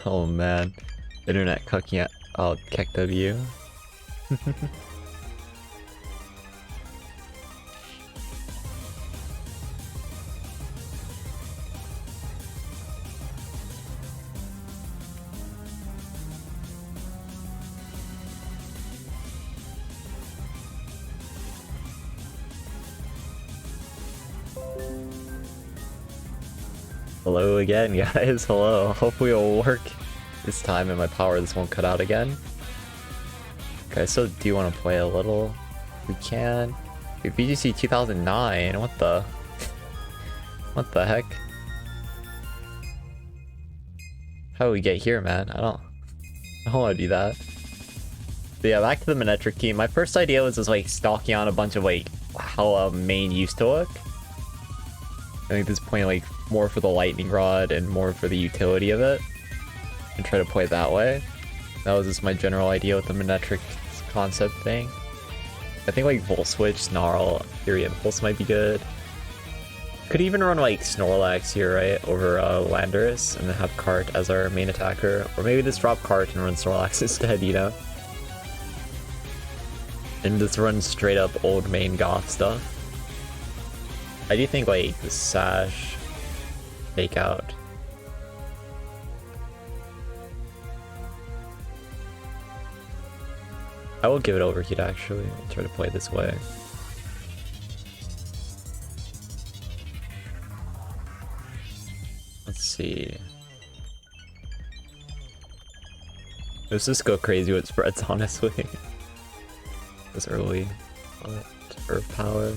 Oh man. Internet cucking out KEKW. Hello again, guys. Hello. Hopefully it'll work this time and my power this won't cut out again. Okay, so do you want to play a little? We can. Wait, BGC 2009. What the? What the heck? How do we get here, man? I don't want to do that. But yeah, back to the Manetric team. My first idea was just like stalking on a bunch of like how a main used to look. I think at this point, like, more for the lightning rod and more for the utility of it, and try to play it that way. That was just my general idea with the Manetric concept thing. I think like Volt Switch, Snarl, Fury Impulse might be good. Could even run like Snorlax here, right, over Landorus, and then have Cart as our main attacker, or maybe just drop Cart and run Snorlax instead, you know? And just run straight up old main Goth stuff. I do think like the Sash fake out. I will give it overheat actually. I'll try to play this way. Let's see. Let's just go crazy with spreads, honestly. This early. Earth power.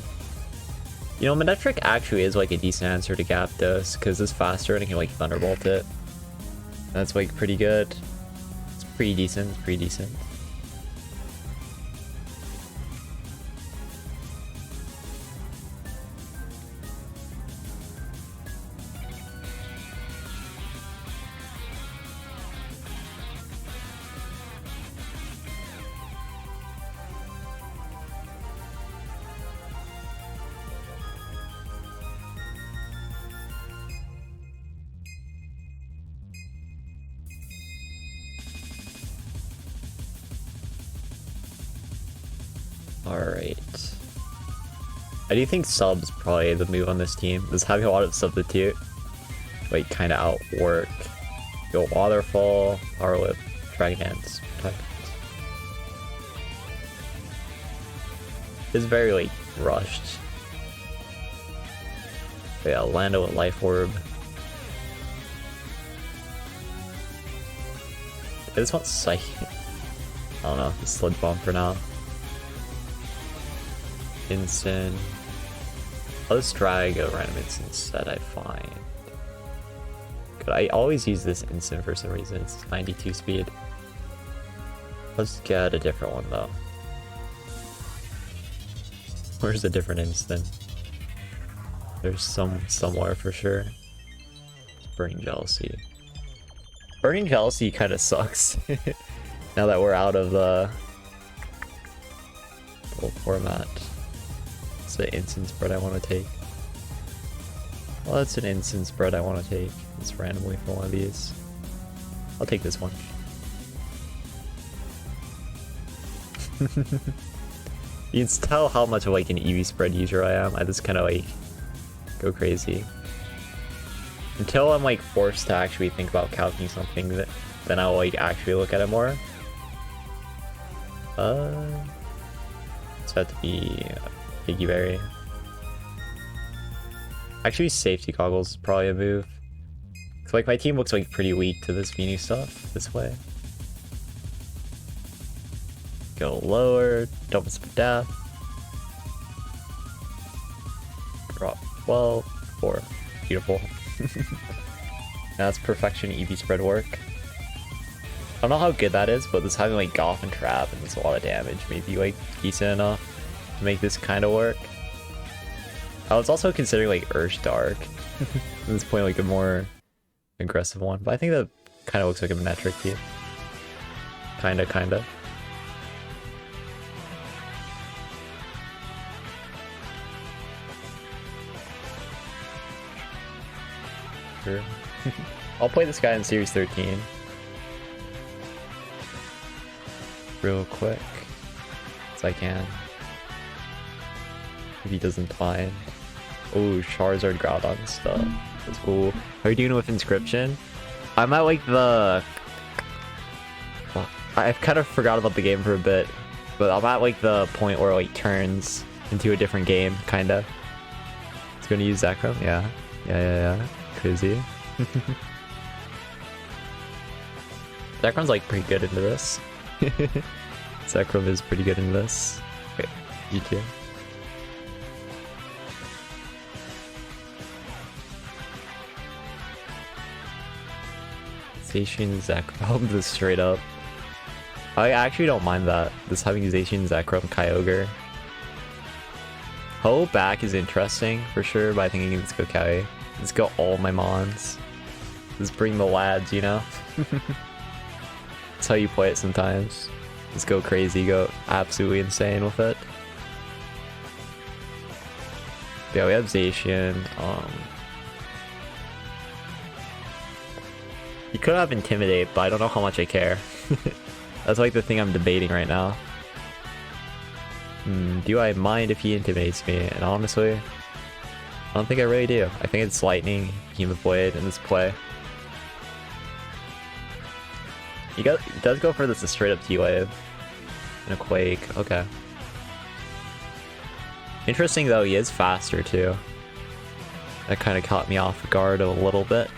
You know, Manetric actually is like a decent answer to Gyarados, because it's faster and it can like Thunderbolt it. That's like pretty good. It's pretty decent, pretty decent. Alright. I do think sub's probably the move on this team. Just having a lot of substitute, like, kind of outwork. Go Waterfall, Power Whip, Dragon Dance, Protect. It's very, like, rushed. But yeah, Lando with Life Orb. I just want Psych. I don't know, Sludge Bomb for now. Instant. I'll just drag a random instant set I find. Good, I always use this instant for some reason. It's 92 speed. Let's get a different one though. Where's a different instant? There's somewhere for sure. It's Burning Jealousy. Burning Jealousy kind of sucks. Now that we're out of the old format. The instant spread I want to take. Well, that's an instant spread I want to take. It's randomly for one of these. I'll take this one. You can tell how much of like an EV spread user I am. I just kind of like go crazy. Until I'm like forced to actually think about calculating something, then I'll like actually look at it more. It's had to be Piggy Berry. Actually, Safety Goggles is probably a move. Cause like my team looks like pretty weak to this Venu stuff this way. Go lower, double spit death. Drop 12, 4. Beautiful. That's perfection EV spread work. I don't know how good that is, but this having like Goth and Trap and there's a lot of damage may be like decent enough to make this kind of work. I was also considering like Urge Dark at this point, like a more aggressive one, but I think that kind of looks like a Manetric team. Kinda. Sure. I'll play this guy in Series 13. real quick as I can. If he doesn't mind. Oh, Charizard Groudon stuff. That's cool. How are you doing with Inscription? I'm at like the... Well, I've kind of forgot about the game for a bit. But I'm at like the point where it like turns into a different game, kinda. It's gonna use Zekrom? Yeah. Yeah. Crazy. Zekrom's like pretty good into this. Zekrom is pretty good in this. Okay, you too. Zacian Zekrom, this straight up. I actually don't mind that. This having Zacian Zekrom Kyogre. Ho back is interesting for sure, but I think let's go Kai. Let's go all my mons. Let's bring the lads, you know? That's how you play it sometimes. Just go crazy, go absolutely insane with it. Yeah, we have Zacian. You could have Intimidate, but I don't know how much I care. That's like the thing I'm debating right now. Do I mind if he intimidates me? And honestly, I don't think I really do. I think it's Lightning, Behemoth Blade in this play. He does go for this a straight up T-Wave. And a Quake, okay. Interesting though, he is faster too. That kind of caught me off guard a little bit.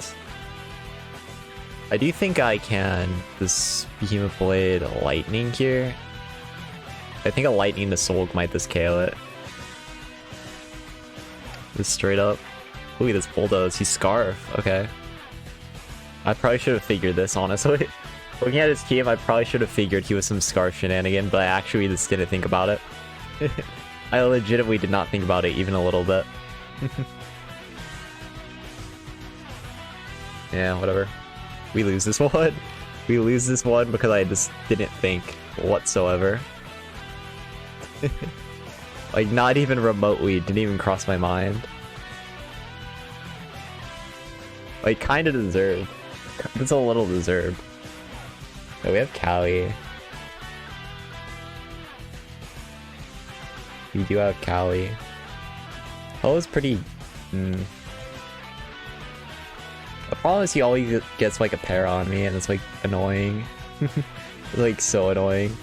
I do think I can this Behemoth Blade Lightning here. I think a Lightning to Soul might just KO it. Just straight up. Look at this Bulldoze, he's Scarf, okay. I probably should have figured this, honestly. Looking at his team, I probably should have figured he was some Scarf shenanigan, but I actually just didn't think about it. I legitimately did not think about it even a little bit. Yeah, whatever. We lose this one. We lose this one because I just didn't think whatsoever. Like, not even remotely, didn't even cross my mind. Like, kinda deserved. It's a little deserved. Oh, we have Callie. We do have Callie. Oh, it's pretty... The problem is he always gets like a pair on me and it's like annoying. It's like so annoying.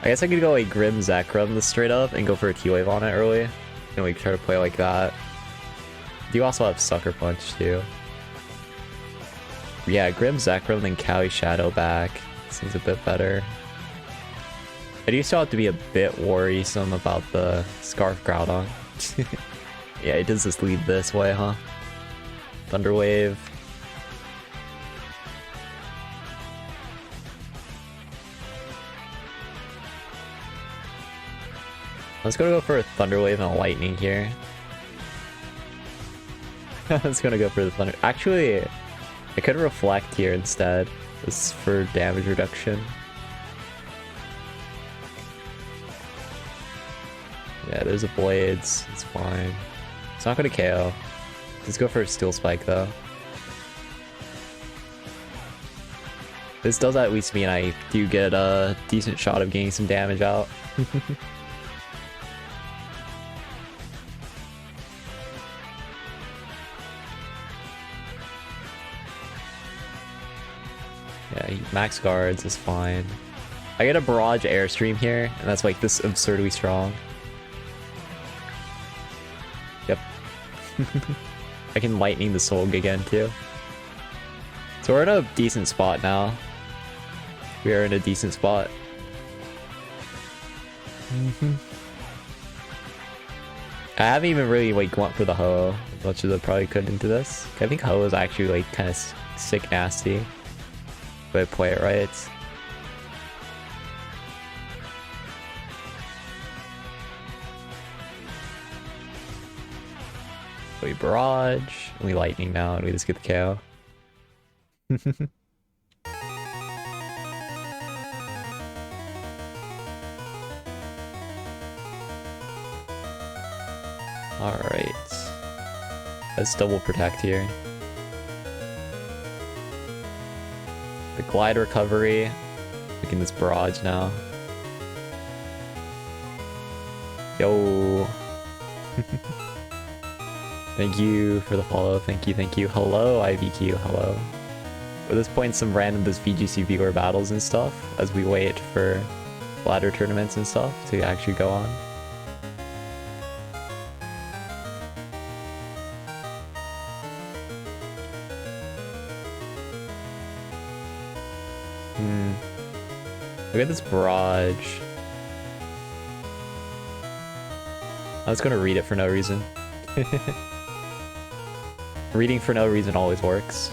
I guess I could go like Grim Zekrom this straight up and go for a T-Wave on it early. And like try to play like that. You also have Sucker Punch too. Yeah, Grim Zekrom then Callie Shadow back. Seems a bit better. I do still have to be a bit worrisome about the Scarf Groudon. Yeah, it does just lead this way, huh? Thunder Wave. Let's go for a Thunder Wave and a Lightning here. I was gonna go for the Thunder. Actually, I could Reflect here instead. This is for damage reduction. Yeah, there's a Blades. It's fine. It's not gonna KO. Let's go for a Steel Spike though. This does at least mean I do get a decent shot of getting some damage out. Yeah, he max guards is fine. I get a Barrage Airstream here, and that's like this absurdly strong. Yep. I can Lightning the Solg again too. So we're in a decent spot now. We are in a decent spot. I haven't even really like went for the Ho as much as I probably could into this. I think Ho is actually like kind of sick nasty. If I play it right. We Barrage, we Lightning now, and we just get the KO. Alright. Let's double protect here. The Glide Recovery. Making this Barrage now. Yo. Thank you for the follow. Thank you, thank you. Hello, IVQ. Hello. At this point, some random this VGC viewer battles and stuff as we wait for ladder tournaments and stuff to actually go on. Look at this barrage. I was gonna read it for no reason. Reading for no reason always works.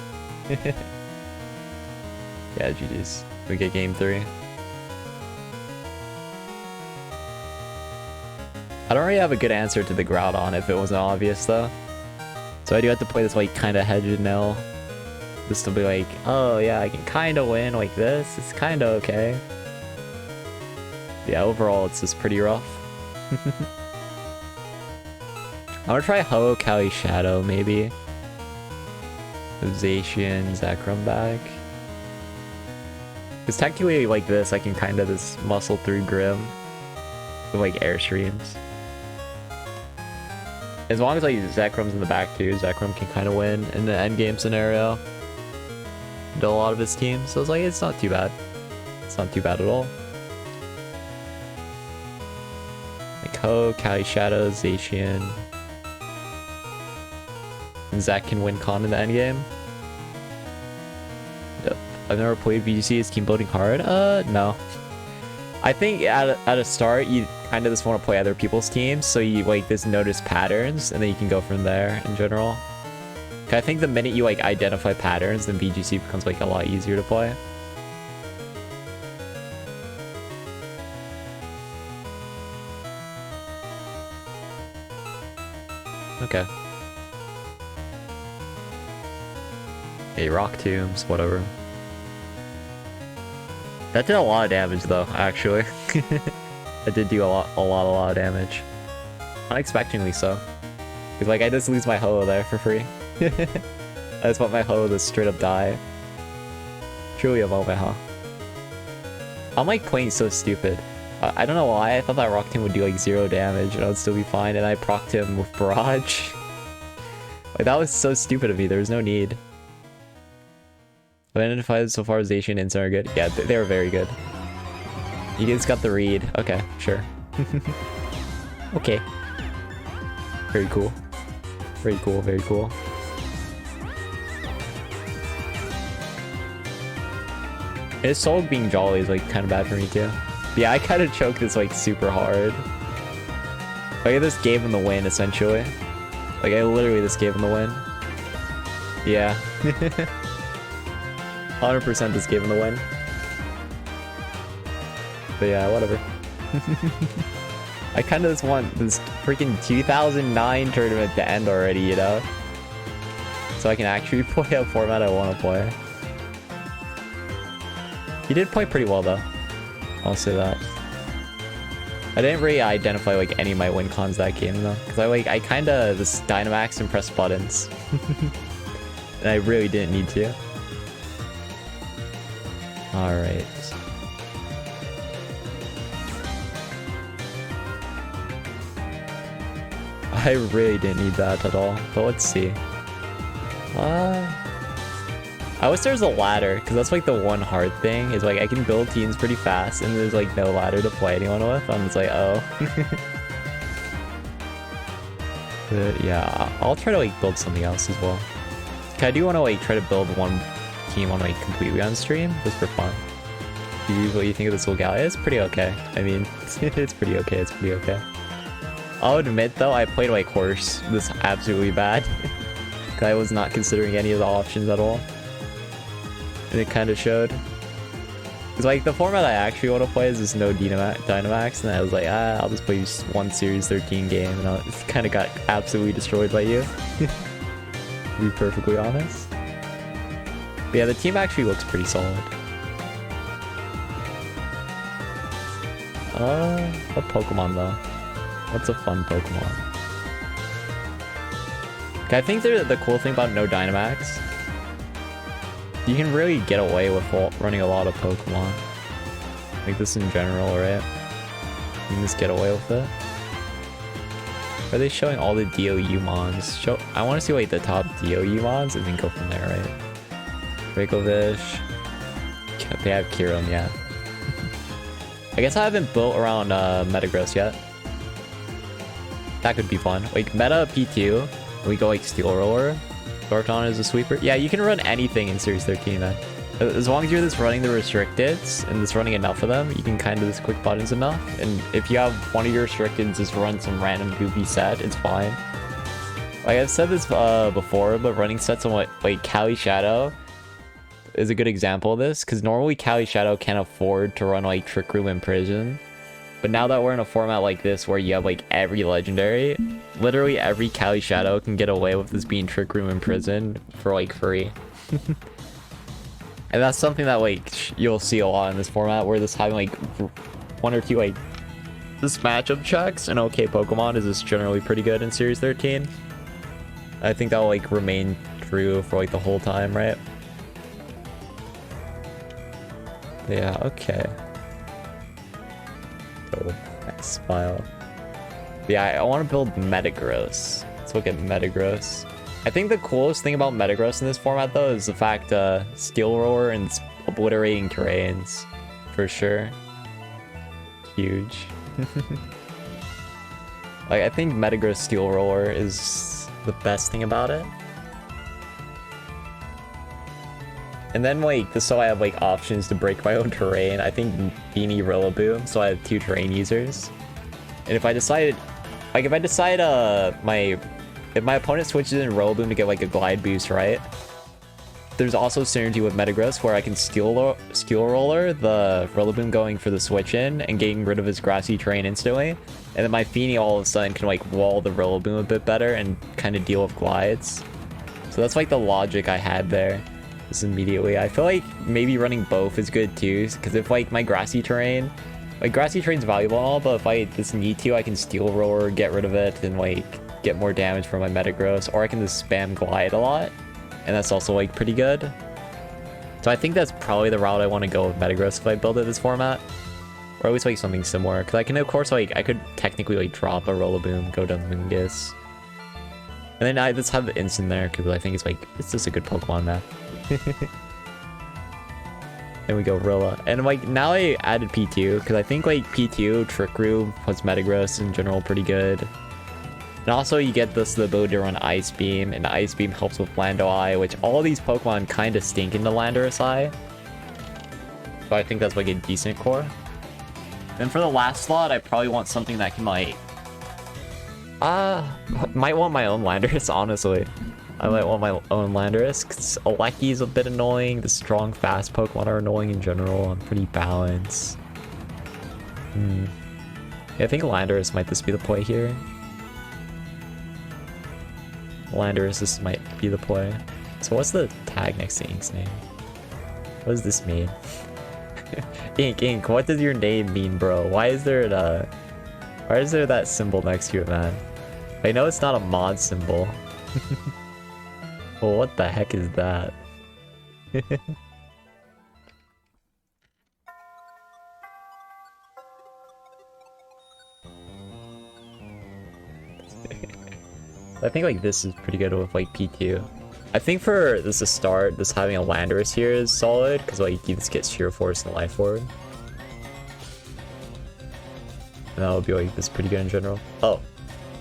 Yeah, GG's. We get game 3. I don't really have a good answer to the Groudon if it wasn't obvious though. So I do have to play this like kind of hedge and nil. Just to be like, oh yeah, I can kind of win like this. It's kind of okay. Yeah, overall it's just pretty rough. I'm gonna try Ho, Kali, Shadow maybe. Zacian, Zekrom back. Because technically like this, I can kind of just muscle through Grim with like airstreams. As long as like Zekrom's in the back too, Zekrom can kind of win in the end game scenario to a lot of his teams. So it's like, it's not too bad. It's not too bad at all. Like Ho, Kali, Shadow, Zacian. And Zach can win Con in the end game. Yep. I've never played VGC. Is team building hard? No. I think at a start, you kind of just want to play other people's teams, so you like just notice patterns, and then you can go from there in general. I think the minute you like identify patterns, then VGC becomes like a lot easier to play. Okay. Hey, rock tombs, whatever. That did a lot of damage though, actually. That did do a lot of damage. Unexpectedly so. Cause like I just lose my Ho there for free. I just want my Ho to straight up die. Truly a moment, huh? I'm like playing so stupid. I don't know why, I thought that rock tomb would do like 0 damage and I would still be fine, and I procced him with barrage. Like that was so stupid of me, there was no need. I've identified so far as Zacian and Instant are good. Yeah, they were very good. You guys got the read. Okay, sure. Okay. Very cool. Very cool, very cool. His soul being jolly is like kind of bad for me too. But yeah, I kind of choked this like super hard. Like I just gave him the win essentially. Like I literally just gave him the win. Yeah. 100% just gave him the win. But yeah, whatever. I kind of just want this freaking 2009 tournament to end already, you know? So I can actually play a format I want to play. He did play pretty well though. I'll say that. I didn't really identify like any of my win cons that game though. Because I kind of just dynamax and press buttons. And I really didn't need to. Alright. I really didn't need that at all, but let's see. I wish there's a ladder, because that's like the one hard thing, is like I can build teams pretty fast, and there's like no ladder to play anyone with. I'm just like, oh. But yeah, I'll try to like build something else as well. I do want to like try to build one team on like completely on stream, just for fun. What you think of this little gal? It's pretty okay. I mean, it's pretty okay. It's pretty okay. I'll admit though, I played like horse this absolutely bad. Cause I was not considering any of the options at all, and it kind of showed. Cause like the format I actually want to play is this no Dynamax, and I was like, I'll just play one Series 13 game, and I kind of got absolutely destroyed by you. To be perfectly honest. But yeah, the team actually looks pretty solid. What Pokemon though? What's a fun Pokemon? I think the cool thing about no Dynamax, you can really get away with running a lot of Pokemon. Like this in general, right? You can just get away with it. Are they showing all the DOU mons? I want to see like the top DOU mons and then go from there, right? Reikovish. They have Kirin, yeah. I guess I haven't built around Metagross yet. That could be fun. Like meta P2, we go like Steel Roller. Thorton is a sweeper. Yeah, you can run anything in Series 13, man. As long as you're just running the restricteds and just running enough of them, you can kind of just quick buttons enough. And if you have one of your restricteds just run some random goofy set, it's fine. Like I've said this before, but running sets on like Kali Shadow is a good example of this, because normally Kali Shadow can't afford to run like Trick Room and Prison. But now that we're in a format like this where you have like every legendary, literally every Kali Shadow can get away with this being Trick Room and Prison for like free. And that's something that like you'll see a lot in this format, where this having like one or two like this matchup checks and okay Pokemon is just generally pretty good in Series 13. I think that'll like remain true for like the whole time, right? Yeah, okay. Oh, nice smile. Yeah, I want to build Metagross. Let's look at Metagross. I think the coolest thing about Metagross in this format, though, is the fact Steel Roar and obliterating terrains. For sure. Huge. Like, I think Metagross Steel Roar is the best thing about it. And then, like, so I have, like, options to break my own terrain. I think Beanie Rillaboom, so I have 2 terrain users. And if I decide, like, if my opponent switches in Rillaboom to get, like, a glide boost, right? There's also synergy with Metagross where I can Steel Roller the Rillaboom going for the switch in and getting rid of his grassy terrain instantly. And then my Feeny all of a sudden can, like, wall the Rillaboom a bit better and kind of deal with glides. So that's, like, the logic I had there. Immediately. I feel like maybe running both is good too, because if like my grassy terrain's valuable and all, but if I just need to, I can Steel Roar, get rid of it, and like get more damage from my Metagross, or I can just spam glide a lot, and that's also like pretty good. So I think that's probably the route I want to go with Metagross if I build it this format, or at least like something similar, because I can of course like I could technically like drop a Rillaboom, go to Mungus, and then I just have the instant there because I think it's just a good Pokemon map. Then we go Rilla, and like now I added P2 because I think like P2 Trick Room plus Metagross in general pretty good, and also you get the ability to run Ice Beam, and Ice Beam helps with Lando Eye, which all these Pokemon kind of stink into Landorus Eye, so I think that's like a decent core. Then for the last slot, I probably want something that can like might want my own Landorus, honestly. I might want my own Landorus, because Aleki's a bit annoying. The strong, fast Pokemon are annoying in general. I'm pretty balanced. Yeah, I think Landorus might just be the play here. Landorus this might be the play. So what's the tag next to Ink's name? What does this mean? Ink, what does your name mean, bro? Why is there that symbol next to it, man? I know it's not a mod symbol. Well, what the heck is that? I think like this is pretty good with like P2. I think for this to start, this having a Landorus here is solid, because like you just get Sheer Force and Life Orb. And that would be like this pretty good in general. Oh,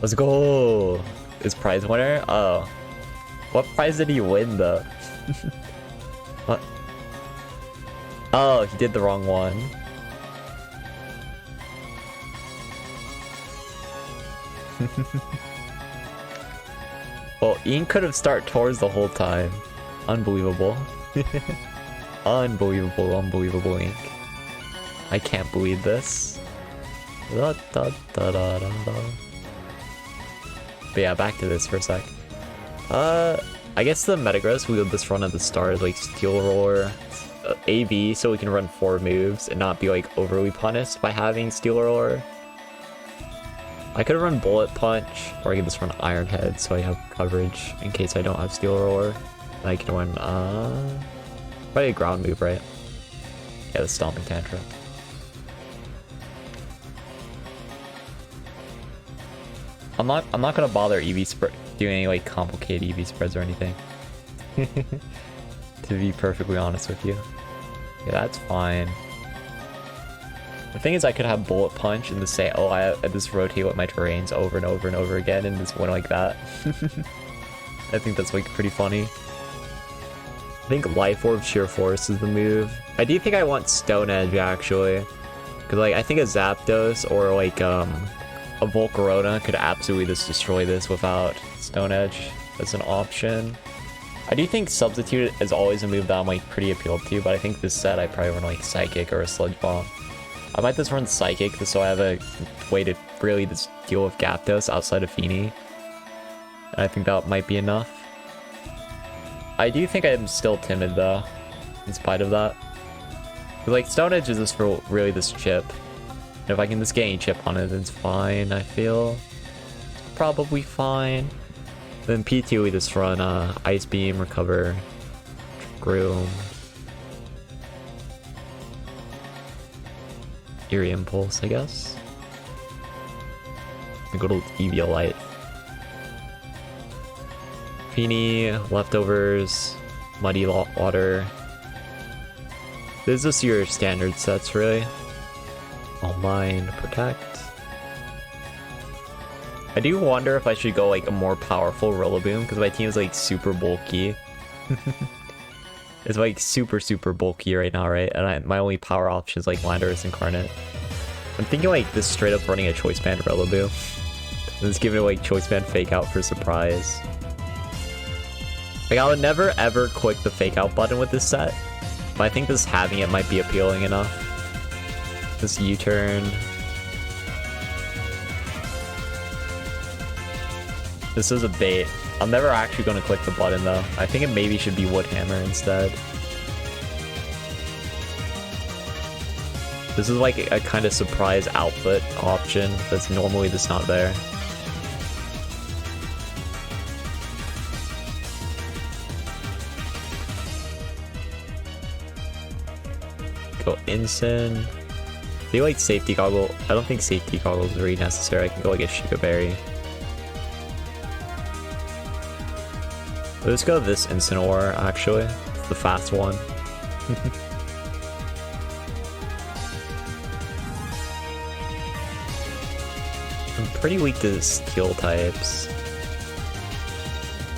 let's go! Is prize winner? Oh. What prize did he win, though? What? Oh, he did the wrong one. Well, Ian could have started towards the whole time. Unbelievable. Unbelievable, Ink. I can't believe this. Da, da, da, da, da, da. But yeah, back to this for a sec. I guess the Metagross we'll just run at the start is like Steel Roar, AB, so we can run 4 moves and not be like overly punished by having Steel Roar. I could run Bullet Punch, or I could just run Iron Head so I have coverage in case I don't have Steel Roar. And I can run, probably a ground move, right? Yeah, the Stomping Tantrum. I'm not gonna bother EV spread doing any like complicated EV spreads or anything. To be perfectly honest with you. Yeah, that's fine. The thing is, I could have bullet punch and just say, oh, I just rotate with my terrains over and over and over again and just win like that. I think that's like pretty funny. I think Life Orb Sheer Force is the move. I do think I want Stone Edge actually. Cause like I think a Zapdos or like a Volcarona could absolutely just destroy this without Stone Edge as an option. I do think Substitute is always a move that I'm like pretty appealed to, but I think this set I probably run like Psychic or a Sludge Bomb. I might just run Psychic just so I have a way to really just deal with Gyapdos outside of Feeny. And I think that might be enough. I do think I'm still timid though, in spite of that. Like Stone Edge is just for really this chip. And if I can just get any chip on it, then it's fine, I feel. It's probably fine. Then P2 we just run Ice Beam, Recover, Groom, Eerie Impulse, I guess. And go to Eviolite. Feeny, Leftovers, Muddy Water. This is just your standard sets, really. All Mine, Protect. I do wonder if I should go like a more powerful Rillaboom because my team is like super bulky. It's like super bulky right now, right? And my only power option is like Landorus Incarnate. I'm thinking like this straight up running a Choice Band Rillaboom. And just giving it like Choice Band Fake Out for surprise. Like I would never ever click the Fake Out button with this set, but I think just having it might be appealing enough. This U-turn. This is a bait. I'm never actually going to click the button though. I think it maybe should be Wood Hammer instead. This is like a kind of surprise output option that's normally just not there. Go Ensign. I feel like Safety Goggle. I don't think Safety Goggle is really necessary. I can go like a Sheikah Berry. Let's go this Incineroar, actually. It's the fast one. I'm pretty weak to Steel types.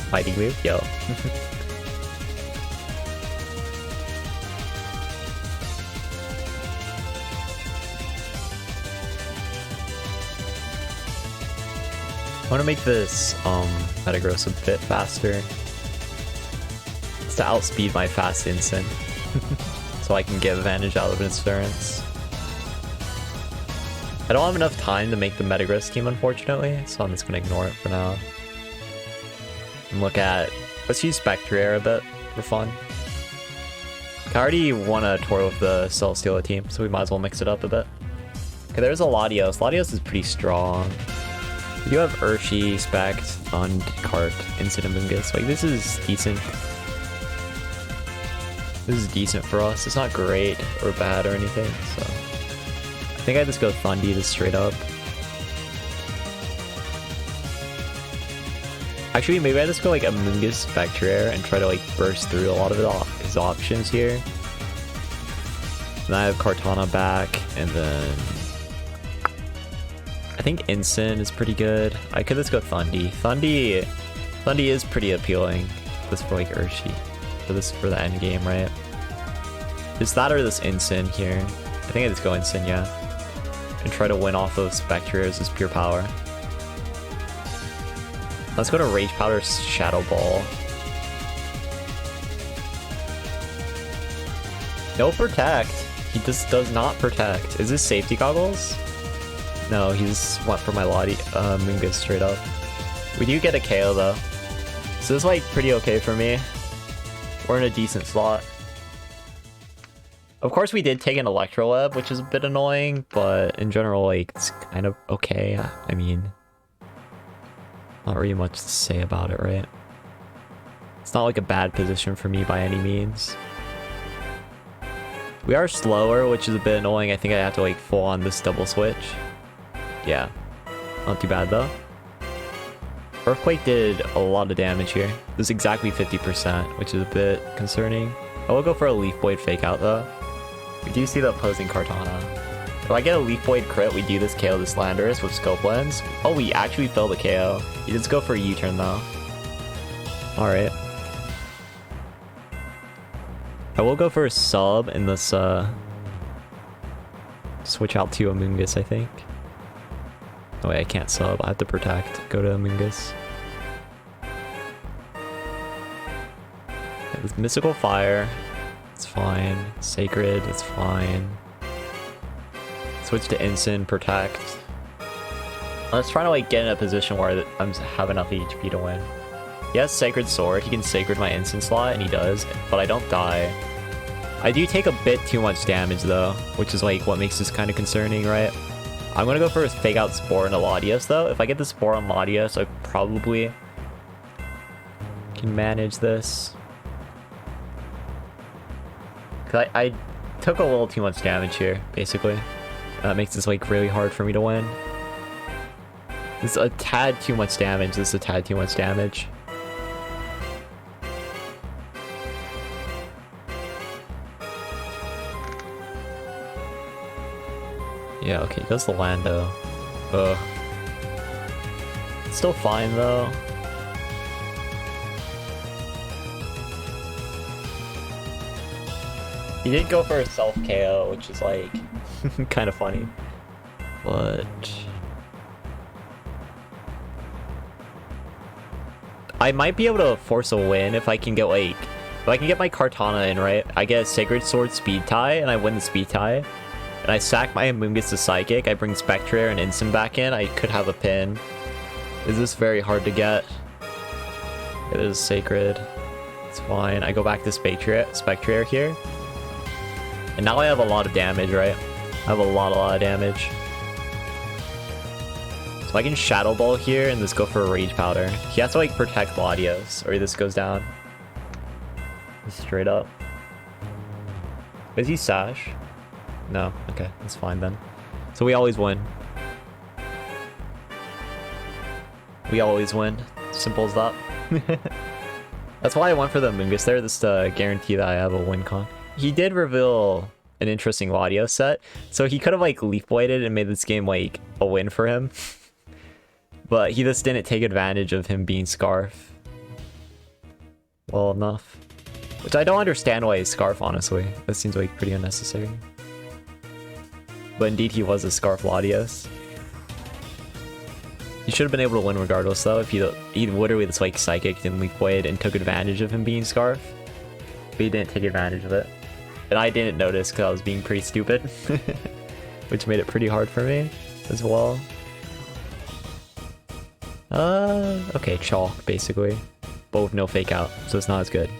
Fighting move? Yo. I want to make this Metagross a bit faster. To outspeed my fast Instant. So I can get advantage out of Insurance. I don't have enough time to make the Metagross team, unfortunately, so I'm just gonna ignore it for now. And look at... let's use Spectrier a bit for fun. I already won a tour with the Celesteela team, so we might as well mix it up a bit. Okay, there's a Latios. Latios is pretty strong. We do have Urshi, Spect, Thund, Cart, Instant Amoonguss. Like, this is decent. This is decent for us. It's not great or bad or anything, so... I think I just go Thundy this straight up. Actually, maybe I just go like Amoonguss Spectrier and try to like burst through a lot of his options here. And I have Kartana back, and then... I think Ensign is pretty good. I could just go Thundy. Thundy is pretty appealing. Just for like Urshi. For the end game, right? Is that or this Ensign here? I think I just go Ensign, yeah. And try to win off of Spectriers as pure power. Let's go to Rage Powder Shadow Ball. No protect. He just does not protect. Is this Safety Goggles? No, he just went for my Lottie Moongus straight up. We do get a KO though. So this is like pretty okay for me. We're in a decent slot. Of course we did take an Electrolab, which is a bit annoying, but in general, like, it's kind of okay. I mean, not really much to say about it, right? It's not like a bad position for me by any means. We are slower, which is a bit annoying. I think I have to like full on this double switch. Yeah, not too bad though. Earthquake did a lot of damage here. It was exactly 50%, which is a bit concerning. I will go for a Leaf Blade fake out though. We do see the opposing Kartana. If I get a Leaf Blade crit, we do this KO this Landorus with Scope Lens. Oh, we actually failed the KO. He did go for a U-turn though. Alright. I will go for a sub in this, switch out to Amoonguss, I think. Oh wait, I can't sub. I have to protect. Go to Amoonguss. With Mystical Fire, it's fine. Sacred, it's fine. Switch to Instant, protect. Let's try to like get in a position where I have enough HP to win. He has Sacred Sword. He can Sacred my Instant slot, and he does, but I don't die. I do take a bit too much damage though, which is like what makes this kind of concerning, right? I'm gonna go for a fake out Spore and a Latios though. If I get the Spore on Latios, I probably can manage this. Cause I took a little too much damage here, basically. That makes this like really hard for me to win. This is a tad too much damage. This is a tad too much damage. Yeah, okay, he does the Lando. Ugh. It's still fine though. He did go for a self KO, which is like kind of funny. But I might be able to force a win if I can get like, if I can get my Kartana in, right? I get a Sacred Sword speed tie and I win the speed tie. And I sack my Amoonguss to Psychic, I bring Spectrair and Instant back in, I could have a pin. Is this very hard to get? It is Sacred. It's fine. I go back to Spectrair here. And now I have a lot of damage, right? I have a lot of damage. So I can Shadow Ball here and this go for a Rage Powder. He has to like protect Latios or this goes down. Straight up. Is he Sash? No, okay, that's fine then. So we always win. We always win. Simple as that. That's why I went for the Amoonguss there, just to guarantee that I have a win con. He did reveal an interesting Latios set, so he could have like Leaf Bladed and made this game like a win for him. But he just didn't take advantage of him being Scarf well enough. Which I don't understand why he's Scarf, honestly. That seems like pretty unnecessary. But indeed, he was a Scarf Latios. He should have been able to win regardless, though, if he literally just like Psychic and Leaf Blade and took advantage of him being Scarf. But he didn't take advantage of it. And I didn't notice because I was being pretty stupid. Which made it pretty hard for me as well. Okay, chalk, basically. But with no fake out, so it's not as good.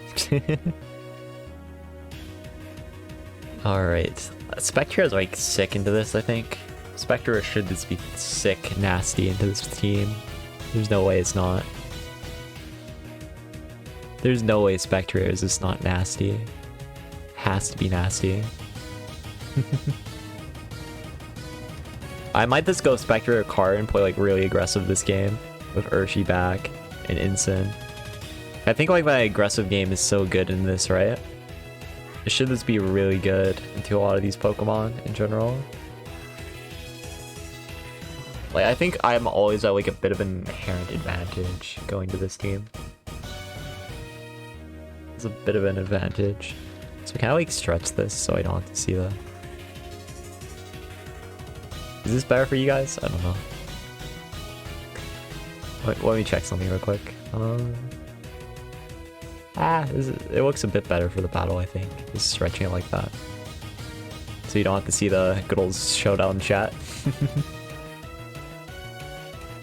Alright. Spectre is like sick into this, I think. Spectre should just be sick, nasty into this team. There's no way it's not. There's no way Spectre is just not nasty. Has to be nasty. I might just go Spectre or Card and play like really aggressive this game with Urshi back and Instant. I think like my aggressive game is so good in this, right? It should just be really good into a lot of these Pokemon in general. Like, I think I'm always at like a bit of an inherent advantage going to this team. It's a bit of an advantage. So can I like stretch this so I don't have to see the... Is this better for you guys? I don't know. Wait, let me check something real quick. It looks a bit better for the battle, I think. Just stretching it like that. So you don't have to see the good old showdown chat.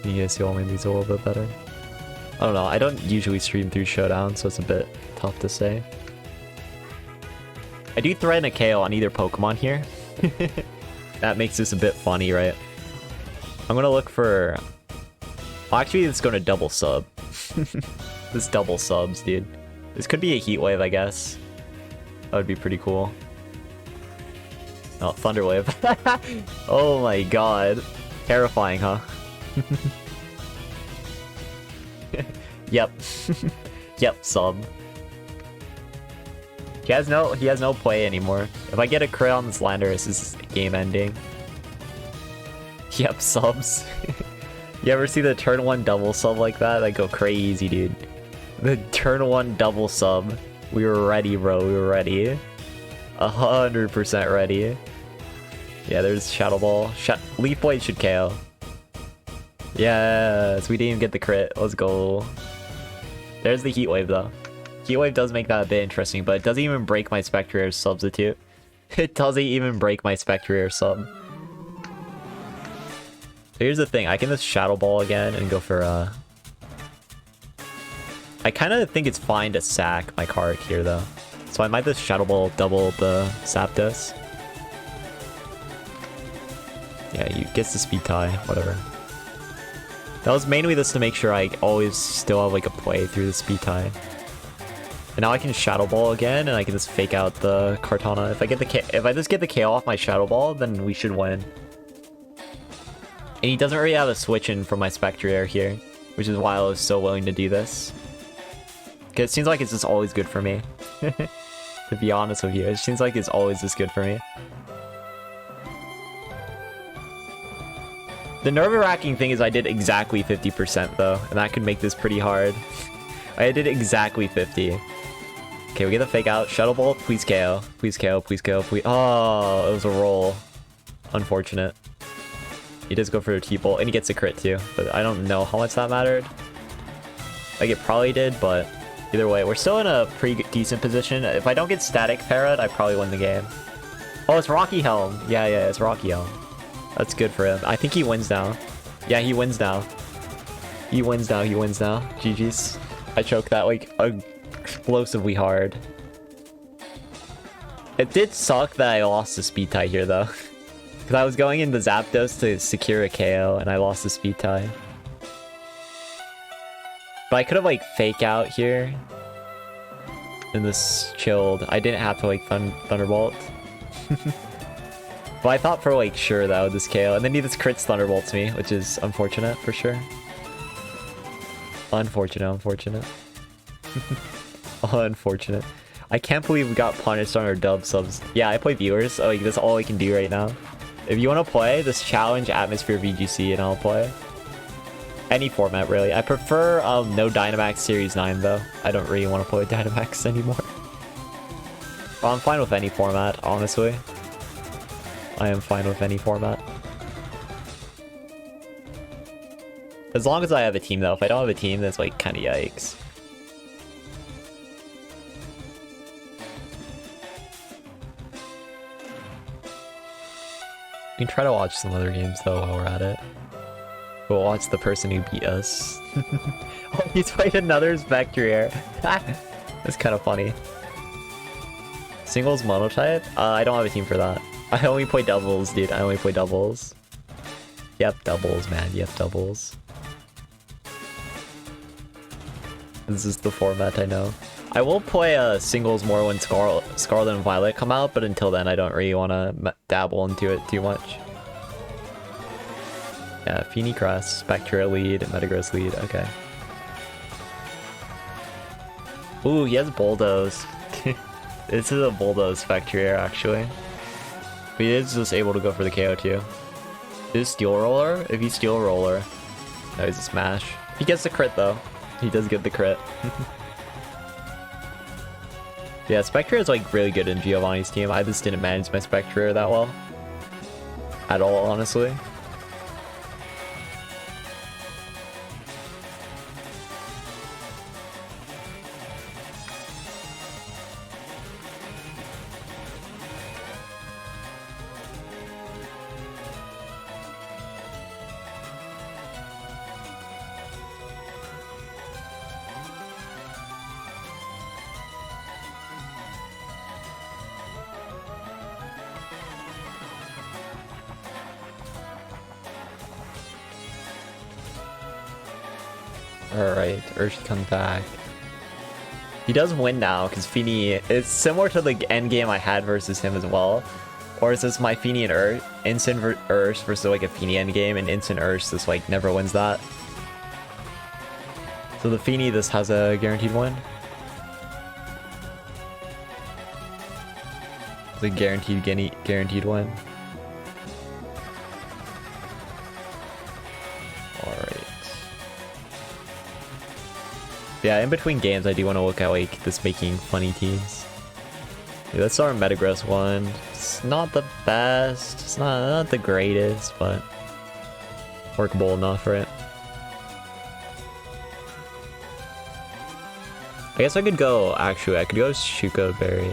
You guys see all my these a little bit better. I don't know, I don't usually stream through showdown, so it's a bit tough to say. I do threaten a KO on either Pokemon here. That makes this a bit funny, right? I'm gonna look for... Well, actually, it's going to double sub. This double subs, dude. This could be a heat wave, I guess. That would be pretty cool. Oh, thunder wave. Oh my god. Terrifying, huh? Yep. Yep, sub. He has no play anymore. If I get a crit on this Landorus, this is game ending. Yep, subs. You ever see the turn 1 double sub like that? I go crazy, dude. The turn 1 double sub. We were ready, bro. We were ready. 100% ready. Yeah, there's Shadow Ball. Leaf Blade should KO. Yes, we didn't even get the crit. Let's go. There's the Heat Wave, though. Heat Wave does make that a bit interesting, but it doesn't even break my Spectre Air substitute. It doesn't even break my Spectre Air sub. Here's the thing, I can just Shadow Ball again and go for I kind of think it's fine to sack my card here though. So I might just Shadow Ball double the Zapdos. Yeah, you gets the speed tie, whatever. That was mainly just to make sure I always still have like a play through the speed tie. And now I can Shadow Ball again and I can just fake out the Kartana. If I just get the KO off my Shadow Ball, then we should win. And he doesn't really have a switch in from my Spectre Air here, which is why I was so willing to do this. Because it seems like it's just always good for me. To be honest with you, it seems like it's always just good for me. The nerve-wracking thing is I did exactly 50% though, and that could make this pretty hard. I did exactly 50. Okay, we get the fake out. Shadow Ball, please KO. Please KO, please KO, please. Oh, it was a roll. Unfortunate. He does go for a T-Bolt, and he gets a crit too. But I don't know how much that mattered. Like, it probably did, but either way, we're still in a pretty decent position. If I don't get Static Parrot, I probably win the game. Oh, it's Rocky Helm. Yeah, it's Rocky Helm. That's good for him. I think he wins now. Yeah, he wins now. He wins now, he wins now. GG's. I choked that, like, explosively hard. It did suck that I lost the speed tie here, though. Because I was going into Zapdos to secure a KO, and I lost the speed tie. But I could have, like, fake out here. And this chilled. I didn't have to, like, Thunderbolt. But I thought for, like, sure that I would just KO. And then he just crits Thunderbolts me, which is unfortunate, for sure. Unfortunate. Unfortunate. I can't believe we got punished on our dub subs. Yeah, I play viewers, so, like, that's all I can do right now. If you want to play, just challenge Atmosphere VGC and I'll play. Any format, really. I prefer no Dynamax Series 9, though. I don't really want to play Dynamax anymore. Well, I'm fine with any format, honestly. I am fine with any format. As long as I have a team, though. If I don't have a team, that's, like, kind of yikes. We can try to watch some other games though while we're at it. We'll watch the person who beat us. Oh, he's played another Spectre Air. That's kind of funny. Singles monotype? I don't have a team for that. I only play doubles, dude. I only play doubles. Yep, doubles, man. Yep, doubles. This is the format I know. I will play singles more when Scarlet and Violet come out, but until then I don't really want to dabble into it too much. Yeah, Feeny Crest, Spectra lead, Metagross lead, okay. Ooh, he has Bulldoze. This is a Bulldoze Spectre Air, actually. But he is just able to go for the KO too. Is Steel Roller? If he's Steel Roller, no, he's a Smash. He gets the crit though. He does get the crit. Yeah, Spectre is like really good in Giovanni's team. I just didn't manage my Spectre that well. At all, honestly. Alright, Ursh comes back. He does win now, because Feeny... It's similar to the endgame I had versus him as well. Or is this my Feeny and Ursh? Instant Ursh versus like a Feeny endgame, and Instant Ursh just like never wins that. So the Feeny, this has a guaranteed win. It's a guaranteed win. Alright. Yeah, in between games I do want to look at like this making funny teams. Yeah, that's our Metagross one. It's not the best, it's not the greatest, but workable enough, right? I guess I could go, actually, I could go Shuko Berry.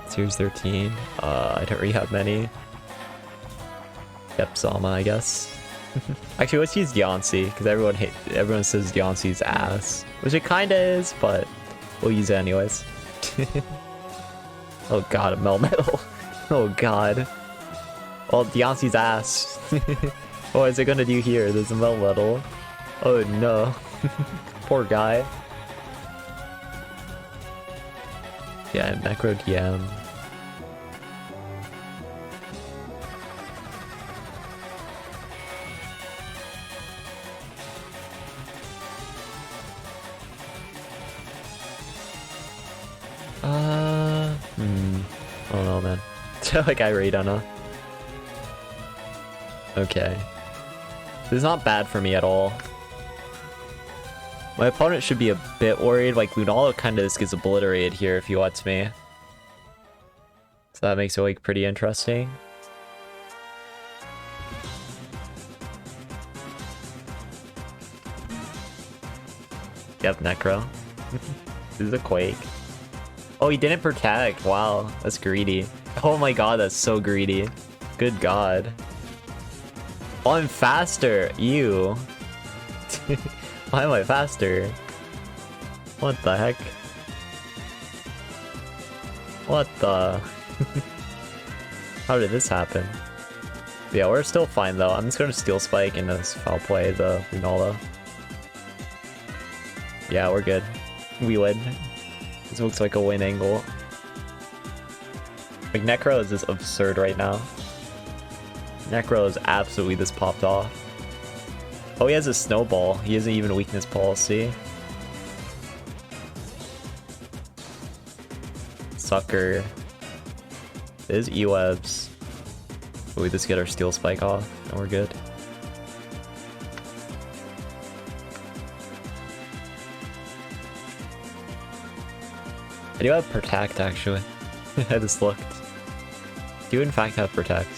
Series 13. I don't really have many. Yep, Zama, I guess. Actually, let's use Yancey, because everyone says Yancey's ass. Which it kinda is, but we'll use it anyways. Oh god, a Melmetal. Oh god. Well, Yancey's ass. What is it gonna do here? There's a Melmetal. Oh no. Poor guy. Yeah, Necro DM. I don't know, man. Like, I really don't know. Okay. This is not bad for me at all. My opponent should be a bit worried. Like, Lunala kind of just gets obliterated here if he lets me. So that makes it, like, pretty interesting. Yep, Necro. This is a Quake. Oh, he didn't protect. Wow, that's greedy. Oh my god, that's so greedy. Good god. Oh, I'm faster. Ew. Why am I faster? What the heck? What the? How did this happen? Yeah, we're still fine though. I'm just gonna Steel Spike and just foul play the Lunala. Yeah, we're good. We win. This looks like a win angle. Like, Necro is just absurd right now. Necro is absolutely just popped off. Oh, he has a Snowball. He isn't even a weakness policy. Sucker. There's E-Webs. We just get our Steel Spike off, and we're good. I do have Protect, actually. I just looked. Do you in fact have Protect?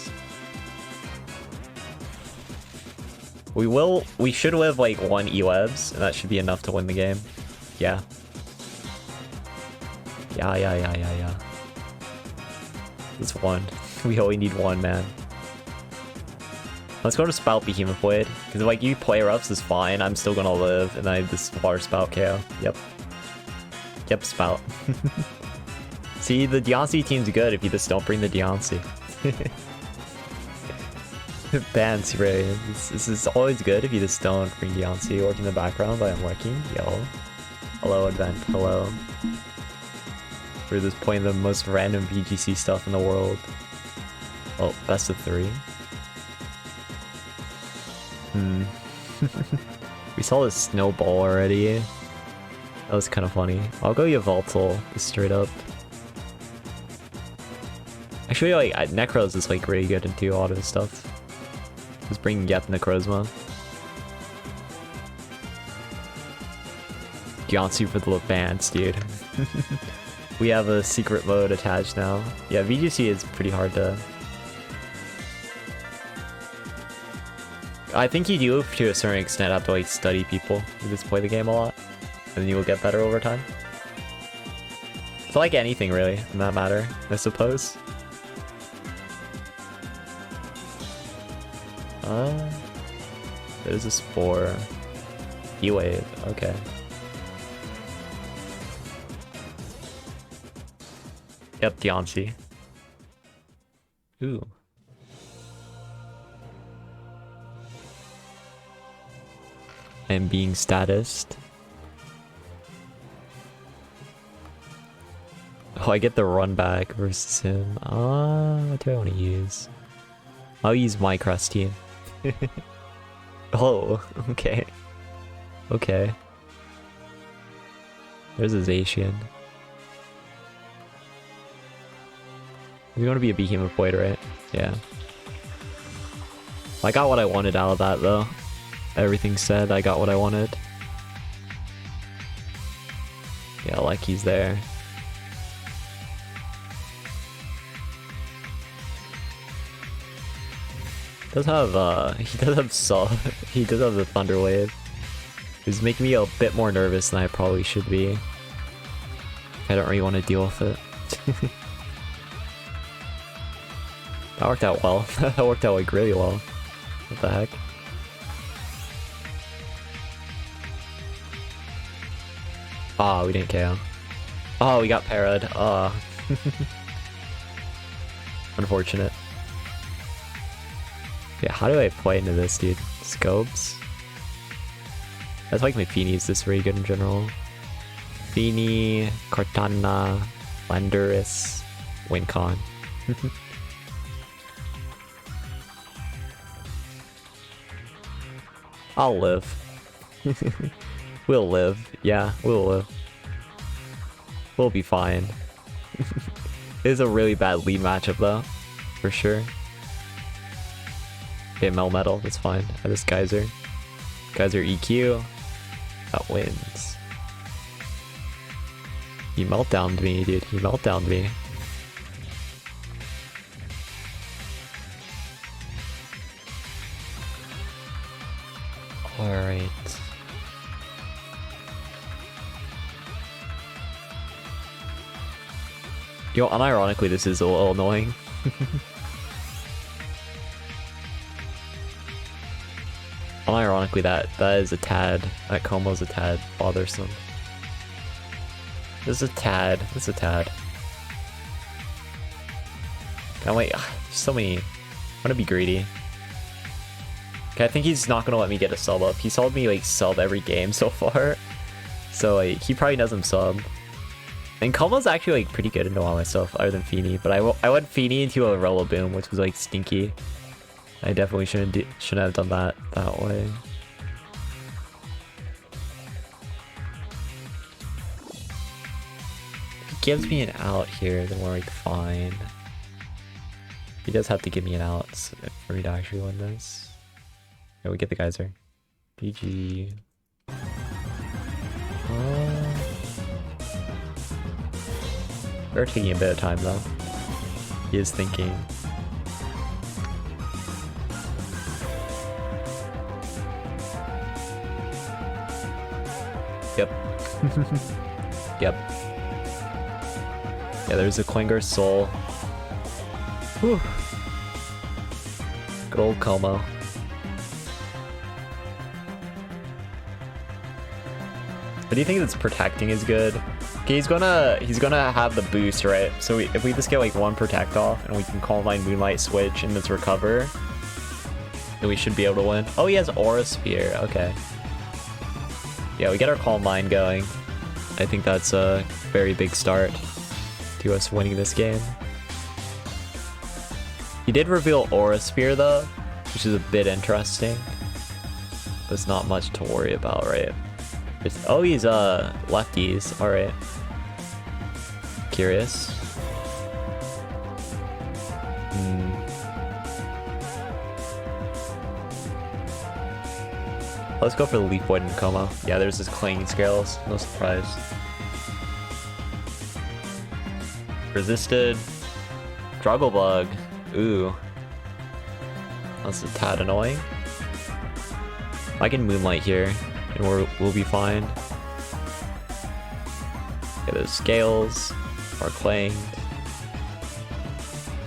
We should live like 1 E-Webs, and that should be enough to win the game. Yeah. Yeah. It's 1. We only need 1, man. Let's go to Spout Behemoth Blade, because like you play roughs is fine, I'm still gonna live, and I have this Water Spout KO. Yep, Spout. See, the Deontay team's good if you just don't bring the Deontay. Bans, Ray. This is always good if you just don't bring Deontay. Work in the background, but I'm working. Yo. Hello, Advent. Hello. We're just playing the most random VGC stuff in the world. Oh, best of 3. We saw this Snowball already. That was kind of funny. I'll go Yveltal, just straight up. Actually, like, Necros is like really good into auto stuff. Just bring Yep Necrozma. Gyansu for the bands, dude. We have a secret mode attached now. Yeah, VGC is pretty hard to... I think you do, to a certain extent, have to like study people who just play the game a lot. And then you will get better over time. It's like anything really, in that matter, I suppose. There's a Spore. E-Wave, okay. Yep, Deontay. Ooh. And being statused. Oh, I get the run back versus him. What do I want to use? I'll use Minecraft team. Oh, okay. Okay. There's a Zacian. You're gonna be a Behemoth Void, right? Yeah. I got what I wanted out of that, though. Everything said, I got what I wanted. Yeah, like he's there. Does have he does have he does have the Thunder Wave. It's making me a bit more nervous than I probably should be. I don't really want to deal with it. That worked out well. That worked out like really well. What the heck? Oh, we didn't KO. Oh, we got parried. Oh. Unfortunate. Yeah, how do I play into this, dude? Scopes? That's like my Feeny this really good in general. Feeny, Cortana, Landorus, Wincon. I'll live. We'll live. Yeah, we'll live. We'll be fine. It is a really bad lead matchup though, for sure. Okay, Melmetal, that's fine. I this Geyser. Geyser EQ. That wins. He meltdowned me, dude. He meltdowned me. Alright. Yo, unironically, this is a little annoying. Unironically, that is a tad. That combo's a tad bothersome. This is a tad. This is a tad. Can't wait. So many. I'm gonna be greedy. Okay, I think he's not gonna let me get a sub up. He sold me like sub every game so far. So like, he probably doesn't sub. And Como's actually like pretty good into all myself other than Feeny, but I went Feeny into a Rillaboom, which was like stinky. I definitely shouldn't have done that way. If he gives me an out here, then we're like fine. He does have to give me an out for me to actually win this. Yeah, we get the Geyser. GG. We're taking a bit of time though. He is thinking. Yep. Yep. Yeah, there's a Klinger Soul. Whew. Good old Como. But do you think that's protecting is good? Okay, he's gonna have the boost, right? So if we just get like one protect off and we can Calm Mind, Moonlight switch and this recover, then we should be able to win. Oh, he has Aura Sphere. Okay. Yeah, we get our Calm Mind going. I think that's a very big start to us winning this game. He did reveal Aura Sphere though, which is a bit interesting. There's not much to worry about, right? Oh, he's lefties. All right. Curious. Let's go for the Leaf Void and Como. Yeah, there's this Clanging Scales. No surprise. Resisted. Struggle Bug. Ooh. That's a tad annoying. I can Moonlight here, and we'll be fine. Get those Scales. Are clanged.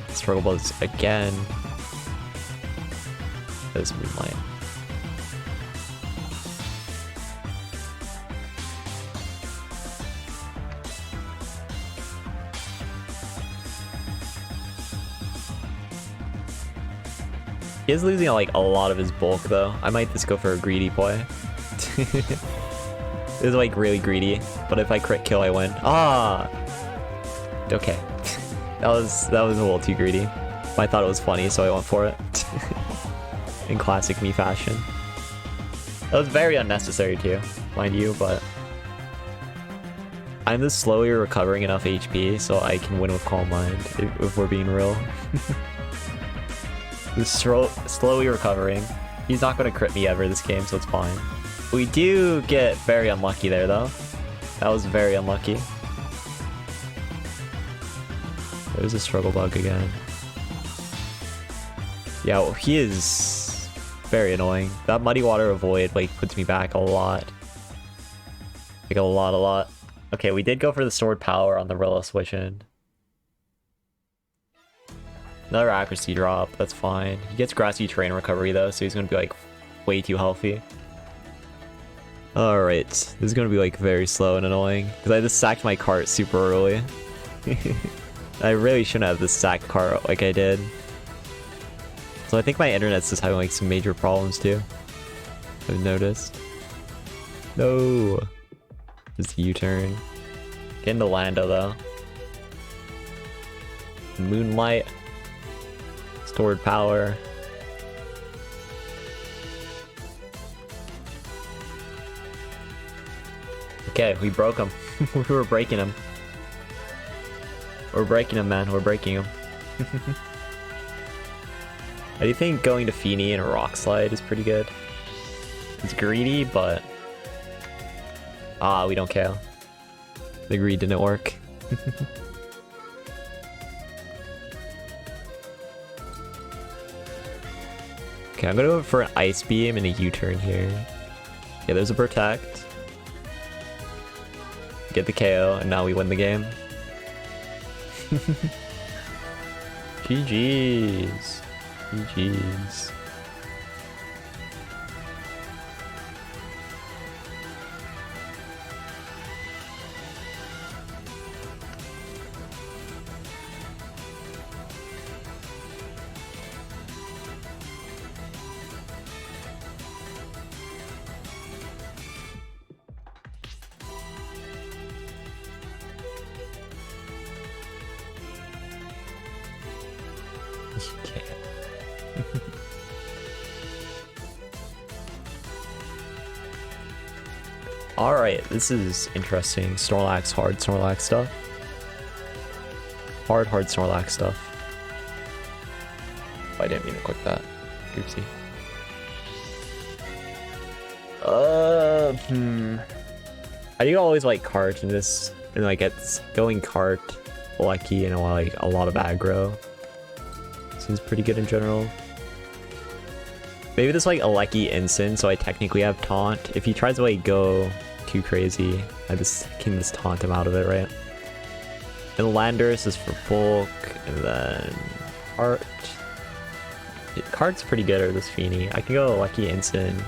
Struggle Bugs again. There's Moonlight. He is losing like a lot of his bulk though. I might just go for a greedy play. This is like really greedy, but if I crit kill, I win. Ah. Okay. that was a little too greedy. I thought it was funny, so I went for it. In classic me fashion. That was very unnecessary too, mind you, but I'm just slowly recovering enough HP so I can win with Calm Mind, if we're being real. Just slowly recovering. He's not going to crit me ever this game, so it's fine. We do get very unlucky there, though. That was very unlucky. There's a struggle bug again. Yeah, well, he is very annoying. That Muddy Water Avoid, like, puts me back a lot. Like, a lot. Okay, we did go for the Sword Power on the Rilla switch in. Another accuracy drop, that's fine. He gets Grassy Terrain Recovery, though, so he's gonna be, like, way too healthy. Alright, this is gonna be, like, very slow and annoying, because I just sacked my cart super early. I really shouldn't have this sacked cart like I did. So I think my internet's just having like some major problems too. I've noticed. No. Just U-turn. Get into Lando though. Moonlight. Stored power. Okay, we broke him. We were breaking him. We're breaking him, man. We're breaking him. I do think going to Feeny and a Rock Slide is pretty good. It's greedy, but... we don't care. The greed didn't work. Okay, I'm gonna go for an Ice Beam and a U-turn here. Yeah, there's a Protect. Get the KO, and now we win the game. GG's. GG's. Okay. Alright, this is interesting. Snorlax, hard Snorlax stuff. Hard Snorlax stuff. Oh, I didn't mean to click that. Oopsie. I do always like cart in this, and like it's going cart, lucky, and like a lot of aggro. Seems pretty good in general. Maybe this like a lucky instant, so I technically have taunt. If he tries to like go too crazy, I can just taunt him out of it, right? And Landorus is for bulk, and then Cart. Cart's pretty good, or this Feeny. I can go a lucky instant,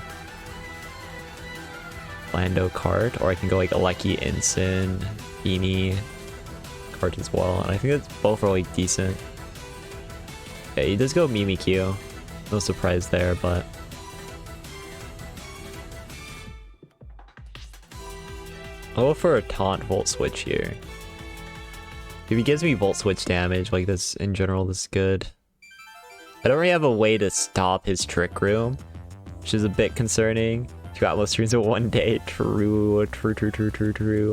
Lando Cart, or I can go like a lucky instant, Feeny, Cart as well. And I think that's both are like decent. Yeah, he does go Mimikyu. No surprise there, but... I'll go for a taunt Volt Switch here. If he gives me Volt Switch damage, like this in general, this is good. I don't really have a way to stop his Trick Room, which is a bit concerning. 2 Atlas streams in 1 day. True.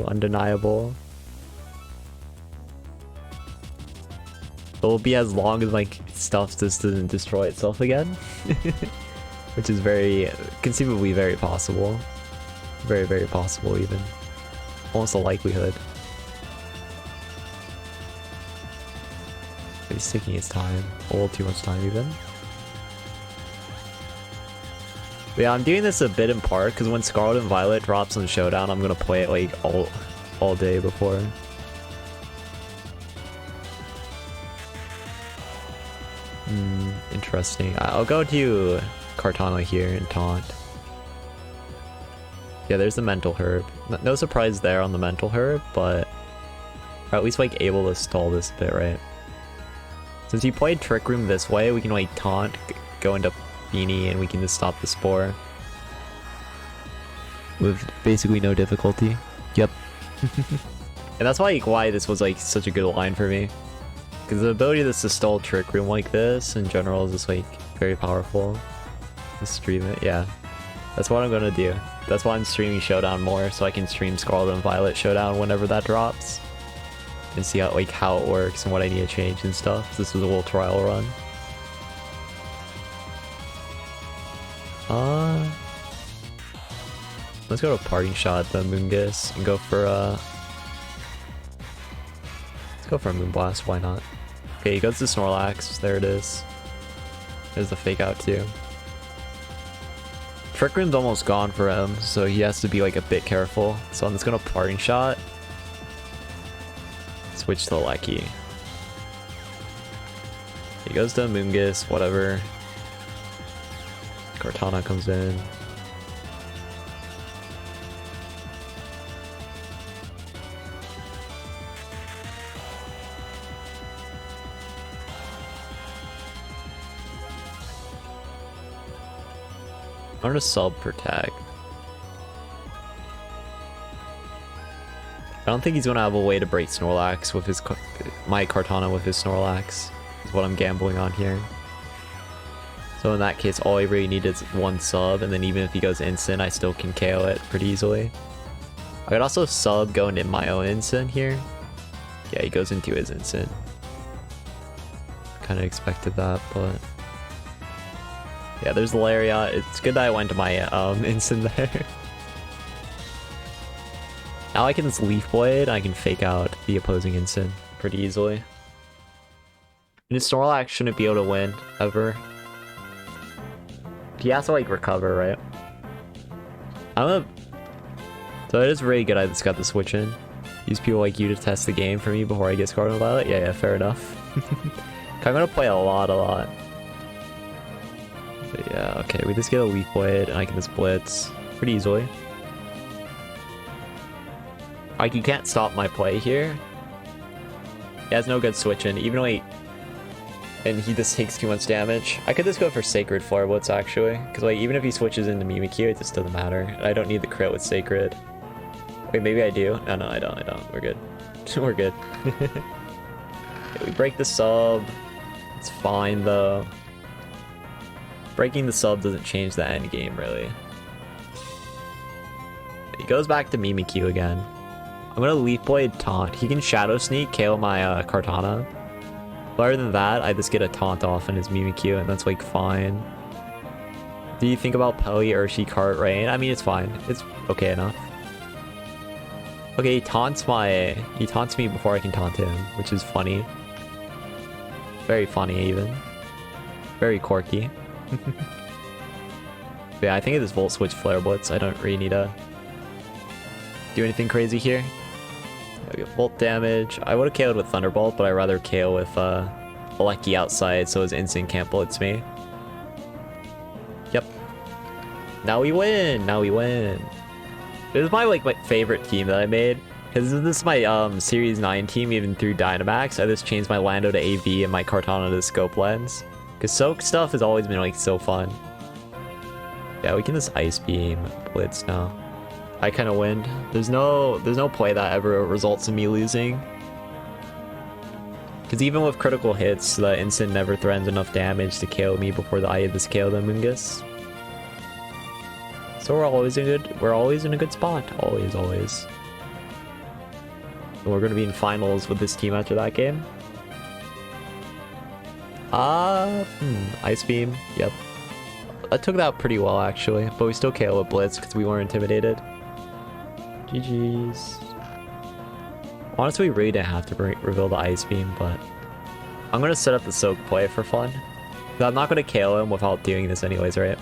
Undeniable. It will be as long as like stuff just doesn't destroy itself again. Which is very, conceivably very possible. Very possible even. Almost a likelihood. He's taking his time. A little too much time even. But yeah, I'm doing this a bit in part because when Scarlet and Violet drops on Showdown, I'm gonna play it like all day before. Interesting. I'll go to Kartana here and taunt. Yeah, there's the Mental Herb. No surprise there on the Mental Herb, but we're at least like able to stall this a bit, right? Since he played Trick Room this way, we can like taunt, go into Beanie, and we can just stop the Spore. With basically no difficulty. Yep. And that's why this was like such a good line for me. Because the ability to stall Trick Room like this in general is just like very powerful. Just stream it, yeah. That's what I'm gonna do. That's why I'm streaming Showdown more, so I can stream Scarlet and Violet Showdown whenever that drops. And see how, like, how it works and what I need to change and stuff. This was a little trial run. Let's go to Parting Shot the Moongus and go for let's go for a Moonblast, why not? Okay, he goes to Snorlax, there it is. There's the fake out too. Trick Room's almost gone for him, so he has to be like a bit careful. So I'm just gonna Parting Shot. Switch to Lecky. He goes to Moongus, whatever. Cortana comes in. I'm gonna sub for tag. I don't think he's gonna have a way to break Snorlax with his my Cortana with his Snorlax. Is what I'm gambling on here. So in that case, all I really need is one sub, and then even if he goes instant, I still can KO it pretty easily. I could also sub go into my own instant here. Yeah, he goes into his instant. Kind of expected that, but yeah, there's Lariat. It's good that I went to my instant there. Now I can just Leaf Blade, and I can fake out the opposing instant pretty easily. And his Snorlax shouldn't be able to win, ever. He has to, like, recover, right? So it is really good I just got the switch in. Use people like you to test the game for me before I get Scarlet and Violet? Yeah, fair enough. I'm gonna play a lot. But yeah, okay, we just get a Leaf Blade, and I can just Blitz pretty easily. Like, you can't stop my play here. He has no good switch in, even though and he just takes too much damage. I could just go for Sacred Flare Blitz, actually. Because, like, even if he switches into Mimikyu, it just doesn't matter. I don't need the crit with Sacred. Wait, maybe I do? No, I don't. We're good. We're good. Okay, we break the sub. It's fine, though. Breaking the sub doesn't change the end game, really. He goes back to Mimikyu again. I'm gonna Leaf Blade Taunt. He can Shadow Sneak, KO my Kartana. But other than that, I just get a Taunt off in his Mimikyu, and that's, like, fine. Do you think about Pelly, Urshi, Cart, Rain? I mean, it's fine. It's okay enough. Okay, he taunts me before I can taunt him, which is funny. Very funny, even. Very quirky. Yeah, I think it is Volt Switch Flare Blitz. I don't really need to do anything crazy here. I get Volt damage. I would have KO'd with Thunderbolt, but I'd rather KO with Lecky outside so his instant can't blitz me. Yep. Now we win! This is my favorite team that I made. Because this is my Series 9 team even through Dynamax. I just changed my Lando to AV and my Kartana to Scope Lens. Because Soak stuff has always been, like, so fun. Yeah, we can just Ice Beam Blitz now. I kind of win. There's no play that ever results in me losing. Because even with critical hits, the instant never threatens enough damage to KO me before I just KO the Moongus. So we're always in a good spot. Always. And we're gonna be in finals with this team after that game. Ice Beam. Yep. I took that pretty well, actually, but we still KO with Blitz because we weren't intimidated. GG's. Honestly, we really didn't have to reveal the Ice Beam, but I'm gonna set up the Soak play for fun. I'm not gonna KO him without doing this anyways, right?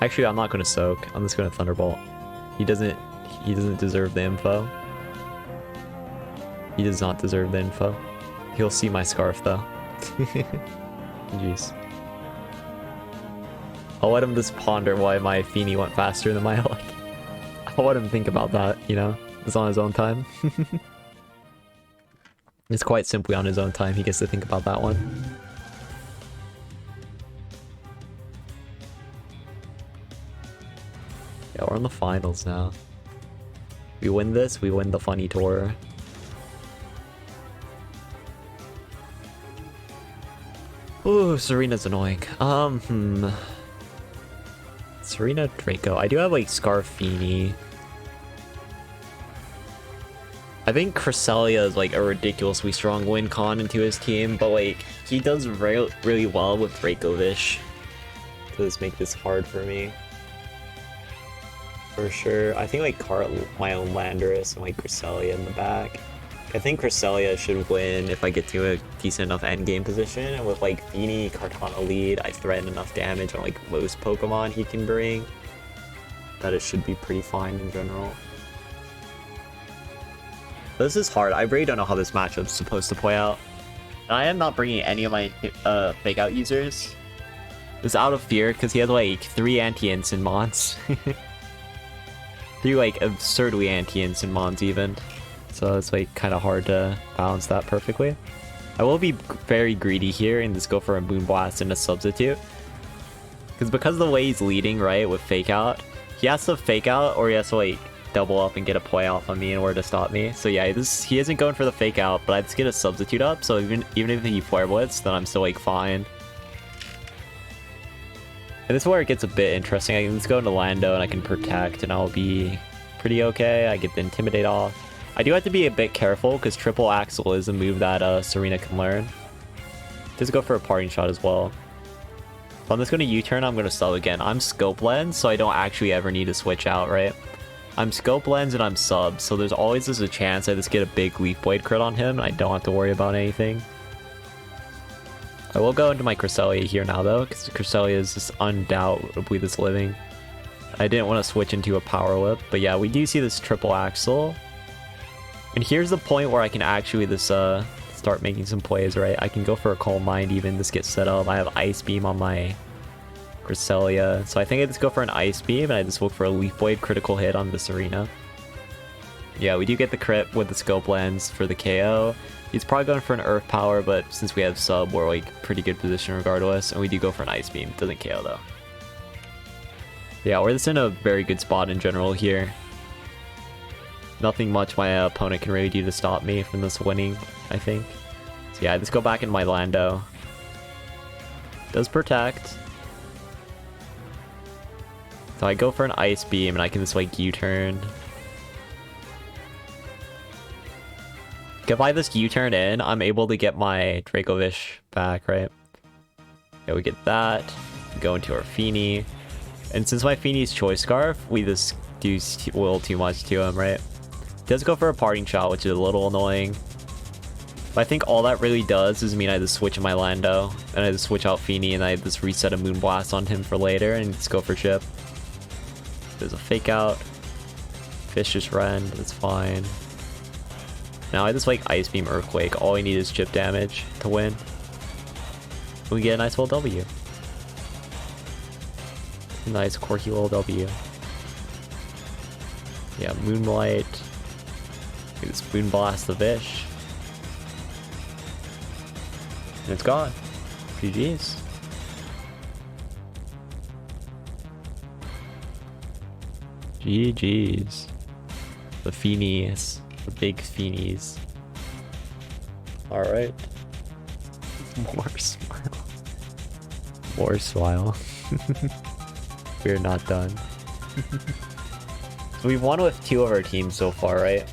Actually, I'm not gonna Soak. I'm just gonna Thunderbolt. He doesn't deserve the info. He does not deserve the info. He'll see my Scarf, though. Jeez. I'll let him just ponder why my Feeny went faster than my Lecky. I'll let him think about that, you know? It's on his own time. It's quite simply on his own time. He gets to think about that one. Yeah, we're in the finals now. We win this, we win the funny tour. Ooh, Serena's annoying. Serena Draco. I do have like Scarfini. I think Cresselia is like a ridiculously strong win con into his team, but like he does really well with Dracovish. Does make this hard for me. For sure. I think like my own Landorus and like Cresselia in the back. I think Cresselia should win if I get to a decent enough endgame position, and with like Fini, Kartana lead, I threaten enough damage on like most Pokemon he can bring, that it should be pretty fine in general. This is hard. I really don't know how this matchup's supposed to play out. I am not bringing any of my fake out users. It's out of fear because he has like 3 anti-instant mons. 3 like absurdly anti-instant mons even. So it's like kind of hard to balance that perfectly. I will be very greedy here and just go for a Moonblast and a substitute. Because of the way he's leading, right, with Fake Out, he has to Fake Out or he has to like double up and get a play off on me in order to stop me. So yeah, he isn't going for the Fake Out, but I just get a substitute up. So even if he Flare Blitz, then I'm still like fine. And this is where it gets a bit interesting. I can just go into Lando and I can protect and I'll be pretty okay. I get the Intimidate off. I do have to be a bit careful because Triple Axle is a move that Serena can learn. Just go for a Parting Shot as well. If I'm just going to U-turn, I'm going to sub again. I'm Scope Lens, so I don't actually ever need to switch out, right? I'm Scope Lens and I'm sub, so there's always a chance I just get a big Leaf Blade crit on him and I don't have to worry about anything. I will go into my Cresselia here now though, because Cresselia is just undoubtedly this living. I didn't want to switch into a Power Whip, but yeah, we do see this Triple Axle. And here's the point where I can actually just start making some plays, right? I can go for a Calm Mind even, just get set up. I have Ice Beam on my Cresselia, so I think I just go for an Ice Beam and I just look for a Leaf Blade critical hit on the Serena. Yeah, we do get the crit with the Scope Lens for the KO. He's probably going for an Earth Power, but since we have sub, we're like pretty good position regardless, and we do go for an Ice Beam. Doesn't KO though. Yeah, we're just in a very good spot in general here. Nothing much my opponent can really do to stop me from this winning, I think. So yeah, I just go back in my Lando. Does protect. So I go for an Ice Beam and I can just like U-turn. If I just U-turn in, I'm able to get my Dracovish back, right? Yeah, we get that. Go into our Fini. And since my Fini's Choice Scarf, we just do a little too much to him, right? Does go for a Parting Shot, which is a little annoying. But I think all that really does is mean I just switch my Lando, and I just switch out Fini, and I just reset a Moonblast on him for later, and just go for chip. There's a Fake Out. Fish just rend, that's fine. Now I just like Ice Beam Earthquake, all I need is chip damage to win. We get a nice little W. Nice quirky little W. Yeah, Moonlight. Just Moonblast the fish. And it's gone. GG's. GG's. The Finis. The big Finis. Alright. More smile. More smile. We're not done. So we've won with 2 of our teams so far, right?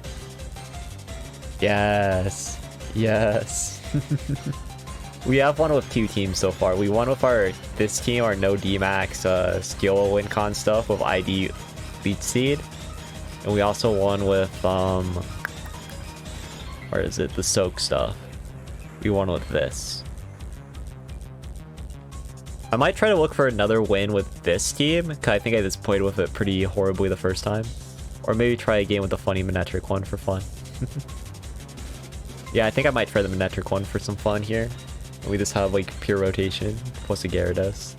Yes. Yes. We have won with 2 teams so far. We won with this team, our no dmax skill win con stuff with ID Leech Seed. And we also won with where is it? The soak stuff. We won with this. I might try to look for another win with this team, because I think I just played with it pretty horribly the first time. Or maybe try a game with a funny Manectric one for fun. Yeah, I think I might try the Manectric one for some fun here. We just have like pure rotation plus a Gyarados.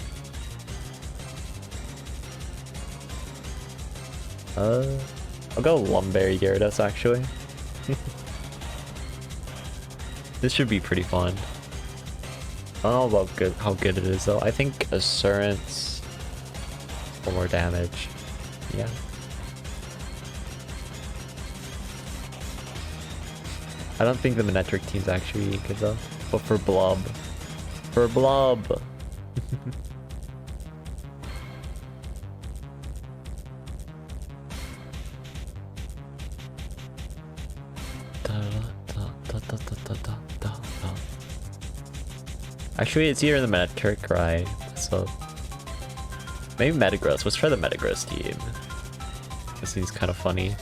I'll go Lumberry Gyarados actually. This should be pretty fun. I don't know about how good it is though. I think Assurance for more damage. Yeah. I don't think the Manectric team's actually good though. But for Blob, For blob. Actually, it's here in the metric, right? So maybe Metagross. Let's try the Metagross team. This seems kind of funny.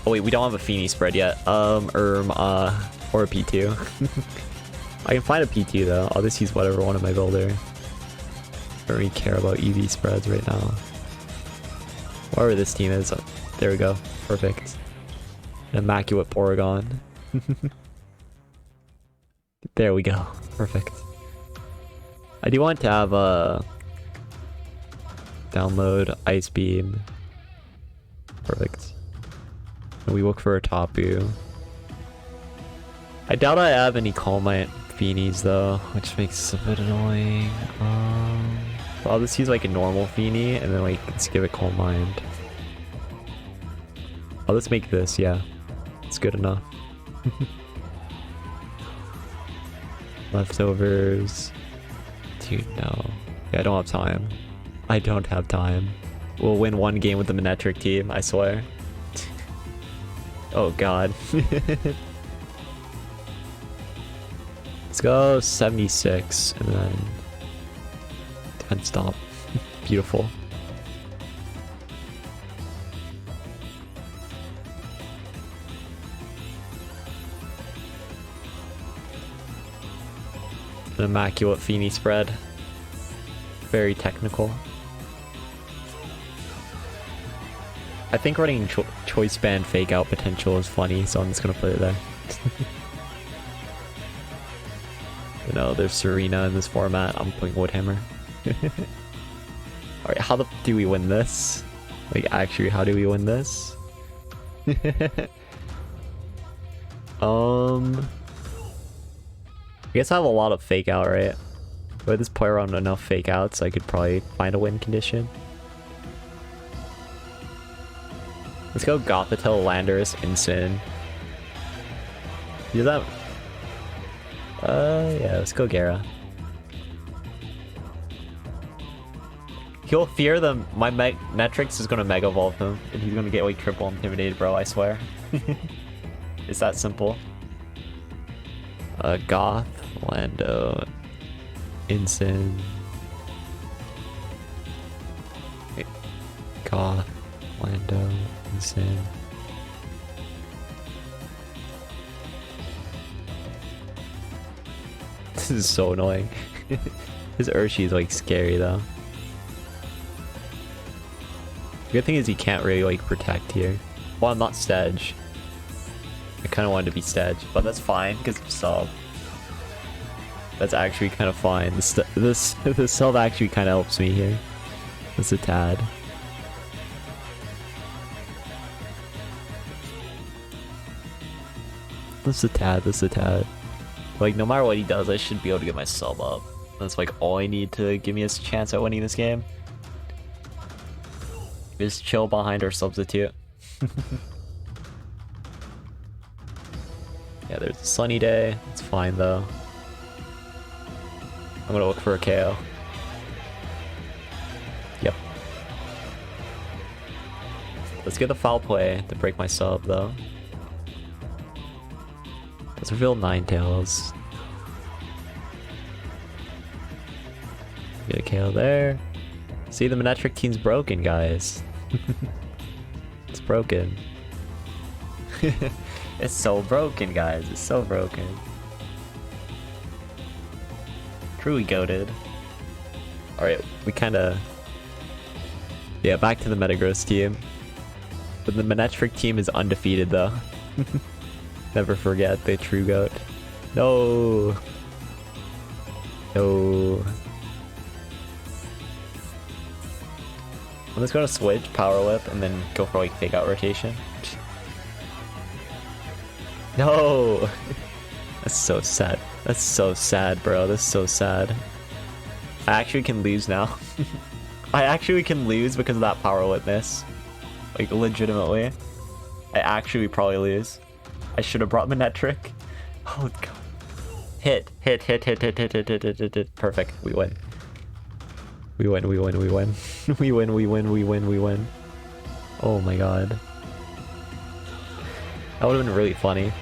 Oh wait, we don't have a Feeny spread yet. Or a P2. I can find a P2 though. I'll just use whatever one of my builder. I don't really care about EV spreads right now. Whatever this team is. There we go. Perfect. An immaculate Porygon. There we go. Perfect. I do want to have a download Ice Beam. Perfect. And we look for a Tapu. I doubt I have any Calm Mind Feenies though, which makes it a bit annoying. I'll just use like a normal Feeny and then like let's give it Calm Mind. I'll just make this, yeah. It's good enough. Leftovers. Dude, no. Yeah, I don't have time. I don't have time. We'll win one game with the Manectric team, I swear. Oh god. Let's go 76 and then 10 stop. Beautiful. An immaculate Feeny spread. Very technical. I think running choice band fake out potential is funny, so I'm just gonna put it there. You know, there's Serena in this format. I'm putting Woodhammer. Alright, how do we win this? Like, actually, how do we win this? I guess I have a lot of fake out, right? If I just play around enough fake outs, I could probably find a win condition. Let's go Gothitelle, Landorus, Incin. Do that. Yeah, let's go Gara. He'll fear them. My Netrix is gonna Mega Evolve him, and he's gonna get like triple intimidated, bro. I swear. It's that simple. Goth, Lando, Incin. Wait. Goth, Lando, Incin. This is so annoying. His Urshi is like scary though. The good thing is he can't really like protect here. Well, I'm not Stedge. I kind of wanted to be Stedge, but that's fine because of sub. That's actually kind of fine. The sub actually kind of helps me here. It's a tad. This is a tad. Like, no matter what he does, I should be able to get my sub up. That's like all I need to give me a chance at winning this game. Just chill behind our substitute. Yeah, there's a sunny day. It's fine though. I'm gonna look for a KO. Yep. Let's get the foul play to break my sub though. Let's reveal Ninetales. Get a KO there. See, the Manectric team's broken, guys. It's broken. It's so broken, guys. It's so broken. Truly goated. Alright, we kinda... Yeah, back to the Metagross team. But the Manectric team is undefeated, though. Never forget the true goat. No! No. I'm just gonna switch, Power Whip, and then go for like fake out rotation. No! That's so sad. That's so sad, bro. That's so sad. I actually can lose now. I actually can lose because of that Power Whip miss. Like, legitimately. I actually probably lose. I should have brought Manectric. Oh god. Hit. Perfect. We win. We win. We win. Oh my god. That would have been really funny.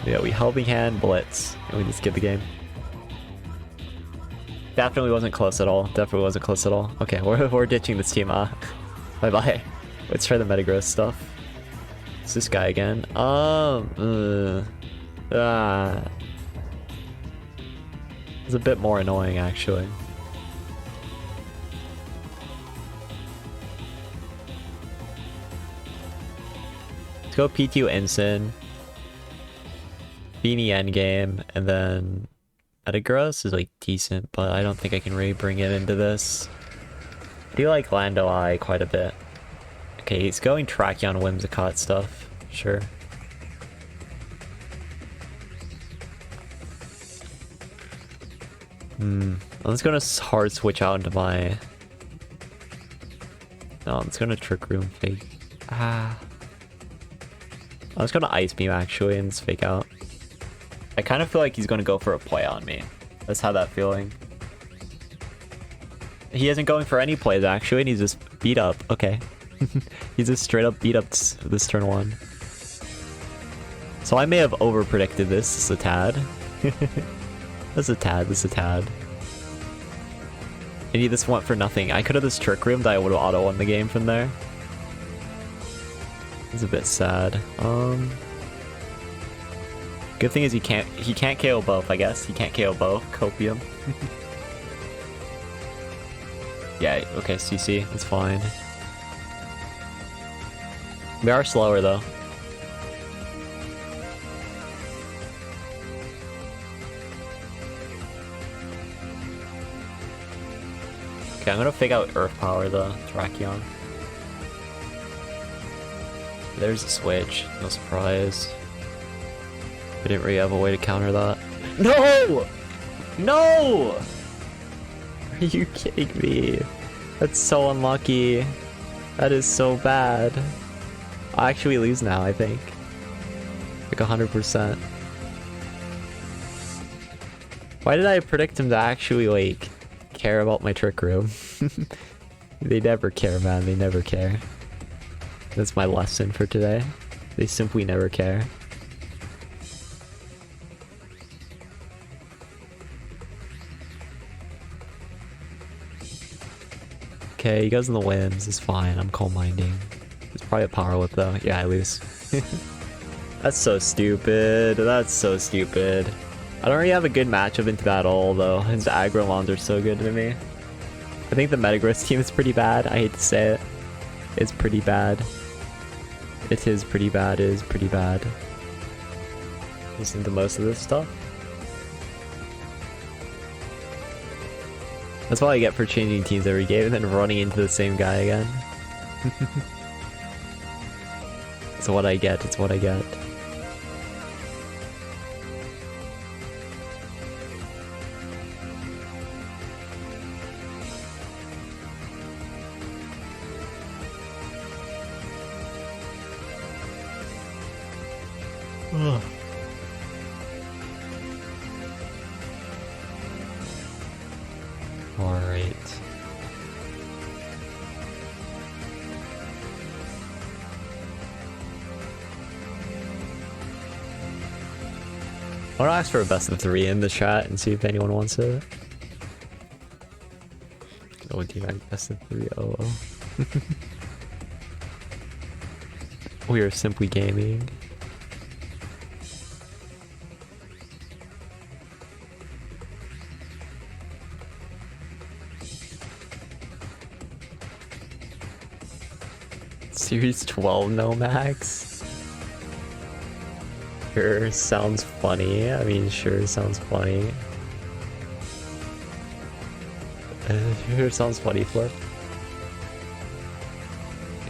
Yeah, we helping hand blitz. And we just get the game. Definitely wasn't close at all. Okay, we're ditching this team, Bye-bye. Let's try the Metagross stuff. It's this guy again. It's a bit more annoying, actually. Let's go PTU Ensign. Beanie Endgame, and then Metagross is like decent, but I don't think I can really bring it into this. I do like Lando Eye quite a bit. Okay, he's going Tracheon Whimsicott stuff. Sure. I'm just gonna hard switch out into my... No, I'm just gonna Trick Room fake. I'm just gonna Ice Beam actually and just fake out. I kind of feel like he's gonna go for a play on me. Let's have that feeling. He isn't going for any plays actually, and he's just beat up. Okay. He's just straight up beat up this turn one. So I may have over predicted this just a tad. This a tad. And he just went for nothing. I could have just Trick Roomed, I would have auto won the game from there. It's a bit sad. Good thing is he can't KO both, I guess. He can't KO both. Copium. Yeah, okay, CC, it's fine. We are slower though. Okay, I'm gonna fake out Earth Power the Tracheon. There's a switch, no surprise. I didn't really have a way to counter that. No! No! Are you kidding me? That's so unlucky. That is so bad. I'll actually lose now, I think. Like 100%. Why did I predict him to actually, like, care about my Trick Room? They never care, man. They never care. That's my lesson for today. They simply never care. Okay, he goes in the winds. It's fine. I'm cold minding. It's probably a Power Whip though. Yeah, I lose. That's so stupid. That's so stupid. I don't really have a good matchup into that at all though. His aggro mons are so good to me. I think the Metagross team is pretty bad. I hate to say it. It's pretty bad. It is pretty bad. It is pretty bad. Listen to most of this stuff. That's what I get for changing teams every game and then running into the same guy again. It's what I get, it's what I get. Alright. I want to ask for a best of 3 in the chat and see if anyone wants it. Oh, dmax best of 3. Oh. We are simply gaming. Series 12 no max? Sure, sounds funny. I mean, sure, sounds funny. Sure, sounds funny, Flip.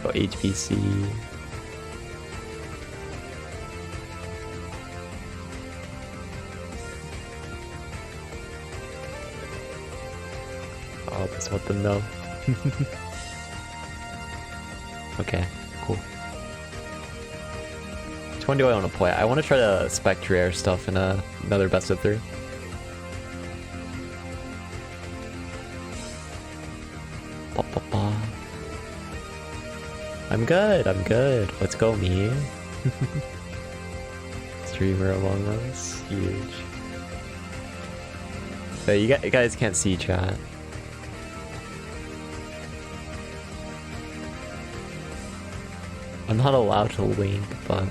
Go HBC. Oh, that's what them know. Okay, cool. Which one do I want to play? I want to try to spec rare stuff in another best of 3. Ba, ba, ba. I'm good, I'm good. Let's go, me. Streamer Among Us. Huge. So you guys can't see chat. I'm not allowed to link, but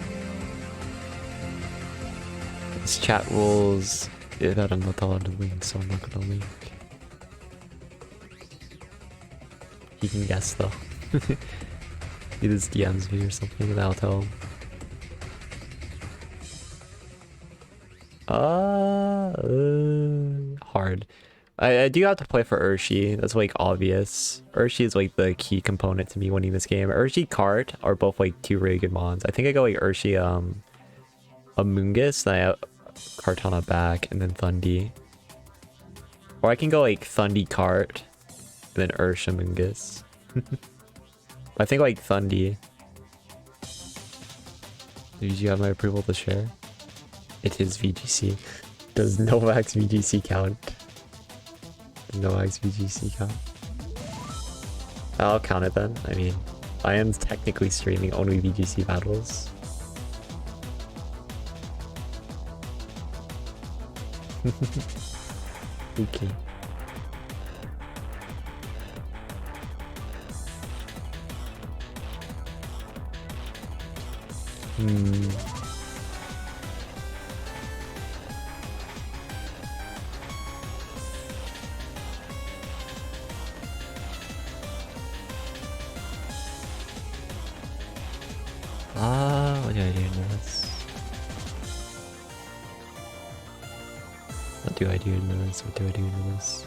this chat rules that I'm not allowed to link, so I'm not gonna link. He can guess though. He just DMs me or something and I'll tell him. Hard. I do have to play for Urshi. That's like obvious. Urshi is like the key component to me winning this game. Urshi, Cart are both like 2 really good mons. I think I go like Urshi, Amoongus, then I Kartana back, and then Thundi. Or I can go like Thundi Cart, and then Ursh Amoongus. I think like Thundi. Do you have my approval to share? It is VGC. Does Novak's VGC count? Novak's VGC count? I'll count it then. I mean, I am technically streaming only VGC battles. Okay. What do I do in this? What do I do in this? What do I do in this?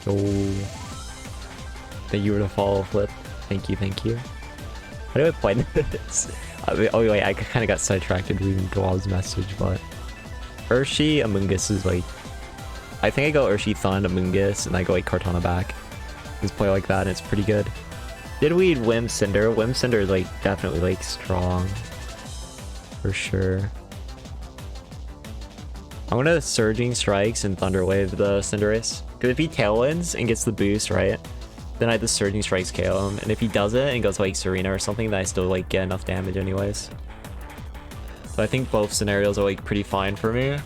Oh. Thank you for the follow flip. Thank you, thank you. How do I play this? Oh wait, I kind of got sidetracked reading Dwal's message, but Urshi, Amoongus is like... I think I go Urshi, Thun, Amoongus, and I go like Kartana back. Just play like that and it's pretty good. Did we Wim Cinder? Wim Cinder is like definitely like strong. For sure. I'm gonna Surging Strikes and Thunderwave the Cinderace. Because if he Tailwinds and gets the boost, right? Then I just Surging Strikes KO him. And if he does it and goes like Serena or something, then I still like get enough damage anyways. So I think both scenarios are like pretty fine for me.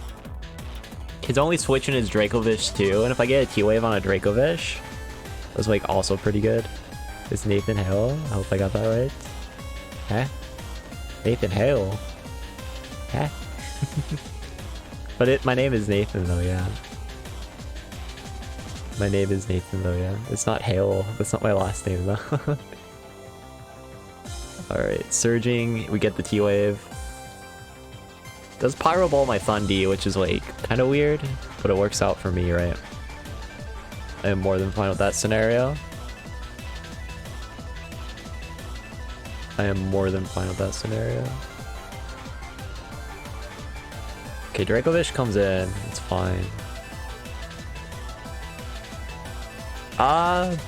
He's only switching his Dracovish too, and if I get a T-Wave on a Dracovish, that's like also pretty good. Is Nathan Hale? I hope I got that right. Huh? Nathan Hale? Huh? But my name is Nathan though, yeah. My name is Nathan though, yeah. It's not Hale. That's not my last name though. Alright, Surging. We get the T-Wave. Does Pyro Ball my Thundi, which is like kind of weird, but it works out for me, right? I am more than fine with that scenario. I am more than fine with that scenario. Okay, Dracovish comes in. It's fine. I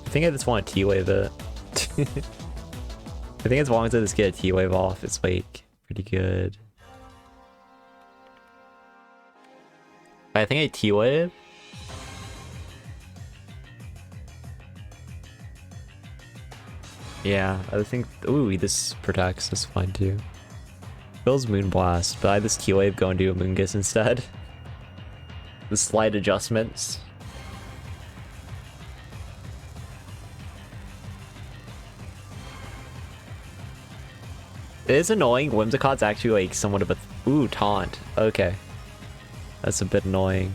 think I just want to T-Wave it. I think as long as I just get a T-Wave off, it's like pretty good. I think I T-Wave. Yeah, I think... Ooh, this protects. That's fine too. Bill's Moonblast, but I just T-Wave go and do a Moongus instead. The slight adjustments. It is annoying. Whimsicott's actually like somewhat of a... Ooh, taunt. Okay. That's a bit annoying.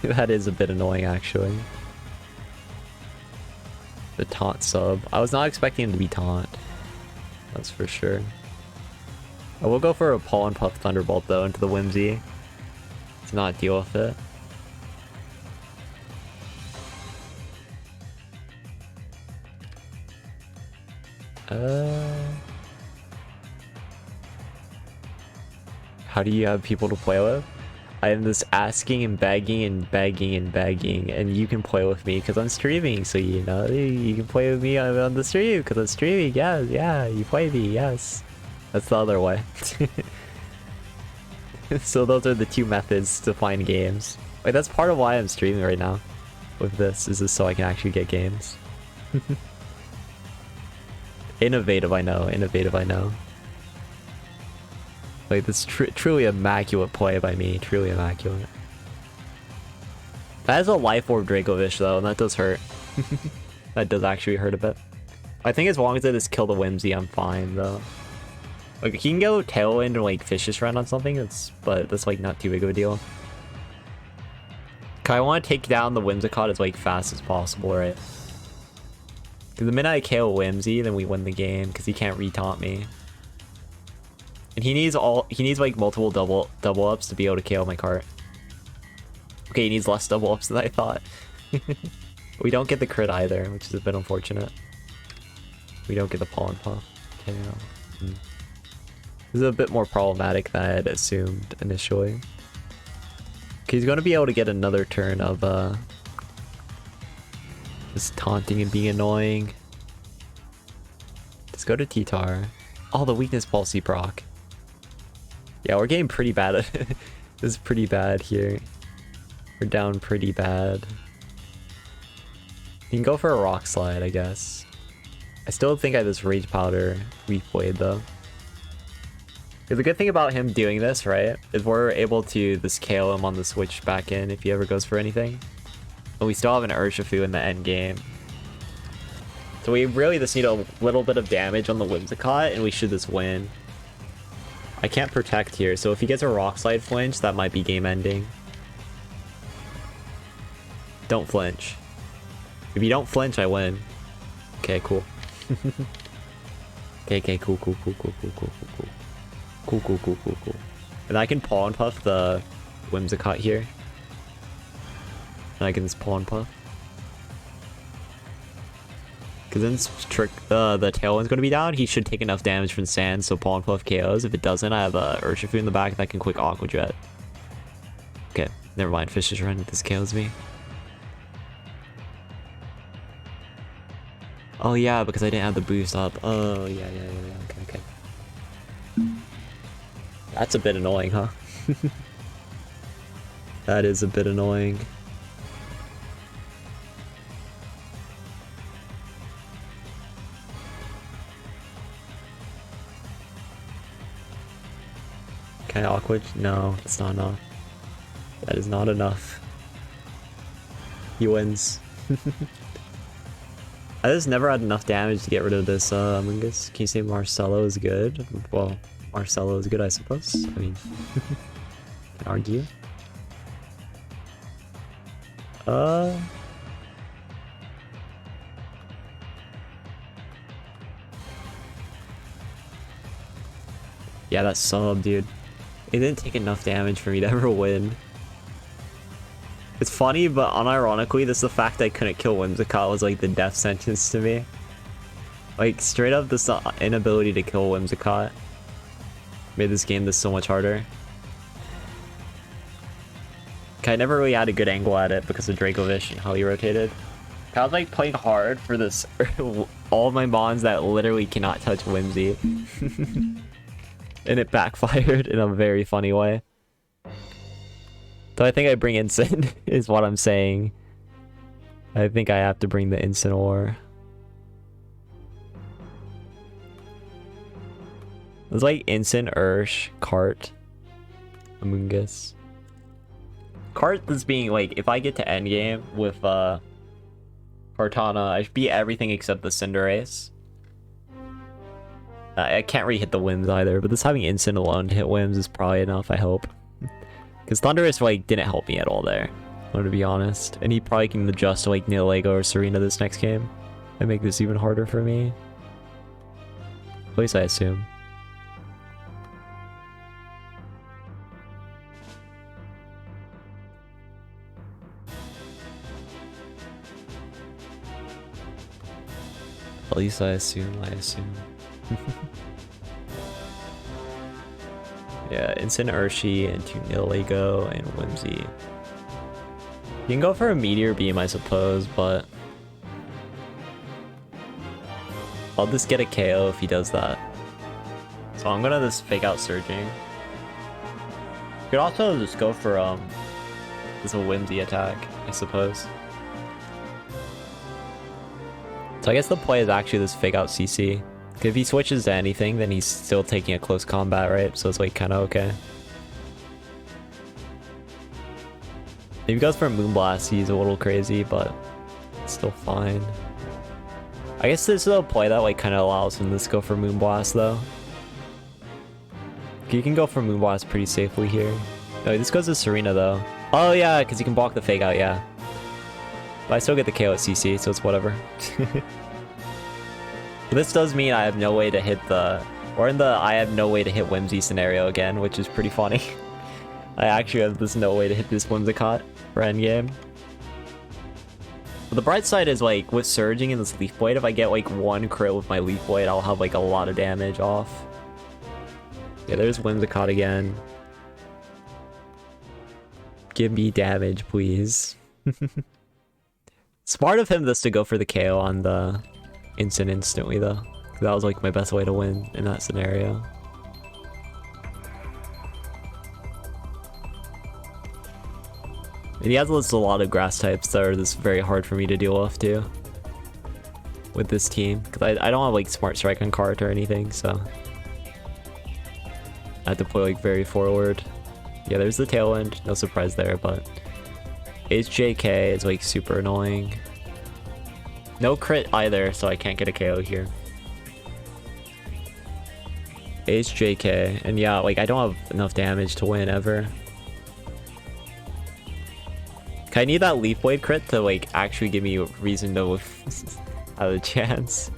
That is a bit annoying actually. The taunt sub. I was not expecting him to be taunt. That's for sure. I will go for a Pollen Puff Thunderbolt though into the Whimsy. To not deal with it. How do you have people to play with? I am just asking and begging and begging and begging, and you can play with me because I'm streaming. So you know you can play with me on the stream because I'm streaming. Yeah, you play me. Yes, that's the other way. So those are the two methods to find games. Like that's part of why I'm streaming right now. With this is just so I can actually get games. Innovative, I know. Innovative, I know. Like this truly immaculate play by me. Truly immaculate. That is a life orb Dracovish though, and that does hurt. That does actually hurt a bit. I think as long as I just kill the Whimsy, I'm fine though. Like he can go Tailwind or like Vicious Run on something, but that's like not too big of a deal. I want to take down the Whimsicott as like fast as possible, right? Because the minute I KO Whimsy, then we win the game because he can't retaunt me. And he needs like multiple double ups to be able to KO my cart. Okay, he needs less double ups than I thought. We don't get the crit either, which is a bit unfortunate. We don't get the Pollen Puff. KO. This is a bit more problematic than I had assumed initially. Okay, he's going to be able to get another turn of just taunting and being annoying. Let's go to T-Tar. Oh, the weakness policy proc. Yeah, we're getting pretty bad at it. This is pretty bad here. We're down pretty bad. You can go for a Rock Slide, I guess. I still think I have this Rage Powder Leaf Blade, though. The good thing about him doing this, right, is we're able to just KO him on the switch back in if he ever goes for anything. And we still have an Urshifu in the end game. So we really just need a little bit of damage on the Whimsicott, and we should just win. I can't protect here, so if he gets a Rock Slide flinch, that might be game ending. Don't flinch. If you don't flinch, I win. Okay, cool. Okay, cool. Cool. And I can Pollen Puff the Whimsicott here. And I can just Pollen Puff. Because then the Tailwind's going to be down. He should take enough damage from Sand, so Pollen Puff KOs. If it doesn't, I have a Urshifu in the back that can quick Aqua Jet. Okay, never mind. Fish's Run. This KOs me. Oh yeah, because I didn't have the boost up. Oh yeah. Okay. That's a bit annoying, huh? That is a bit annoying. Can I Aqua? No, that's not enough. That is not enough. He wins. I just never had enough damage to get rid of this Among Us. Can you say Marcelo is good? Well, Marcelo is good, I suppose. I mean, can argue. Yeah, that sub, dude. It didn't take enough damage for me to ever win. It's funny, but unironically, this is the fact I couldn't kill Whimsicott was like the death sentence to me. Like, straight up, this inability to kill Whimsicott made this game so much harder. I never really had a good angle at it because of Dracovish and how he rotated. I was like playing hard for this all of my mons that literally cannot touch Whimsy. And it backfired in a very funny way. So I think I bring Instant is what I'm saying. I think I have to bring the Instant Ore. It's like Instant, Ursh, Cart, Among Us. Cart is being like, if I get to endgame with Kartana, I should beat everything except the Cinderace. I can't really hit the Whims either, but this having Instant alone to hit Whims is probably enough, I hope. Because Thundurus like didn't help me at all there, I'm gonna be honest. And he probably can adjust to like Nidalego or Serena this next game and make this even harder for me. At least I assume. At least I assume. Yeah, Instant Urshi into Nihilego and Whimsy. You can go for a Meteor Beam, I suppose, but I'll just get a KO if he does that. So I'm gonna just fake out Surging. You could also just go for this a Whimsy attack, I suppose. So I guess the play is actually this fake out CC. If he switches to anything, then he's still taking a close combat, right? So it's like kind of okay. If he goes for Moonblast, he's a little crazy, but it's still fine. I guess this is a play that like kind of allows him to just go for Moonblast though. You can go for Moonblast pretty safely here. No, this goes to Serena though. Oh yeah, because you can block the fake out, yeah. But I still get the KO at CC, so it's whatever. This does mean I have no way to hit the... Or in the I have no way to hit Whimsy scenario again, which is pretty funny. I actually have this no way to hit this Whimsicott for endgame. But the bright side is like, with Surging in this Leaf Blade, if I get like one crit with my Leaf Blade, I'll have like a lot of damage off. Yeah, there's Whimsicott again. Give me damage, please. Smart of him just to go for the KO on the instant instantly though. That was like my best way to win in that scenario. And he has a lot of grass types that are just very hard for me to deal with too. With this team. Because I don't have like Smart Strike on card or anything, so I have to play like very forward. Yeah, there's the Tailwind, no surprise there, but HJK is like super annoying. No crit either, so I can't get a KO here. HJK, and yeah, like I don't have enough damage to win ever. I need that Leaf Blade crit to like actually give me a reason to have a chance.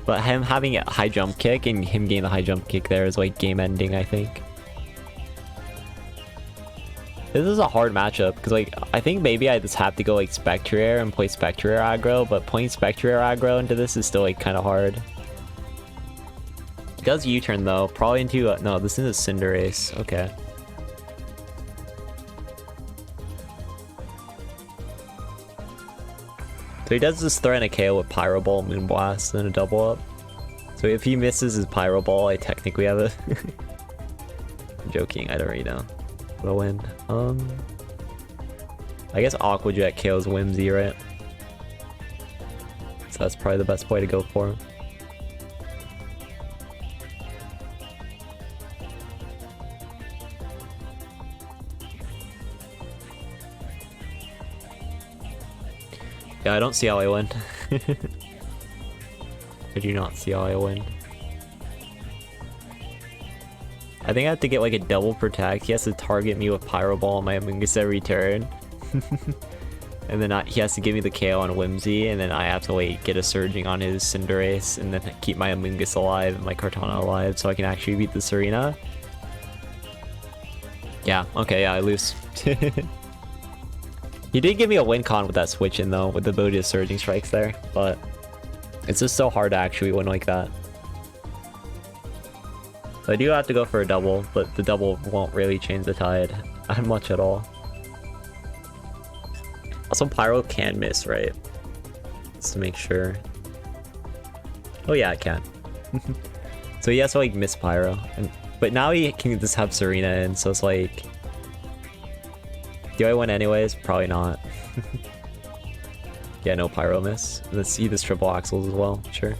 But him having a high jump kick and him getting the high jump kick there is like game ending, I think. This is a hard matchup because like I think maybe I just have to go like Spectre Air and play Spectre Air aggro, but playing Spectre Air aggro into this is still like kind of hard. He does U-turn though, probably into no, this is a Cinderace. Okay. So he does this threaten a KO with Pyro Ball, Moonblast, and then a double up. So if he misses his Pyro Ball, I technically have a... I'm joking, I don't really know. What a win. I guess Aqua Jet KOs Whimsy, right? So that's probably the best play to go for. Yeah, I don't see how I win. I do not see how I win. I think I have to get like a double protect. He has to target me with Pyro Ball on my Amoonguss every turn. And then he has to give me the KO on Whimsy, and then I have to like get a Surging on his Cinderace, and then keep my Amoonguss alive and my Kartana alive so I can actually beat the Serena. Yeah, okay, yeah, I lose. He did give me a win con with that switch in though, with the ability of Surging Strikes there, but it's just so hard to actually win like that. So I do have to go for a double, but the double won't really change the tide much at all. Also, Pyro can miss, right? Just to make sure. Oh yeah, it can. So he has to like miss Pyro, but now he can just have Serena in, so it's like, do I win anyways? Probably not. Yeah, no Pyro miss. Let's see this triple axles as well, sure.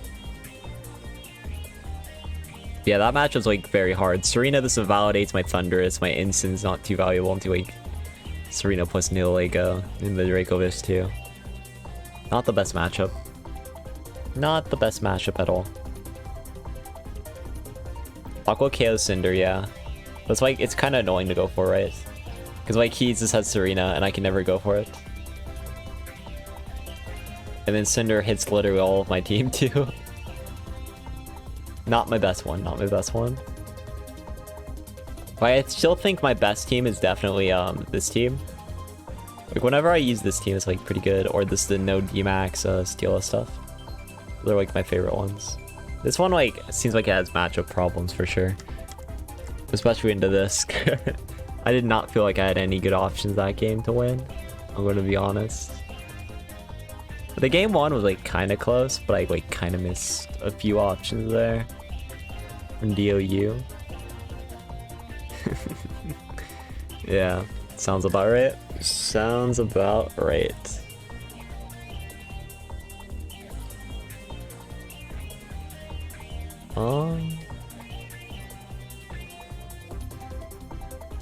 Yeah, that match was like very hard. Serena, this validates my Thundurus. My Instant's not too valuable into like Serena plus Nihilego in the Dracovish too. Not the best matchup. Not the best matchup at all. Aqua KO Cinder, yeah. That's like, it's kind of annoying to go for, right? Because like he just has Serena and I can never go for it. And then Cinder hits literally all of my team too. Not my best one, not my best one. But I still think my best team is definitely this team. Like whenever I use this team, it's like pretty good. Or this the no dmax Steela stuff. They're like my favorite ones. This one like seems like it has matchup problems for sure. Especially into this. I did not feel like I had any good options that game to win. I'm gonna be honest. The game one was like kind of close, but I like kind of missed a few options there from DOU. Yeah, sounds about right. Sounds about right.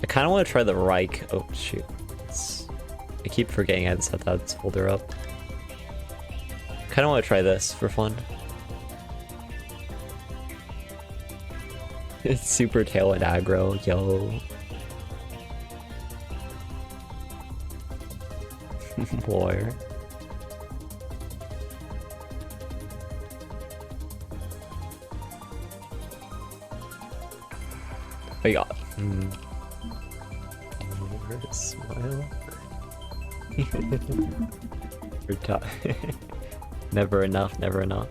I kind of want to try the Reich. Oh shoot! I keep forgetting I just have that folder up. Kind of want to try this for fun. It's super tail and aggro, yo. War. Oh yeah. Smile. Never enough, never enough.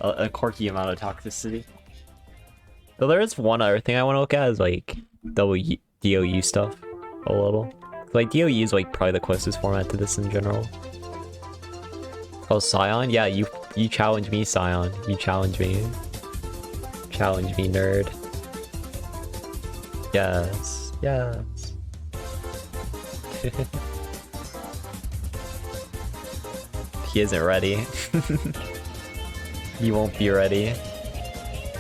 A quirky amount of toxicity. Though there is one other thing I want to look at is like DOU stuff a little. Like DOU is like probably the closest format to this in general. Oh, Scion? Yeah, you challenge me, Scion. You challenge me. Challenge me, nerd. Yes. Yes. He isn't ready. He won't be ready.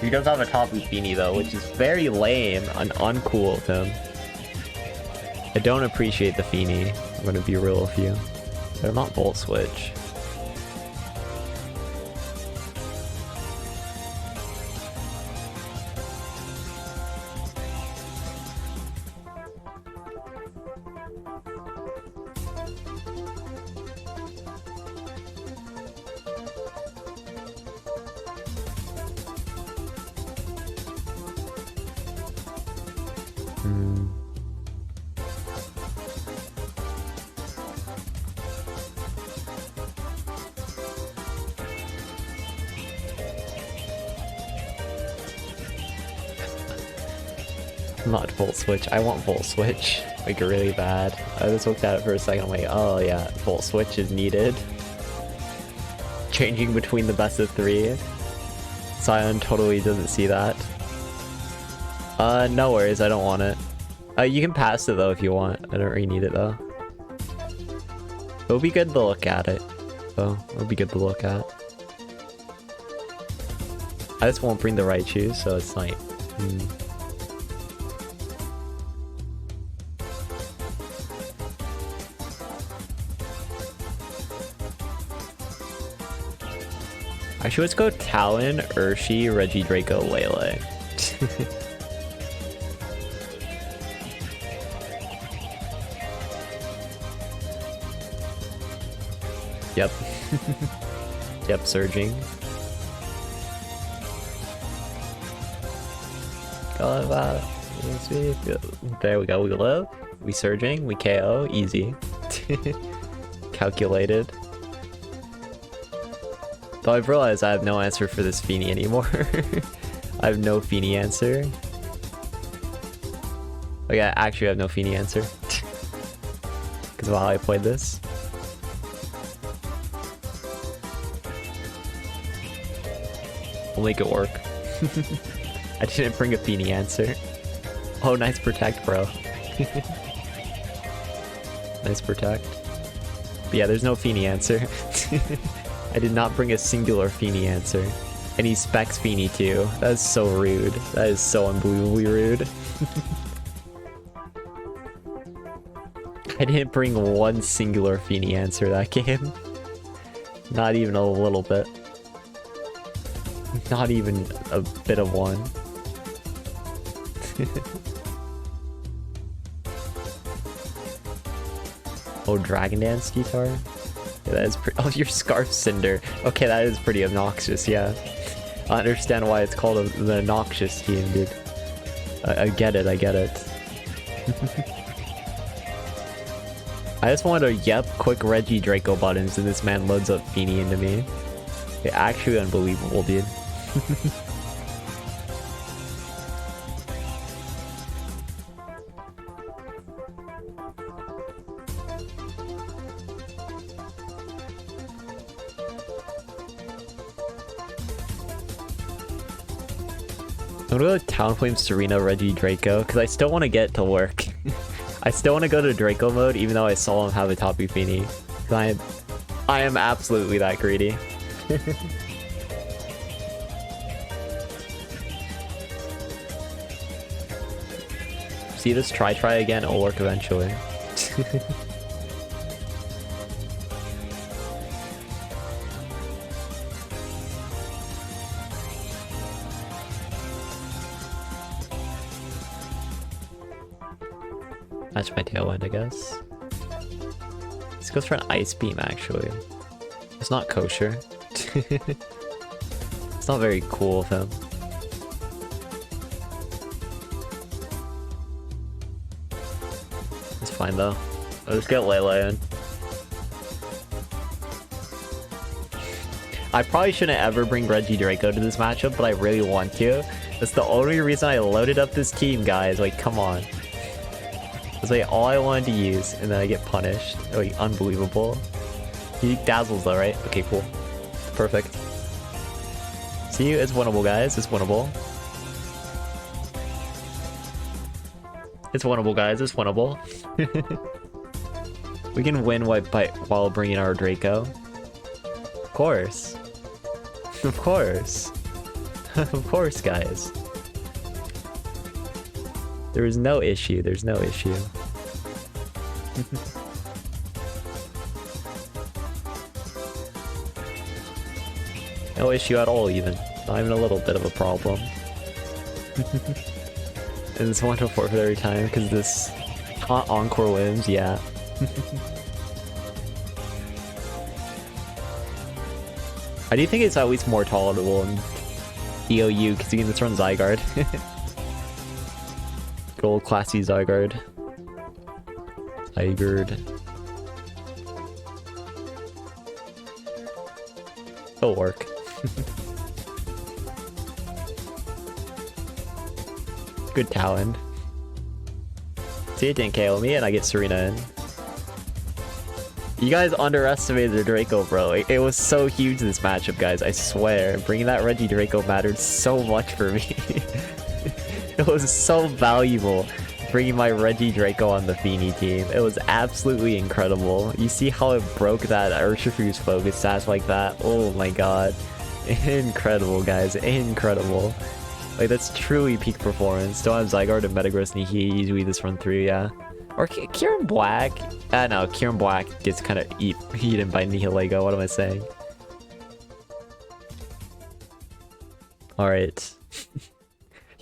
He does have a Tapu Fini though, which is very lame and uncool of him. I don't appreciate the Fini. I'm gonna be real with you. But I'm not Volt Switch. Not Volt Switch. I want Volt Switch. Like really bad. I just looked at it for a second. I'm like, oh yeah, Volt Switch is needed. Changing between the best of 3. Scion totally doesn't see that. No worries. I don't want it. You can pass it though if you want. I don't really need it though. It'll be good to look at it. Though. It'll be good to look at. I just won't bring the right shoes, so it's like... Actually, let's go Talon, Urshi, Regidraco, Lele. Yep. Yep, surging. There we go, we live. We surging, we KO, easy. Calculated. Though I've realized I have no answer for this Fini anymore. I have no Fini answer. Oh yeah, I actually have no Fini answer. Because of how I played this. We'll make it work. I didn't bring a Fini answer. Oh, nice protect, bro. Nice protect. But yeah, there's no Fini answer. I did not bring a singular Fini answer. And he specs Fini too. That is so rude. That is so unbelievably rude. I didn't bring one singular Fini answer that game. Not even a little bit. Not even a bit of one. Oh, Dragon Dance guitar? Yeah, that is pretty. Oh, your Scarf Cinder. Okay, that is pretty obnoxious, yeah. I understand why it's called the obnoxious team, dude. I get it, I get it. I just want to, yep, quick Reggie Draco buttons, and this man loads up Feeny into me. Okay, actually unbelievable, dude. I'm gonna go Talonflame Serena Reggie Draco because I still want to get to work. I still want to go to Draco mode even though I saw him have a Tapu Fini. I am absolutely that greedy. See this try again, it'll work eventually. Match my tailwind, I guess. Let's go for an Ice Beam, actually. It's not kosher. It's not very cool of him. It's fine, though. I'll just get Lele in. I probably shouldn't ever bring Reggie Draco to this matchup, but I really want to. That's the only reason I loaded up this team, guys. Like, come on. That's like all I wanted to use, and then I get punished. Like, unbelievable. He dazzles though, right? Okay, cool. Perfect. See, it's winnable, guys. It's winnable. It's winnable, guys. It's winnable. We can win while bringing our Draco. Of course. Of course. Of course, guys. There is no issue. There's no issue. No issue at all, even. Not even a little bit of a problem. And it's wonderful for every time, because this Encore wins, yeah. I do think it's at least more tolerable in EOU, because you can just run Zygarde. Good old classy Zygarde. Zygarde. It'll work. Good Talon. See, it didn't KO me and I get Serena in. You guys underestimated the Draco, bro. It was so huge this matchup, guys. I swear. Bringing that Reggie Draco mattered so much for me. It was so valuable bringing my Reggie Draco on the Feeny team. It was absolutely incredible. You see how it broke that Urshifu's focus stats like that? Oh my god. Incredible, guys. Incredible. Like, that's truly peak performance. Don't have Zygarde and Metagross Nihi. Usually this run through, yeah. Or Kieran Black. No, Kieran Black gets kind of eaten by Nihilego. What am I saying? Alright.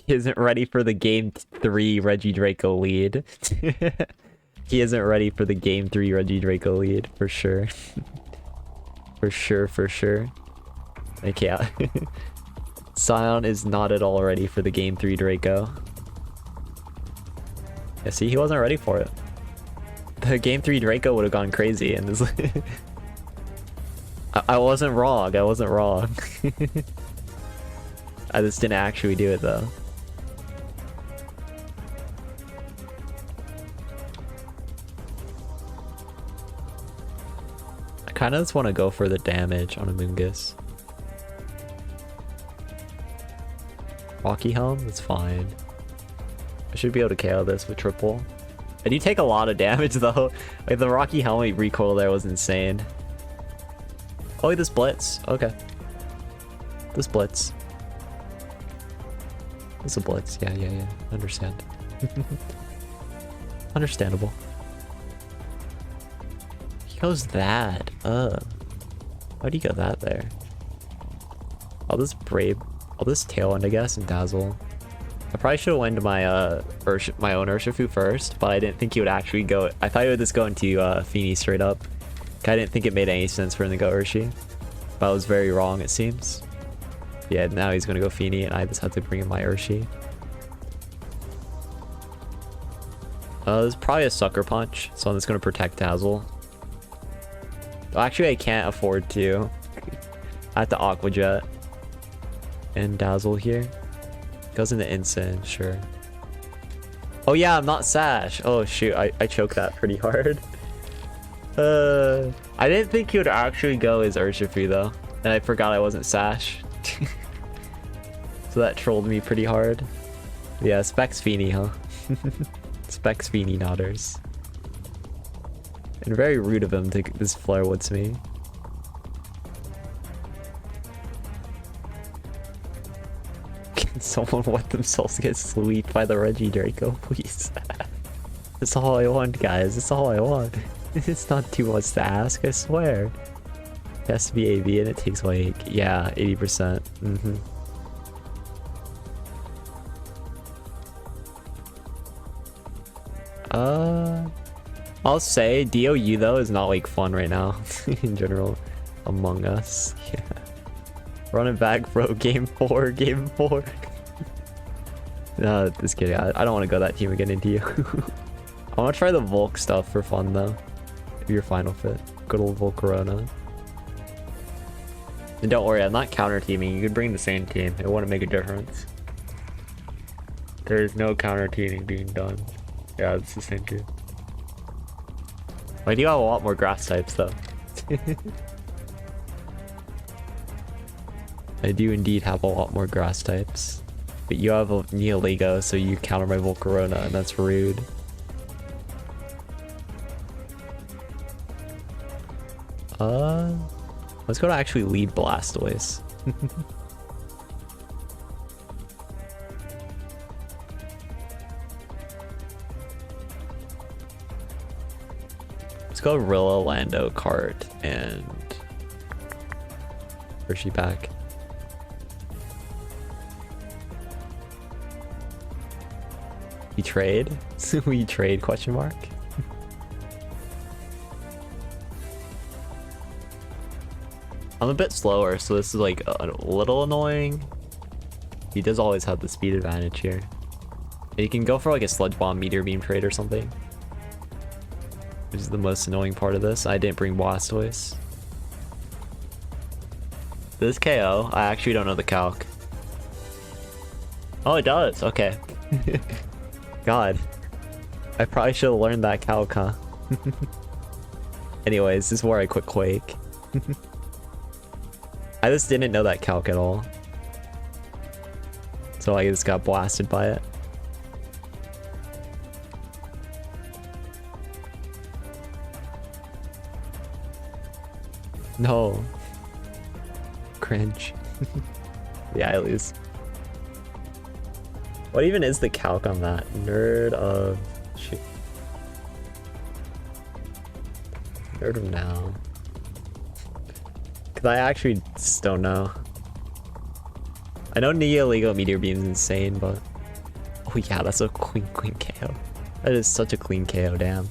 He isn't ready for the Game 3 Reggie Draco lead. He isn't ready for the Game 3 Reggie Draco lead, for sure. For sure, for sure. Okay, Scion is not at all ready for the Game 3 Draco. Yeah, see, he wasn't ready for it. The Game 3 Draco would have gone crazy, and this I wasn't wrong, I wasn't wrong. I just didn't actually do it, though. I kind of just want to go for the damage on a Moongus. Rocky Helm? That's fine. I should be able to KO this with triple. I do take a lot of damage though. Like the Rocky Helmet recoil there was insane. Oh, this Blitz. Okay. This Blitz. It's a Blitz. Yeah. Understand. Understandable. He goes that. Why do you go that there? I'll just Brave. I'll just Tailwind, I guess, and Dazzle. I probably should have went to my my own Urshifu first, but I didn't think he would actually go. I thought he would just go into Feeny straight up. I didn't think it made any sense for him to go Urshi. But I was very wrong, it seems. Yeah, now he's gonna go Feeny, and I just have to bring in my Urshi. There's probably a sucker punch, so I'm just gonna protect Dazzle. Oh, actually, I can't afford to. I have to Aqua Jet and Dazzle here. Goes into Instant, sure. Oh yeah, I'm not Sash. Oh shoot, I choked that pretty hard. I didn't think he would actually go as Urshifu though, and I forgot I wasn't Sash. So that trolled me pretty hard. Yeah, Specs Feeny, huh? Specs Feeny nodders. And very rude of him to this flare woods me. Can someone let themselves get sweet by the Reggie Draco, please? That's all I want, guys. That's all I want. It's not too much to ask, I swear. It has to be AV and it takes like, yeah, 80%. I'll say DOU though is not like fun right now in general. Among Us, yeah. Running back, bro. Game 4, game 4. No, just kidding. I don't want to go that team again into you. I want to try the Volk stuff for fun though. If you're final fit, good old Volcarona. And don't worry, I'm not counter teaming. You could bring the same team. It wouldn't make a difference. There is no counter teaming being done. Yeah, it's the same team. I do have a lot more grass types though. I do indeed have a lot more grass types. But you have a Neolego, so you counter my Volcarona, and that's rude. Let's go to actually lead Blastoise. Let's go Rilla, Lando, Cart, and... Where's she back? We trade? We trade, question mark? I'm a bit slower, so this is like a little annoying. He does always have the speed advantage here. And you can go for like a Sludge Bomb Meteor Beam trade or something. Which is the most annoying part of this. I didn't bring Blastoise. This KO, I actually don't know the calc. Oh, it does. Okay. God. I probably should have learned that calc, huh? Anyways, this is where I quit Quake. I just didn't know that calc at all. So I just got blasted by it. No. Cringe. Yeah, I lose. What even is the calc on that? Nerd of... Shoot. Nerd of now. Because I actually just don't know. I know Neolego Meteor Beam is insane, but... Oh yeah, that's a clean KO. That is such a clean KO, damn.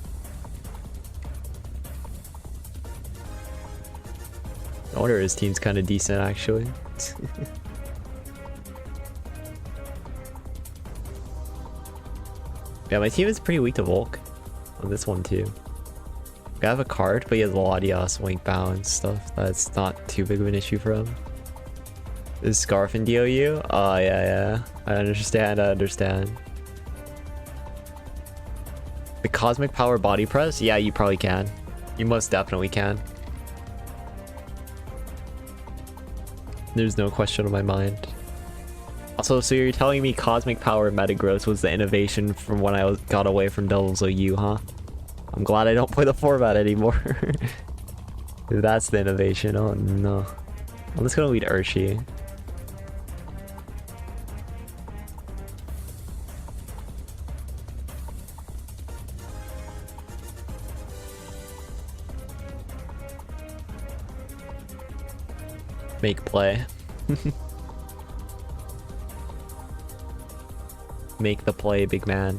I wonder his team's kind of decent, actually. Yeah, my team is pretty weak to Volk. On this one, too. I have a card, but he has Latias, Wink Bow, and stuff. That's not too big of an issue for him. Is Scarf and DOU? Oh, yeah. I understand. The Cosmic Power Body Press? Yeah, you probably can. You most definitely can. There's no question on my mind. Also, so you're telling me Cosmic Power Metagross was the innovation from when I got away from Devil's OU, huh? I'm glad I don't play the format anymore. If that's the innovation, oh no. I'm just gonna lead Urshi. Make play. Make the play, big man.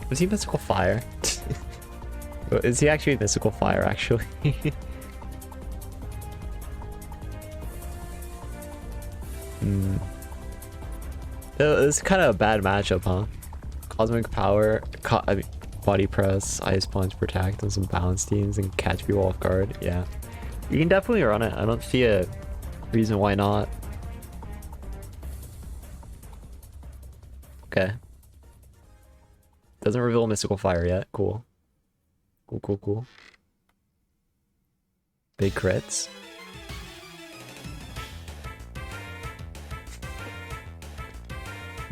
Was he mystical fire? Is he actually Mystical Fire, actually? It's kind of a bad matchup, huh? Cosmic Power, I mean, Body Press, Ice Punch, Protect, and some balance teams, and catch people off guard. Yeah. You can definitely run it. I don't see a reason why not. Okay. Doesn't reveal Mystical Fire yet. Cool. Cool. Big crits.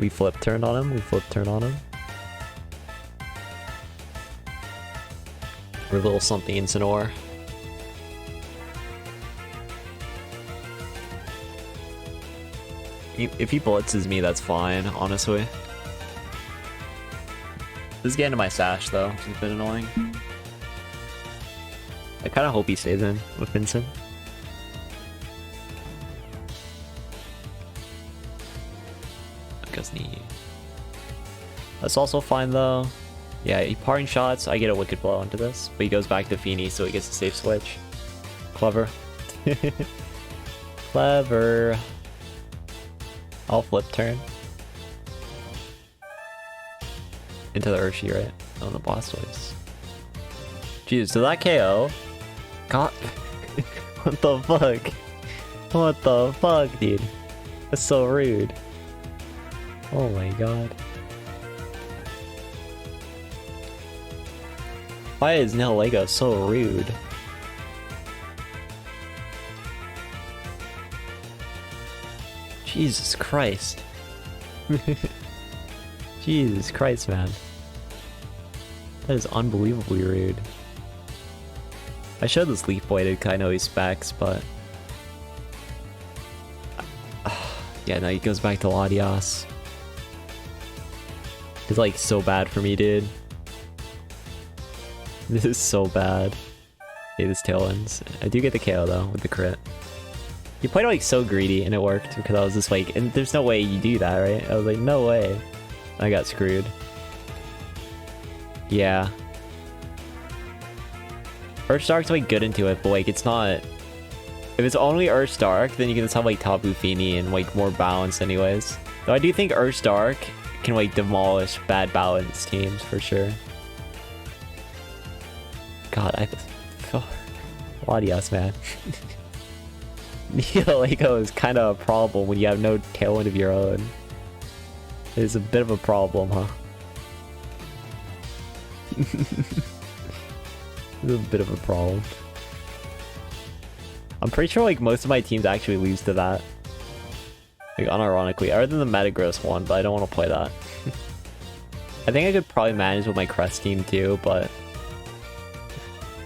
We flip turn on him. Reveal something in Sonor. If he blitzes me, that's fine, honestly. This is getting to my sash, though, which is a bit annoying. I kind of hope he stays in with Vincent. That's also fine, though. Yeah, he parting shots. I get a Wicked Blow onto this, but he goes back to Feeny, so he gets a safe switch. Clever. Clever. I'll flip turn. Into the Urshi, right? On the Blastoise. Jeez, did that KO? God. What the fuck? What the fuck, dude? That's so rude. Oh my god. Why is Nihilego so rude? Jesus Christ. Jesus Christ, man. That is unbelievably rude. I showed this Leaf Bladed because I know he specs, but... yeah, no, he goes back to Latias. It's like so bad for me, dude. This is so bad. Okay, this tail ends. I do get the KO though, with the crit. You played like so greedy and it worked because I was just like, and there's no way you do that, right? I was like, no way. I got screwed. Yeah. Urstark's like good into it, but like it's not... If it's only Urstark, then you can just have like Tapu Fini and like more balance anyways. Though I do think Urstark can like demolish bad balance teams for sure. God, Latias, man. Nihilego is kind of a problem when you have no tailwind of your own. It's a bit of a problem, huh? It's a bit of a problem. I'm pretty sure like most of my teams actually lose to that. Like unironically, other than the Metagross one, but I don't want to play that. I think I could probably manage with my Crest team too, but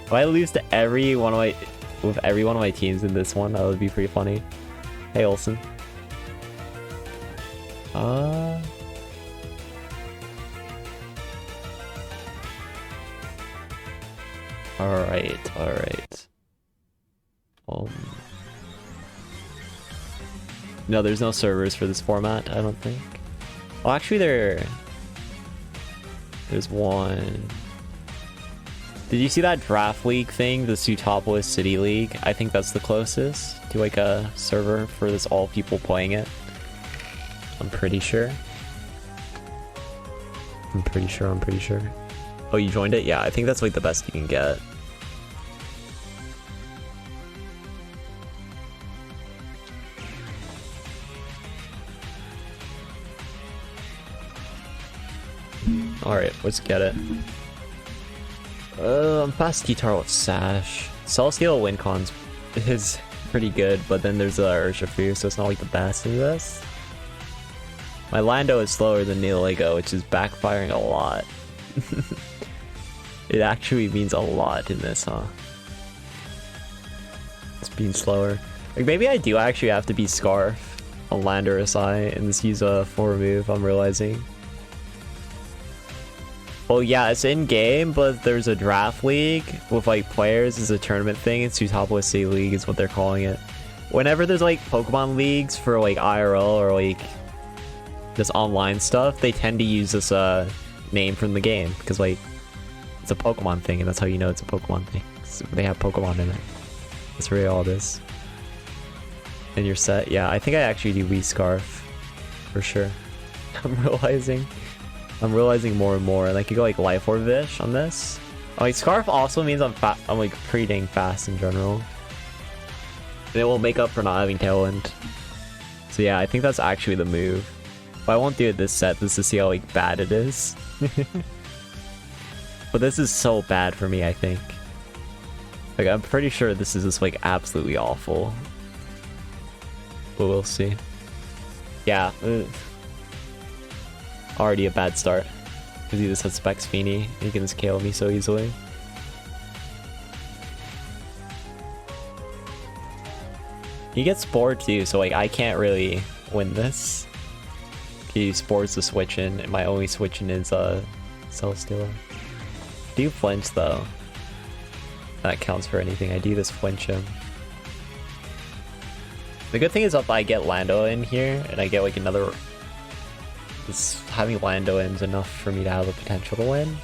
if I lose to every one of my teams in this one, that would be pretty funny. Hey Olsen. Alright. No, there's no servers for this format, I don't think. Oh, actually there's one. Did you see that draft league thing, the Sutopolis City League? I think that's the closest to like a server for this all people playing it. I'm pretty sure. I'm pretty sure. Oh, you joined it? Yeah, I think that's like the best you can get. Alright, let's get it. I'm past Guitar with Sash. Celestial Wincons is pretty good, but then there's Urshifu, so it's not like the best in this. My Lando is slower than Nihilego, which is backfiring a lot. It actually means a lot in this, huh? It's being slower. Like, maybe I do actually have to be Scarf on Lander SI and just use a 4 move, I'm realizing. Well, yeah, it's in-game, but there's a draft league with, like, players as a tournament thing. It's Sutopolis City League is what they're calling it. Whenever there's, like, Pokemon leagues for, like, IRL or, like, this online stuff, they tend to use this, name from the game. Because, like, It's a Pokemon thing, and that's how you know it's a Pokemon thing. They have Pokemon in it. That's really all it is. And you're set. Yeah, I think I actually do Wii Scarf. For sure. I'm realizing more and more. And I could go like Life Orb-ish on this. Like Scarf also means I'm like pretty dang fast in general. And it will make up for not having Tailwind. So yeah, I think that's actually the move. But I won't do it this set just to see how like bad it is. But this is so bad for me, I think. Like I'm pretty sure this is just like absolutely awful. But we'll see. Yeah. Already a bad start. Because he just has Specs Feeny. He can just KO me so easily. He gets Spore too, so like I can't really win this. He Spores to switch in, and my only switch in is Celesteela. Do you flinch though? That counts for anything. I do this flinch him. The good thing is if I get Lando in here, and I get like another... having Lando in is enough for me to have a potential to win.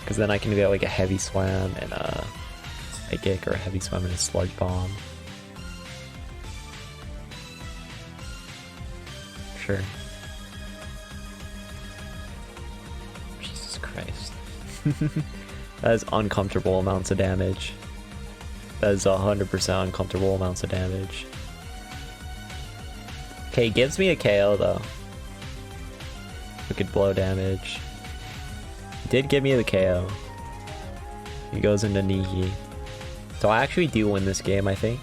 Because then I can get like a Heavy Swam and a Psychic, or a Heavy Swam and a Sludge Bomb. Sure. Jesus Christ. That is uncomfortable amounts of damage. That is 100% uncomfortable amounts of damage. Okay, gives me a KO though. Wicked blow damage. He did give me the KO. He goes into Nihi. So I actually do win this game, I think.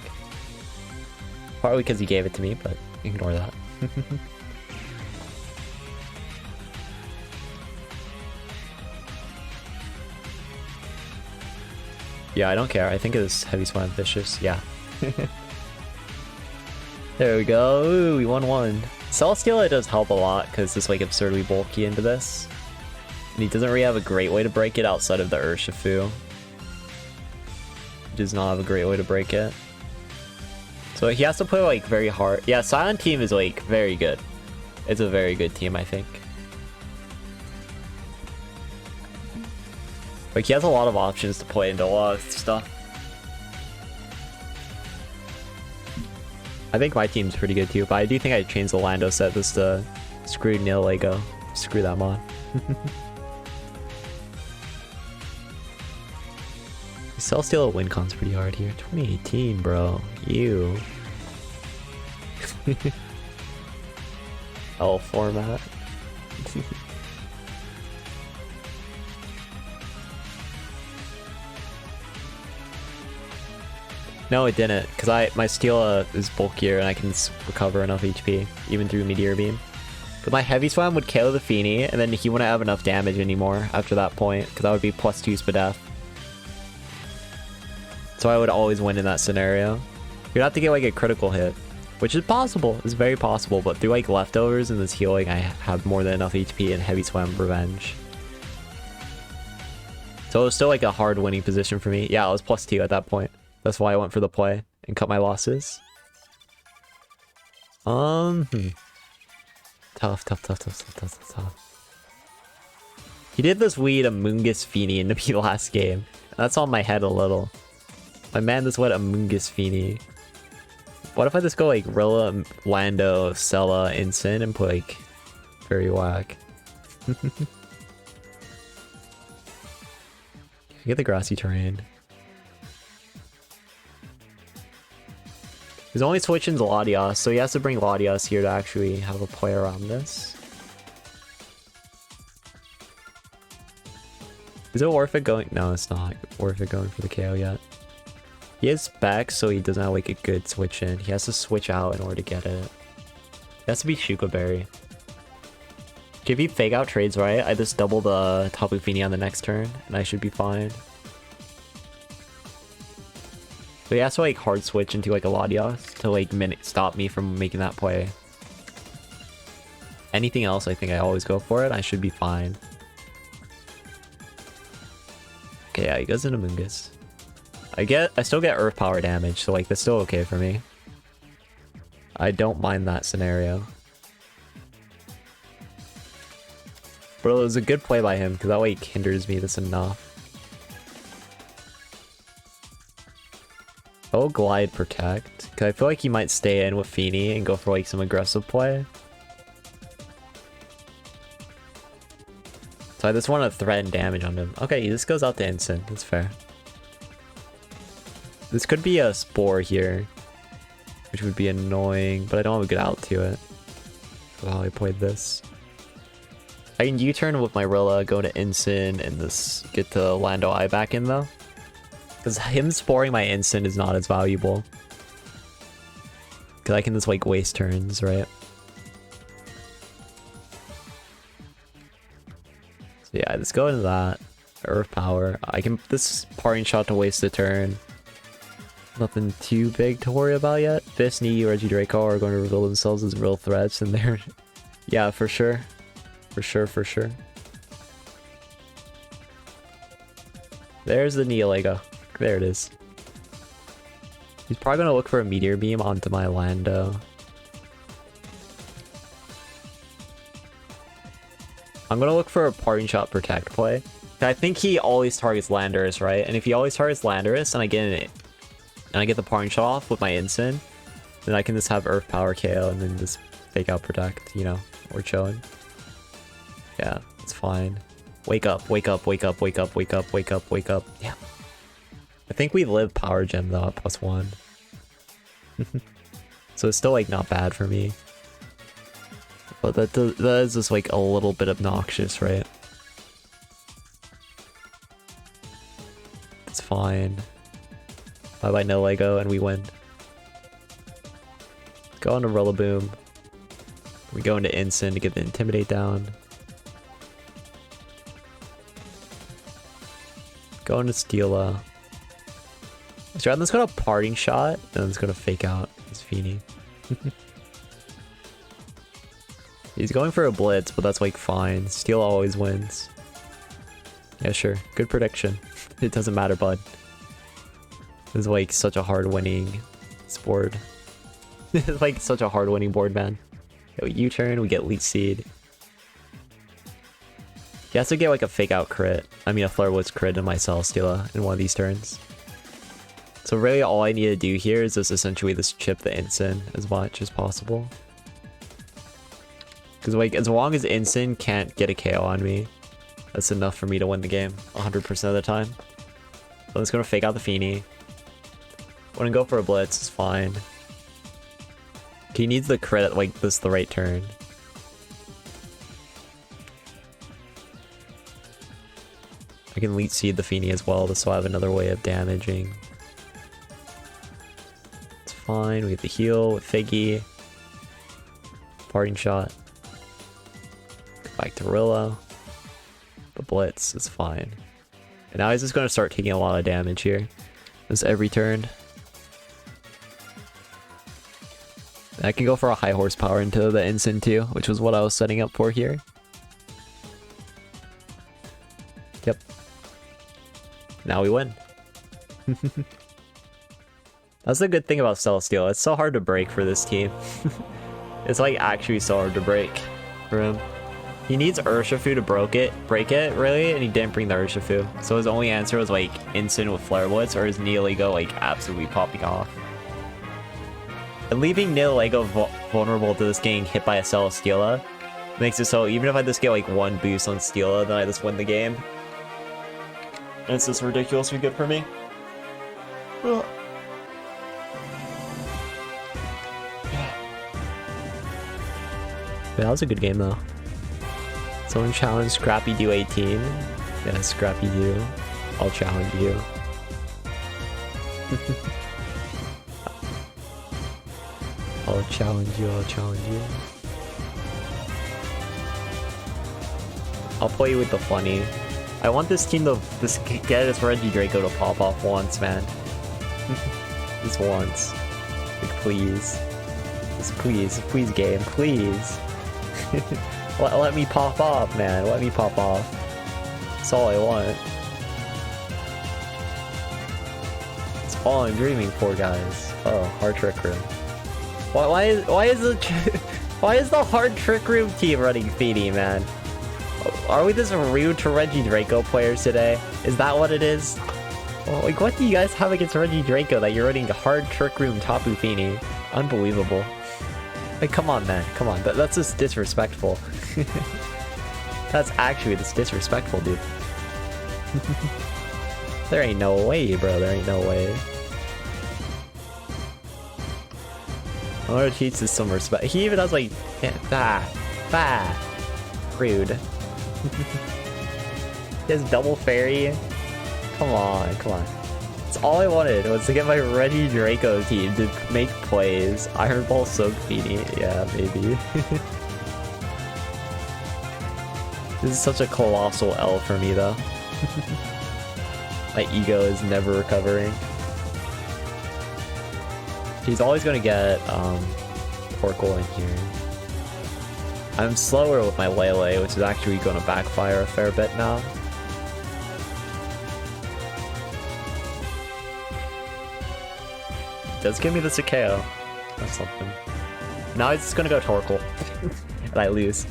Partly because he gave it to me, but ignore that. Yeah, I don't care. I think it's Heavy Swam Vicious. Yeah. There we go. Ooh, we won one. Celesteela does help a lot because it's like absurdly bulky into this. And he doesn't really have a great way to break it outside of the Urshifu. He does not have a great way to break it. So he has to play like very hard. Yeah, Silent Team is like very good. It's a very good team, I think. Like he has a lot of options to play into a lot of stuff. I think my team's pretty good too, but I do think I changed the Lando set just to screw Nil Lego. Screw that mod. Celesteela WinCon's pretty hard here. 2018, bro. You. L format. No, it didn't, because my Steela is bulkier and I can recover enough HP, even through Meteor Beam. But my Heavy Swam would KO the Feeny, and then he wouldn't have enough damage anymore after that point, because that would be +2 Spadef. So I would always win in that scenario. You'd have to get like a critical hit, which is possible, it's very possible, but through like leftovers and this healing, I have more than enough HP and Heavy Swam Revenge. So it was still like a hard winning position for me. Yeah, I was +2 at that point. That's why I went for the play and cut my losses. Tough. He did this weed Amoonguss Feeny into me last game. That's on my head a little. My man just went Amoonguss Feeny. What if I just go like Rilla, Lando, Sella, Incin and put like Fairy Whack? Get the grassy terrain. He's only switching to Latias, so he has to bring Latias here to actually have a play around this. Is it worth it going? No, it's not worth it going for the KO yet. He has Specs, so he doesn't have like a good switch in. He has to switch out in order to get it. It has to be Shuka Berry. If he fake out trades right, I just double the Tapu Fini on the next turn, and I should be fine. So he has to like hard switch into like a Latias to like stop me from making that play. Anything else, I think I always go for it. I should be fine. Okay, yeah, he goes into Amoonguss. I still get Earth Power damage, so like that's still okay for me. I don't mind that scenario. But it was a good play by him, because that way it hinders me this enough. Oh, glide protect. Because I feel like he might stay in with Feeny and go for like some aggressive play. So I just want to threaten damage on him. Okay, this goes out to instant. That's fair. This could be a Spore here, which would be annoying, but I don't have a good out to it. For how I played this. I can U-turn with my Rilla, go to instant, and just get the Lando Eye back in though. Because him sporing my instant is not as valuable. Because I can just like waste turns, right? So yeah, let's go into that. Earth Power. I can this parting shot to waste a turn. Nothing too big to worry about yet. Fist, Knee, Reggie Draco are going to reveal themselves as real threats, and they're... yeah, for sure. For sure, for sure. There's the Neolego. There it is. He's probably going to look for a Meteor Beam onto my Lando. I'm going to look for a Parting Shot Protect play. I think he always targets Landorus, right? And if he always targets Landorus, and I get the Parting Shot off with my instant, then I can just have Earth Power KO and then just fake out Protect, you know, we're chilling. Yeah, it's fine. Wake up, wake up, wake up, wake up, wake up, wake up, wake up. Yeah. I think we live Power Gem though at +1. So it's still like not bad for me. But that is just like a little bit obnoxious, right? It's fine. Bye bye no Lego and we win. Go into Rillaboom. We go into Instant to get the Intimidate down. Go into Steela. Let's go to Parting Shot, and then let's go to Fake Out his Feeny. He's going for a Blitz, but that's like fine. Steel always wins. Yeah, sure. Good prediction. It doesn't matter, bud. This is like such a hard winning board. It's like such a hard winning board, man. Okay, U-turn, we get Leech Seed. He has to get like a Fake Out crit. I mean a Flare Blitz crit in my Celesteela in one of these turns. So really all I need to do here is just essentially just chip the Instant as much as possible. Because like as long as Instant can't get a KO on me, that's enough for me to win the game 100% of the time. So let's go to Fake Out the Feeny. When I go for a Blitz, it's fine. He needs the crit at like this the right turn. I can Leech Seed the Feeny as well, so I have another way of damaging. It's fine, we get the heal with Figgy. Parting Shot. Go back to Rilla. The Blitz is fine. And now he's just going to start taking a lot of damage here. This every turn. And I can go for a high horsepower into the Instant too, which was what I was setting up for here. Yep. Now we win. That's the good thing about Celesteela. It's so hard to break for this team. It's like actually so hard to break for him. He needs Urshifu to break it, really, and he didn't bring the Urshifu. So his only answer was like Instant with Flare Blitz or his Neolego like absolutely popping off. And leaving Neolego vulnerable to this getting hit by a Celesteela makes it so even if I just get like one boost on Steela, then I just win the game. And it's just ridiculously good for me. Yeah, that was a good game though. Someone challenged Scrappy Doo 18. Yeah, Scrappy Doo. I'll challenge you. I'll challenge you, I'll challenge you. I'll play you with the funny. I want this team to get this Reggie Draco to pop off once, man. Just once. Like, please. Just please game, please. Let me pop off, man. Let me pop off. That's all I want. It's all I'm dreaming for, guys. Oh, hard trick room. Why is the hard trick room team running Feeny, man? Are we this rude to Reggie Draco players today? Is that what it is? Well, like, what do you guys have against Reggie Draco that you're running hard Trick Room Tapu Fini? Unbelievable. Like, come on, man. Come on. That's just disrespectful. That's actually just disrespectful, dude. There ain't no way, bro. There ain't no way. I'm gonna teach this some respect. He even has, like, rude. He has double fairy. Come on, come on. That's all I wanted was to get my Reggie Draco team to make plays. Iron Ball Soak Fini. Yeah, maybe. This is such a colossal L for me, though. My ego is never recovering. He's always gonna get Torkoal in here. I'm slower with my Lele, which is actually gonna backfire a fair bit now. Does give me the Sakeo. That's something. Now he's just gonna go Torkoal. And I lose.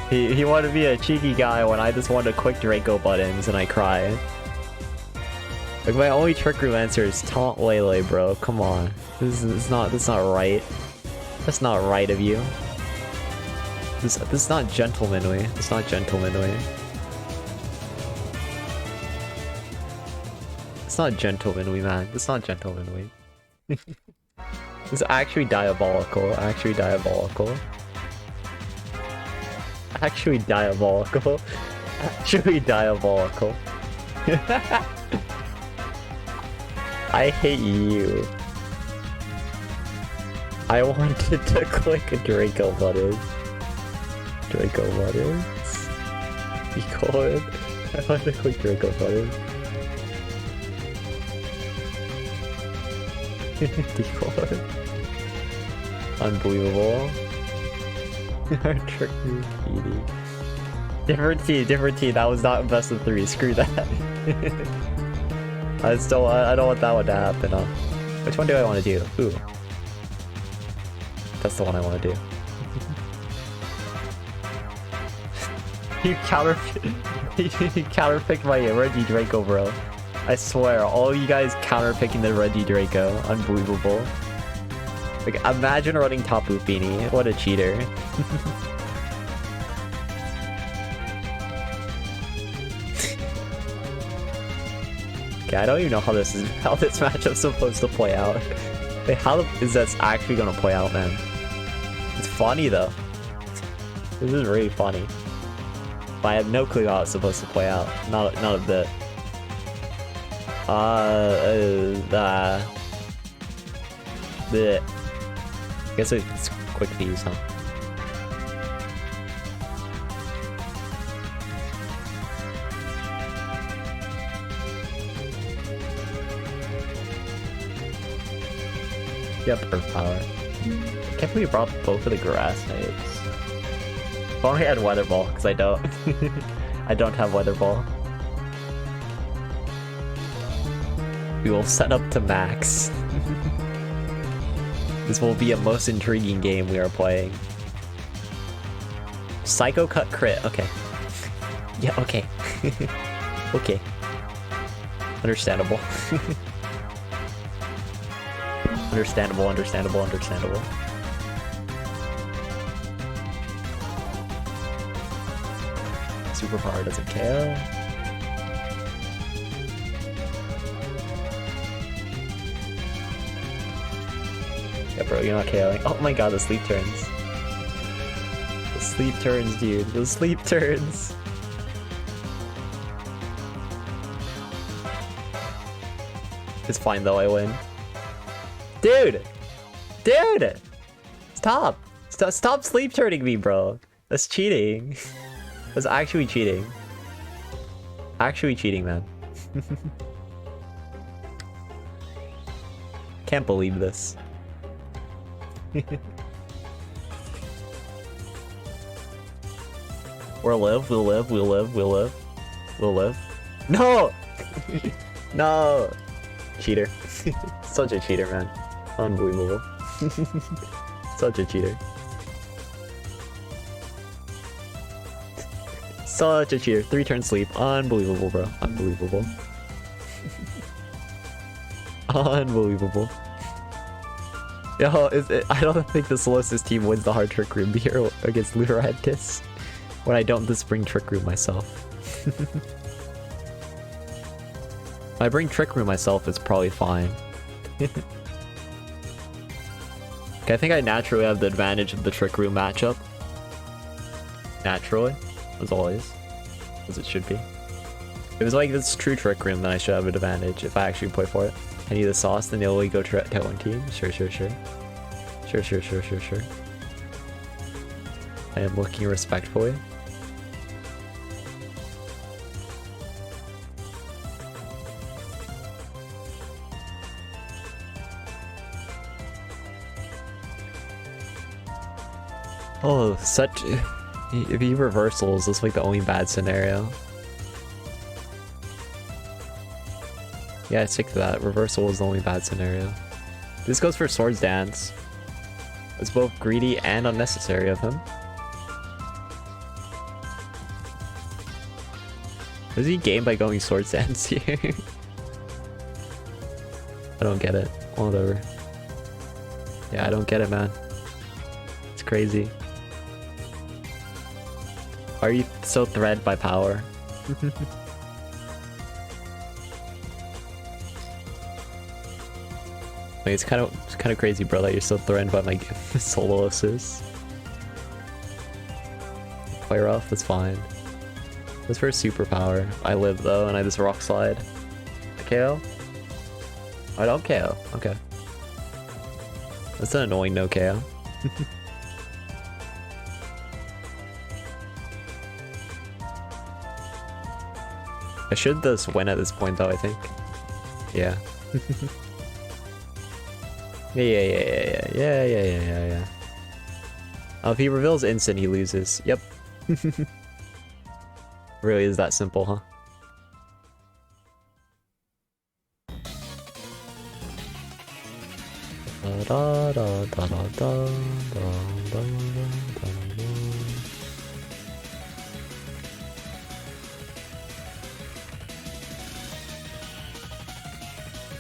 He wanted to be a cheeky guy when I just wanted quick Draco buttons and I cry. Like, my only Trick Room answer is taunt Lele, bro. Come on. This is not right. That's not right of you. This is not gentlemanly. It's not gentlemanly. It's not gentlemanly, man. It's not gentlemanly. It's actually diabolical. Actually diabolical. Actually diabolical. Actually diabolical. I hate you. I wanted to click a Draco button. Draco buttons? You could. I wanted to click Draco buttons. Decoy. Unbelievable. Trick me, Petey. Different team. That was not best of 3. Screw that. I don't want that one to happen. Which one do I want to do? Ooh. That's the one I want to do. You counterpicked my Reggie Draco, bro. I swear, all you guys counterpicking the Reggie Draco. Unbelievable. Like, imagine running Tapu Fini. What a cheater. Okay, I don't even know how this matchup's supposed to play out. Wait, how is that actually gonna play out, man? It's funny though. This is really funny. But I have no clue how it's supposed to play out. Not a bit. I guess it's quick to use, huh? Yep, Earth Power. Can't believe we brought both of the grass types. If only I had Weather Ball, because I don't. I don't have Weather Ball. We will set up to max. This will be a most intriguing game we are playing. Psycho Cut crit, okay. Yeah, okay. Okay. Understandable. Understandable. Superpower doesn't KO. Yeah, bro, you're not KOing. Oh my god, the sleep turns. The sleep turns, dude. The sleep turns. It's fine though, I win. Dude! Dude! Stop! Stop sleep turning me, bro. That's cheating. That's actually cheating. Actually cheating, man. Can't believe this. We'll live. No! No! Cheater. Such a cheater, man. Unbelievable. Such a cheater. Such a cheater. 3-turn sleep. Unbelievable, bro. Unbelievable. Unbelievable. Yo, I don't think the Solosis team wins the hard trick room here against Ludorantis when I don't just bring trick room myself. If I bring trick room myself, it's probably fine. Okay, I think I naturally have the advantage of the trick room matchup. Naturally, as always, as it should be. If it was like this true trick room, then I should have an advantage if I actually play for it. I need the sauce, then they'll go to one team. Sure. Sure. I am looking respectfully. Oh, such... If he reversals, that's like the only bad scenario. Yeah, I stick to that. Reversal is the only bad scenario. This goes for Swords Dance. It's both greedy and unnecessary of him. Does he gain by going Swords Dance here? I don't get it. Whatever. Yeah, I don't get it, man. It's crazy. Why are you so threatened by power? Like, it's kind of crazy, bro, that you're so threatened by my solo assist. Play rough, that's fine. That's for superpower. I live though, and I just rock slide. KO? I don't KO. Okay. That's an annoying no KO. I should just win at this point though, I think. Yeah. Yeah. Oh, if he reveals instant, he loses. Yep. Really is that simple, huh?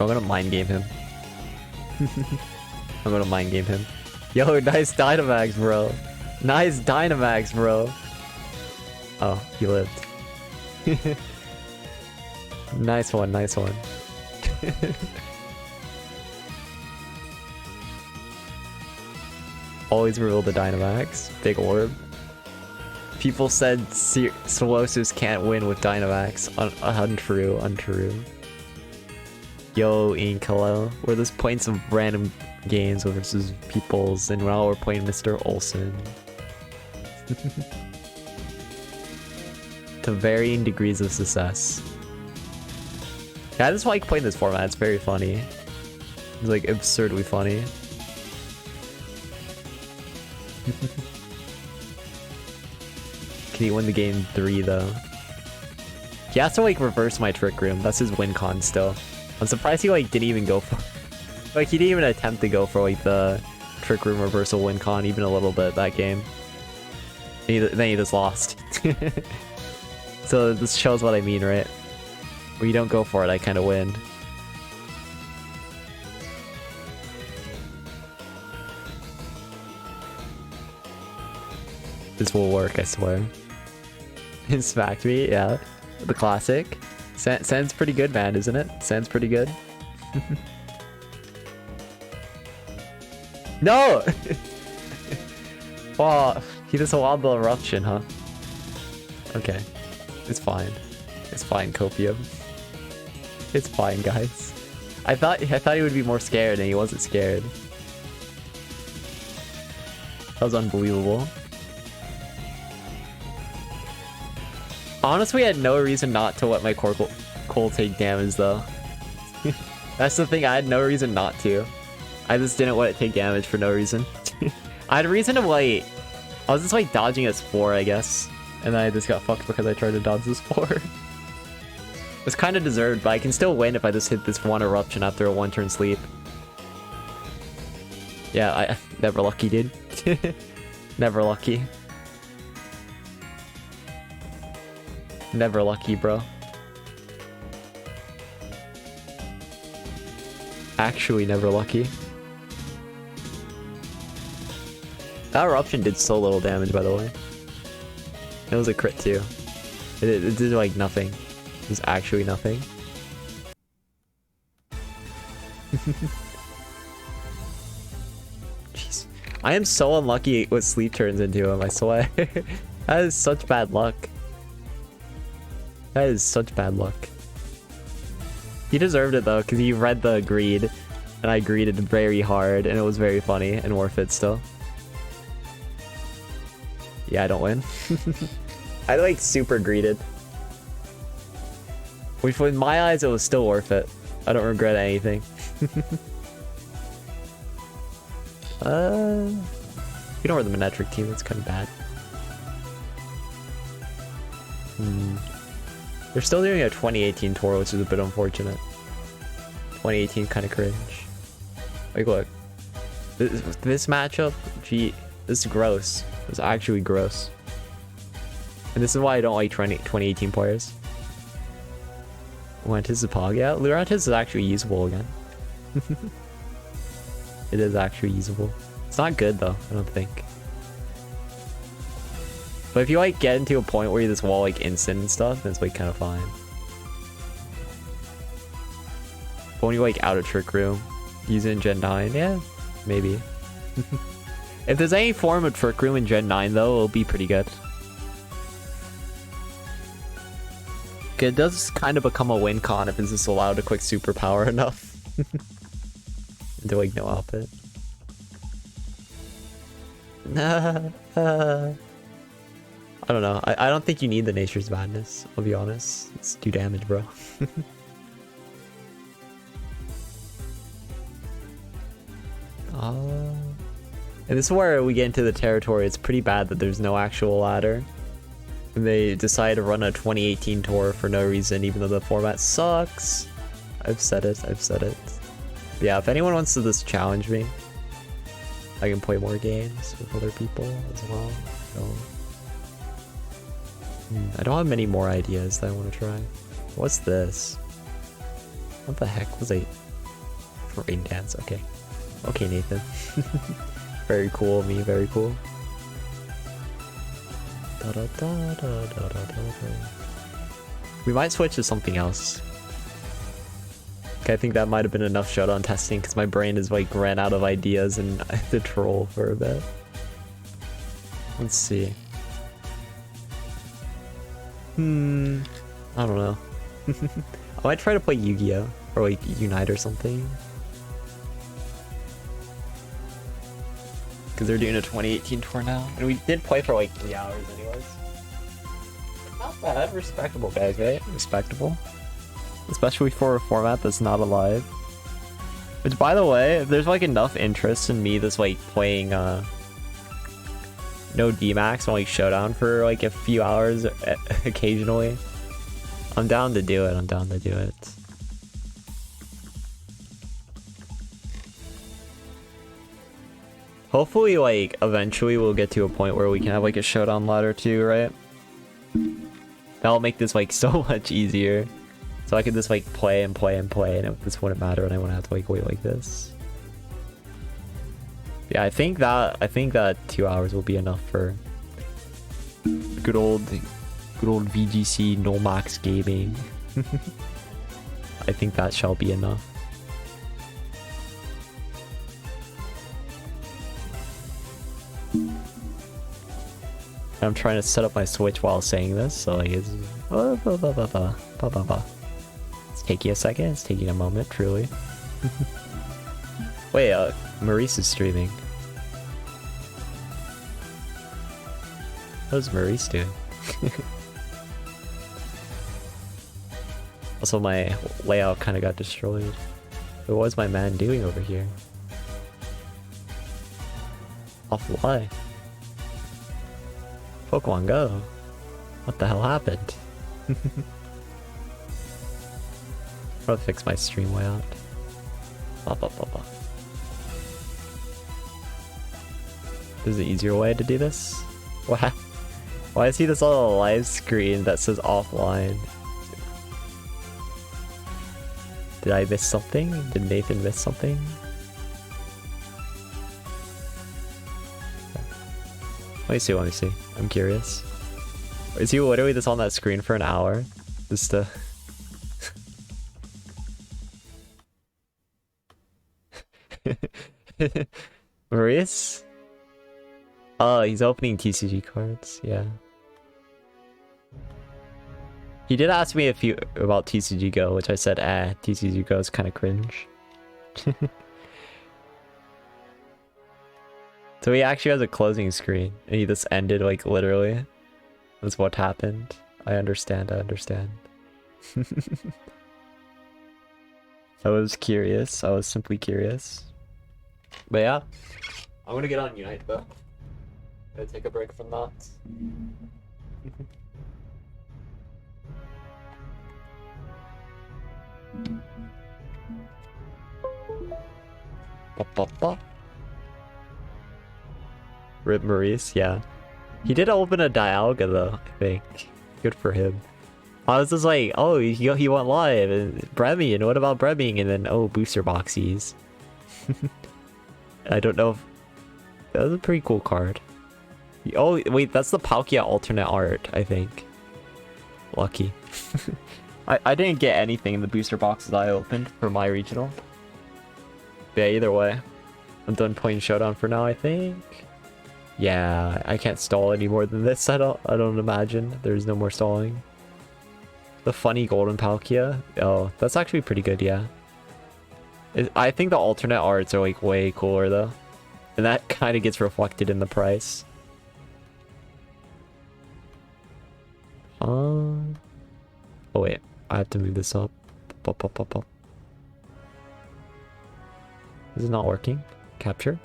I'm gonna mind game him. I'm gonna mind game him. Yo, nice Dynamax, bro. Nice Dynamax, bro. Oh, he lived. Nice one, nice one. Always reveal the Dynamax. Big orb. People said Solosis can't win with Dynamax. Untrue, untrue. Yo, Inkalo. We're just playing some random games versus people's, and now we're playing Mr. Olsen. To varying degrees of success. Yeah, I just like playing this format. It's very funny. It's like absurdly funny. Can he win the game 3 though? He has to like reverse my trick room. That's his win con still. I'm surprised he like didn't even go for like he didn't even attempt to go for like the trick room reversal win con even a little bit that game. Then he just lost. So this shows what I mean, right? When you don't go for it, I kind of win. This will work, I swear. It smacked me, yeah. The classic. Sounds pretty good, man, isn't it? Sounds pretty good. No! Wow, he just allowed the eruption, huh? Okay. It's fine. It's fine, Copium. It's fine, guys. I thought he would be more scared, and he wasn't scared. That was unbelievable. Honestly, I had no reason not to let my Coal take damage, though. That's the thing, I had no reason not to. I just didn't let it take damage for no reason. I had a reason to wait. I was just like dodging a Spore, I guess. And then I just got fucked because I tried to dodge the Spore. It's kind of deserved, but I can still win if I just hit this one eruption after a 1-turn sleep. Yeah, I never lucky, dude. Never lucky. Never lucky, bro. Actually never lucky. That eruption did so little damage, by the way. It was a crit too. It did like nothing. It was actually nothing. Jeez. I am so unlucky what sleep turns into him, I swear. That is such bad luck. That is such bad luck. He deserved it though, because he read the greed, and I greeted very hard, and it was very funny and worth it still. Yeah, I don't win. I like super greeted. Which in my eyes, it was still worth it. I don't regret anything. Ignore the Monetric team, it's kind of bad. They're still doing a 2018 tour, which is a bit unfortunate. 2018 kind of cringe. Like, look. This matchup, gee, this is gross. It's actually gross. And this is why I don't like 2018 players. Lurantis is Pog, yeah. Lurantis is actually usable again. It is actually usable. It's not good though, I don't think. But if you like get into a point where you just wall like instant and stuff, then it's like kind of fine. But when you like out of Trick Room, use it in Gen 9, yeah, maybe. If there's any form of Trick Room in Gen 9 though, it'll be pretty good. It does kind of become a win con if it's just allowed to quick superpower enough. Into like no outfit. I don't know. I don't think you need the Nature's Madness, I'll be honest. It's 2 damage, bro. And this is where we get into the territory. It's pretty bad that there's no actual ladder. And they decide to run a 2018 tour for no reason, even though the format sucks. I've said it, I've said it. Yeah, if anyone wants to just challenge me, I can play more games with other people as well. So, I don't have many more ideas that I want to try. What's this? What the heck was a rain dance? Okay. Okay, Nathan. Very cool of me, very cool. We might switch to something else. Okay, I think that might have been enough showdown testing because my brain is like ran out of ideas and I had to troll for a bit. Let's see. I don't know. I might try to play Yu-Gi-Oh! Or like Unite or something. Because they're doing a 2018 tour now. And we did play for like 3 hours anyways. Not bad. Respectable, guys, right? Respectable. Especially for a format that's not alive. Which, by the way, if there's like enough interest in me that's like playing no dmax on like Showdown for like a few hours occasionally, I'm down to do it. I'm down to do it. Hopefully, like, eventually we'll get to a point where we can have, like, a Showdown ladder too, right? That'll make this, like, so much easier. So I could just, like, play and play and play, and this wouldn't matter, and I wouldn't have to, like, wait like this. Yeah, I think that 2 hours will be enough for good old VGC no max gaming. I think that shall be enough. I'm trying to set up my Switch while saying this, so like it's taking a second, it's taking a moment, truly. Wait, Maurice is streaming. What is Maurice doing? Also, my layout kind of got destroyed. What was my man doing over here? Offline. Pokemon Go. What the hell happened? I'll fix my stream layout. There's an easier way to do this? What Why I see this on a live screen that says offline? Did I miss something? Did Nathan miss something? Let me see, let me see. I'm curious. Is he literally just on that screen for an hour? Just to... Maurice? Oh, he's opening TCG cards, yeah. He did ask me about TCG Go, which I said, TCG Go is kind of cringe. So he actually has a closing screen, and he just ended, like, literally. That's what happened. I understand, I understand. I was curious, I was simply curious. But yeah, I'm gonna get on Unite though. Gotta take a break from that. Rip Maurice, yeah. He did open a Dialga though, I think. Good for him. I was just like, oh, he went live, and Bremming, what about Bremming? And then, oh, booster boxies. I don't know if... That was a pretty cool card. Oh, wait, that's the Palkia alternate art, I think. Lucky. I didn't get anything in the booster boxes I opened for my regional. But yeah, either way. I'm done playing Showdown for now, I think. Yeah, I can't stall any more than this. I don't imagine. There's no more stalling. The funny golden Palkia. Oh, that's actually pretty good, yeah. I think the alternate arts are like way cooler though. And that kind of gets reflected in the price. Oh wait, I have to move this up. Pop, pop, pop, pop. Is it not working? Capture?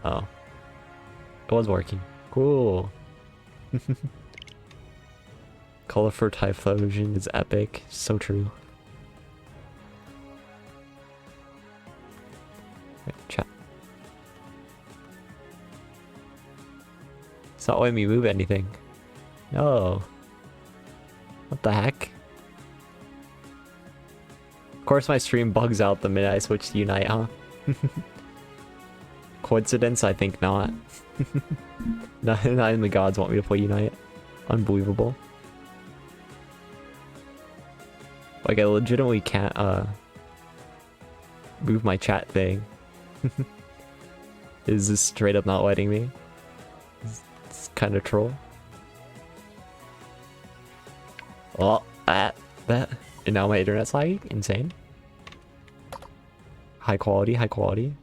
Oh. It was working. Cool. Colorful Typhlosion is epic. So true. Right, chat. It's not letting me move anything. No. What the heck? Of course my stream bugs out the minute I switch to Unite, huh? Coincidence? I think not. Not even the gods want me to play Unite. Unbelievable. Like, I legitimately can't, move my chat thing. Is this straight up not letting me? It's kind of troll. Oh, that. And now my internet's lagging? Insane. High quality, high quality.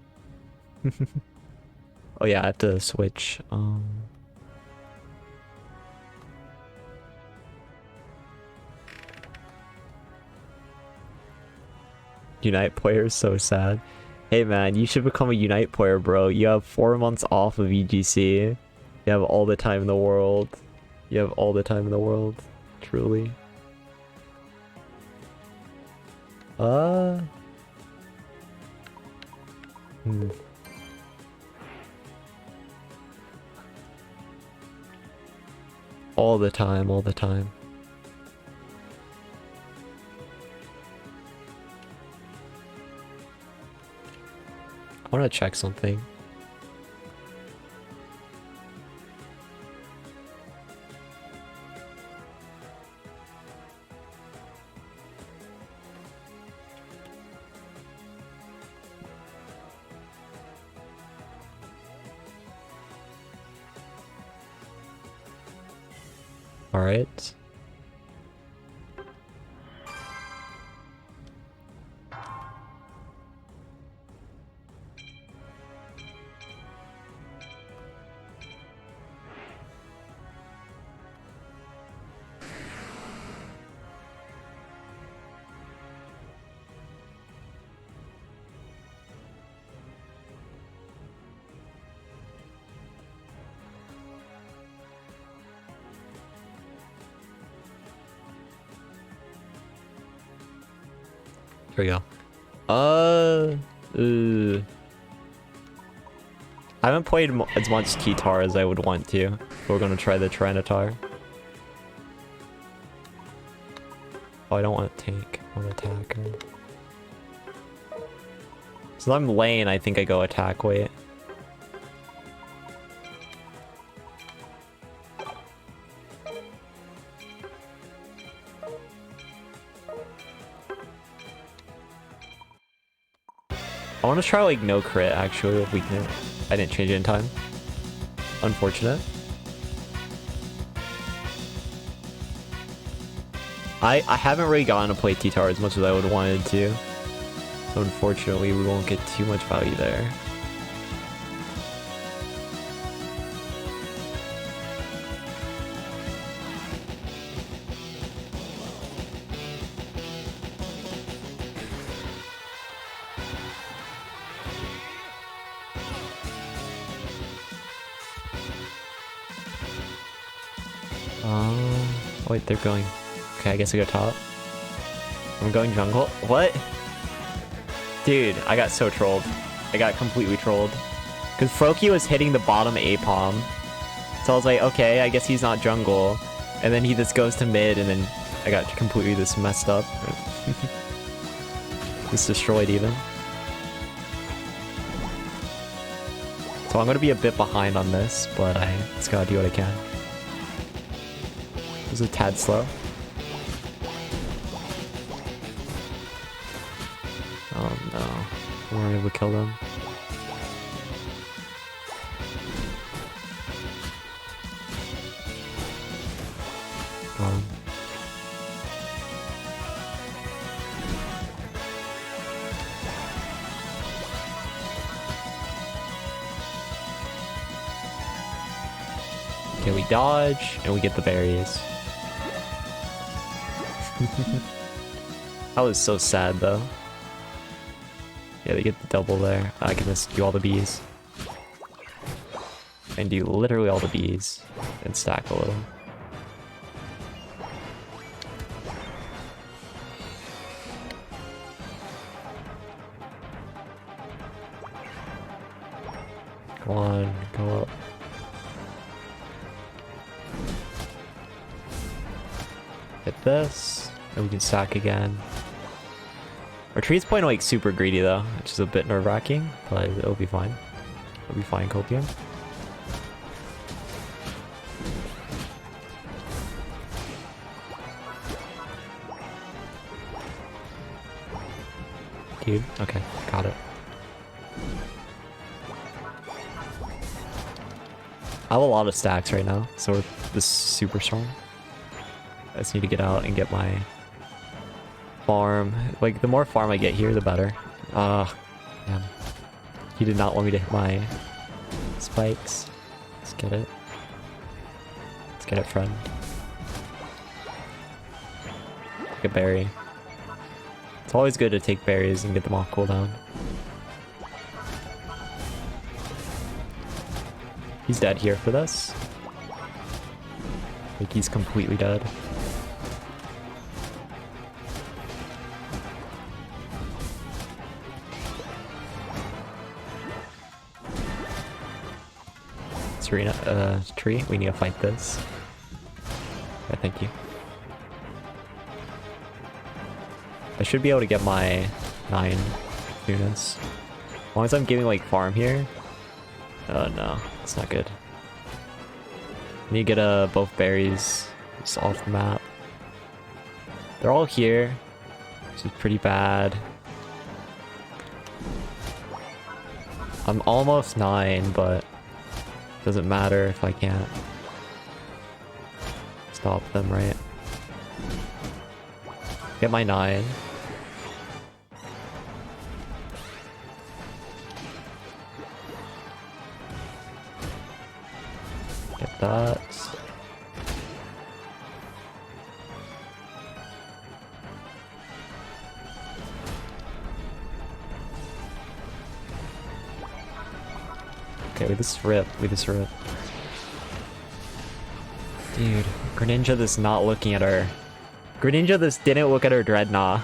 Oh yeah, I have to switch. Unite player is so sad. Hey man, you should become a Unite player, bro. You have 4 months off of EGC. You have all the time in the world. You have all the time in the world. Truly. All the time, all the time. I want to check something. All right. Here we go. I haven't played as much Kitar as I would want to. We're gonna try the Tyranitar. Oh, I don't want to tank. I want to attack her. So I'm lane, I think I go attack weight. I want to try like no crit actually with weakness. I didn't change it in time. Unfortunate. I haven't really gotten to play T-Tar as much as I would have wanted to. So unfortunately we won't get too much value there. Wait, they're going... Okay, I guess I go top. I'm going jungle. What? Dude, I got so trolled. I got completely trolled. Because Froakie was hitting the bottom A-palm. So I was like, okay, I guess he's not jungle. And then he just goes to mid, and then I got completely just messed up. Just destroyed even. So I'm going to be a bit behind on this, but I just gotta do what I can. It was a tad slow. Oh no. We weren't able to kill them. Got him. Okay, we dodge, and we get the berries. That was so sad, though. Yeah, they get the double there. I can just do all the bees. And do literally all the bees. And stack a little. Come on, go up. Hit this, and we can stack again. Our tree's playing like super greedy though, which is a bit nerve-wracking, but it'll be fine. It'll be fine, Copium. Dude, okay, got it. I have a lot of stacks right now, so we're just super strong. I just need to get out and get my farm. Like, the more farm I get here, the better. Man. He did not want me to hit my spikes. Let's get it. Let's get it, friend. Take a berry. It's always good to take berries and get them off cooldown. He's dead here for this. Like, he's completely dead. Serena, tree, we need to fight this. Yeah, thank you. I should be able to get my 9 units. As long as I'm getting like farm here. Oh no, it's not good. I need to get both berries just off the map. They're all here, which is pretty bad. I'm almost 9, but doesn't matter if I can't stop them, right? Get my 9. Get that. Okay, we just rip. Dude, Greninja just not looking at her. Greninja just didn't look at her Dreadnought.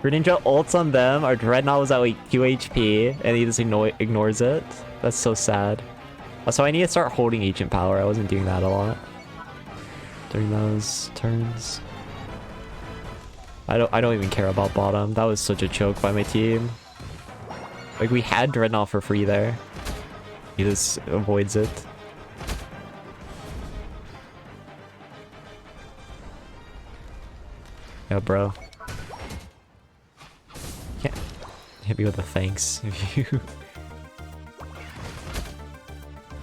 Greninja ults on them, our Dreadnought was at like 2 HP, and he just ignores it. That's so sad. So I need to start holding agent power. I wasn't doing that a lot during those turns. I don't even care about bottom. That was such a choke by my team. Like, we had Dreadnought for free there. He just avoids it. Yeah, bro. Can't hit me with a thanks if you...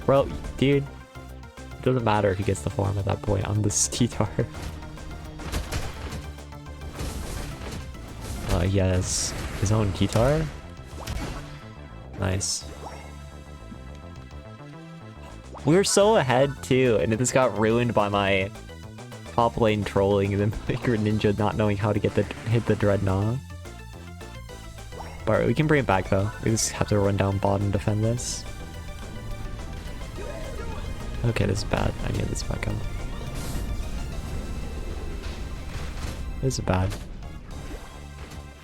Bro, dude. It doesn't matter if he gets the form at that point on this T-Tar. He has his own T-Tar. Nice. We were so ahead too, and it just got ruined by my top lane trolling and then Maker Ninja not knowing how to get hit the Dreadnought. But we can bring it back though. We just have to run down bot and defend this. Okay, this is bad. I need this back up. This is bad.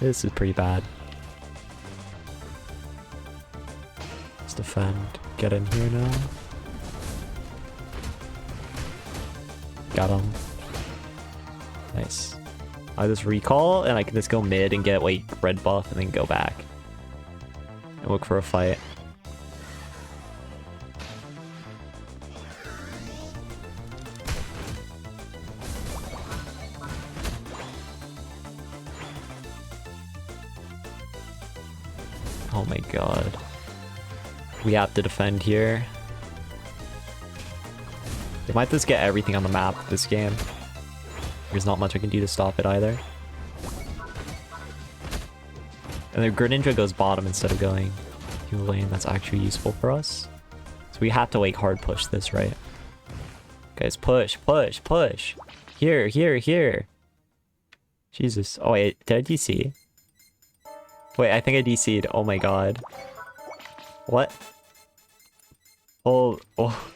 This is pretty bad. Let's defend. Get in here now. Got him. Nice. I just recall and I can just go mid and get like red buff and then go back. And look for a fight. Oh my god. We have to defend here. They might just get everything on the map this game. There's not much I can do to stop it either. And the Greninja goes bottom instead of going to a lane that's actually useful for us. So we have to like hard push this, right? Guys, push, push, push. Here, here, here. Jesus. Oh wait, did I DC? Wait, I think I DC'd. Oh my god. What? Oh, oh.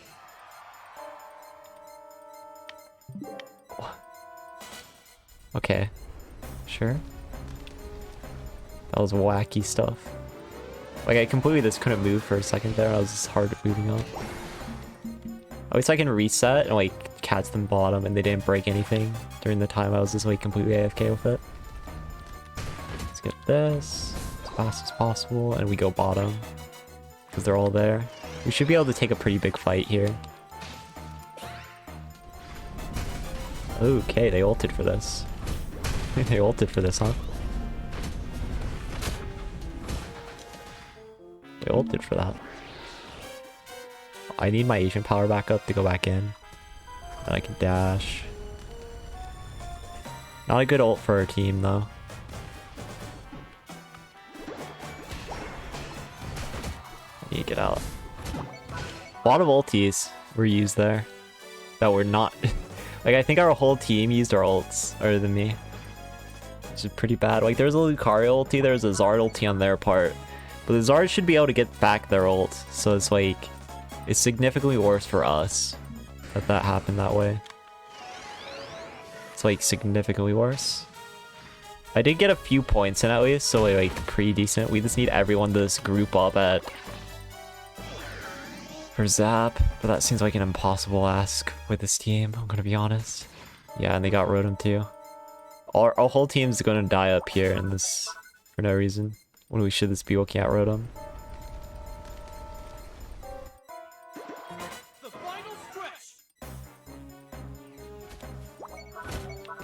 Okay. Sure. That was wacky stuff. Like, I completely just couldn't move for a second there. I was just hard moving up. At least I can reset and, like, catch them bottom and they didn't break anything during the time I was just, like, completely AFK with it. Let's get this as fast as possible and we go bottom. Because they're all there. We should be able to take a pretty big fight here. Okay, they ulted for this. They ulted for this, huh? They ulted for that. I need my Asian power back up to go back in. Then I can dash. Not a good ult for our team, though. I need to get out. A lot of ultis were used there. That were not... Like, I think our whole team used our ults, other than me. Which is pretty bad. Like, there's a Lucario ulti, there's a Zard ulti on their part. But the Zard should be able to get back their ult. So it's like... It's significantly worse for us that happened that way. It's like significantly worse. I did get a few points in at least, so like pretty decent. We just need everyone to just group up at... for Zap, but that seems like an impossible ask with this team, I'm gonna be honest. Yeah, and they got Rotom too. Our whole team's gonna die up here in this for no reason, when we should just be looking at Rotom.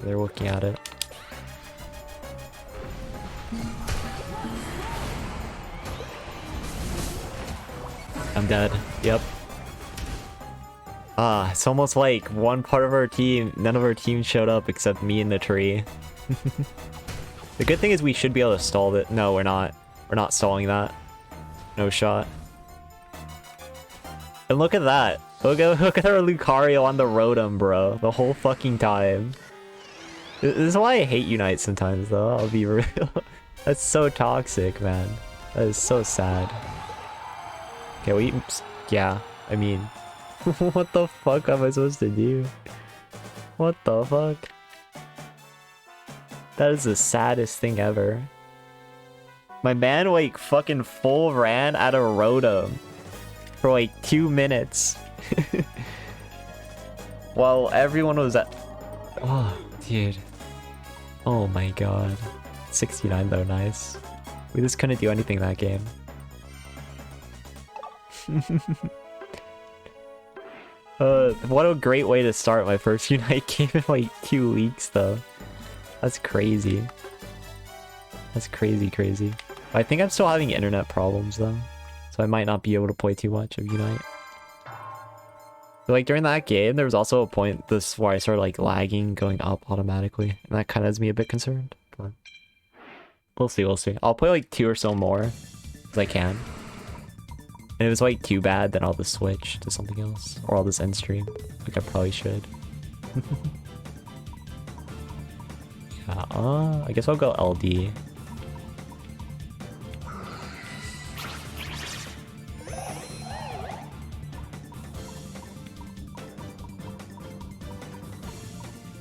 They're looking at it. I'm dead. Yep. Ah, it's almost like one part of our team, none of our team showed up except me in the tree. The good thing is we should be able to stall it. No, we're not. We're not stalling that. No shot. And look at that. Look at our Lucario on the Rotom, bro. The whole fucking time. This is why I hate Unite sometimes, though. I'll be real. That's so toxic, man. That is so sad. Okay, we... Yeah, I mean... What the fuck am I supposed to do? What the fuck? That is the saddest thing ever. My man, like, fucking full ran out of Rotom. for like 2 minutes. While everyone was at... Oh, dude. Oh my god. 69 though, nice. We just couldn't do anything that game. What a great way to start my first Unite game in like 2 weeks though. That's crazy. That's crazy. I think I'm still having internet problems though. So I might not be able to play too much of Unite. But like during that game, there was also a point where I started like lagging, going up automatically. And that kind of has me a bit concerned. But we'll see. I'll play like 2 or so more as I can. And if it's like too bad, then I'll just switch to something else. Or I'll just end stream. Like I probably should. Yeah, I guess I'll go LD.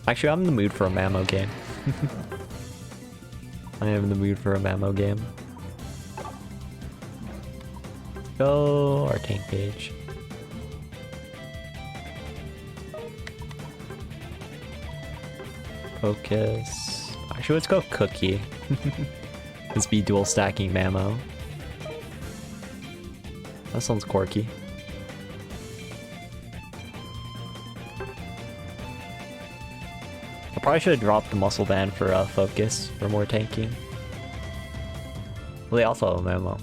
Actually, I'm in the mood for a Mamo game. I am in the mood for a Mamo game. Go our tank page. Focus. Actually, let's go Cookie. Let's be dual stacking Mamo. That sounds quirky. I probably should have dropped the muscle band for focus for more tanking. Well, they also have a Mamo.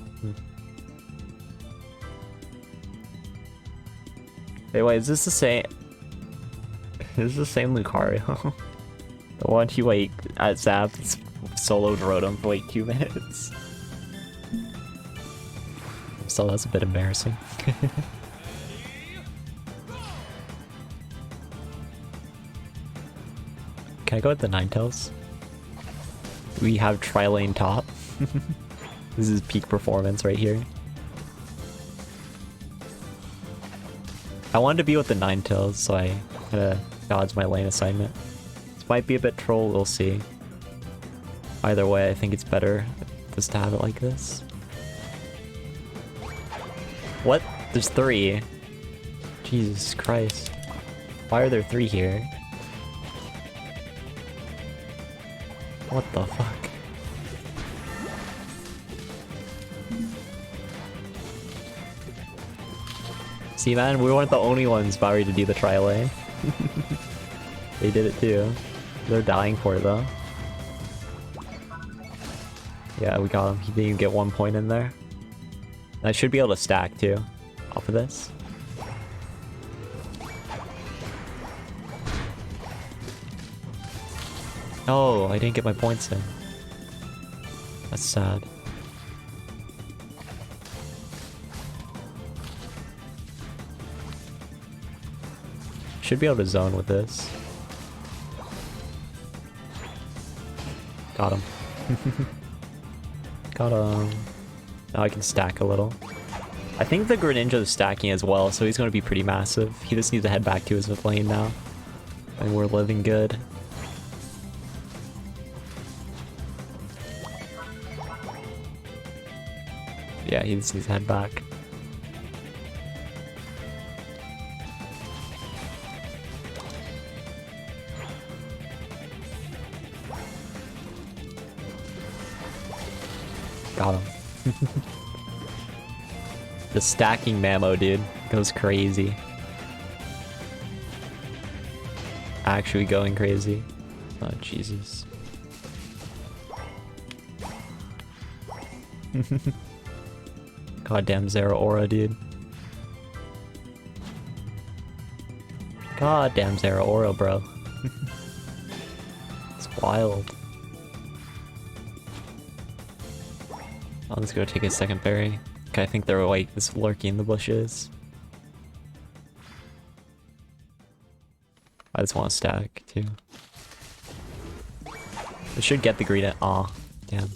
Hey, wait, is this the same? Is this the same Lucario? The one he like at Zap soloed Rotom for like 2 minutes. So that's a bit embarrassing. Can I go with the Ninetales? We have Tri-Lane top. This is peak performance right here. I wanted to be with the Ninetales, so I kinda dodged my lane assignment. This might be a bit troll, we'll see. Either way, I think it's better just to have it like this. What? There's 3. Jesus Christ. Why are there 3 here? What the fuck? See, man, we weren't the only ones about ready to do the tri-lane. They did it too. They're dying for it though. Yeah, we got him. He didn't even get 1 point in there. I should be able to stack too, off of this. Oh, I didn't get my points in. That's sad. Should be able to zone with this. Got him. Got him. Now I can stack a little. I think the Greninja is stacking as well, so he's going to be pretty massive. He just needs to head back to his lane now. And we're living good. Yeah, he just needs to head back. Got him. The stacking Mamo, dude, goes crazy. Actually going crazy. Oh, Jesus. Goddamn Zero Aura, dude. Goddamn Zero Aura, bro. It's wild. I'll just go take a second berry. Okay, I think they're like just lurking in the bushes. I just want to stack too. I should get the greedent. Aw, damn.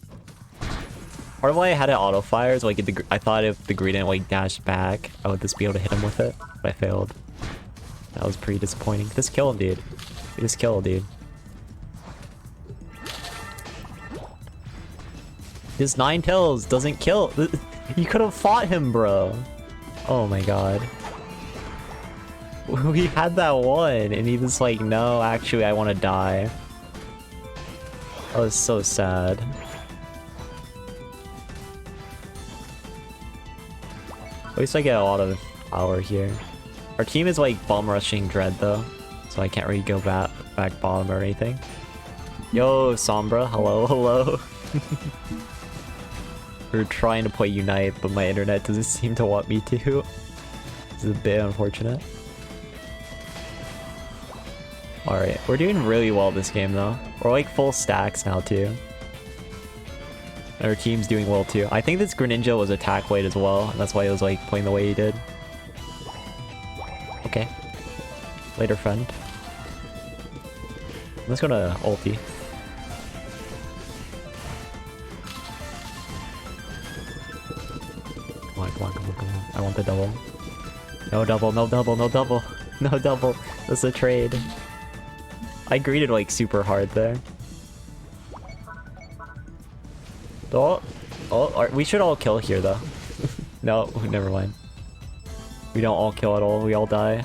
Part of why I had it auto fire is like I thought if the greedent like dashed back, I would just be able to hit him with it, but I failed. That was pretty disappointing. Just kill him, dude. You just kill him, dude. His Ninetales doesn't kill. You could have fought him, bro. Oh my god. We had that one, and he was like, no, actually, I want to die. That was so sad. At least I get a lot of power here. Our team is like bomb rushing Dread though, so I can't really go back bottom or anything. Yo, Sombra, hello, hello. We're trying to play Unite, but my internet doesn't seem to want me to. This is a bit unfortunate. Alright, we're doing really well this game though. We're like full stacks now too. And our team's doing well too. I think this Greninja was attack weight as well, and that's why he was like playing the way he did. Okay. Later, friend. Let's go to ulti. Come on, come on, come on, come on. I want the double. No double, no double, no double. No double. That's a trade. I greeted like super hard there. Oh, we should all kill here though. No, never mind. We don't all kill at all, we all die.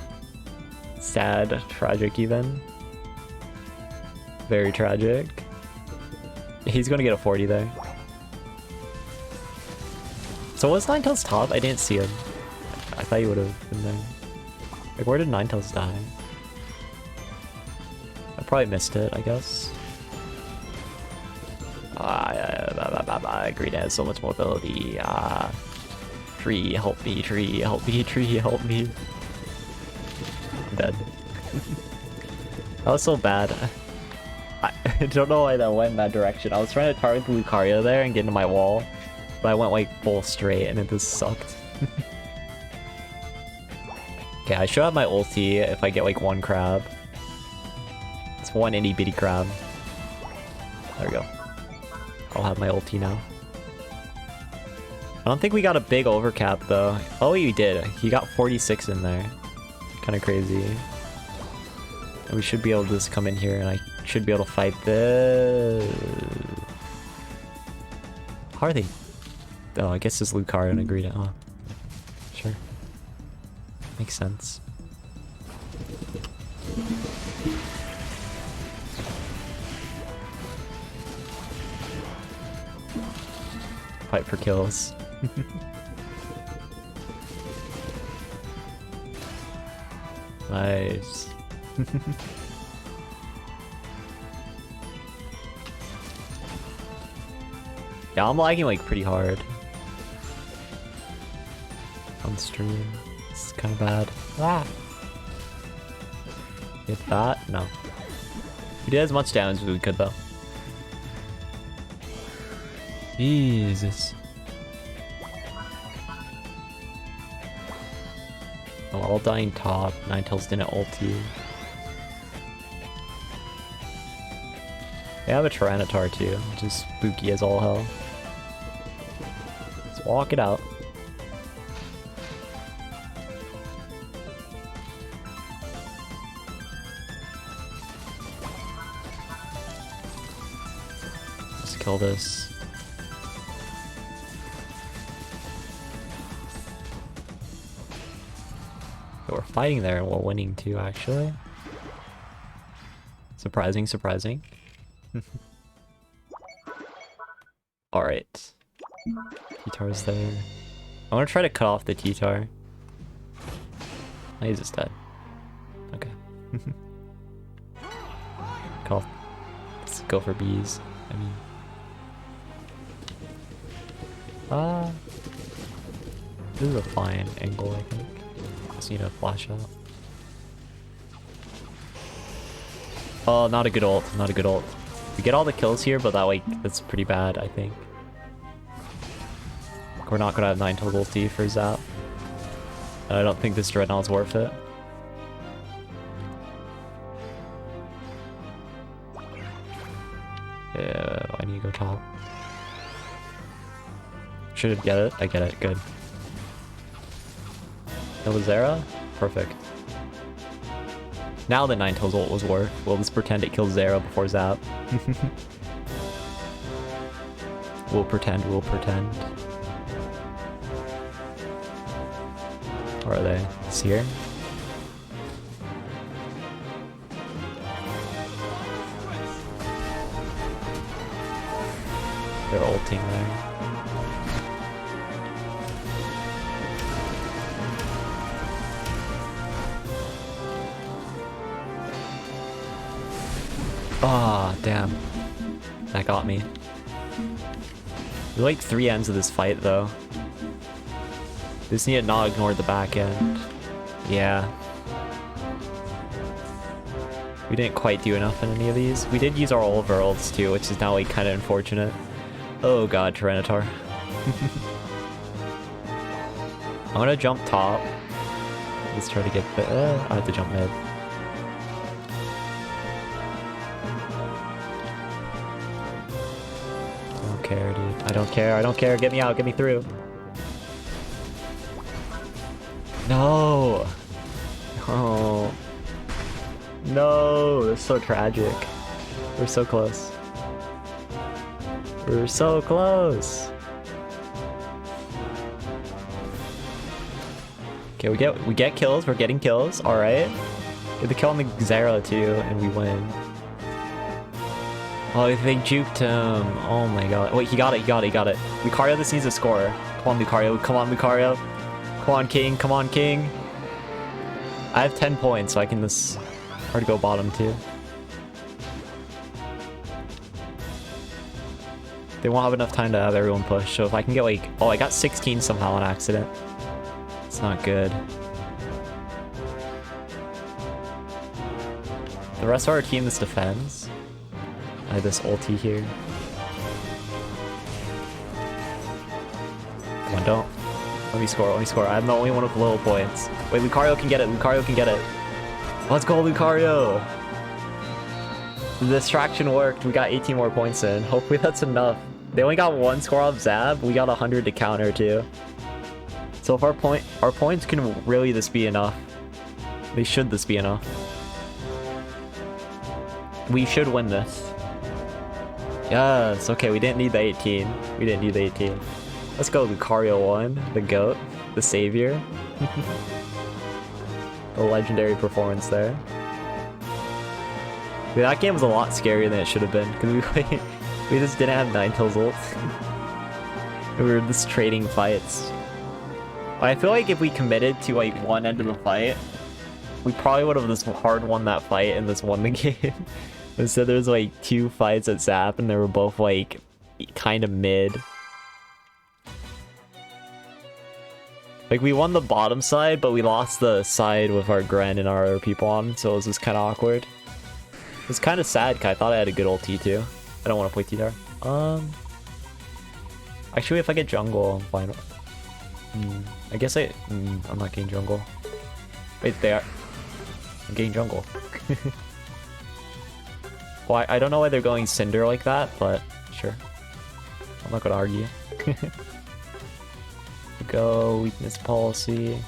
Sad, tragic even. Very tragic. He's gonna get a 40 there. So was Ninetales top? I didn't see him. I thought he would have been there. Like, where did Ninetales die? I probably missed it, I guess. Green has so much mobility. Tree, help me, tree, help me, tree, help me. I'm dead. That was so bad. I don't know why that went in that direction. I was trying to target the Lucario there and get into my wall, but I went like full straight and it just sucked. Okay, I should have my ulti if I get like one crab. It's one itty bitty crab. There we go. I'll have my ulti now. I don't think we got a big overcap though. Oh, we did. He got 46 in there. Kind of crazy. And we should be able to just come in here and I should be able to fight this. How are they? Oh, I guess it's Lucario and agreed it, huh? Sure. Makes sense. Fight for kills. Nice. Yeah, I'm lagging like pretty hard on stream. It's kind of bad. Ah. Hit that? No. We did as much damage as we could though. Jesus. Oh, all dying top. Ninetales didn't ulti. They have a Tyranitar too, which is spooky as all hell. Let's walk it out. Let's kill this. We're fighting there and we're winning too, actually. Surprising, surprising. Alright. T-Tar's there. I want to try to cut off the T-Tar. Oh, he's just dead. Okay. Cut off. Let's go for bees. I mean... this is a fine angle, I think. Just need a flash out. Oh, not a good ult. Not a good ult. We get all the kills here, but that like that's pretty bad, I think. We're not gonna have 9 total ulti for Zap. And I don't think this Dreadnought's worth it. Yeah, I need to go top. Should get it? I get it. Good. Kill Zera? Perfect. Now the Ninetales ult was worth. We'll just pretend it kills Zera before Zap. We'll pretend, we'll pretend. Where are they? It's here? They're ulting there. Ah, oh, damn. That got me. There's like 3 ends of this fight though. Just need to not ignore the back end. Yeah. We didn't quite do enough in any of these. We did use our old worlds too, which is now like kind of unfortunate. Oh god, Tyranitar. I'm gonna jump top. Let's try to get the... I have to jump mid. I don't care, dude. I don't care, I don't care. Get me out, get me through. No! Oh. No, it's so tragic. We're so close. We're so close. Okay, we get kills. We're getting kills. All right. Get the kill on the Xera too, and we win. Oh, they juked him. Oh my god. Wait, he got it. He got it. He got it. Lucario, this needs a score. Come on, Lucario. Come on, Lucario. Come on, King. Come on, King. I have 10 points, so I can just hard to go bottom too. They won't have enough time to have everyone push, so if I can get like... Oh, I got 16 somehow on accident. It's not good. The rest of our team just defends. I have this ulti here. Come on, don't. Let me score, let me score. I'm the only one with low points. Wait, Lucario can get it, Lucario can get it. Let's go, Lucario! The distraction worked. We got 18 more points in. Hopefully that's enough. They only got 1 score off Zab. We got 100 to counter too. So if our points can really this be enough. They should this be enough. We should win this. Yes, okay, we didn't need the 18. We didn't need the 18. Let's go, Lucario 1, the GOAT, the savior. The legendary performance there. Dude, that game was a lot scarier than it should have been, because we just didn't have Ninetales ult. We were just trading fights. I feel like if we committed to like one end of the fight, we probably would have just hard won that fight and just won the game. Instead there's like 2 fights at Zap and they were both like kind of mid. Like we won the bottom side, but we lost the side with our Gren and our other people on, so it was just kind of awkward. It's kind of sad because I thought I had a good ulti too. I don't want to play T-Tar. Actually, if I get jungle, I'm fine. I guess I'm not getting jungle. Wait, they are. I'm getting jungle. Well, I don't know why they're going Cinder like that, but sure. I'm not gonna argue. Go weakness policy.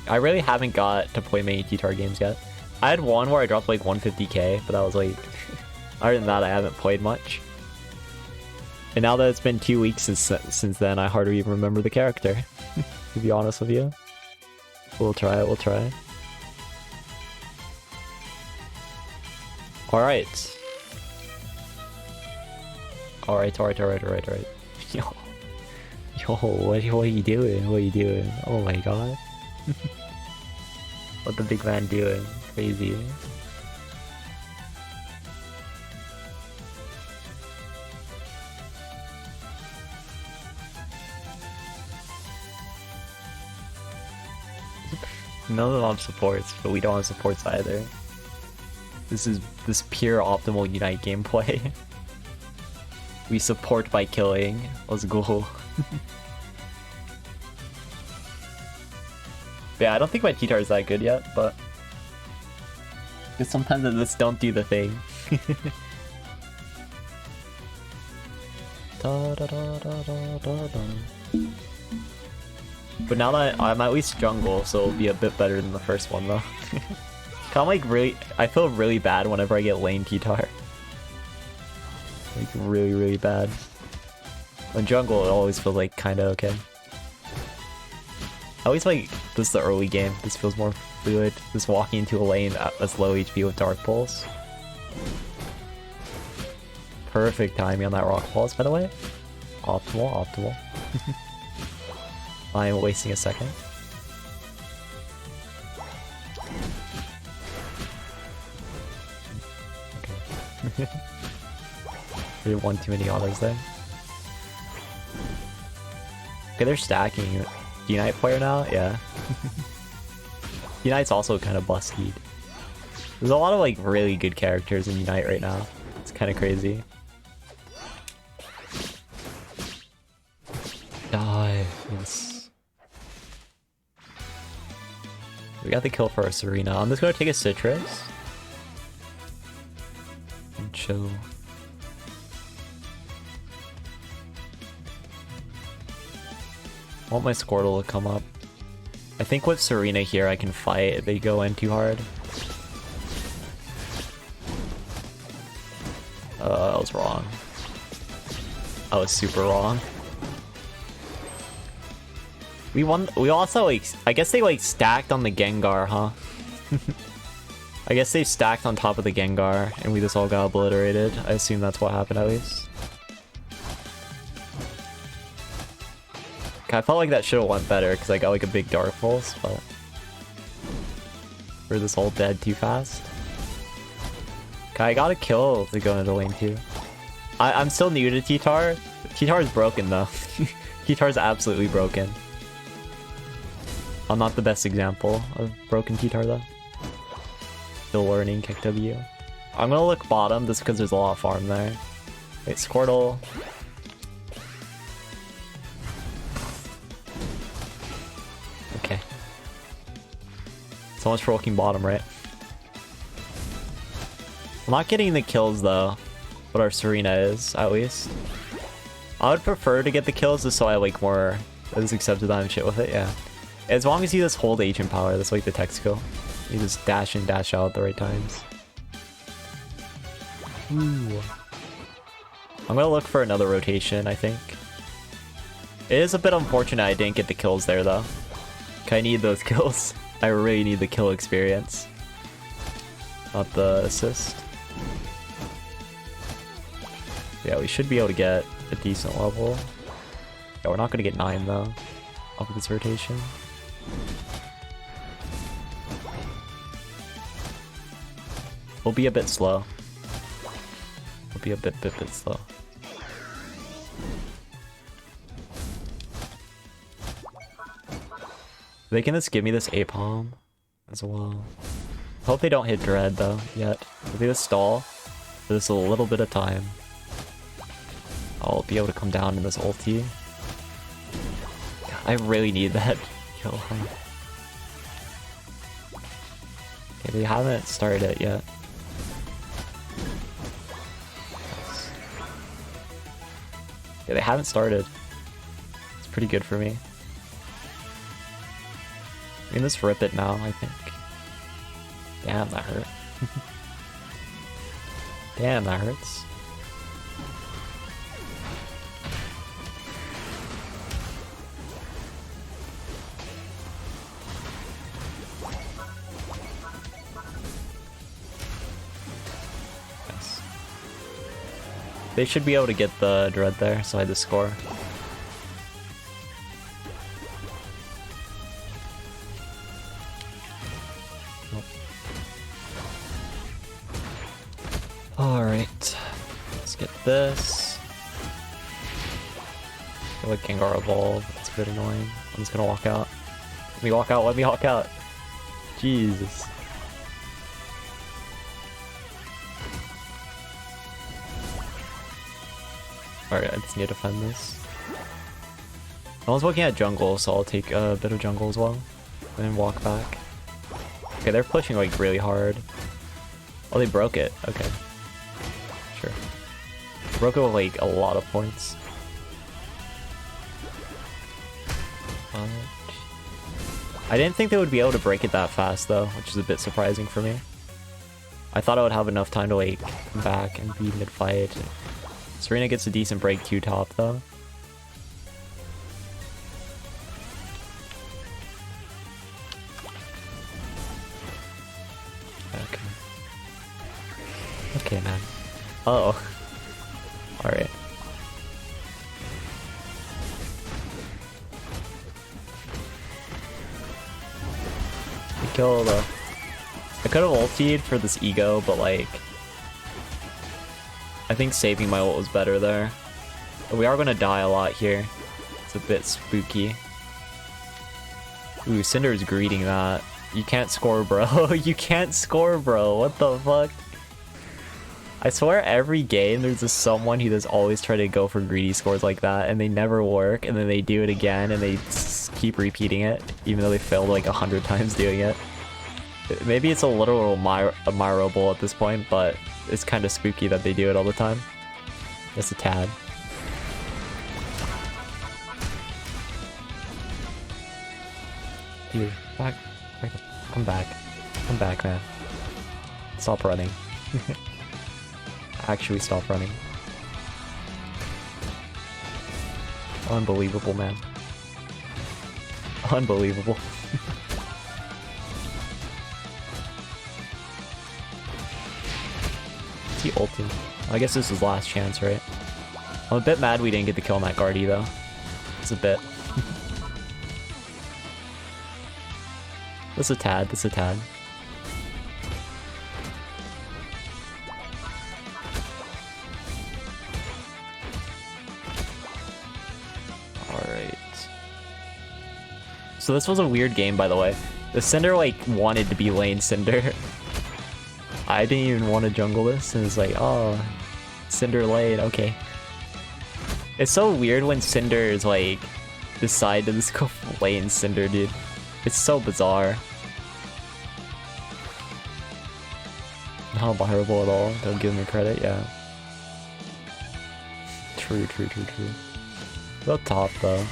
I really haven't got to play many T-Tar games yet. I had one where I dropped like 150k, but that was like... Other than that, I haven't played much. And now that it's been 2 weeks since then, I hardly even remember the character. To be honest with you. We'll try it, we'll try. Alright. Alright. Yo, what are you doing? What are you doing? Oh my god. What the big man doing? Crazy. None of them have supports, but we don't have supports either. This is pure optimal Unite gameplay. We support by killing. Let's go. Yeah, I don't think my T-Tar is that good yet, but... Because sometimes I just don't do the thing. But now that I'm at least jungle, so it'll be a bit better than the first one though. I'm like really... I feel really bad whenever I get lane T-Tar. Like really bad. On jungle, it always feels like kinda okay. always like this is the early game. This feels more fluid. Just walking into a lane that's low HP with Dark Pulse. Perfect timing on that Rock Pulse, by the way. Optimal, optimal. I am wasting a second. Okay. We did one too many autos there. Okay, they're stacking. Unite player now? Yeah. Unite's also kind of busted. There's a lot of like really good characters in Unite right now. It's kind of crazy. Die. Yes. We got the kill for our Serena. I'm just gonna take a Citrus. And chill. I want my Squirtle to come up. I think with Serena here I can fight if they go in too hard. I was wrong. I was super wrong. We won. We also like. I guess they like stacked on the Gengar, huh? I guess they stacked on top of the Gengar, and we just all got obliterated. I assume that's what happened at least. I felt like that should have went better because I got like a big Dark Pulse, but we're just all dead too fast. Okay, I got a kill to go into lane 2. I'm still new to T-Tar. T-Tar is broken though. T-Tar is absolutely broken. I'm not the best example of broken T-Tar though. Still learning Kick W. I'm gonna look bottom just because there's a lot of farm there. Wait, Squirtle. Okay. So much for looking bottom, right? I'm not getting the kills though, but our Serena is, at least. I would prefer to get the kills just so I like more is accepted on shit with it, yeah. As long as you just hold agent power, that's like the tech skill. You just dash in, dash out at the right times. Ooh. I'm gonna look for another rotation, I think. It is a bit unfortunate I didn't get the kills there though. I need those kills. I really need the kill experience. Not the assist. Yeah, we should be able to get a decent level. Yeah, we're not gonna get 9 though, off of this rotation. We'll be a bit slow. We'll be a bit slow. They can just give me this A-Palm as well. Hope they don't hit Dread though, yet. If they just stall for just a little bit of time, I'll be able to come down in this ulti. God, I really need that kill. Okay, they haven't started it yet. Yeah, they haven't started. It's pretty good for me. I mean, let's rip it now, I think. Damn, that hurt. Damn, that hurts. Yes. They should be able to get the Dread there, so I had to score. Alright, let's get this. I feel like Gengar evolved. It's a bit annoying. I'm just gonna walk out. Let me walk out, let me walk out. Jesus. Alright, I just need to defend this. I was looking at jungle, so I'll take a bit of jungle as well. And then walk back. Okay, they're pushing like really hard. Oh, they broke it. Okay. Sure. Broke it with like a lot of points. I didn't think they would be able to break it that fast though, which is a bit surprising for me. I thought I would have enough time to like come back and be mid-fight. Serena gets a decent break Q top though. okay, man. Uh oh. Alright. Kill the... I could have ultied for this ego, but like... I think saving my ult was better there. But we are gonna die a lot here. It's a bit spooky. Ooh, Cinder's greeting that. You can't score, bro. You can't score, bro. What the fuck? I swear every game there's just someone who just always try to go for greedy scores like that, and they never work, and then they do it again, and they keep repeating it, even though they failed like 100 times doing it. Maybe it's a literal admirable at this point, but it's kind of spooky that they do it all the time. Just a tad. Dude, back. Come back. Come back, man. Stop running. Actually stop running. Unbelievable, man. Unbelievable. Is he ulting? I guess this is last chance, right? I'm a bit mad we didn't get the kill on that Guardy, though. It's a bit. That's a tad, that's a tad. Alright. So this was a weird game, by the way. The Cinder, like, wanted to be lane Cinder. I didn't even want to jungle this, and it's like, oh, Cinder lane, okay. It's so weird when Cinders, like, decide to just go lane Cinder, dude. It's so bizarre. Not admirable at all. Don't give me credit, yeah. True. Go top, though.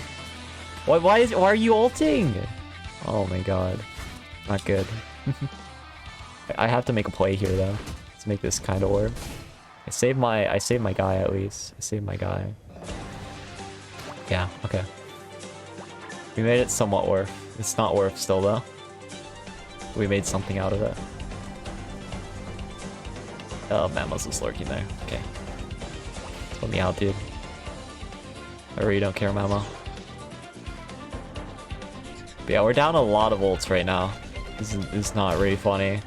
Why are you ulting? Oh my god. Not good. I have to make a play here, though. Let's make this kind of work. I saved my guy, at least. I saved my guy. Yeah, okay. We made it somewhat worth. It's not worth still, though. We made something out of it. Oh, Mammo's just lurking there. Okay. Put me out, dude. I really don't care, Mamo. But yeah, we're down a lot of ults right now. This is not really funny.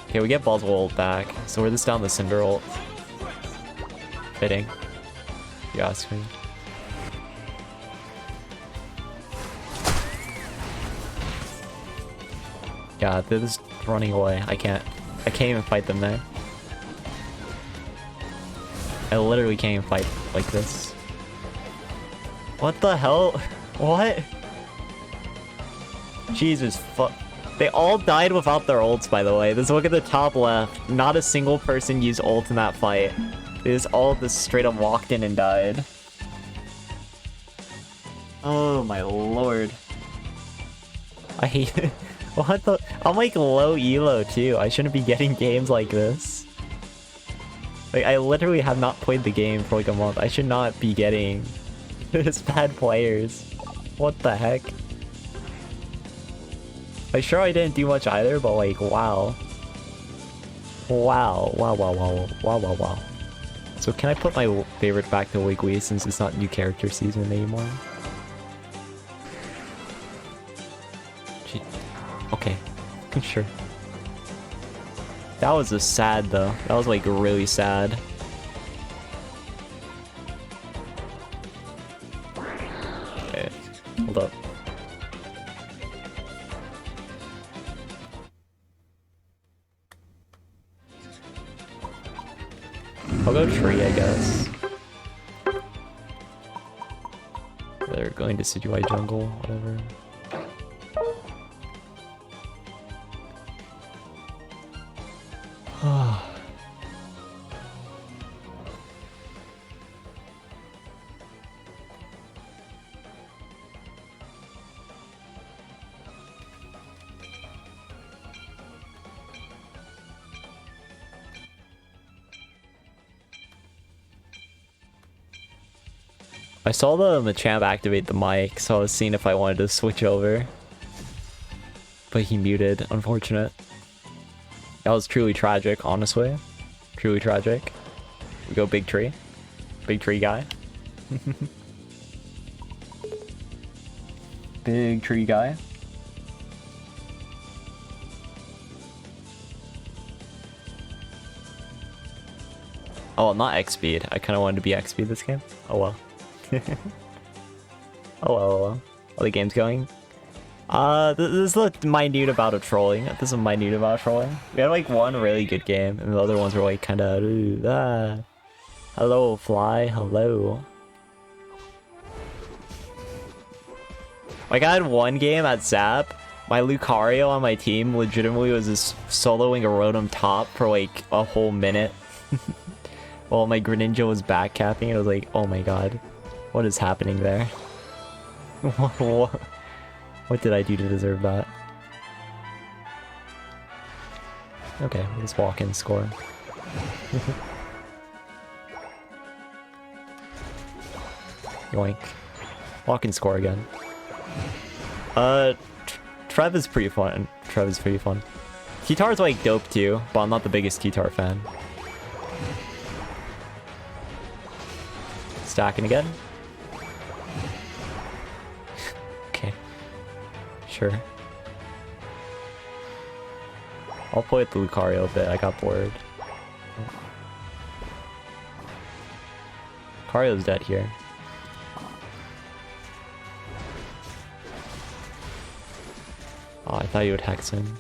Okay, we get Buzzwole ult back. So we're just down the Cinder ult. Fitting. If you ask me. Yeah, they're just running away. I can't even fight them there. I literally can't even fight like this. What the hell? What? Jesus fuck. They all died without their ults, by the way. Just look at the top left. Not a single person used ult in that fight. They just all just straight up walked in and died. Oh my lord. I hate it. What the? I'm like low elo too. I shouldn't be getting games like this. Like, I literally have not played the game for like a month. I should not be getting this bad players. What the heck? I'm sure I didn't do much either, but like, wow. Wow. So can I put my favorite back to Wiggly since it's not new character season anymore? Gee. Okay, sure. That was just sad though. That was like really sad. Okay, hold up. I'll go tree, I guess. They're going to Sidui jungle, whatever. I saw the Machamp activate the mic, so I was seeing if I wanted to switch over. But he muted, unfortunate. That was truly tragic, honestly. Truly tragic. We go big tree. Big tree guy. Big tree guy. Oh, not X speed. I kind of wanted to be X speed this game. Oh well. Oh well, oh well. How the game's going? This is a minute amount of trolling. This is a minute amount of trolling. We had like one really good game, and the other ones were like kind of. Hello, fly. Hello. Like I had one game at Zap. My Lucario on my team legitimately was just soloing a Rotom top for like a whole minute. While my Greninja was backcapping, it was like, oh my god, what is happening there? What did I do to deserve that? Okay, we'll just walk in, score. Yoink. Walk and score again. Trev is pretty fun. Trev is pretty fun. Kitar's like dope too, but I'm not the biggest Kitar fan. Stacking again? Okay. Sure. I'll play with the Lucario a bit, I got bored. Lucario's dead here. Oh, I thought you would hex him.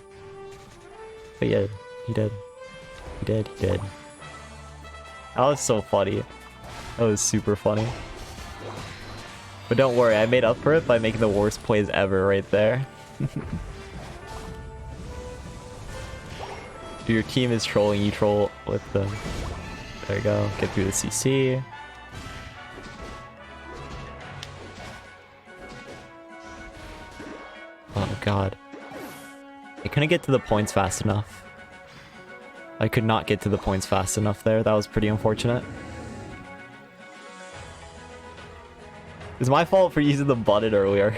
But yeah, he did. He did, he did. That was so funny. That was super funny. But don't worry, I made up for it by making the worst plays ever right there. If your team is trolling, you troll with them. There you go, get through the CC. Oh god. I couldn't get to the points fast enough. I could not get to the points fast enough there, that was pretty unfortunate. It's my fault for using the button earlier.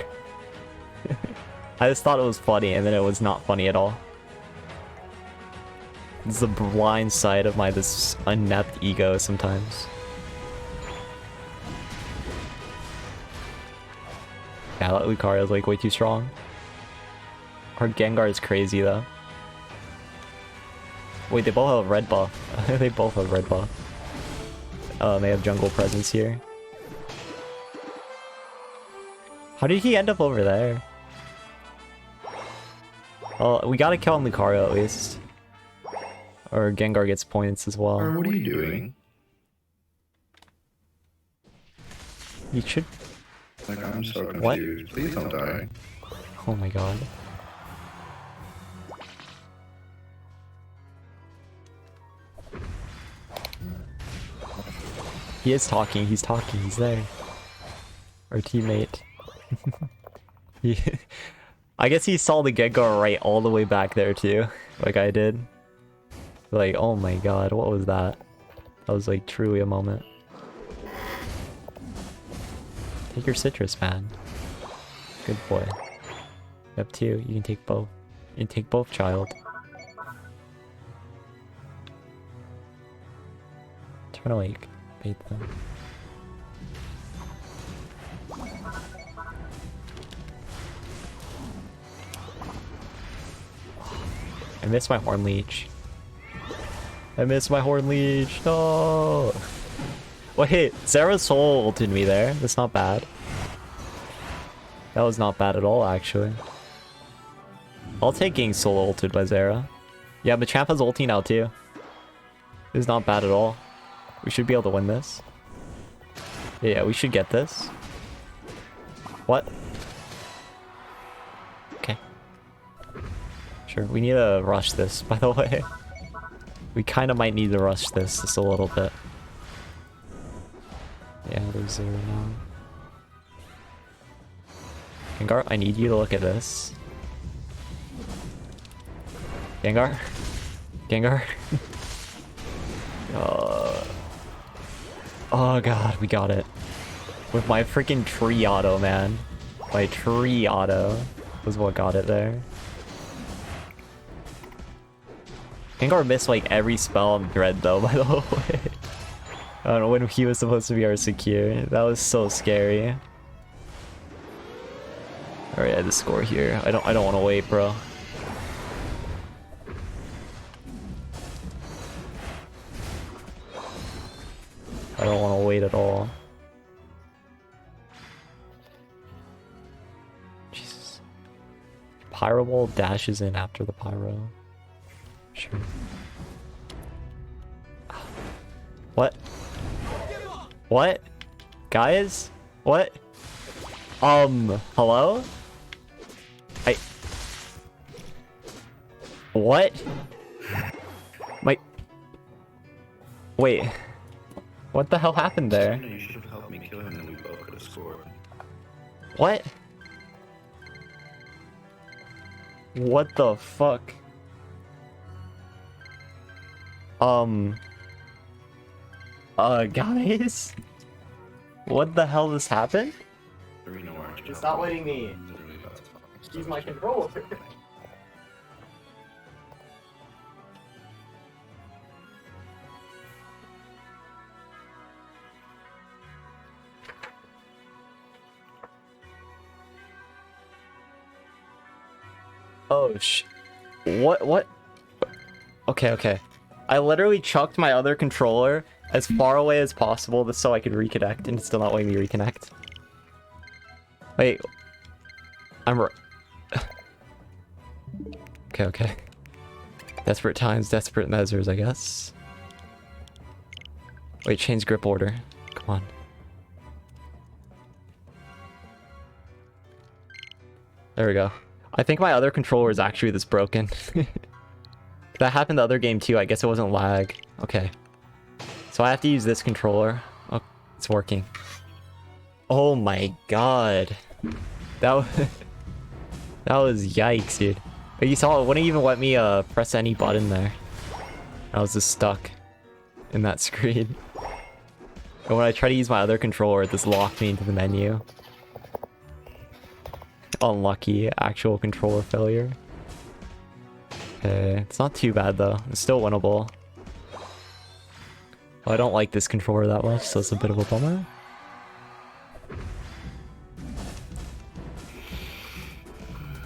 I just thought it was funny and then it was not funny at all. It's the blind side of my this inept ego sometimes. Yeah, that Lucario is like way too strong. Our Gengar is crazy though. Wait, they both have red buff. They both have red buff. Oh, they have jungle presence here. How did he end up over there? Well, we gotta kill on Lucario at least. Or Gengar gets points as well. What are you doing? You should... Like, I'm so confused. What? Please don't die. Oh my god. He is talking, he's there. Our teammate. I guess he saw the Gengar right all the way back there too, like I did. Like, oh my god, what was that? That was like truly a moment. Take your citrus, man. Good boy. Up to you, you can take both. You can take both, child. Trying to like bait them. I missed my Horn Leech. I missed my Horn Leech. No. Wait, Zera's soul ulted me there. That's not bad. That was not bad at all, actually. I'll take getting solo ulted by Zera. Yeah, Machamp has ulti now too. It's not bad at all. We should be able to win this. Yeah, we should get this. What? Okay. Sure, we need to rush this, by the way. We kind of might need to rush this just a little bit. Yeah, there's Zero now. Gengar, I need you to look at this. Gengar? Gengar? Oh god, we got it. With my freaking tree auto, man. My tree auto was what got it there. Gengar missed like every spell on Dread though, by the way. I don't know when he was supposed to be our secure. That was so scary. Alright, I had to score here. I don't want to wait, bro. I don't want to wait at all. Jesus. Pyro Ball dashes in after the Pyro. Sure. What? What? Guys? What? Hello? What? Wait. What the hell happened there? You should have helped me kill him and we both could have scored. What? What the fuck? Guys? What the hell just happened? It's not letting me use my controller. Oh what? Okay. I literally chucked my other controller as far away as possible just so I could reconnect, and it's still not letting me reconnect. Wait. Okay. Desperate times, desperate measures, I guess. Wait, change grip order. Come on. There we go. I think my other controller is actually this broken. That happened the other game too. I guess it wasn't lag. Okay. So I have to use this controller. Oh, it's working. Oh my god. That was... that was yikes, dude. But you saw it wouldn't even let me press any button there. I was just stuck in that screen. And when I try to use my other controller, this locked me into the menu. Unlucky actual controller failure. Okay, it's not too bad though. It's still winnable. Well, I don't like this controller that much, so it's a bit of a bummer.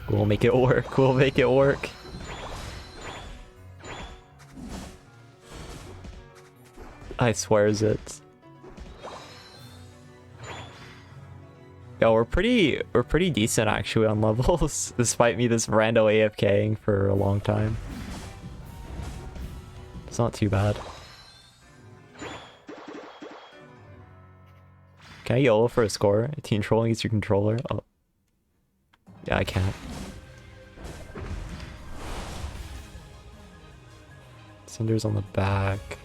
We'll make it work. We'll make it work. I swears it. Yo, we're pretty decent actually on levels, despite me this rando AFKing for a long time. It's not too bad. Can I YOLO for a score? Team trolling is your controller? Oh. Yeah, I can't. Cinder's on the back.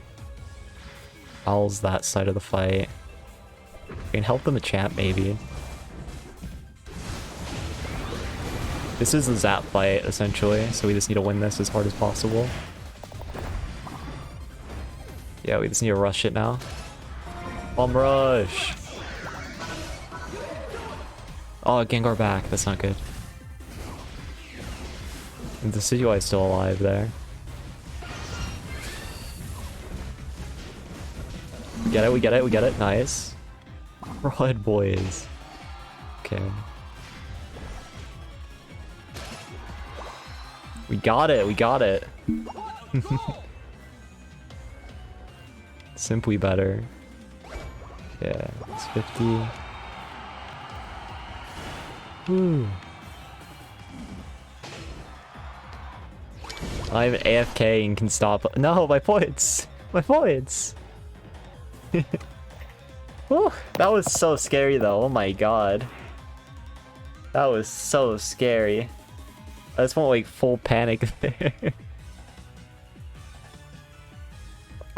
Owl's that side of the fight. I can help them a champ maybe. This is the Zap fight, essentially, so we just need to win this as hard as possible. Yeah, we just need to rush it now. Bomb rush! Oh, Gengar back. That's not good. And the Decidueye's still alive there. We get it. Nice. Rod boys. Okay. We got it. Simply better. Yeah, it's 50. Woo. I'm AFK and can stop. No, my points. Whew, that was so scary though. Oh my god. That was so scary. I just went like full panic there.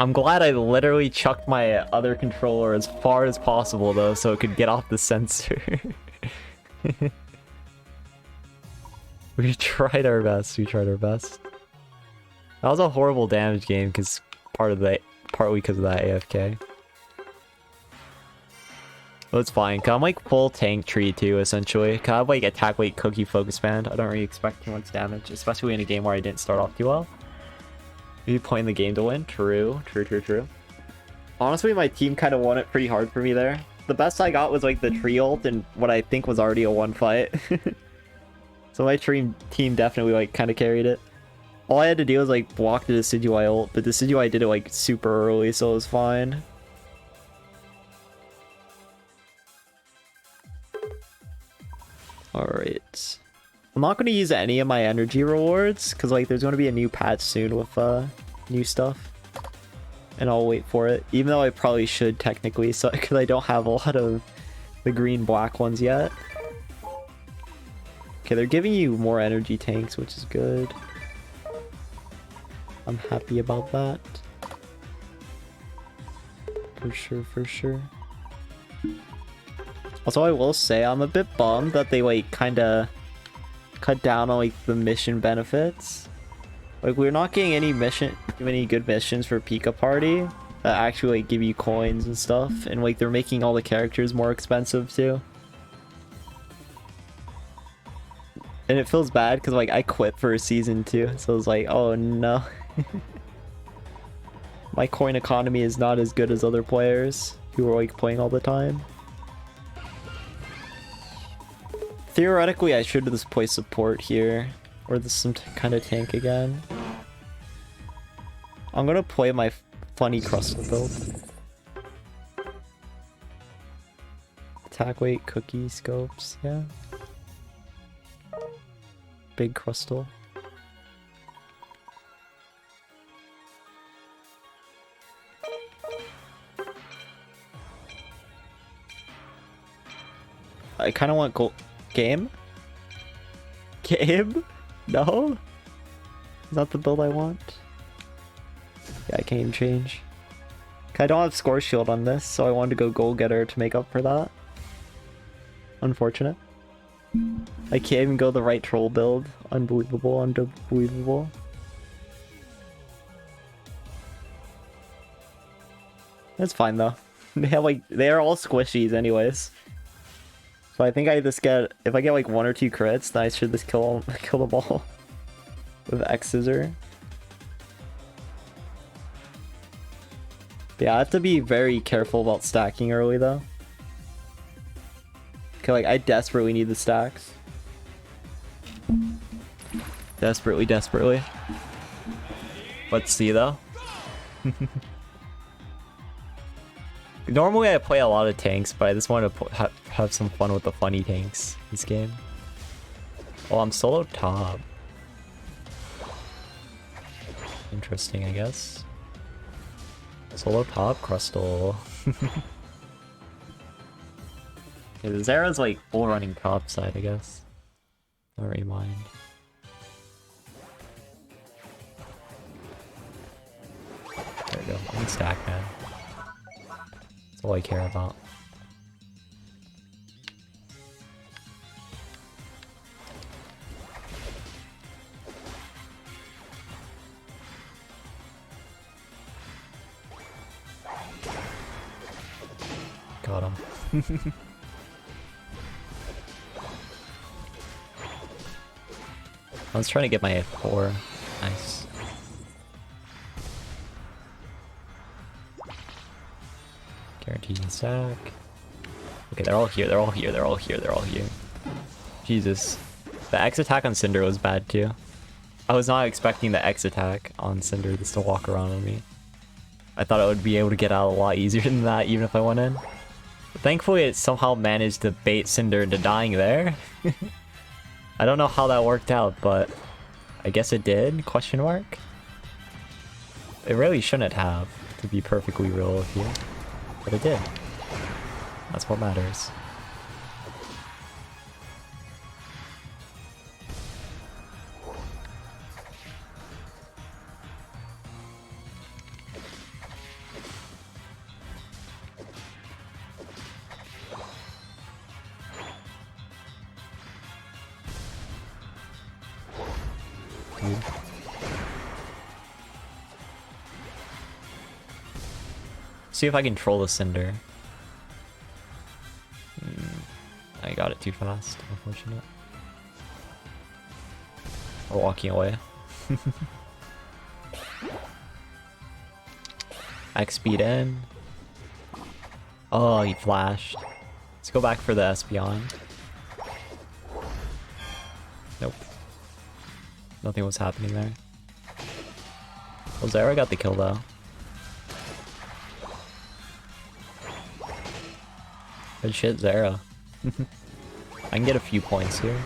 I'm glad I literally chucked my other controller as far as possible though, so it could get off the sensor. We tried our best. That was a horrible damage game because partly because of that AFK. But it's fine, cause I'm like full tank tree too, essentially. Cause I have like attack weight cookie focus band. I don't really expect too much damage, especially in a game where I didn't start off too well. Maybe playing the game to win. True. Honestly, my team kind of won it pretty hard for me there. The best I got was like the tree ult and what I think was already a one fight. So my team definitely like kind of carried it. All I had to do was like block the Decidueye ult, but Decidueye did it like super early, so it was fine. Alright. I'm not going to use any of my energy rewards, because like there's going to be a new patch soon with new stuff. And I'll wait for it, even though I probably should technically, so because I don't have a lot of the green-black ones yet. Okay, they're giving you more energy tanks, which is good. I'm happy about that. For sure. Also, I will say I'm a bit bummed that they like kind of cut down on like the mission benefits. Like we're not getting any good missions for Pika Party that actually like give you coins and stuff, and like they're making all the characters more expensive too. And it feels bad because like I quit for a season 2, so I was like, oh no. My coin economy is not as good as other players who are like playing all the time. Theoretically, I should just play support here, or this some kind of tank again. I'm gonna play my funny Crustle build. Attack weight, cookie, scopes, yeah. Big Crustle. I kind of want gold. Game? No? Is that the build I want? Yeah, I can't even change. I don't have Score Shield on this, so I wanted to go Goal Getter to make up for that. Unfortunate. I can't even go the right troll build. Unbelievable. It's fine though. They are all squishies anyways. So I think I just get, if I get like 1 or 2 crits, then I should just kill them all with X Scissor. But yeah, I have to be very careful about stacking early though. Okay, like I desperately need the stacks. Desperately. Let's see though. Normally I play a lot of tanks, but I just want to have some fun with the funny tanks this game. Oh, I'm solo top. Interesting, I guess. Solo top, Crustle. Yeah, the Zera's like full running top side, I guess. Don't really mind. There we go. I need stack, man. That's all I care about. Got him. I was trying to get my F4. Nice. Guaranteed stack. Okay, they're all here. Jesus. The X attack on Cinder was bad too. I was not expecting the X attack on Cinder just to walk around on me. I thought I would be able to get out a lot easier than that even if I went in. But thankfully it somehow managed to bait Cinder into dying there. I don't know how that worked out, but I guess it did, question mark? It really shouldn't have, to be perfectly real with you. But it did. That's what matters. See if I can troll the Cinder. I got it too fast, unfortunate. Or walking away. X speed in. Oh, he flashed. Let's go back for the Espeon. Nope. Nothing was happening there. Well, Zara got the kill though. Good shit, Zara. I can get a few points here.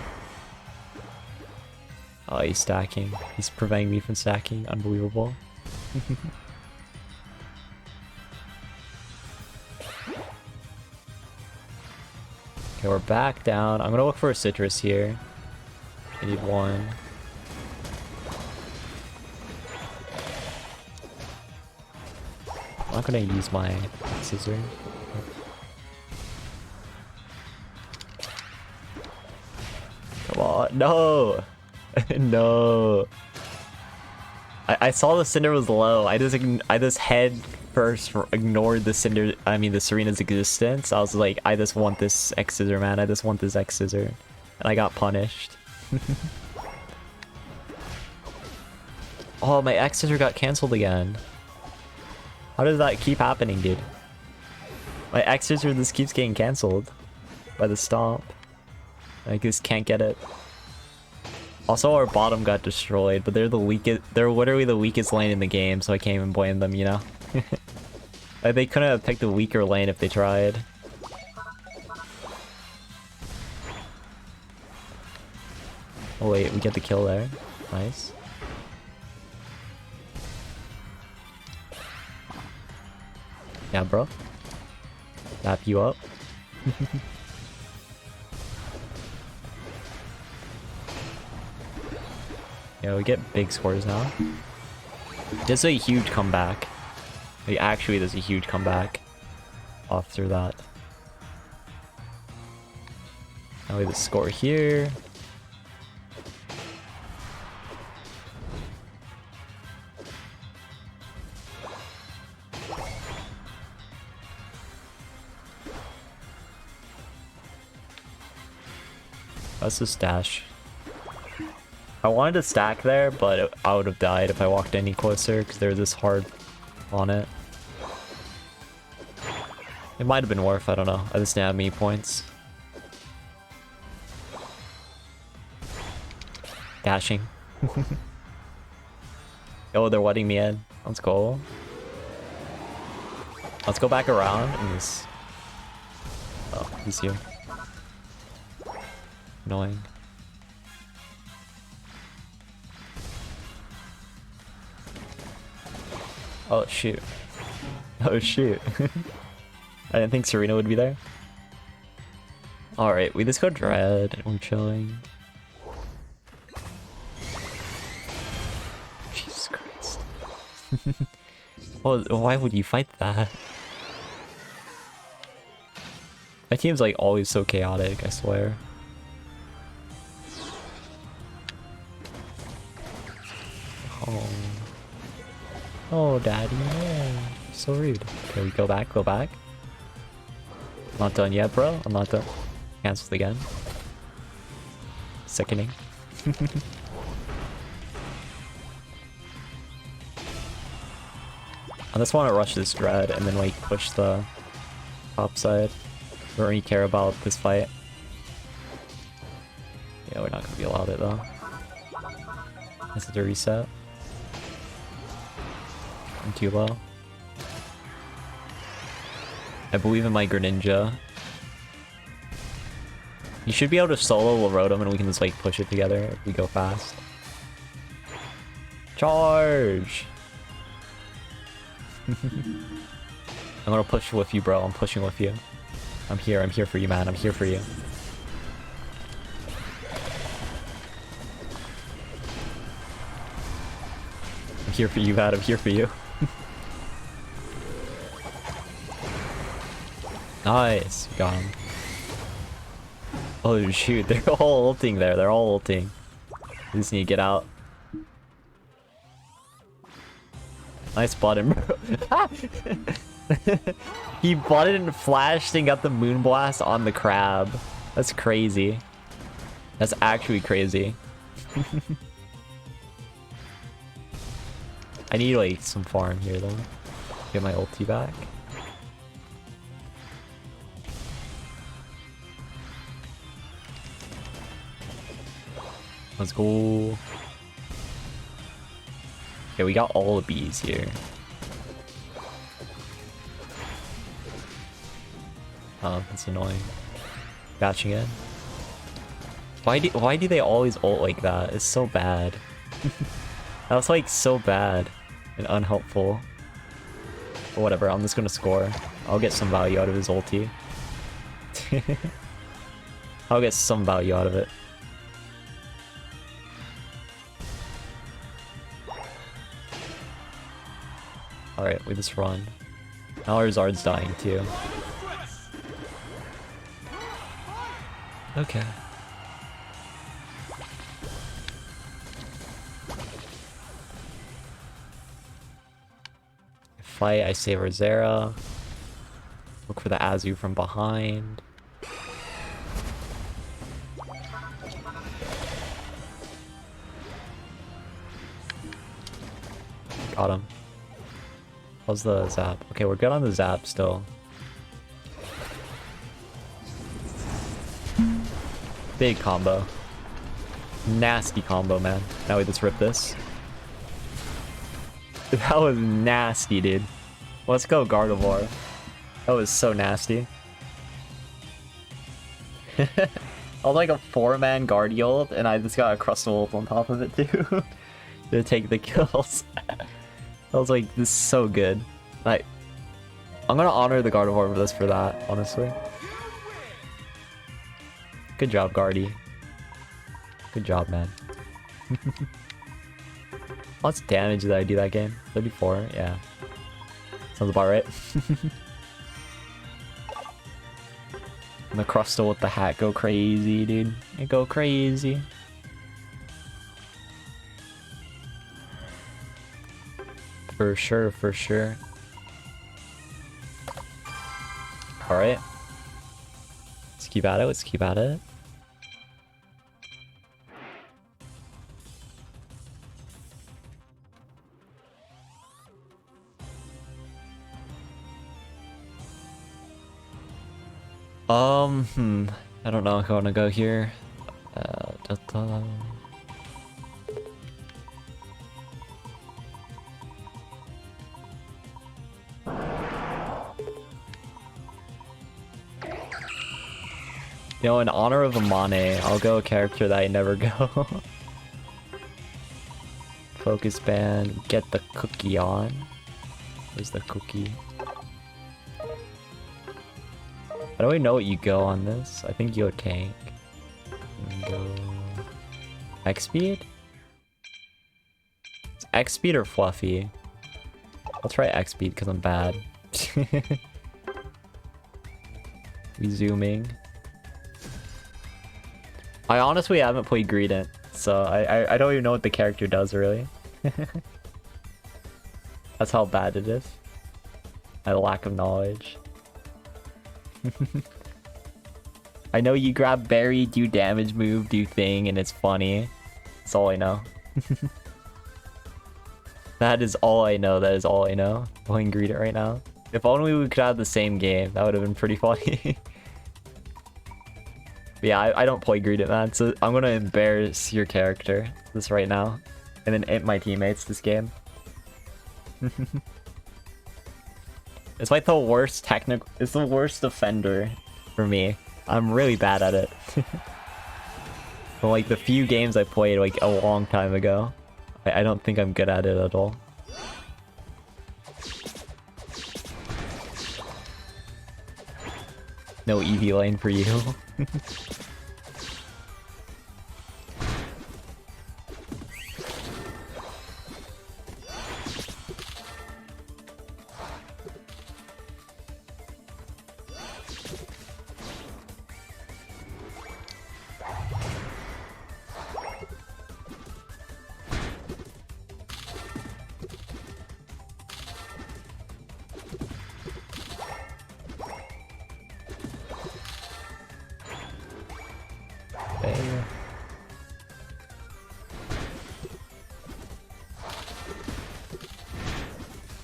Oh, he's stacking. He's preventing me from stacking. Unbelievable. Okay, we're back down. I'm gonna look for a citrus here. I need one. I'm not gonna use my scissor. Come on, no! No! I saw the Cinder was low. I just head first ignored the Cinder, I mean the Serena's existence. I was like, I just want this X Scissor, man. I just want this X Scissor. And I got punished. Oh, my X Scissor got cancelled again. How does that keep happening, dude? My X Scissor just keeps getting cancelled by the stomp. I just can't get it. Also, our bottom got destroyed, but they're the weakest. They're literally the weakest lane in the game, so I can't even blame them, you know? Like, they couldn't have picked a weaker lane if they tried. Oh wait, we get the kill there. Nice. Yeah, bro. Tap you up. Yeah, we get big scores now. This is a huge comeback. Like, actually, there's a huge comeback after that. Now we have the score here. That's a stash. I wanted to stack there, but I would have died if I walked any closer because they're this hard on it. It might have been worth, I don't know. I just didn't have many points. Dashing. Oh, they're letting me in. Let's go. Let's go back around and just... Oh, he's here. Annoying. Oh shoot. Oh shoot. I didn't think Serena would be there. Alright, we just go Dread and we're chilling. Jesus Christ. Well, why would you fight that? My team's like always so chaotic, I swear. Oh. Oh, daddy, no. So rude. Okay, we go back, go back. I'm not done yet, bro. I'm not done. Cancelled again. Sickening. I just want to rush this Dread and then like push the top side. I don't really care about this fight. Yeah, we're not gonna be allowed it though. This is a reset. I'm too low. I believe in my Greninja. You should be able to solo Rotom and we can just like push it together if we go fast. Charge! I'm gonna push with you, bro. I'm pushing with you. I'm here for you, man. I'm here for you. I'm here for you, man. I'm here for you. Nice, got him. Oh shoot, they're all ulting there. They're all ulting. We just need to get out. Nice button, bro. He butted and flashed and got the Moonblast on the crab. That's crazy. That's actually crazy. I need like some farm here though. Get my ulti back. Let's go. Okay, we got all the bees here. Oh, that's annoying. Batching in. Why do they always ult like that? It's so bad. That was like so bad and unhelpful. But whatever, I'm just gonna score. I'll get some value out of his ulti. I'll get some value out of it. Alright, we just run. Now our Zard's dying too. Okay. Fight, I save our Zera. Look for the Azu from behind. Got him. How's the zap? Okay, we're good on the zap still. Big combo. Nasty combo, man. Now we just rip this. That was nasty, dude. Let's go, Gardevoir. That was so nasty. I was like a 4-man Guardi ult, and I just got a Crustal ult on top of it, too. To take the kills. I was like, this is so good. Like, I'm gonna honor the Gardevoir for this for that, honestly. Good job, Guardi. Good job, man. How much damage did I do that game? 34? Yeah. Sounds about right. And the Crustal with the hat go crazy, dude. It go crazy. For sure, for sure. Alright. Let's keep at it, let's keep at it. I don't know if I want to go here. You know, in honor of Amane, I'll go a character that I never go. Focus band, get the cookie on. Where's the cookie? How do I know what you go on this? I think you go tank. Go X speed? It's X speed or fluffy? I'll try X speed because I'm bad. We zooming. I honestly haven't played Greedent, so I don't even know what the character does really. That's how bad it is. My lack of knowledge. I know you grab berry, do damage move, do thing, and it's funny. That's all I know. That is all I know, that is all I know. Playing Greedent right now. If only we could have the same game, that would have been pretty funny. Yeah, I don't play Greedent, man, so I'm gonna embarrass your character this right now. And then imp my teammates this game. It's like the worst technical... It's the worst defender for me. I'm really bad at it. But like the few games I played like a long time ago, I don't think I'm good at it at all. No EV lane for you.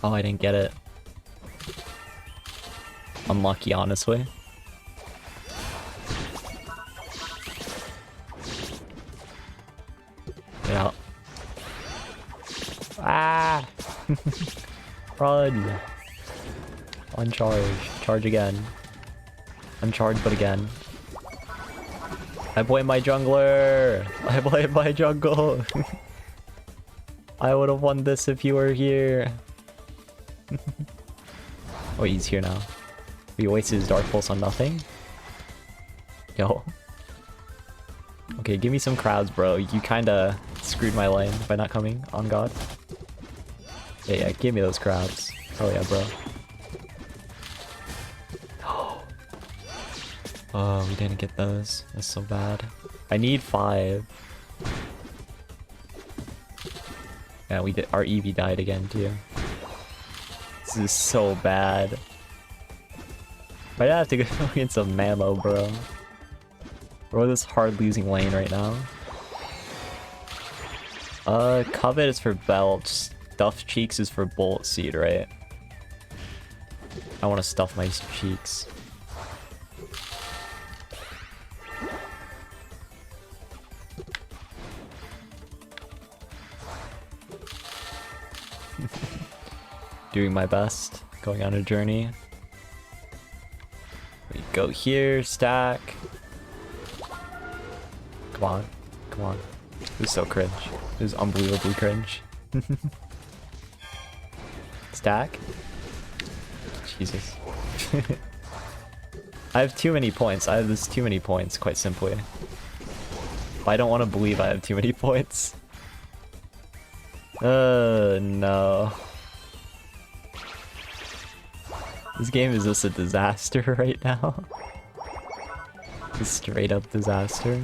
Oh, I didn't get it. unlucky, honestly. Get out. Ah! Run! Uncharge. Charge again. Uncharge, but again. I blame my jungler! I blame my jungle! I would have won this if you were here. Oh, he's here now. We wasted his Dark Pulse on nothing? Yo. Okay, give me some crowds, bro. You kinda screwed my lane by not coming, on God. Yeah, give me those crowds. Oh yeah, bro. Oh, we didn't get those. That's so bad. I need 5. Yeah, we did. Our Eevee died again too. This is so bad. Might have to go get some Mammo, bro. We're this hard losing lane right now. Covet is for Belt. Stuffed Cheeks is for Bullet Seed, right? I want to stuff my cheeks. Doing my best, going on a journey. We go here, stack. Come on, come on. This is so cringe. This is unbelievably cringe. Stack? Jesus. I have too many points. I have this too many points, quite simply. I don't want to believe I have too many points. No. This game is just a disaster right now. A straight up disaster.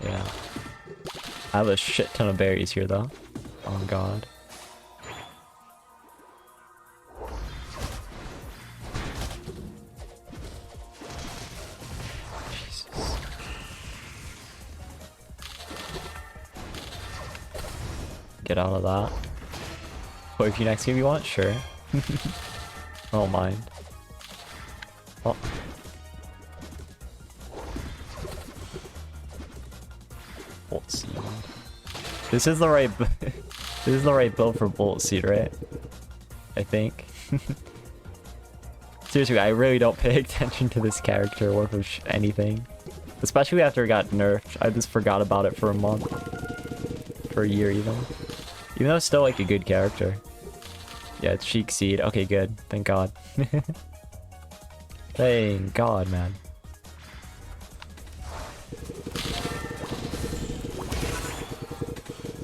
Yeah. I have a shit ton of berries here though. Oh God. Get out of that. Or if you next game you want, sure. I don't mind. Oh. Bolt Seed. This is the right this is the right build for Bolt Seed, right? I think. Seriously, I really don't pay attention to this character or for anything. Especially after it got nerfed. I just forgot about it for a month. For a year even. Even though it's still like a good character. Yeah, it's Cheek Seed. Okay, good. Thank God. Thank God, man.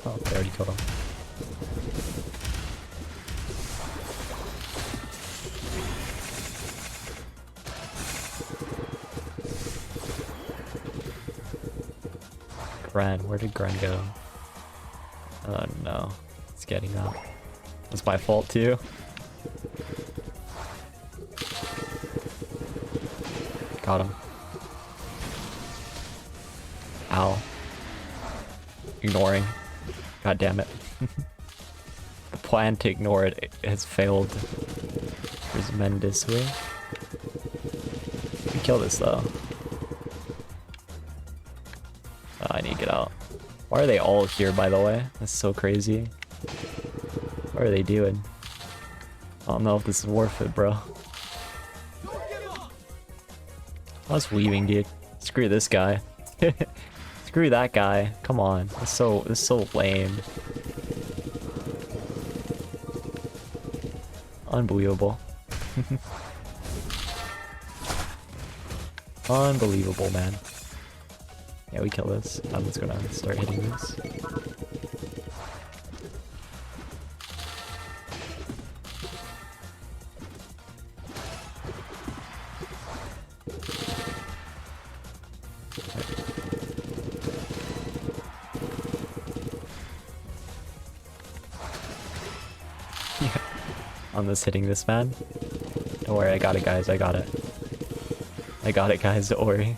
Oh, they already killed him. Gren, where did Gren go? Oh no, it's getting up. It's my fault too. Got him. Ow. Ignoring. God damn it. The plan to ignore it has failed tremendously. We kill this though. Oh, I need to get out. Why are they all here, by the way? That's so crazy. What are they doing? I don't know if this is worth it, bro. I was leaving, dude. Screw this guy. Screw that guy. Come on. It's so lame. Unbelievable. Unbelievable, man. Yeah, we kill this. I'm just gonna start hitting this. Yeah. I'm just hitting this man. Don't worry, I got it, guys. I got it. I got it, guys. Don't worry.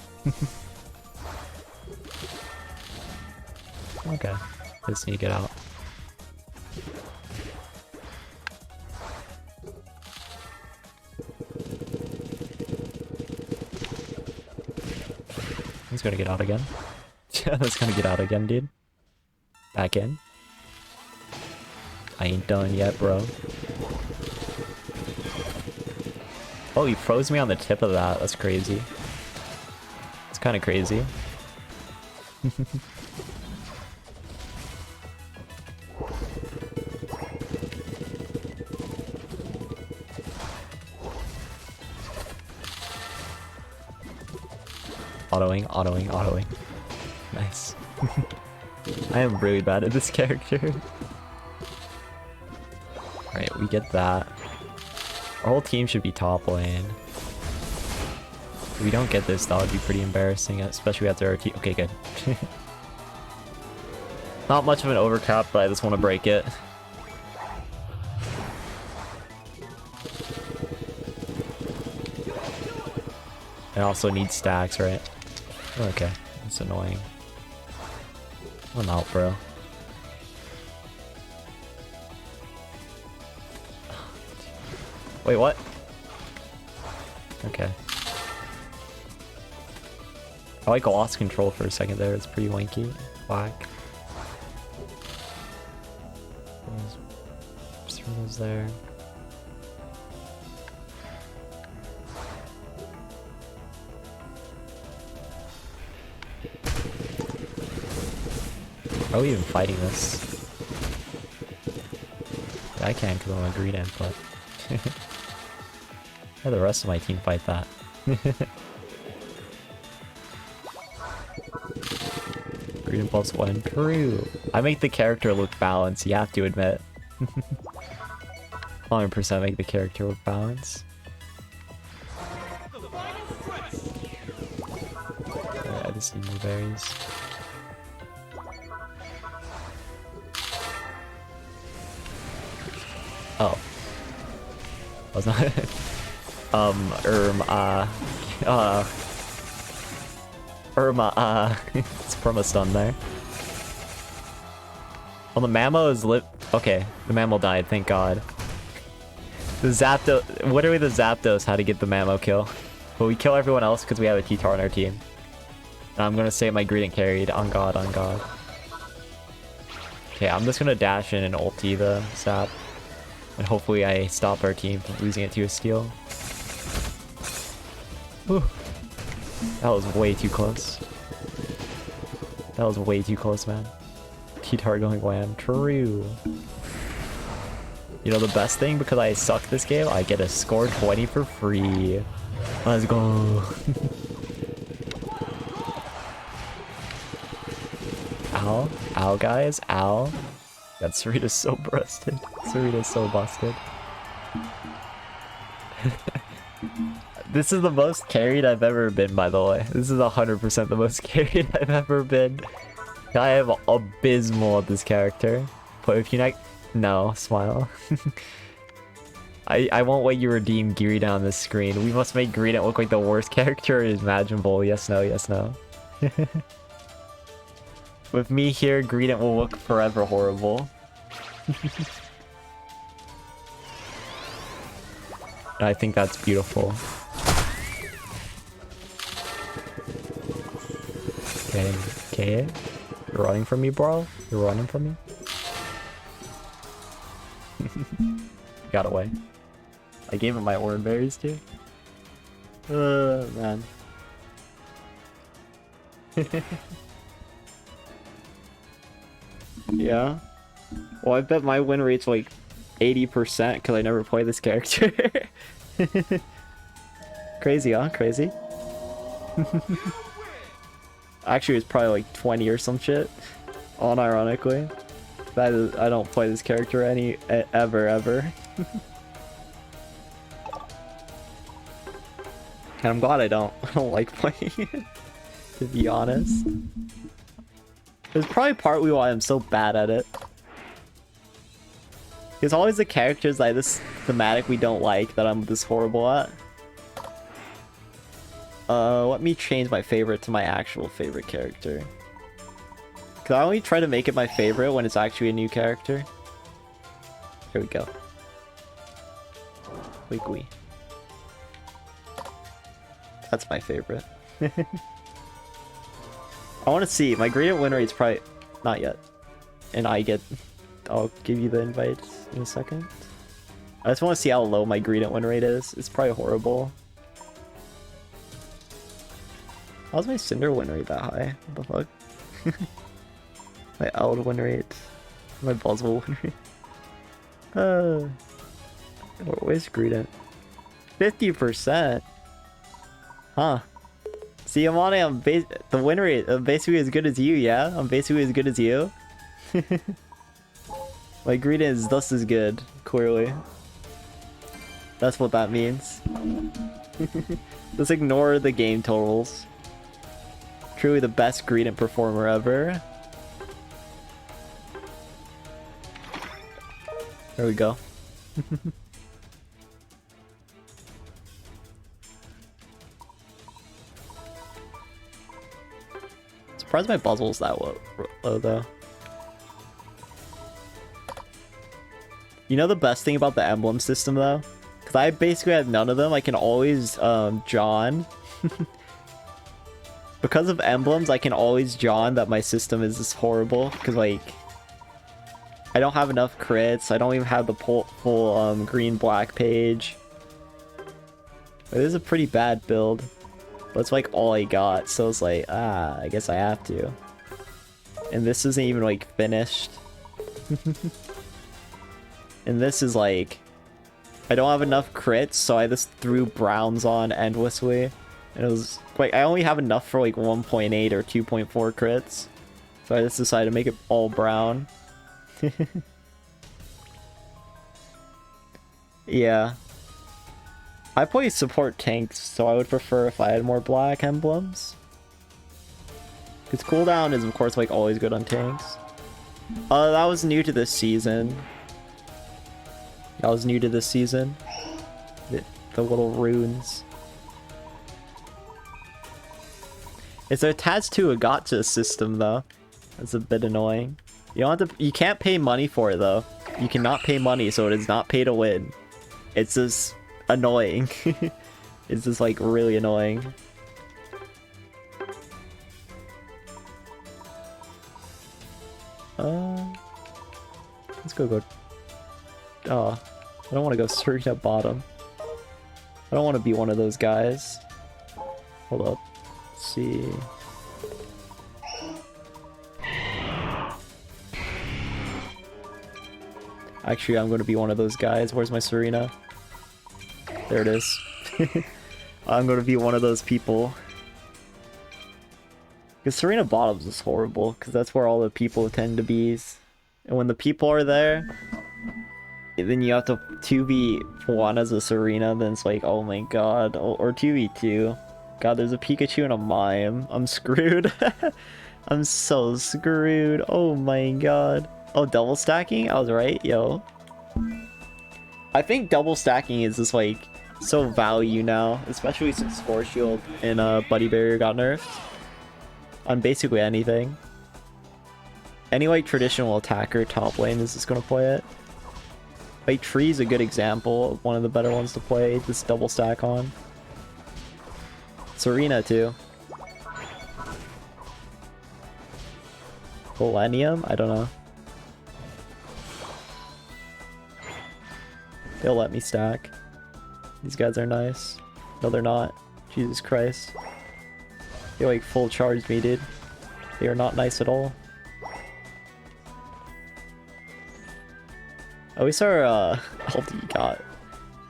Okay. Just need to get out. He's gonna get out again. Yeah, that's gonna get out again, dude. Back in. I ain't done yet, bro. Oh, he froze me on the tip of that. That's crazy. It's kind of crazy. Autoing, autoing, autoing. Nice. I am really bad at this character. Alright, we get that. Our whole team should be top lane. If we don't get this, that would be pretty embarrassing, especially after our team. Okay, good. Not much of an overcap, but I just want to break it. I also need stacks, right? Okay, that's annoying. I'm out, bro. Wait, what? Okay. I like lost control for a second there. It's pretty wanky. Whack. Sereno's there. Are we even fighting this? I can't because I'm a green input. How the rest of my team fight that? Green impulse 1 and true. I make the character look balanced, you have to admit. 100% make the character look balanced. Alright, I just need more berries. Oh. Was not it's perma-stun there. Well, the Mammo is lit. Okay, the Mammo died, thank god. The Zapdos, literally the Zapdos had to get the Mammo kill. But we kill everyone else because we have a T-Tar on our team. And I'm gonna say my Greedent carried, on god, on god. Okay, I'm just gonna dash in and ulti the Zap. And hopefully I stop our team from losing it to a steal. Whew. That was way too close. That was way too close, man. T-Tar going wham. True. You know the best thing, because I suck this game, I get a score 20 for free. Let's go. Ow. Ow, guys. Ow. God, Sarita's so busted. Sarita's so busted. This is the most carried I've ever been, by the way. This is 100% the most carried I've ever been. I am abysmal at this character. But if you like... No, smile. I won't let you redeem Geary down this screen. We must make Greedent look like the worst character imaginable. Yes, no, yes, no. With me here, Greedent will look forever horrible. I think that's beautiful. Okay, okay. You're running from me, bro? You're running from me? Got away. I gave him my orange berries too. Man. Yeah. Well, I bet my win rate's like 80% because I never play this character. Crazy, huh? Crazy. Actually, it's probably like 20 or some shit. Unironically. That is, I don't play this character ever. And I'm glad I don't like playing it, to be honest. It's probably partly why I'm so bad at it. It's always the characters like this thematic we don't like that I'm this horrible at. Let me change my favorite to my actual favorite character. Cause I only try to make it my favorite when it's actually a new character. Here we go. Wiggly. That's my favorite. I want to see. My gradient win rate's probably... Not yet. And I'll give you the invites in a second. I just want to see how low my gradient win rate is. It's probably horrible. How's my Cinder win rate that high? What the fuck? My Eld win rate. My Buzzwole win rate. Where's gradient? 50%. Huh. See, Amane, the win rate, I'm basically as good as you, yeah? I'm basically as good as you. My gradient is just as good, clearly. That's what that means. Just ignore the game totals. Truly the best gradient performer ever. There we go. Surprised my Buzzwole's that low though. You know the best thing about the emblem system though? Because I basically have none of them. I can always John. Because of emblems, I can always John that my system is just horrible. Because like, I don't have enough crits. I don't even have the full green-black page. It is a pretty bad build. But it's like all I got. So it's like, I guess I have to. And this isn't even like finished. And this is like, I don't have enough crits, so I just threw browns on endlessly. And it was like, I only have enough for like 1.8 or 2.4 crits. So I just decided to make it all brown. Yeah. I play support tanks, so I would prefer if I had more black emblems. Because cooldown is of course like always good on tanks. That was new to this season. That was new to this season. The little runes. It's attached to a gacha system though. That's a bit annoying. You don't have to. You can't pay money for it though. You cannot pay money, so it is not pay to win. It's just annoying. It's just like really annoying. Let's go. Oh, I don't want to go straight up bottom. I don't want to be one of those guys. Hold up. Let's see. Actually, I'm going to be one of those guys. Where's my Serena? There it is. I'm going to be one of those people. Because Serena bottoms is horrible, because that's where all the people tend to be. And when the people are there, then you have to 2v1 as a Serena, then it's like, oh my god. Or 2v2. God, there's a Pikachu and a Mime. I'm screwed. I'm so screwed. Oh my god. Oh, double stacking? I was right, yo. I think double stacking is just like so value now, especially since Spore Shield and Buddy Barrier got nerfed on basically anything. Any like traditional attacker top lane is just gonna play it. Like Tree is a good example of one of the better ones to play this double stack on. Serena too. Millennium? I don't know. They'll let me stack. These guys are nice. No, they're not. Jesus Christ. They like full charged me, dude. They are not nice at all. At least our LD got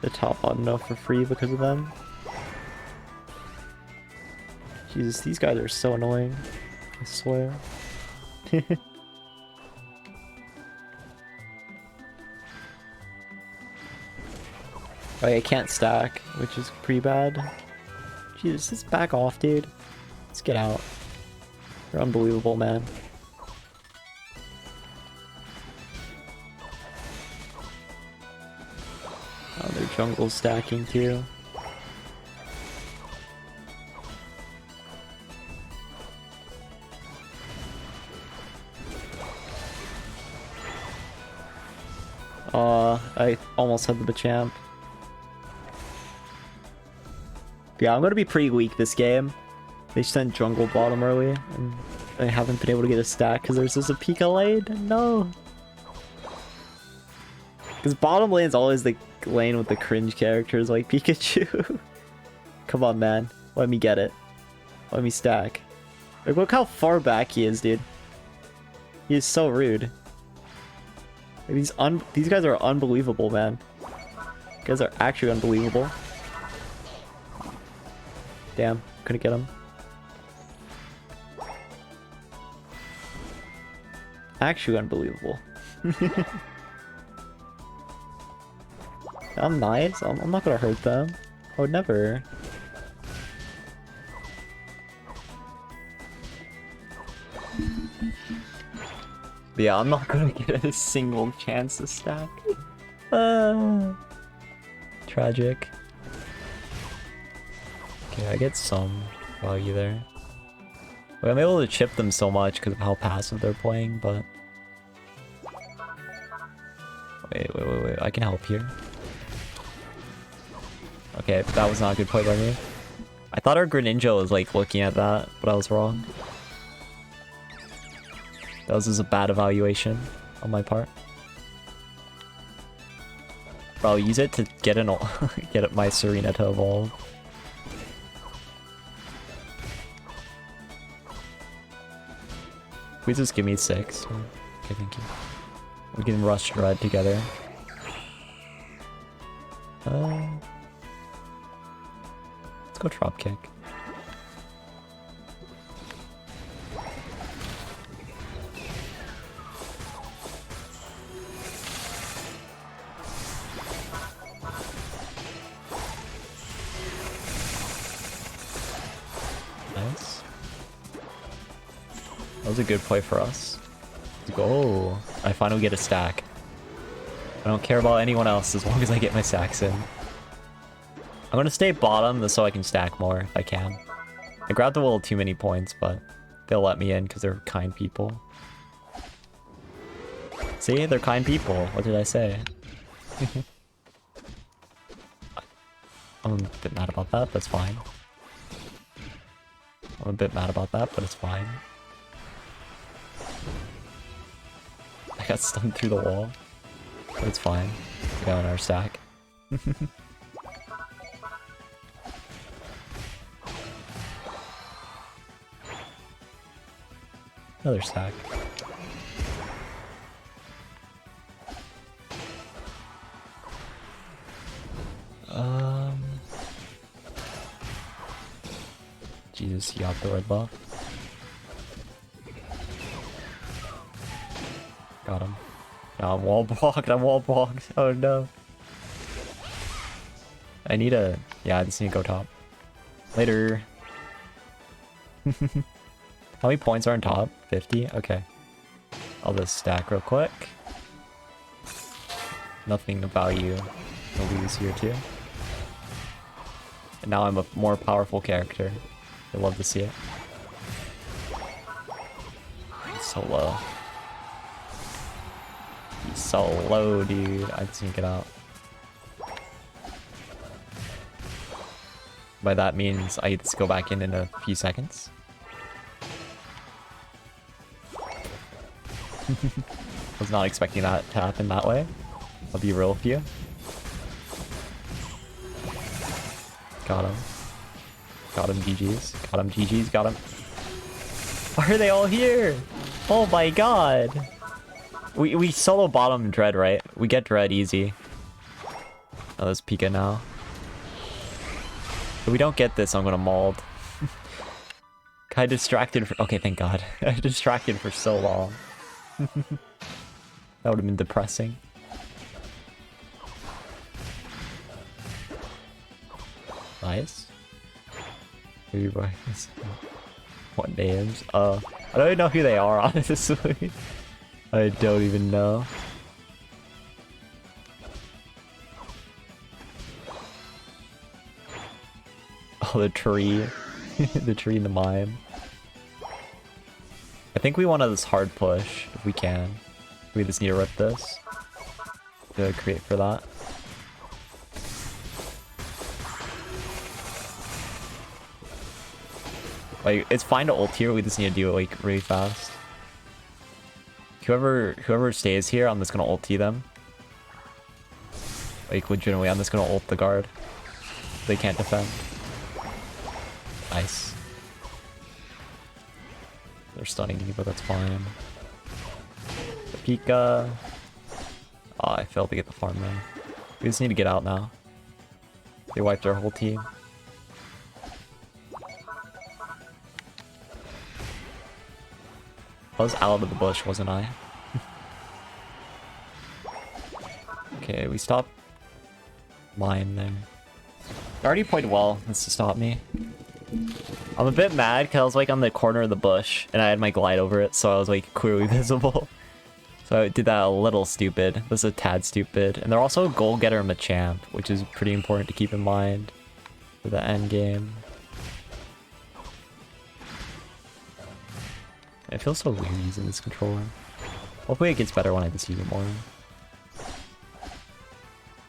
the top on enough for free because of them. Jesus, these guys are so annoying. I swear. Oh, I can't stack, which is pretty bad. Jesus, just back off, dude. Let's get out. You're unbelievable, man. Oh, their jungle's stacking too. I almost had the champ. Yeah, I'm gonna be pretty weak this game. They sent jungle bottom early, and I haven't been able to get a stack because there's just a Pika lane. No! Because bottom lane's always the lane with the cringe characters like Pikachu. Come on, man. Let me get it. Let me stack. Like, look how far back he is, dude. He is so rude. Like, these guys are unbelievable, man. These guys are actually unbelievable. Damn, couldn't get him. Actually unbelievable. I'm nice. I'm not gonna hurt them. I would never. But yeah, I'm not gonna get a single chance to stack. Tragic. Okay, I get some value there. Like, I'm able to chip them so much because of how passive they're playing, but... Wait, I can help here. Okay, that was not a good play by me. I thought our Greninja was like looking at that, but I was wrong. That was just a bad evaluation on my part. But I'll use it to get get my Serena to evolve. Please just give me 6. Okay, thank you. We can rush red together. Let's go drop kick. Nice. That was a good play for us. Let's go. I finally get a stack. I don't care about anyone else as long as I get my stacks in. I'm gonna stay bottom so I can stack more if I can. I grabbed a little too many points, but they'll let me in because they're kind people. See? They're kind people. What did I say? I'm a bit mad about that, but it's fine. I'm a bit mad about that, but it's fine. I got stunned through the wall. But it's fine. We got our stack. Another stack. Jesus, he got the red buff. Got him. No, I'm wall blocked. I'm wall blocked. Oh no. I need a... Yeah, I just need to go top. Later. How many points are on top? 50? Okay. I'll just stack real quick. Nothing of value to lose here too. And now I'm a more powerful character. I love to see it. He's so low. He's so low, dude. I just need to get out. By that means I just go back in a few seconds. Was not expecting that to happen that way. I'll be real with you. Got him. Got him, GG's. Got him, GG's. Got him. Why are they all here? Oh my god. We solo bottom Dread, right? We get Dread easy. Oh, there's Pika now. If we don't get this, I'm gonna mauled. I distracted for... Okay, thank god. I distracted for so long. That would have been depressing. Nice. What names? I don't even know who they are, honestly. I don't even know. Oh, the tree. The tree and the mime. I think we want to this hard push, if we can. We just need to rip this. to create for that. Like, it's fine to ult here, we just need to do it like really fast. Whoever stays here, I'm just gonna ulti them. Like legitimately, I'm just gonna ult the guard. They can't defend. Nice. They're stunning me, but that's fine. The Pika. Oh, I failed to get the farm there. We just need to get out now. They wiped our whole team. I was out of the bush, wasn't I? Okay, we stopped mine there. I already played well. That's to stop me. I'm a bit mad because I was like on the corner of the bush and I had my glide over it, so I was like clearly visible. So I did that a little stupid. This is a tad stupid. And they're also a goal getter Machamp, which is pretty important to keep in mind for the end game. It feels so weird using this controller. Hopefully it gets better when I just use it more.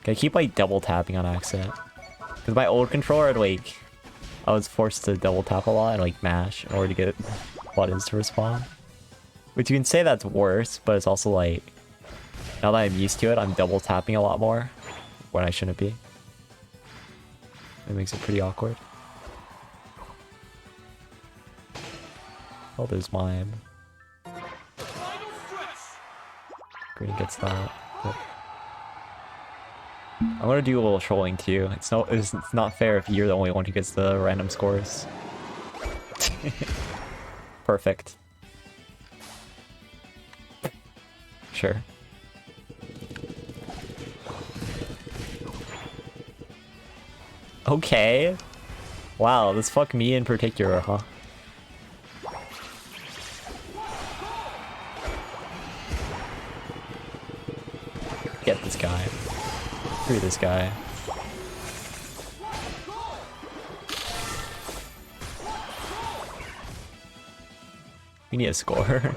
Okay, I keep like double tapping on accident. Because my old controller, I was forced to double tap a lot and like mash in order to get buttons to respond. Which you can say that's worse, but it's also like, now that I'm used to it, I'm double tapping a lot more when I shouldn't be. It makes it pretty awkward. Oh, there's mine. Green gets that. Yep. I'm gonna do a little trolling too. It's not fair if you're the only one who gets the random scores. Perfect. Sure. Okay. Wow, this fucked me in particular, huh? Get this guy. Free this guy. We need a score.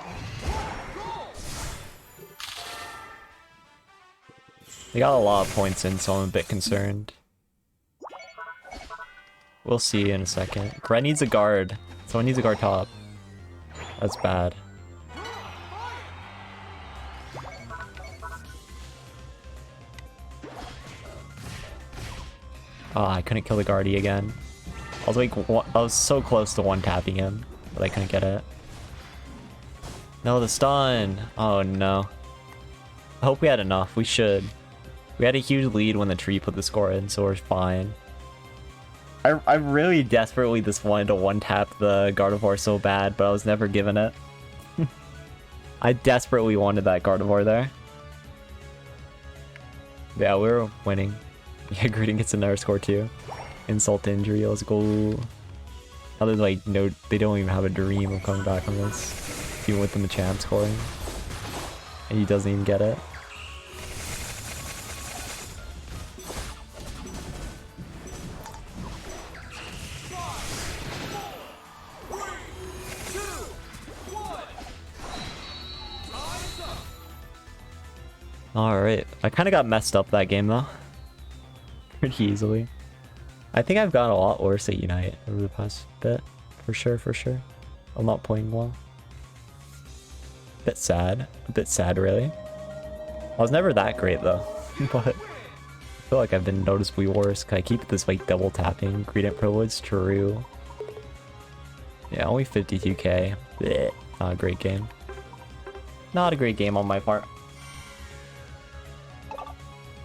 They got a lot of points in, so I'm a bit concerned. We'll see in a second. Red needs a guard. Someone needs a guard top. That's bad. Ah, I couldn't kill the guardie again. I was like, I was so close to one-tapping him, but I couldn't get it. No, the stun! Oh no. I hope we had enough. We should. We had a huge lead when the tree put the score in, so we're fine. I really desperately just wanted to one-tap the Gardevoir so bad, but I was never given it. I desperately wanted that Gardevoir there. Yeah, we were winning. Yeah, Greeting gets another score too. Insult to injury, let's go. Now there's like no, they don't even have a dream of coming back from this. Even with the Machamp scoring. And he doesn't even get it. Alright, I kind of got messed up that game though. Pretty easily. I think I've gotten a lot worse at Unite over the past bit. For sure, for sure. I'm not playing well. Bit sad. A bit sad, really. I was never that great though. But I feel like I've been noticeably worse. Cause I keep this like double tapping. Gradient privilege, true. Yeah, only 52k. Blech. Not a great game. Not a great game on my part.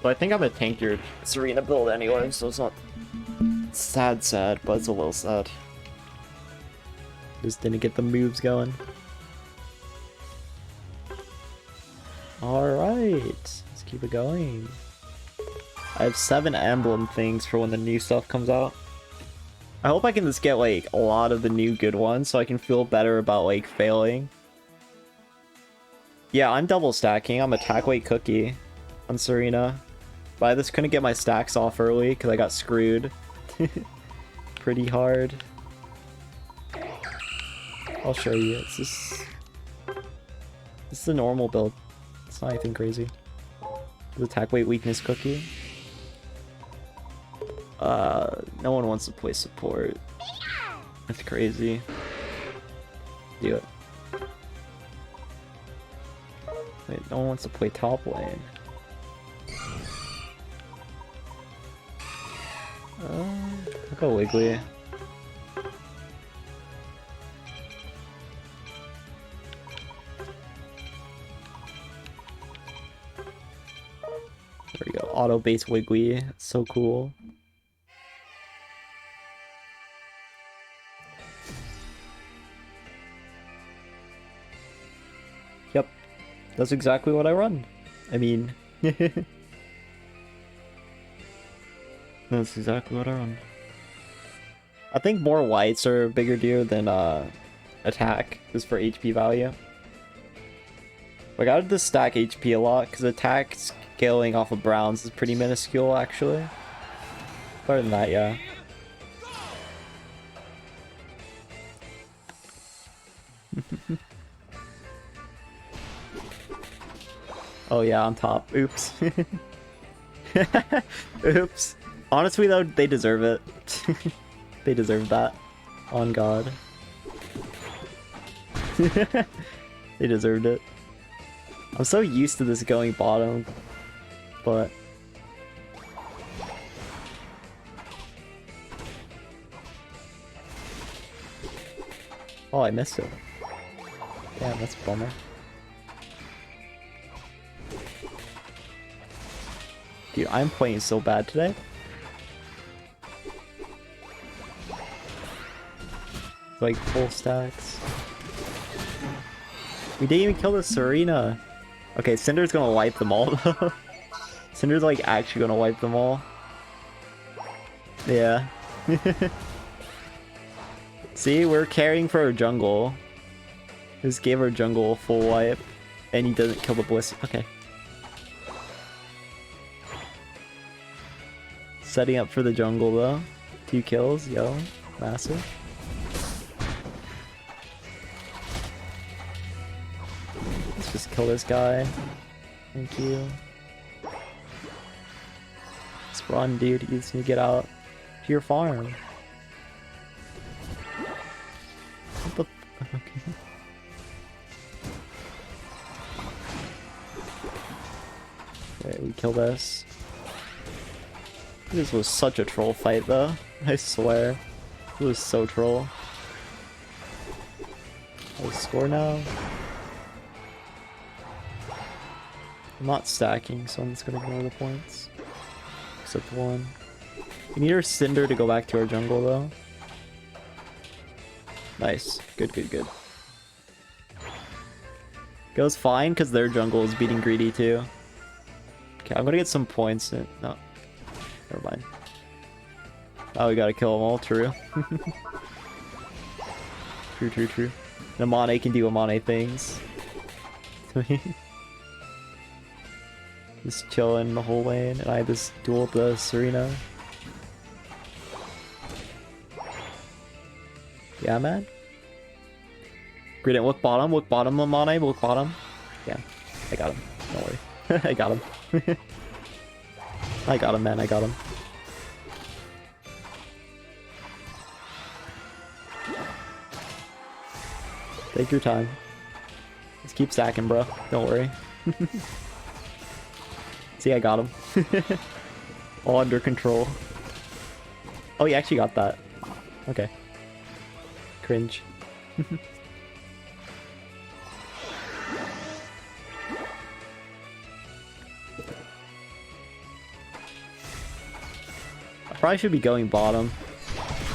But I think I'm a tankier Serena build anyway, so it's not sad, but it's a little sad. Just didn't get the moves going. Alright, let's keep it going. I have 7 emblem things for when the new stuff comes out. I hope I can just get like a lot of the new good ones so I can feel better about like failing. Yeah, I'm double stacking. I'm attack weight cookie on Serena. But I just couldn't get my stacks off early because I got screwed. Pretty hard. I'll show you. It's just... This is a normal build. It's not anything crazy. Attack weight weakness cookie. No one wants to play support. That's crazy. Do it. Wait, no one wants to play top lane. I'll go Wiggly. There we go. Auto base Wiggly. It's so cool. Yep. That's exactly what I run. I mean... That's exactly what I run. I think more whites are a bigger deal than attack, just for HP value. Like, I would just stack HP a lot, because attack scaling off of browns is pretty minuscule, actually. Other than that, yeah. Oh yeah, on top. Oops. Oops. Honestly though, they deserve it. They deserve that. On God. They deserved it. I'm so used to this going bottom, but... Oh, I missed it. Damn, that's a bummer. Dude, I'm playing so bad today. Like full stacks. We didn't even kill the Serena. Okay, Cinder's gonna wipe them all though. Cinder's like actually gonna wipe them all. Yeah. See, we're carrying for our jungle. Just gave our jungle a full wipe. And he doesn't kill the Bliss. Okay. Setting up for the jungle though. 2 kills, yo. Massive. Let's just kill this guy. Thank you. Let's run, dude. You just need to get out to your farm. What the okay. Okay, we kill this. This was such a troll fight though, I swear. It was so troll. I'll score now. I'm not stacking, so I'm just gonna ignore the points. Except one. We need our Cinder to go back to our jungle though. Nice. Good, good, good. Goes fine because their jungle is beating greedy too. Okay, I'm gonna get some points in. No. Never mind. Oh, we gotta kill them all, true. True, true, true. And Amane can do Amane things. Just chilling the whole lane, and I just duel the Serena. Yeah, man. Gradient, look bottom, Amane, look bottom. Yeah, I got him. Don't worry. I got him. I got him, man. I got him. Take your time. Just keep stacking, bro. Don't worry. See, I got him. All under control. Oh, you actually got that. Okay. Cringe. Probably should be going bottom,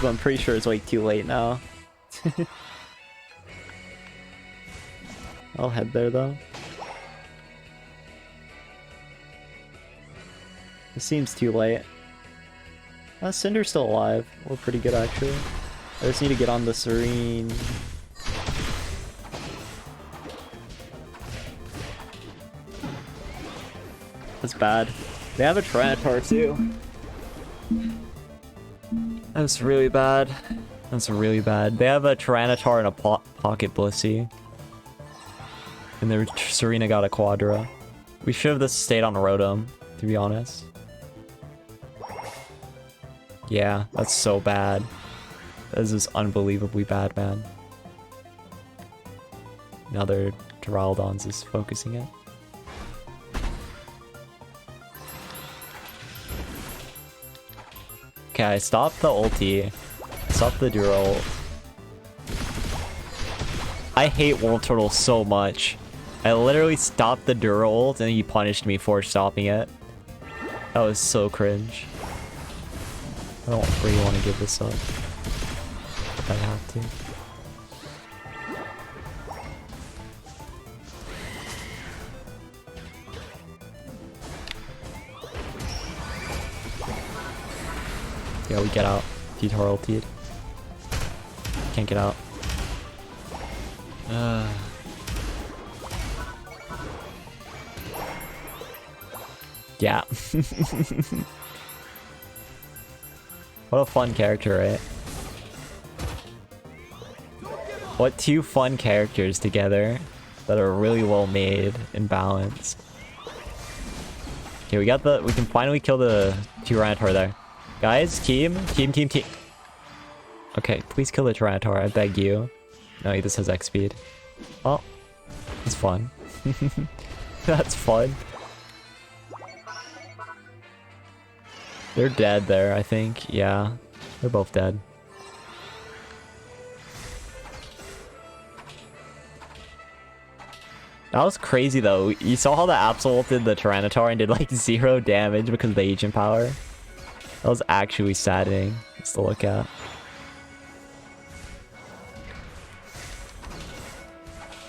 but I'm pretty sure it's like too late now. I'll head there though. It seems too late. Cinder's still alive. We're pretty good actually. I just need to get on the Serene. That's bad. They have a Tyranitar too. That's really bad. That's really bad. They have a Tyranitar and a Pocket Blissey. And their Serena got a Quadra. We should have just stayed on Rotom, to be honest. Yeah, that's so bad. This is unbelievably bad, man. Now their Duraludon's is focusing it. Okay, I stopped the ulti. Stop the Dural. I hate World Turtle so much. I literally stopped the Dura ult and he punished me for stopping it. That was so cringe. I don't really want to give this up. But I have to. Yeah, we get out. T-Tar ultied. Can't get out. Yeah. What a fun character, right? What two fun characters together that are really well made and balanced. Okay, we can finally kill the Tyranitar there. Guys, team. Okay, please kill the Tyranitar, I beg you. No, this has X speed. Oh, that's fun. That's fun. They're dead there, I think. Yeah, they're both dead. That was crazy though. You saw how the Absol ulted the Tyranitar and did like 0 damage because of the agent power? That was actually saddening just to look at.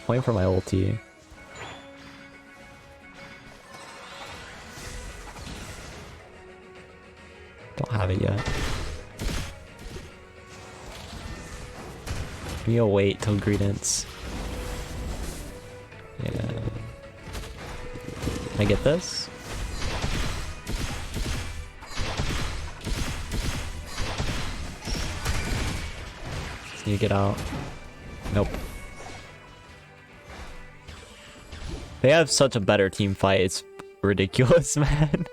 Waiting for my ulti. Don't have it yet. We'll wait till Greedence. Yeah. Can I get this? Just need to get out. Nope. They have such a better team fight. It's ridiculous, man.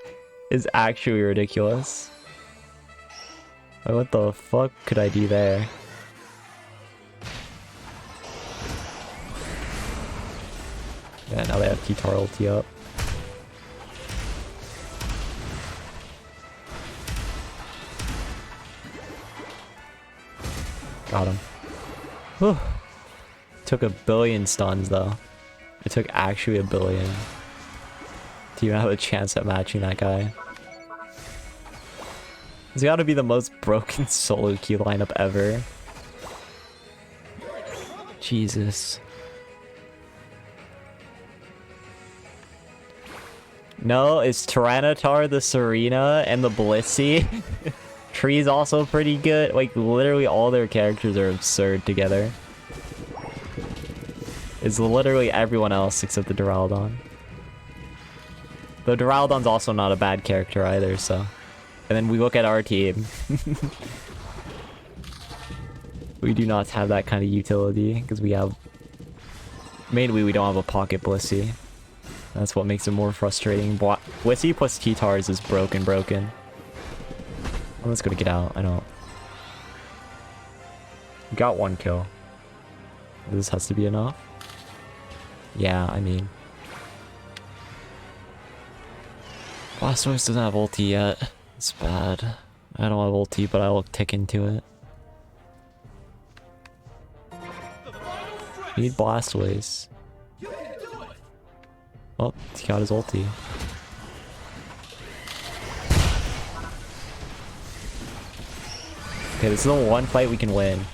It's actually ridiculous. Like, what the fuck could I do there? Yeah, now they have T-Tar ulti up. Got him. Whew. Took a billion stuns though. It took actually a billion to even have a chance at matching that guy. It's gotta be the most broken solo queue lineup ever. Jesus. No, it's Tyranitar, the Serena, and the Blissey. Tree's also pretty good. Like, literally all their characters are absurd together. It's literally everyone else except the Duraludon. The Duraludon's also not a bad character either, so... And then we look at our team. We do not have that kind of utility, because we have... Mainly, we don't have a Pocket Blissey. That's what makes it more frustrating. Blissey plus T-Tars is broken. I'm just gonna get out. I don't... We got 1 kill. This has to be enough. Yeah, I mean... Blastoise doesn't have ulti yet. It's bad. I don't have ulti, but I'll tick into it. Need Blastoise. Oh, he got his ulti. Okay, this is the one fight we can win.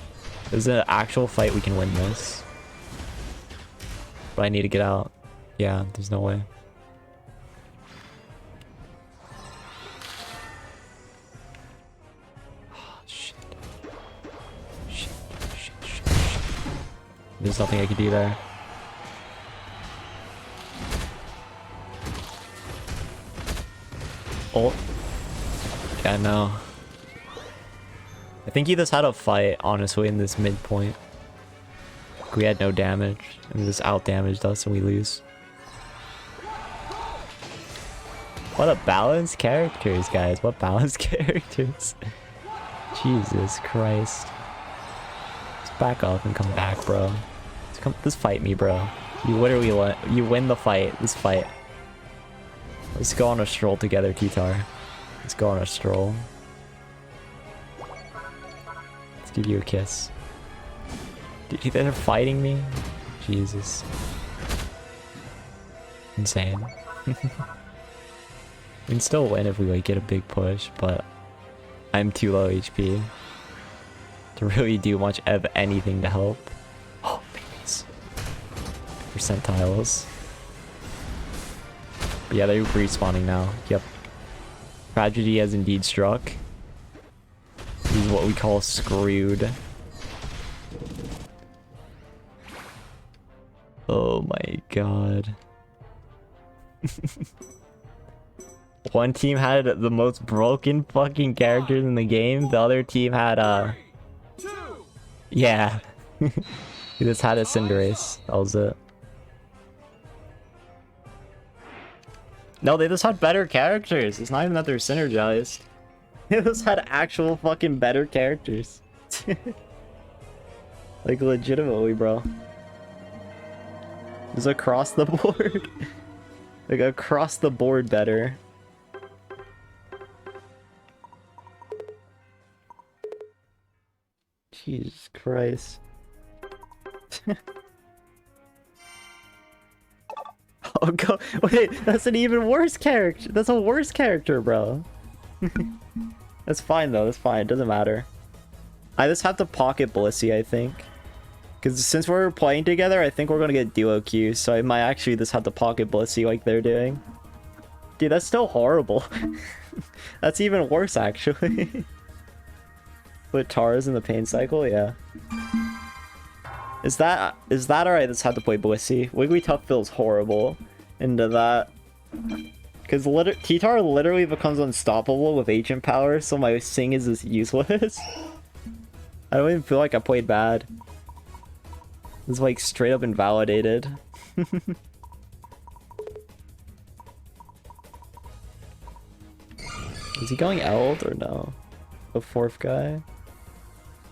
This is an actual fight we can win this. But I need to get out. Yeah, there's no way. There's nothing I can do there. Ult. Yeah, no. I think he just had a fight, honestly, in this midpoint. We had no damage, and he just out-damaged us, and we lose. What a balanced characters, guys. What balanced characters. Jesus Christ. Just back up and come back, bro. Just fight me, bro. You literally you win the fight. This fight. Let's go on a stroll together, T-Tar. Let's go on a stroll. Let's give you a kiss. Dude, they're fighting me? Jesus. Insane. We can still win if we like get a big push, but I'm too low HP to really do much of anything to help. Oh, babies. Percentiles. But yeah, they're respawning now. Yep. Tragedy has indeed struck. This is what we call screwed. Oh my god. One team had the most broken fucking characters in the game. The other team had yeah. He just had a Cinderace. That was it. No, they just had better characters. It's not even that they're synergized. They just had actual fucking better characters. Like legitimately, bro. Just across the board. Like across the board better. Jesus Christ. Oh, go. Wait, that's an even worse character. That's a worse character, bro. That's fine, though. That's fine. It doesn't matter. I just have to pocket Blissey, I think. Because since we're playing together, I think we're going to get duo Q. So I might actually just have to pocket Blissey like they're doing. Dude, that's still horrible. That's even worse, actually. Put Tars in the pain cycle? Yeah. Is that alright? Let's have to play Blissey. Wigglytuff feels horrible into that. Because T-Tar literally becomes unstoppable with agent power, so my Sing is just useless. I don't even feel like I played bad. It's like straight up invalidated. Is he going Eld or no? The fourth guy?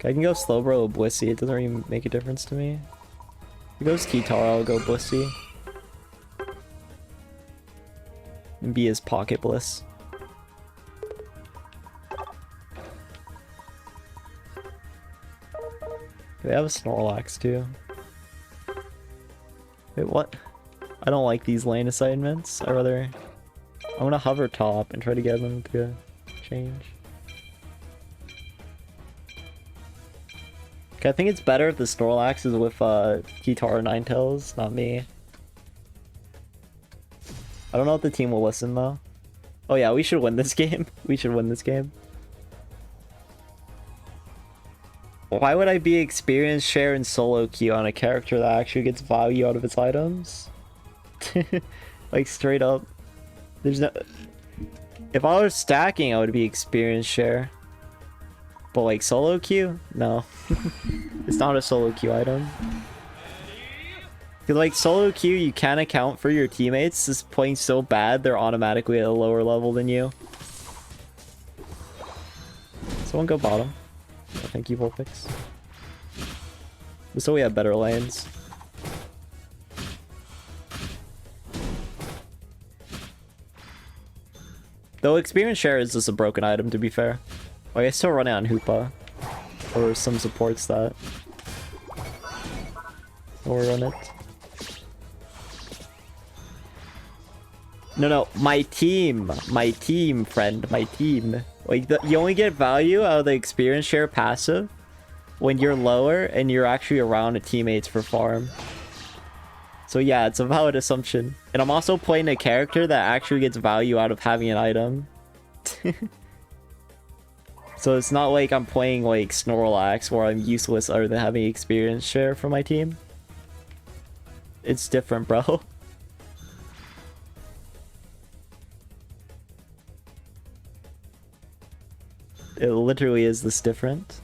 I can go Slowbro or Blissey, it doesn't really make a difference to me. If he goes T-Tar, I'll go Blissey. And be his pocket Bliss. They have a Snorlax too. Wait, what? I don't like these lane assignments. I'm gonna hover top and try to get them to change. Okay, I think it's better if the Snorlax is with T-Tar or Ninetales, not me. I don't know if the team will listen though. Oh yeah, we should win this game. We should win this game. Why would I be experience share and solo queue on a character that actually gets value out of its items? Like straight up. There's no... If I was stacking, I would be experience share. But like solo queue? No. It's not a solo queue item. Cause like solo queue, you can't account for your teammates just playing so bad they're automatically at a lower level than you. Someone go bottom. Oh, thank you, Vulpix. So we have better lanes. Though experience share is just a broken item, to be fair. Like I still run it on Hoopa. Or some supports that. Or run it. No, my team, friend, my team. Like, you only get value out of the experience share passive when you're lower and you're actually around a teammates for farm. So yeah, it's a valid assumption. And I'm also playing a character that actually gets value out of having an item. So it's not like I'm playing like Snorlax where I'm useless other than having experience share for my team. It's different, bro. It literally is this different.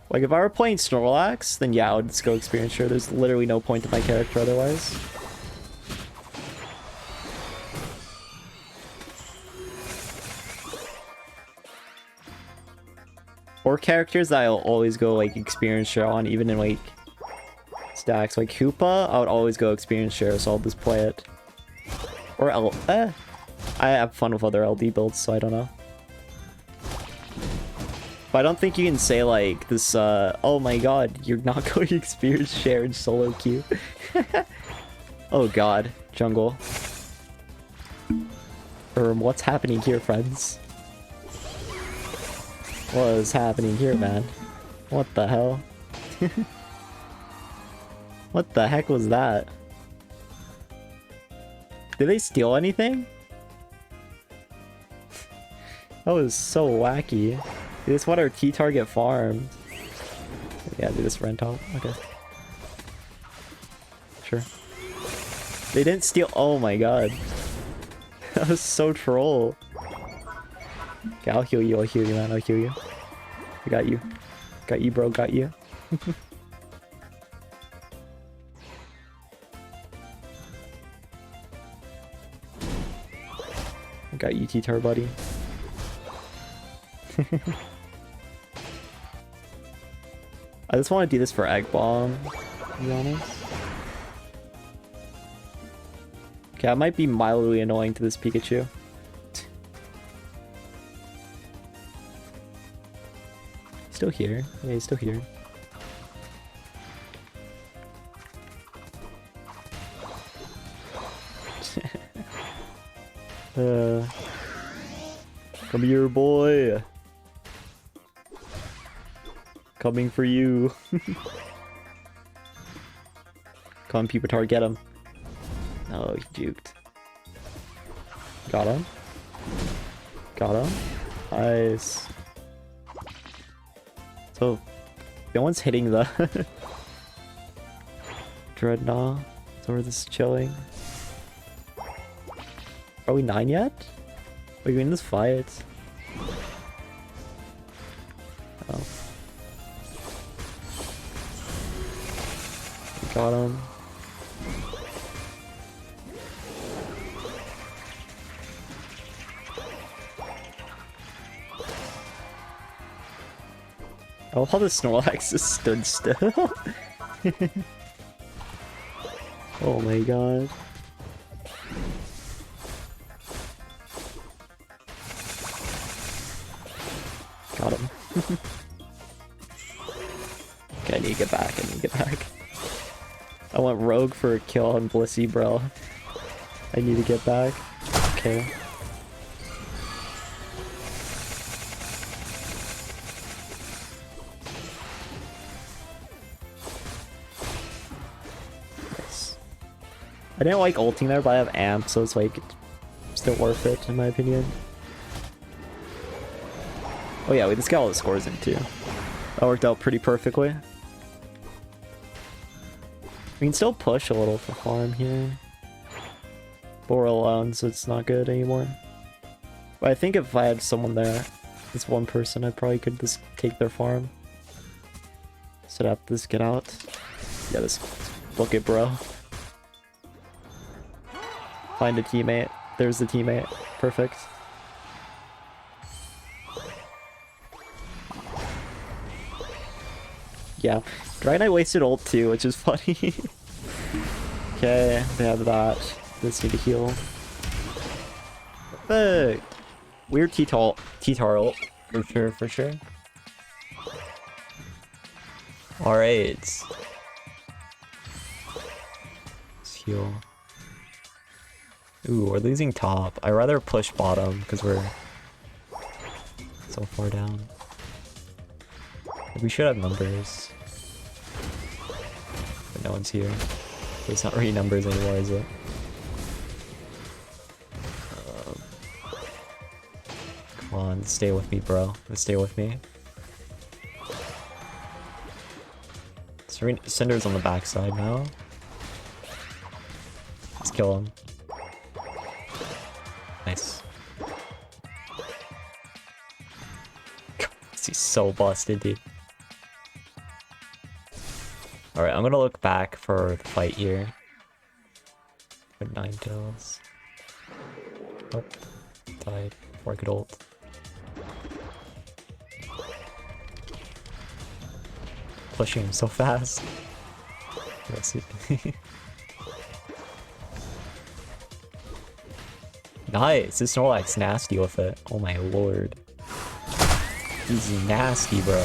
Like if I were playing Snorlax, then yeah, I would just go experience share. There's literally no point to my character otherwise. Or characters that I'll always go like experience share on, even in like stacks. Like Koopa, I would always go experience share, so I'll just play it. Or I have fun with other LD builds, so I don't know. But I don't think you can say like this, oh my god, you're not going to experience share in solo queue. Oh god, jungle. What's happening here, friends? What is happening here, man? What the hell? What the heck was that? Did they steal anything? That was so wacky. They just want our T-target farmed. Yeah, do this rent out. Okay. Sure. They didn't steal. Oh my god. That was so troll. Okay, I'll heal you, man. I'll heal you. I got you. Got you, bro. Got you. I got you, T-tar, buddy. I just want to do this for Egg Bomb, to be honest. Okay, I might be mildly annoying to this Pikachu. Still here. Yeah, he's still here. Come here, boy. Coming for you. Come on, Pupitar, get him. Oh, he juked. Got him. Got him. Nice. So, no one's hitting the Dreadnought. So we're just chilling. Are we 9 yet? Are we in this fight? Oh. Got him. I love how the Snorlax just stood still. Oh my god. Got him. Okay, I need to get back. I need to get back. I want Rogue for a kill on Blissey, bro. I need to get back. Okay. Nice. I didn't like ulting there, but I have amp, so it's like still worth it in my opinion. Oh yeah, we just got all the scores in too. That worked out pretty perfectly. We can still push a little for farm here. But we're alone, so it's not good anymore. But I think if I had someone there, this one person, I probably could just take their farm. Set up this, get out. Yeah, this book it, bro. Find a teammate. There's the teammate. Perfect. Yeah, Dragon Knight wasted ult too, which is funny. Okay, they have that. Just need to heal. Perfect. Weird T-tar ult. For sure, for sure. Alright. Let's heal. Ooh, we're losing top. I'd rather push bottom because we're so far down. We should have numbers. But no one's here. It's not really numbers anymore, is it? Come on, stay with me, bro. Stay with me. Cinder's on the backside now. Let's kill him. Nice. He's so busted, dude. Alright, I'm gonna look back for the fight here. With 9 kills. Oh, died before I could ult. pushing him so fast. Let's see. Nice. This Snorlax nasty with it. Oh my lord. He's nasty, bro.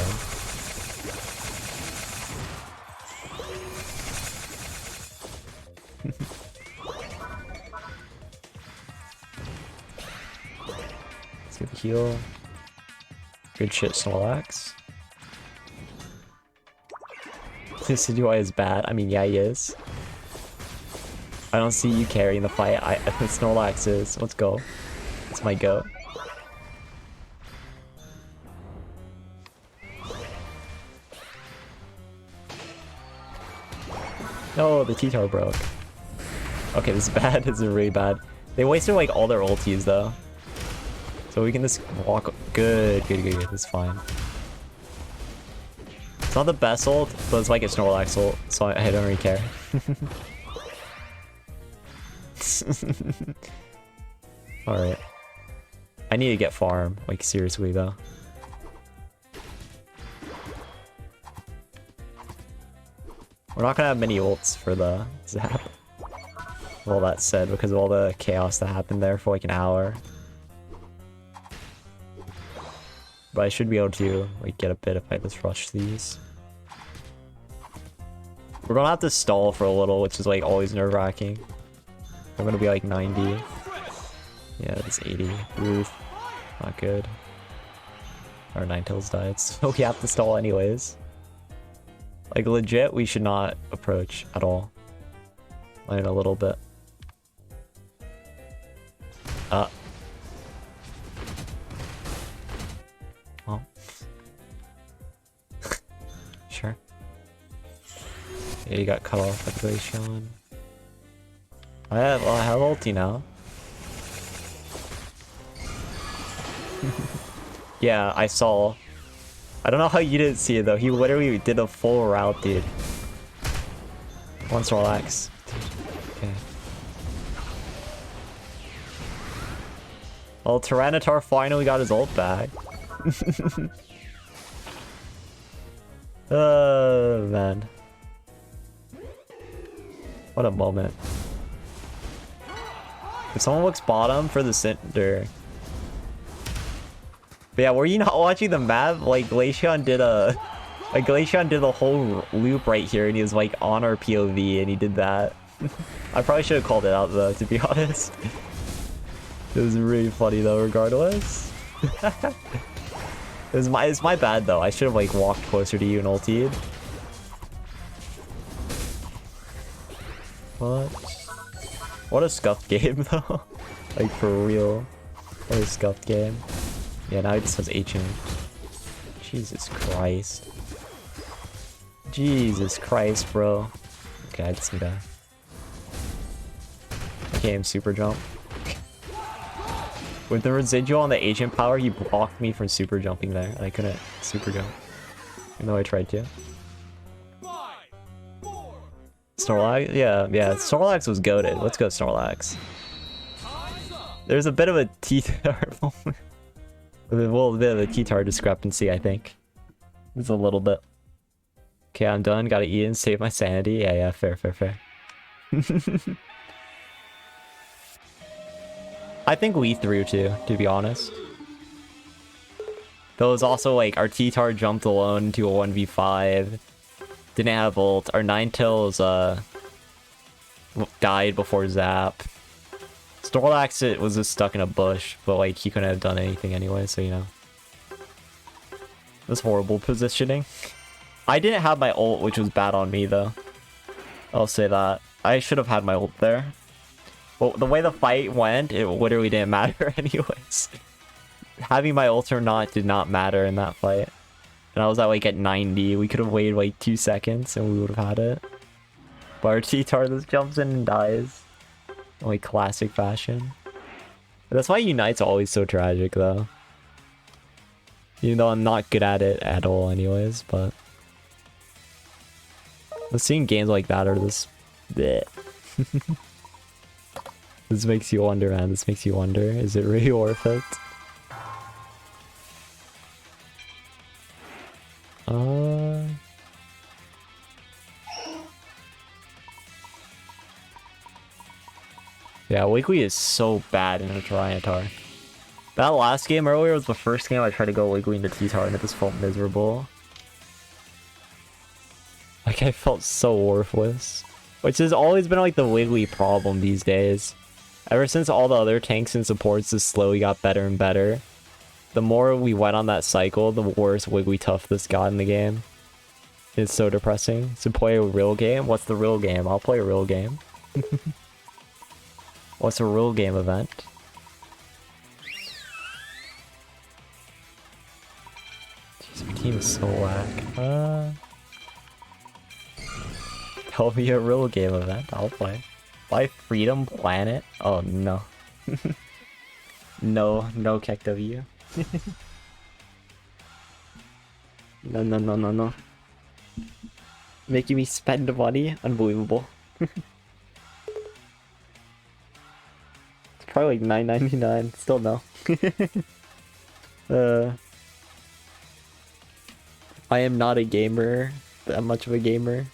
Let's get the heal. Good shit, Snorlax. This Decidueye is bad. I mean, yeah, he is. I don't see you carrying the fight. Snorlax is. Let's go. That's my go. No, the T-Tar broke. Okay, this is bad. This is really bad. They wasted like all their ultis though. So we can just walk. Good. This is fine. It's not the best ult, but it's like a Snorlax ult, so I don't really care. Alright. I need to get farm, like seriously though. We're not gonna have many ults for the zap. All that said, because of all the chaos that happened there for like an hour. But I should be able to like get a bit if I just rush these. We're gonna have to stall for a little, which is like always nerve-wracking. I'm gonna be like 90. Yeah, it's 80. Oof. Not good. Our Ninetales died, so we have to stall anyways. Like legit, we should not approach at all. Not even a little bit. Well. Sure. Yeah, you got cut off at Glaceon. I have ulti now. Yeah, I saw. I don't know how you didn't see it though. He literally did a full route, dude. Once relax. Okay. Well, Tyranitar finally got his ult back. Oh, man. What a moment. If someone looks bottom for the Cinder. But yeah, were you not watching the map? Like Glaceon did a whole loop right here and he was like on our POV and he did that. I probably should have called it out though, to be honest. It was really funny though, regardless. It's my bad though. I should have like walked closer to you and ultied. What a scuffed game though. Like for real. What a scuffed game. Yeah, now he just has HM. Jesus Christ. Jesus Christ, bro. Okay, I just need to... I can't even super jump. With the residual on the agent power, he blocked me from super jumping there. And I couldn't super jump. Even though I tried to. Snorlax? Yeah. Snorlax was goated. Let's go Snorlax. There's a bit of a T-Tar moment. A little bit of a T-Tar discrepancy, I think. It's a little bit. Okay, I'm done. Gotta eat and save my sanity. Yeah, fair. I think we threw too, to be honest. Though it was also like our T-Tar jumped alone into a 1v5. Didn't have ult. Our Ninetales died before Zap. Snorlax it was just stuck in a bush, but like he couldn't have done anything anyway, so you know. That's horrible positioning. I didn't have my ult, which was bad on me though. I'll say that. I should have had my ult there. But the way the fight went, it literally didn't matter anyways. Having my ult or not did not matter in that fight. And I was at like at 90. We could have waited like 2 seconds and we would have had it. But our T-Tar just jumps in and dies. Like classic fashion. That's why Unite's always so tragic though. Even though I'm not good at it at all anyways, but... seeing games like that are this... bleh. This makes you wonder, man. This makes you wonder. Is it really worth it? Yeah, Wiggly is so bad in a Tyranitar. That last game earlier was the first game I tried to go Wiggly into T-Tar and it just felt miserable. Like, I felt so worthless. Which has always been like the Wiggly problem these days. Ever since all the other tanks and supports just slowly got better and better, the more we went on that cycle, the worse Wigglytuff this got in the game. It's so depressing. So play a real game? What's the real game? I'll play a real game. What's a real game event? Jeez, our team is so whack. Tell me a real game event. I'll play. Buy Freedom Planet? Oh no. No KEKW. No. Making me spend money? Unbelievable. It's probably like $9.99. Still no. I am not a gamer. That much of a gamer.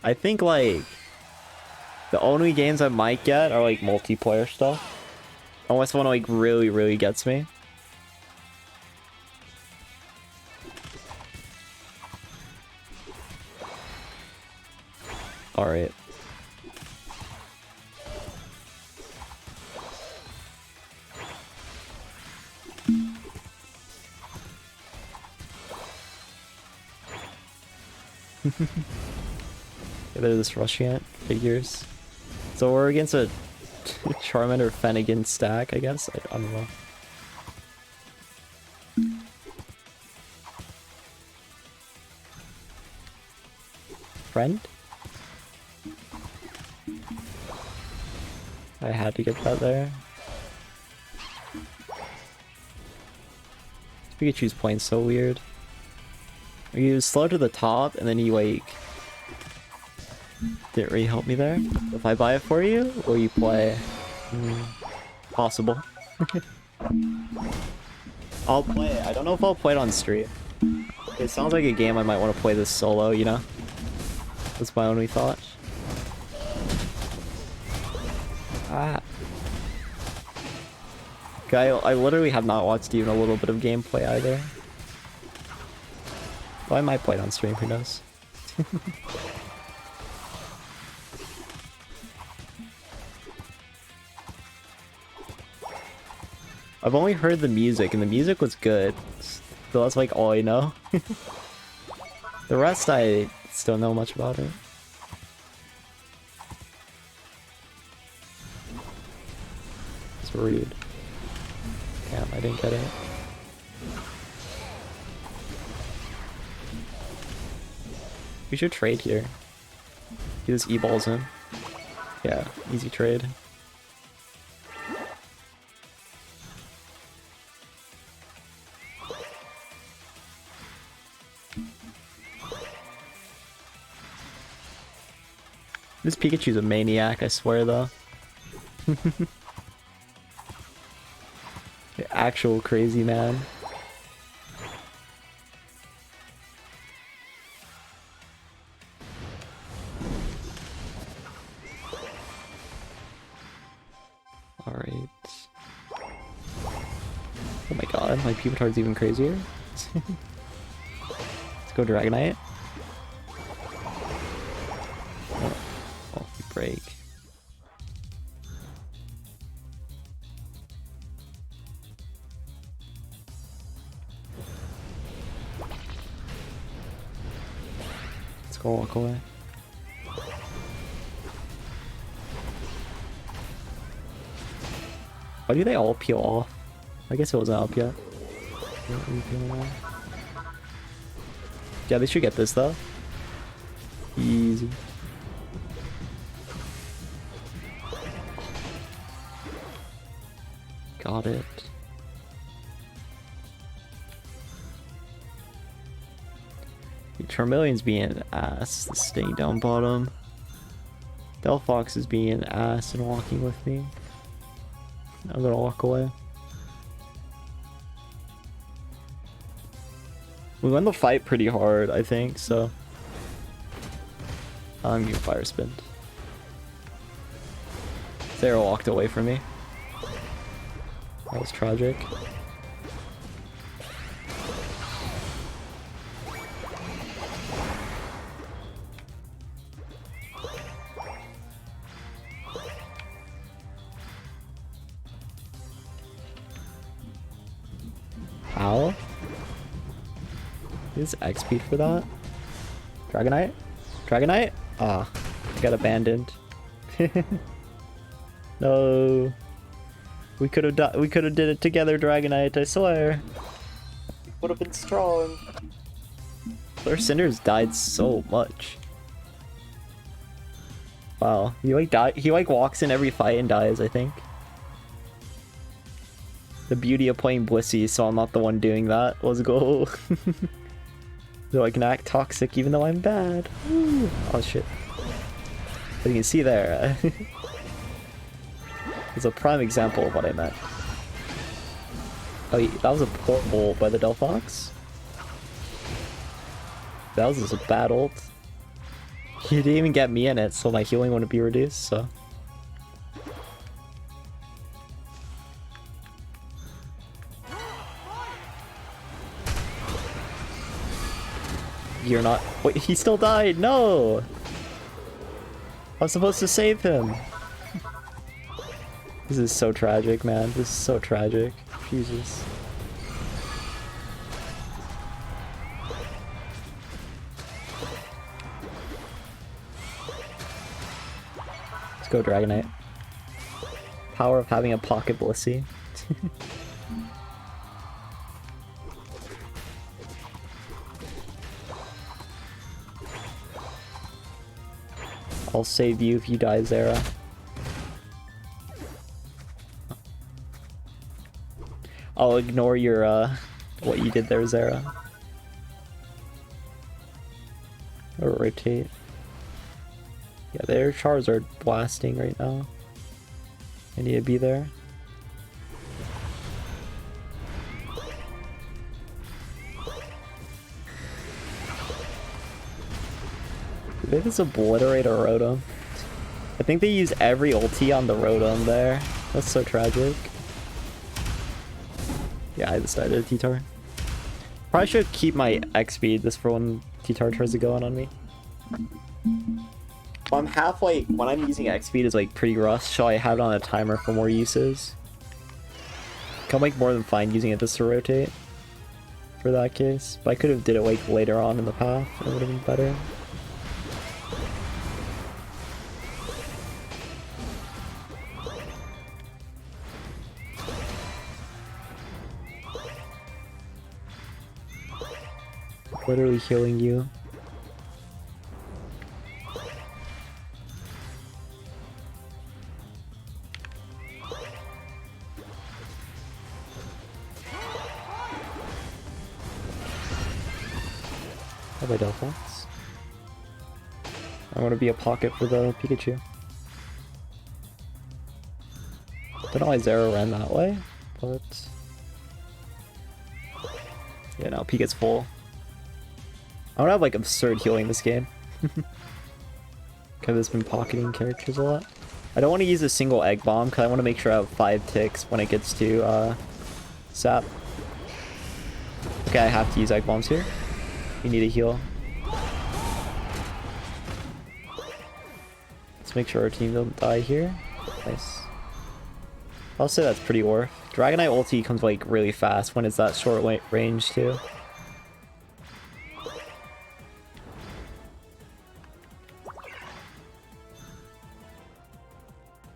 I think like the only games I might get are like multiplayer stuff. Unless one like really gets me. Alright. There's this Rushant figures. So we're against a Charmander Fennegan stack, I guess. I don't know. Friend? I had to get that there. Pikachu's playing so weird. He was slow to the top, and then he like didn't really help me there. If I buy it for you, will you play? Possible. I'll play it. I don't know if I'll play it on stream. It sounds like a game I might want to play this solo, you know? That's my only thought. Ah. Okay, I literally have not watched even a little bit of gameplay either. Well, I might play it on stream, who knows? I've only heard the music, and the music was good. So that's like all I know. The rest I still don't know much about it. It's rude. Damn, I didn't get it. We should trade here. Get this E-balls in. Yeah, easy trade. This Pikachu's a maniac, I swear though. The actual crazy man. Alright. Oh my god, my Pupitar's even crazier. Let's go Dragonite. Oh, break. Let's go walk away. Why do they all peel off? I guess it wasn't up yet. Yeah, they should get this though. Easy. Got it. Charmeleon's being an ass, staying down bottom. Delphox is being an ass and walking with me. I'm gonna walk away. We won the fight pretty hard, I think, so I'm gonna fire spin. Sarah walked away from me. That was tragic. How? Is X speed for that? Dragonite? Dragonite? Ah, got abandoned. No. We could have did it together, Dragonite, I swear. Would have been strong. Our Cinder's died so much. Wow. He like walks in every fight and dies, I think. The beauty of playing Blissey, so I'm not the one doing that. Let's go. So I can act toxic even though I'm bad. Woo. Oh shit. But you can see there. It's a prime example of what I meant. Oh, that was a poor ult by the Delphox. That was just a bad ult. He didn't even get me in it, so my healing wouldn't be reduced, so... You're not... Wait, he still died! No! I was supposed to save him! This is so tragic, man. This is so tragic. Jesus. Let's go, Dragonite. Power of having a pocket Blissey. I'll save you if you die, Zera. I'll ignore your, what you did there, Zera. Or rotate. Yeah, their Charizard blasting right now. I need to be there. Did they just obliterate a Rotom? I think they use every ulti on the Rotom there. That's so tragic. Yeah, I decided T-Tar. Probably should keep my X speed just for when T-Tar tries to go on me. Well, I'm half like, when I'm using X speed is like pretty rushed, so I have it on a timer for more uses. I'm like more than fine using it just to rotate for that case. But I could have did it like later on in the path and it would have been better. Literally healing you. How about Delphox? I want to be a pocket for the Pikachu. Don't know why Zera ran that way, but... Yeah, now Pika's full. I don't have like absurd healing this game. Because it's been pocketing characters a lot. I don't want to use a single egg bomb because I want to make sure I have 5 ticks when it gets to sap. Okay, I have to use egg bombs here. You need a heal. Let's make sure our team don't die here. Nice. I'll say that's pretty worth. Dragonite ulti comes like really fast when it's that short range too.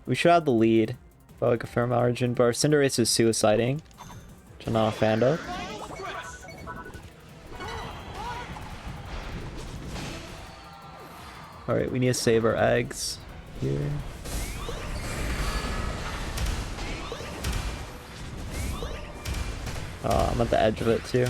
We should have the lead by like a fair margin, but our Cinderace is suiciding, which I'm not a fan of. Alright, we need to save our eggs here. I'm at the edge of it too.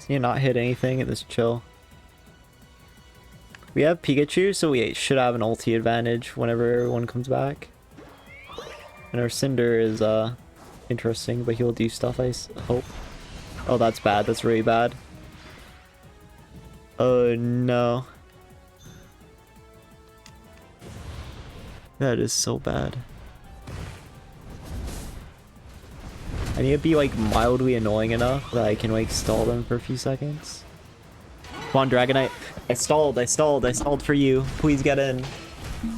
You not hit anything and just chill. We have Pikachu, so we should have an ulti advantage whenever everyone comes back. And our Cinder is interesting, but he'll do stuff, I hope. Oh, that's bad. That's really bad. Oh, no. That is so bad. I need to be, like, mildly annoying enough that I can, like, stall them for a few seconds. Come on, Dragonite. I stalled for you. Please get in.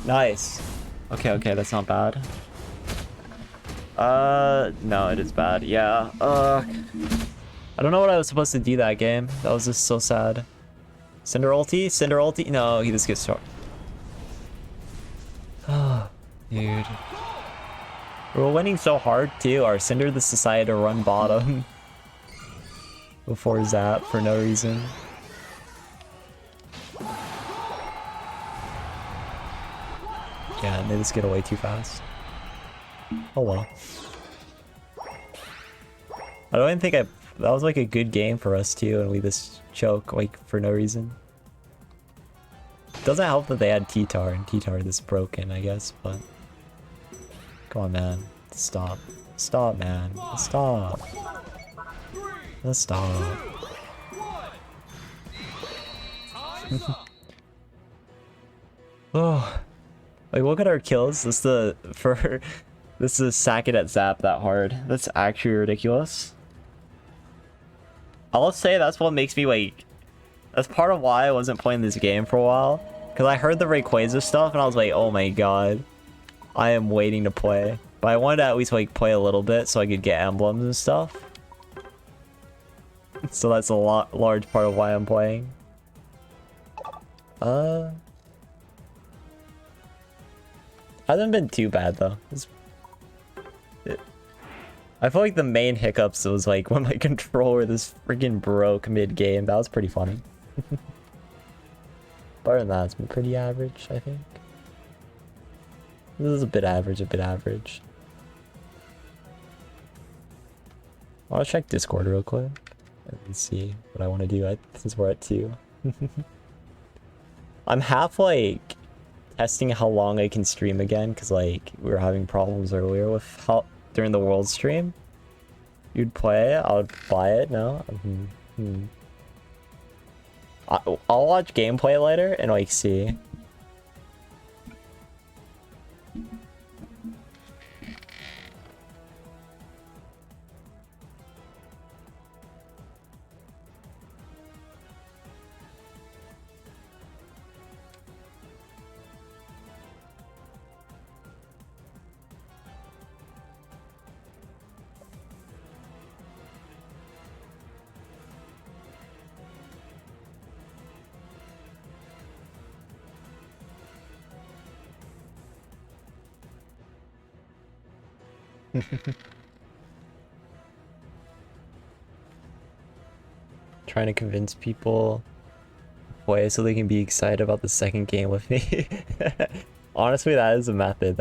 Nice. Okay, that's not bad. No, it is bad. Yeah. I don't know what I was supposed to do that game. That was just so sad. Cinder ulti? No, he just gets short. Oh, dude. We're winning so hard too. Our Cinder just decided to run bottom before Zap for no reason. Yeah, and they just get away too fast. Oh well. I don't even think that was like a good game for us too, and we just choke like for no reason. Doesn't help that they had T-Tar, and T-Tar is broken, I guess, but... Come on, man. Stop. Stop, man. Stop. Let's stop. Oh. Like, look at our kills. This is sack it at Zap that hard. That's actually ridiculous. I'll say that's what makes me, like... That's part of why I wasn't playing this game for a while. Because I heard the Rayquaza stuff and I was like, oh my god. I am waiting to play. But I wanted to at least like play a little bit so I could get emblems and stuff. So that's a large part of why I'm playing. Hasn't been too bad though. I feel like the main hiccups was like when my controller just freaking broke mid-game. That was pretty funny. Other than that, it's been pretty average, I think. This is a bit average, I'll check Discord real quick and see what I want to do since we're at 2. I'm half like testing how long I can stream again because like we were having problems earlier with how during the world stream. You'd play it, I would buy it, no? I'll watch gameplay later and like see. Trying to convince people to play so they can be excited about the second game with me. Honestly, that is a method.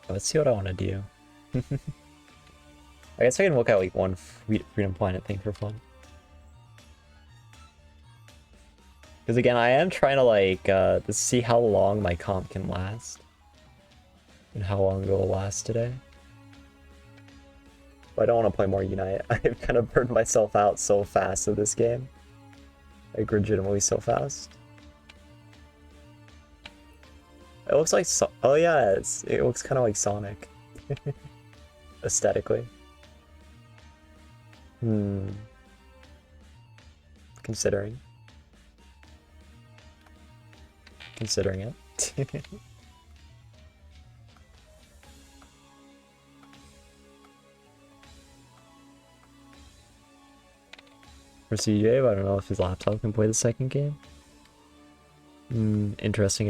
Let's see what I want to do. I guess I can look at like one Freedom Planet thing for fun. Because again, I am trying to like to see how long my comp can last. And how long it will last today. But I don't want to play more Unite. I've kind of burned myself out so fast of this game. Like legitimately so fast. It looks like oh yeah, it looks kind of like Sonic. Aesthetically. Considering it. For CJ, but I don't know if his laptop can play the second game. Interesting.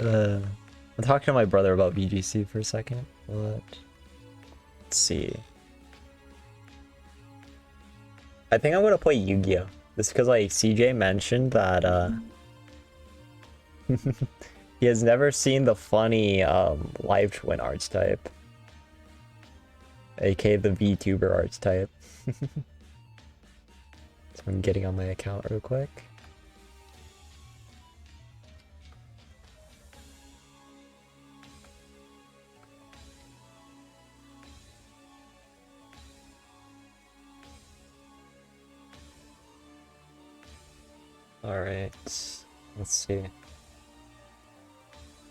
I'm talking to my brother about BGC for a second. Let's see. I think I'm gonna play Yu-Gi-Oh! Just because like CJ mentioned that he has never seen the funny live twin archetype. aka the VTuber archetype. So I'm getting on my account real quick. Alright, let's see.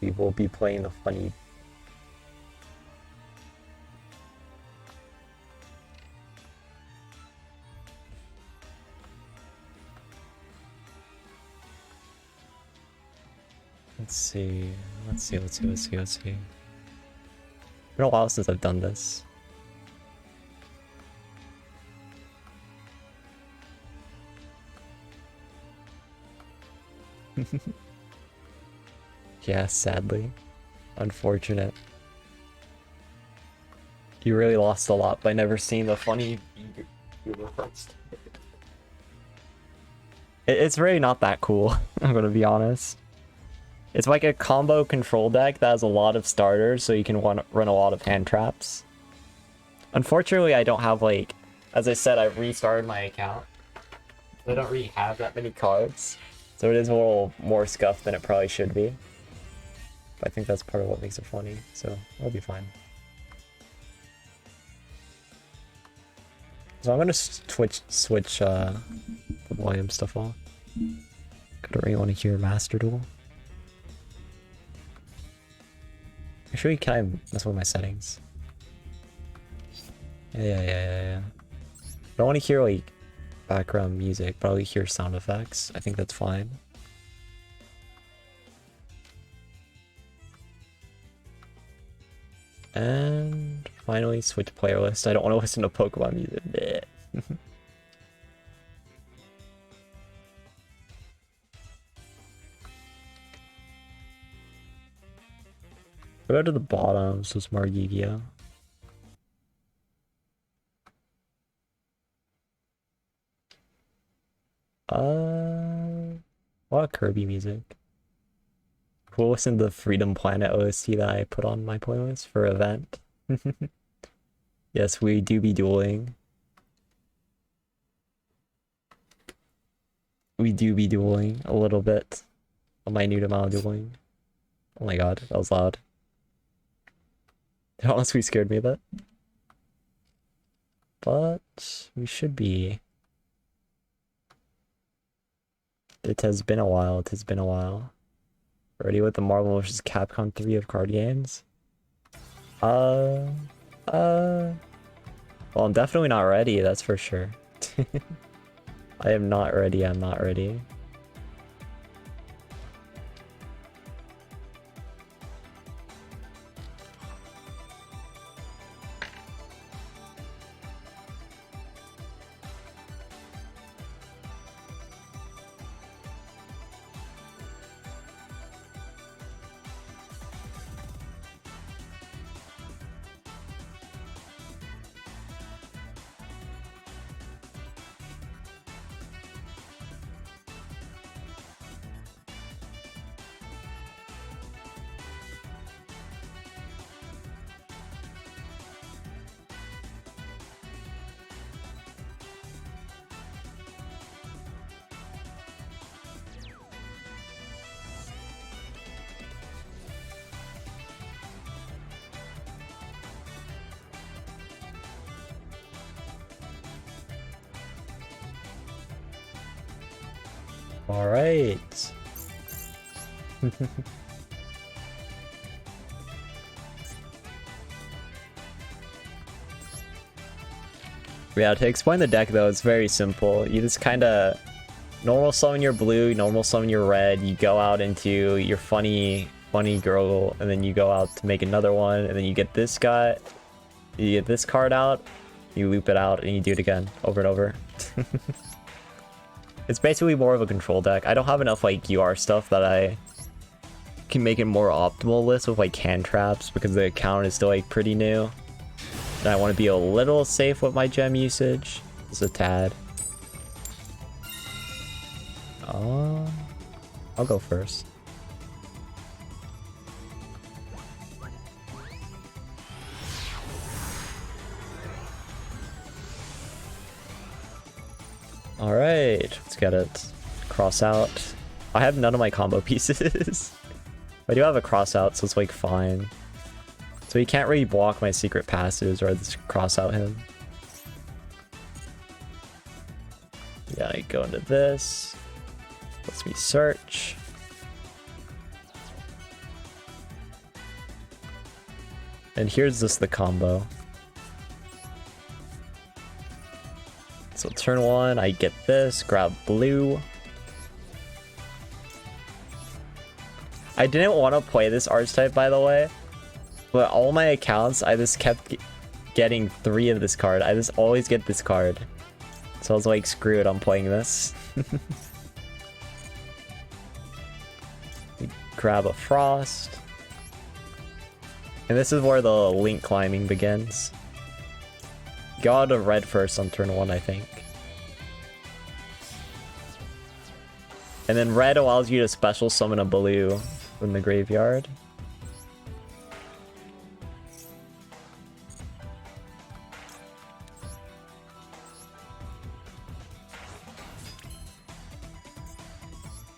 We will be playing the funny. Let's see. It's been a while since I've done this. Yeah, sadly. Unfortunate. You really lost a lot by never seeing the funny viewer first. It's really not that cool, I'm gonna be honest. It's like a combo control deck that has a lot of starters, so you can run a lot of hand traps. Unfortunately, I don't have, like, as I said, I've restarted my account. I don't really have that many cards, so it is a little more scuffed than it probably should be. But I think that's part of what makes it funny, so I'll be fine. So I'm gonna switch the volume stuff off. I don't really want to hear Master Duel. Actually, can I mess with my settings? Yeah. I don't want to hear like background music, but I'll hear sound effects. I think that's fine. And finally switch playlist. I don't want to listen to Pokemon music. Go to the bottom, so it's more Yu-Gi-Oh! A lot of Kirby music. We'll listen to the Freedom Planet OST that I put on my playlist for event. Yes, we do be dueling. We do be dueling a little bit. A minute amount of dueling. Oh my god, that was loud. It honestly scared me a bit. But we should be. It has been a while. It has been a while. Ready with the Marvel vs. Capcom 3 of card games? Well, I'm definitely not ready, that's for sure. I am not ready, I'm not ready. All right. Yeah, to explain the deck though, it's very simple. You just kind of normal summon your blue, normal summon your red, you go out into your funny girl, and then you go out to make another one, and then you get this guy, you get this card out, you loop it out, and you do it again, over and over. It's basically more of a control deck. I don't have enough like UR stuff that I can make it more optimal list with like hand traps because the account is still like pretty new. And I want to be a little safe with my gem usage. Just a tad. I'll go first. Alright, let's get it. Cross out. I have none of my combo pieces. I do have a cross out, so it's like fine. So he can't really block my secret passives or just cross out him. Yeah, I go into this. Lets me search. And here's just the combo. So turn one, I get this, grab blue. I didn't want to play this archetype, by the way, but all my accounts, I just kept getting 3 of this card. I just always get this card. So I was like, screw it, I'm playing this. Grab a Frost. And this is where the link climbing begins. Go out of red first on turn 1, I think. And then red allows you to special summon a blue from the graveyard.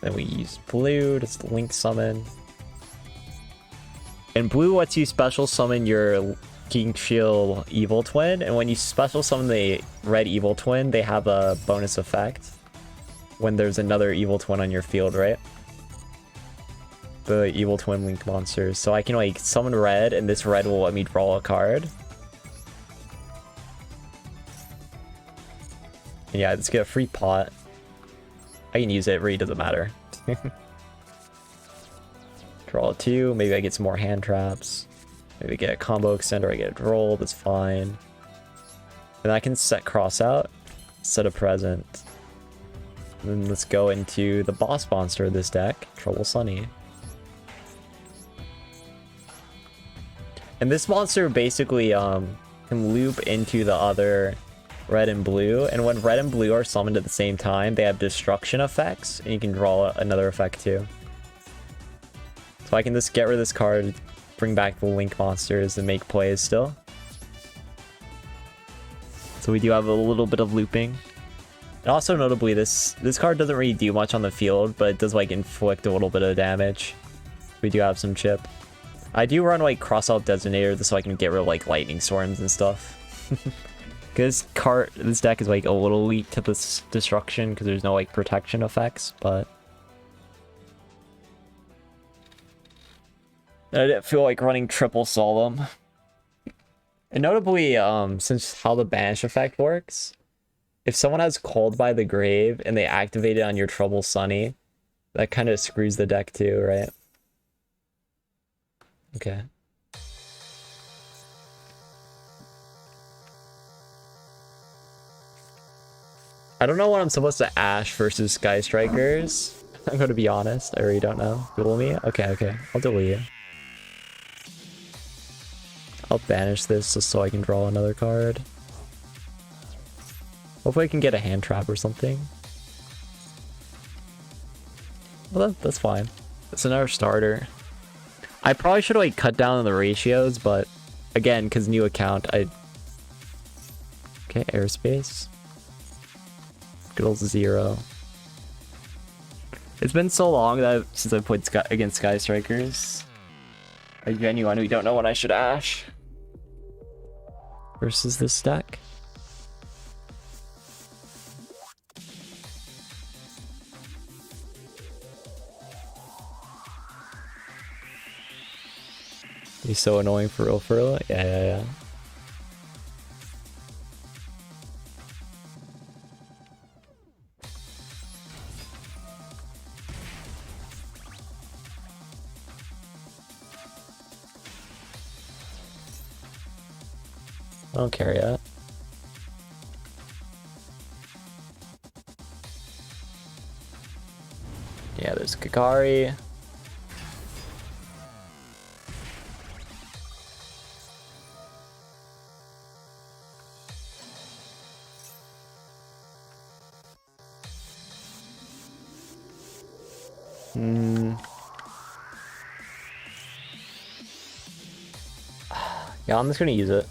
Then we use blue to link summon. And blue lets you special summon your King Shield Evil Twin, and when you special summon the red Evil Twin, they have a bonus effect when there's another Evil Twin on your field, right? The Evil Twin link monsters. So I can like summon red, and this red will let me draw a card. And yeah, just get a free pot. I can use it, really doesn't matter. Draw 2, maybe I get some more hand traps. Maybe get a combo extender, I get a roll, that's fine. And I can set cross out, set a present. And then let's go into the boss monster of this deck, Trouble Sunny. And this monster basically can loop into the other red and blue, and when red and blue are summoned at the same time, they have destruction effects, and you can draw another effect too. So I can just get rid of this card, bring back the link monsters, and make plays still. So we do have a little bit of looping. And also notably, this card doesn't really do much on the field, but it does like inflict a little bit of damage. We do have some chip. I do run like cross-out designator so I can get rid of like lightning storms and stuff. Because this deck is like a little weak to this destruction because there's no like protection effects, but I didn't feel like running triple solemn. And notably, since how the banish effect works, if someone has Called by the Grave and they activate it on your Trouble Sunny, that kind of screws the deck too, right? Okay. I don't know what I'm supposed to Ash versus Sky Strikers. I'm gonna be honest, I really don't know. Duel me? Okay. I'll duel you. I'll banish this just so I can draw another card. Hopefully I can get a hand trap or something. Well, that's fine. It's another starter. I probably should like cut down on the ratios, but again, because new account, okay, airspace. Good old 0. It's been so long that since I played against Sky Strikers. I genuinely don't know when I should Ash versus this deck. He's so annoying for real. Yeah. I don't care yet. Yeah, there's Kagari. Yeah, I'm just gonna use it.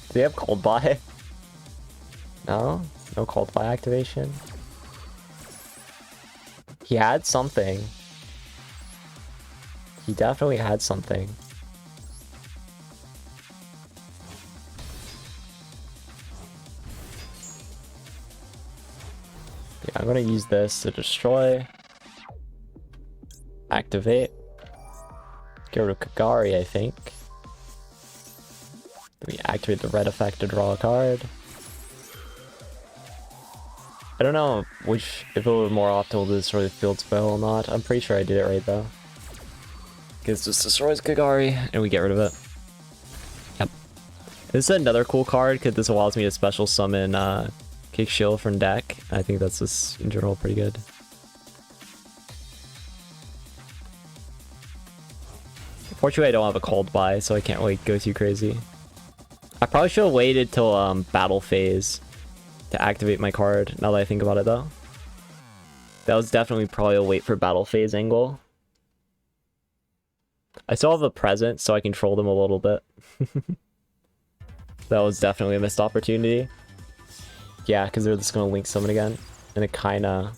Do they have Cold Buy? No? No Cold Buy activation? He had something. He definitely had something. Yeah, I'm gonna use this to destroy. Activate. Get rid of Kagari, I think. Then we activate the red effect to draw a card. I don't know if it was more optimal to destroy the field spell or not. I'm pretty sure I did it right though. Because this destroys Kagari and we get rid of it. Yep. This is another cool card because this allows me to special summon Kick Shield from deck. I think that's just in general pretty good. Fortunately, I don't have a Cold Buy, so I can't really go too crazy. I probably should have waited till battle phase to activate my card, now that I think about it though. That was definitely probably a wait for battle phase angle. I still have a present, so I control them a little bit. That was definitely a missed opportunity. Yeah, because they're just gonna link summon again. And it kinda...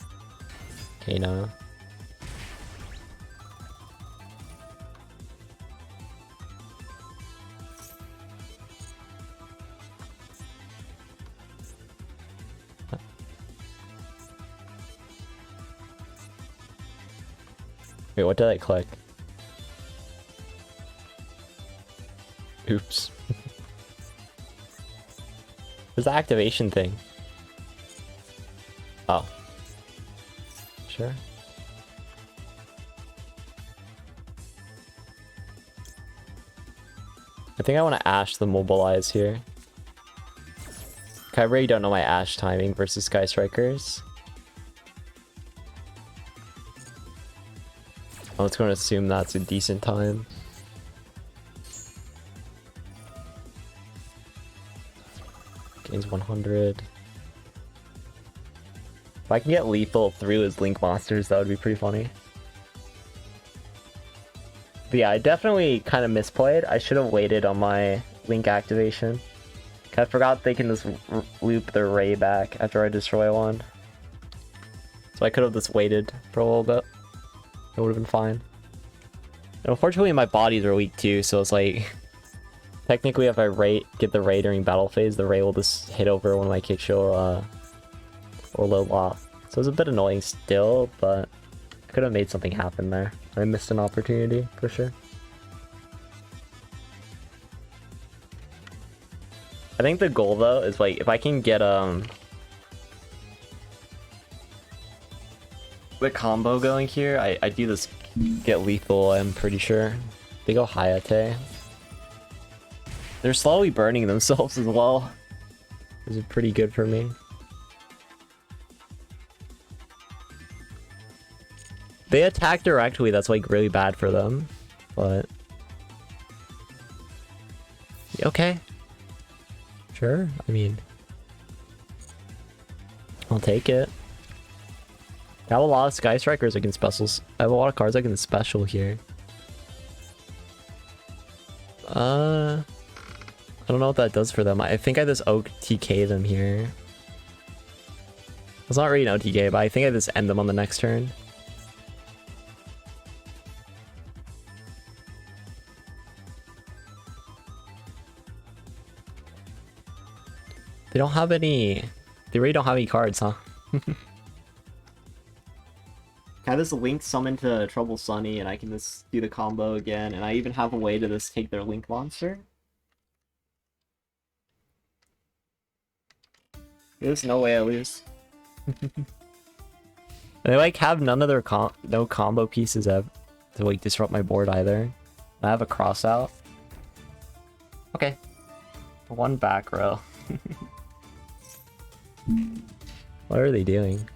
Wait, what did I click? Oops. Where's the activation thing? Oh. Sure. I think I want to Ash the Mobilize here. I really don't know my Ash timing versus Sky Strikers. I was going to assume that's a decent time. Gains 100. If I can get lethal through his Link monsters, that would be pretty funny. But yeah, I definitely kind of misplayed. I should have waited on my Link activation. I forgot they can just loop their Ray back after I destroy one. So I could have just waited for a little bit. It would have been fine. And unfortunately, my bodies are weak too, so it's like... Technically, if I get the Ray during battle phase, the Ray will just hit over one of my kick show or low loft. So it's a bit annoying still, but I could have made something happen there. I missed an opportunity, for sure. I think the goal, though, is like, if I can get, the combo going here, I do this get lethal, I'm pretty sure. They go Hayate. They're slowly burning themselves as well. This is pretty good for me. They attack directly, that's like really bad for them. But... okay. Sure, I mean... I'll take it. I have a lot of Sky Strikers I can specials. I have a lot of cards I can special here. I don't know what that does for them. I think I just OTK them here. It's not really an OTK, but I think I just end them on the next turn. They don't have any... They really don't have any cards, huh? Can I just Link summon to Trouble Sunny and I can just do the combo again, and I even have a way to just take their Link monster? There's no way I lose. They like have none of their no combo pieces to like disrupt my board either. I have a cross out. Okay. One back row. What are they doing?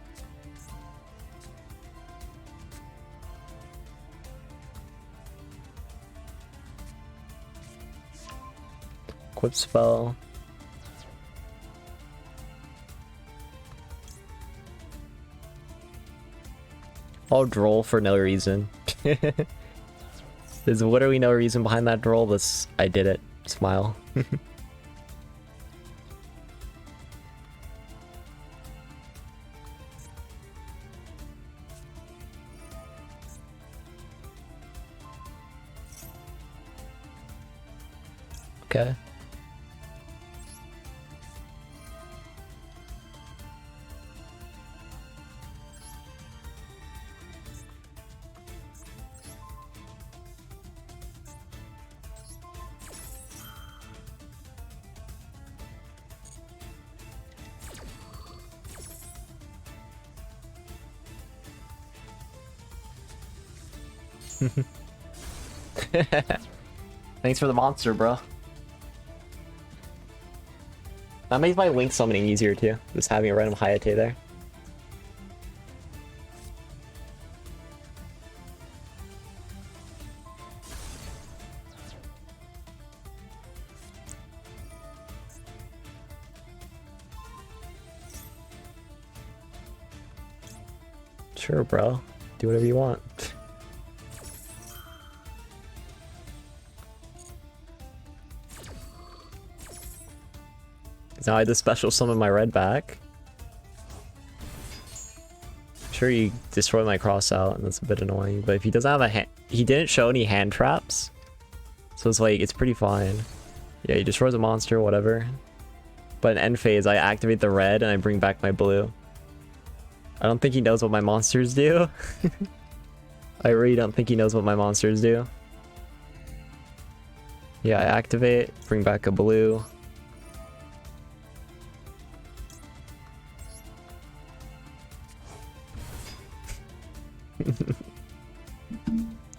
Equip spell. I'll droll for no reason. There's literally no reason behind that droll. This I did it. Smile. Okay. Thanks for the monster, bro. That makes my Link summoning easier too, just having a random Hayate there. Sure, bro. Do whatever you want. Now I had to special summon my red back. I'm sure you destroy my cross out, and that's a bit annoying. But if he doesn't have a hand, he didn't show any hand traps, so it's like it's pretty fine. Yeah, he destroys a monster, whatever. But in end phase, I activate the red and I bring back my blue. I don't think he knows what my monsters do. I really don't think he knows what my monsters do. Yeah, I activate, bring back a blue.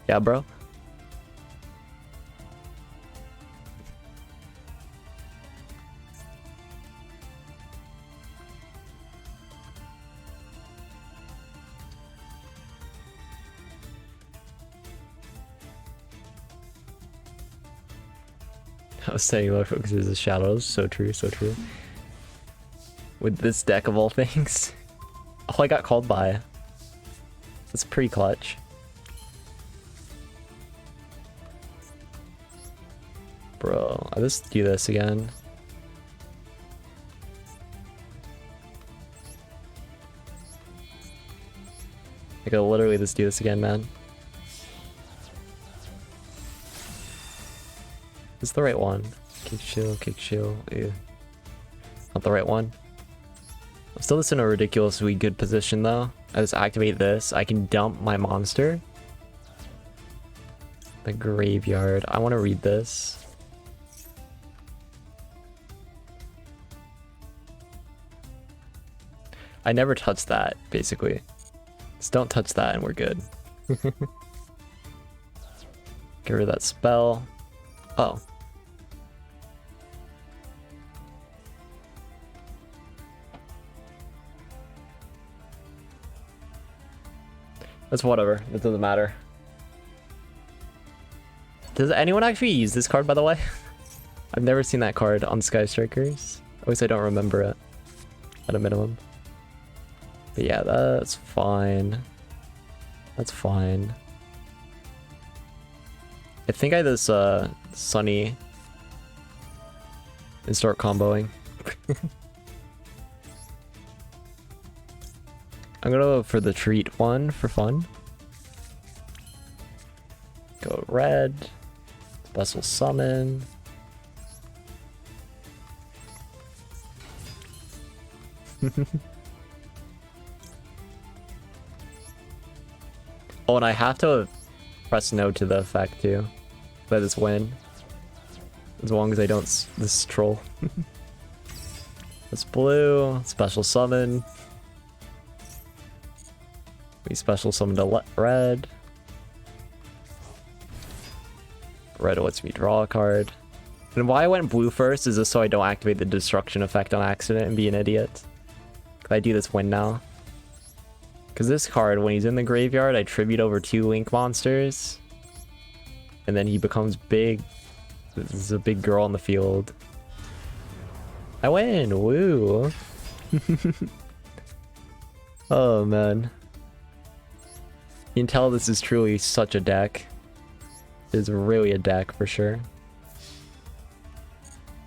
Yeah, bro. I was saying low focuses the shadows. So true, so true. With this deck of all things. Oh, I got called by. That's pretty clutch. I'll just do this again. I could literally just do this again, man. This is the right one. Kick shield. Ew. Not the right one. I'm still just in a ridiculously good position though. I just activate this. I can dump my monster. The graveyard. I want to read this. I never touch that, basically. Just don't touch that and we're good. Get rid of that spell. Oh. That's whatever. It doesn't matter. Does anyone actually use this card, by the way? I've never seen that card on Sky Strikers. At least I don't remember it. At a minimum. But yeah, that's fine. That's fine. I think I just Sunny and start comboing. I'm gonna go for the treat one for fun. Go red. Vessel summon. Oh, and I have to press no to the effect too. Let this win. As long as I don't this troll. It's blue. Special summon. We special summon to red. Red lets me draw a card. And why I went blue first is just so I don't activate the destruction effect on accident and be an idiot. Could I do this win now? Because this card, when he's in the graveyard, I tribute over 2 Link monsters. And then he becomes big. This is a big girl on the field. I win! Woo! Oh man. You can tell this is truly such a deck. It is really a deck for sure.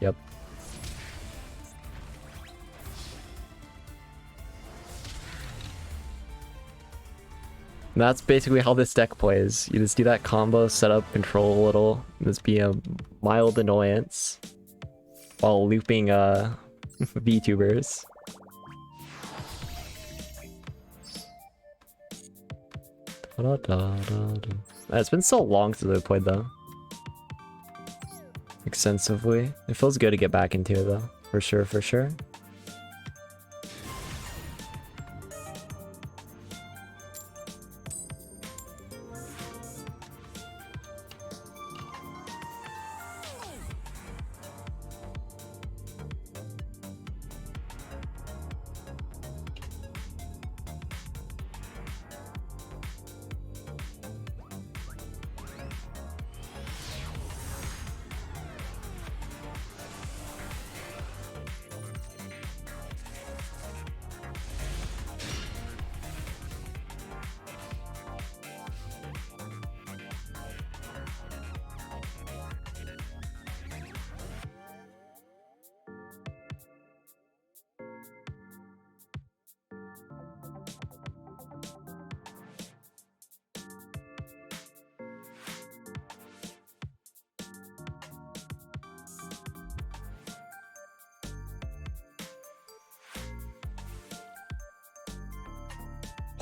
Yep. And that's basically how this deck plays. You just do that combo, set up, control a little, and just be a mild annoyance while looping VTubers. It's been so long since I played though. Extensively. It feels good to get back into it though. For sure, for sure.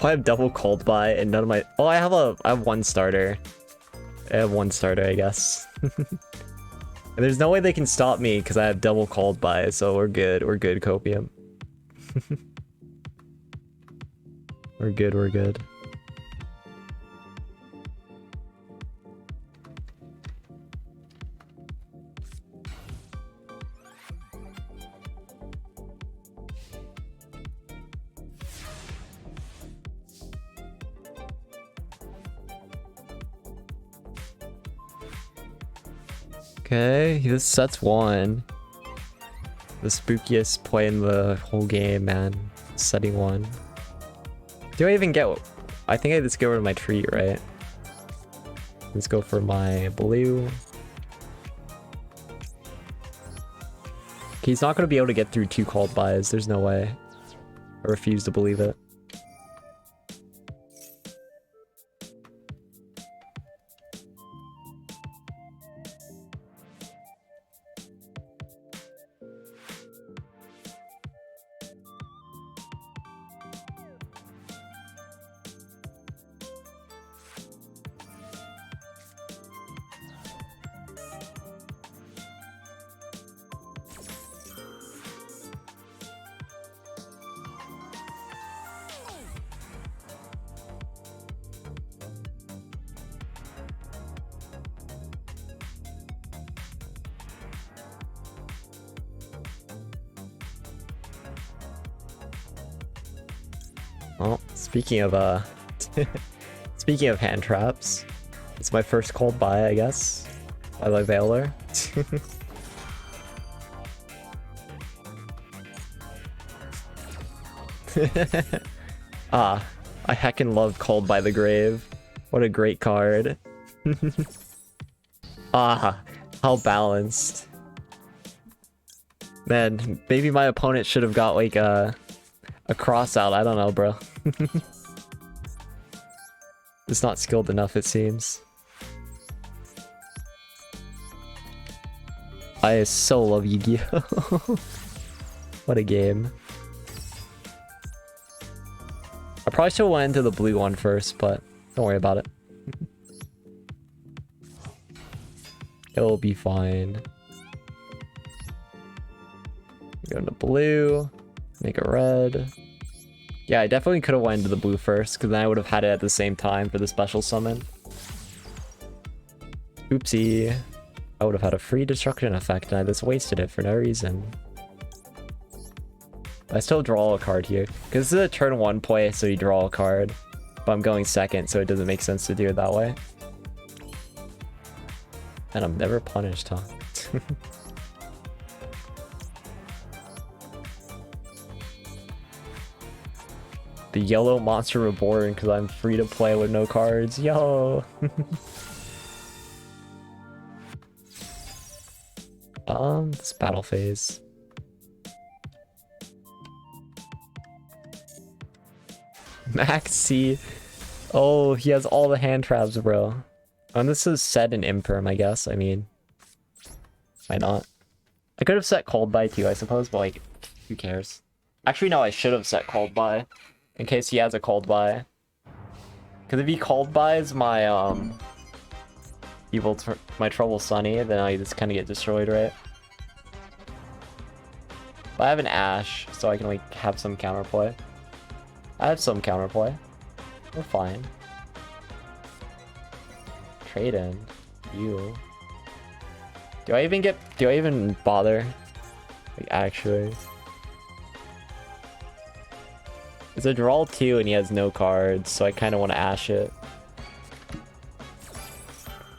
I have double called by and none of my... Oh, I have one starter. I have one starter, I guess. And there's no way they can stop me because I have double called by, so we're good. We're good, Copium. We're good, we're good. Okay, this set's 1. The spookiest play in the whole game, man. Setting 1. Do I even get... I think I just get rid of my treat, right? Let's go for my blue. He's not going to be able to get through 2 called buys. There's no way. I refuse to believe it. Well, speaking of speaking of hand traps, it's my first cold buy, I guess, by my Veiler. Ah, I heckin' love Called by the Grave. What a great card. Ah, how balanced. Man, maybe my opponent should have got like a cross out. I don't know, bro. It's not skilled enough, it seems. I so love Yu-Gi-Oh! What a game. I probably should have went into the blue one first, but don't worry about it. It'll be fine. Go into blue, make a red. Yeah, I definitely could have went into the blue first, because then I would have had it at the same time for the special summon. Oopsie. I would have had a free destruction effect, and I just wasted it for no reason. I still draw a card here, because this is a turn 1 play, so you draw a card. But I'm going second, so it doesn't make sense to do it that way. And I'm never punished, huh? The yellow monster reborn, because I'm free to play with no cards. Yo! This battle phase. Max C. Oh, he has all the hand traps, bro. And this is set in Imperm, I guess. I mean, why not? I could have set Cold Buy too, I suppose, but like, who cares? Actually, no, I should have set Cold Buy in case he has a Cold Buy. Because if he Cold Buys my my Trouble Sunny, then I just kind of get destroyed, right? But I have an Ash, so I can like have some counterplay. I have some counterplay. We're fine. Trade in. You. Do I even bother? Like, actually. It's a draw 2 and he has no cards, so I kind of want to Ash it.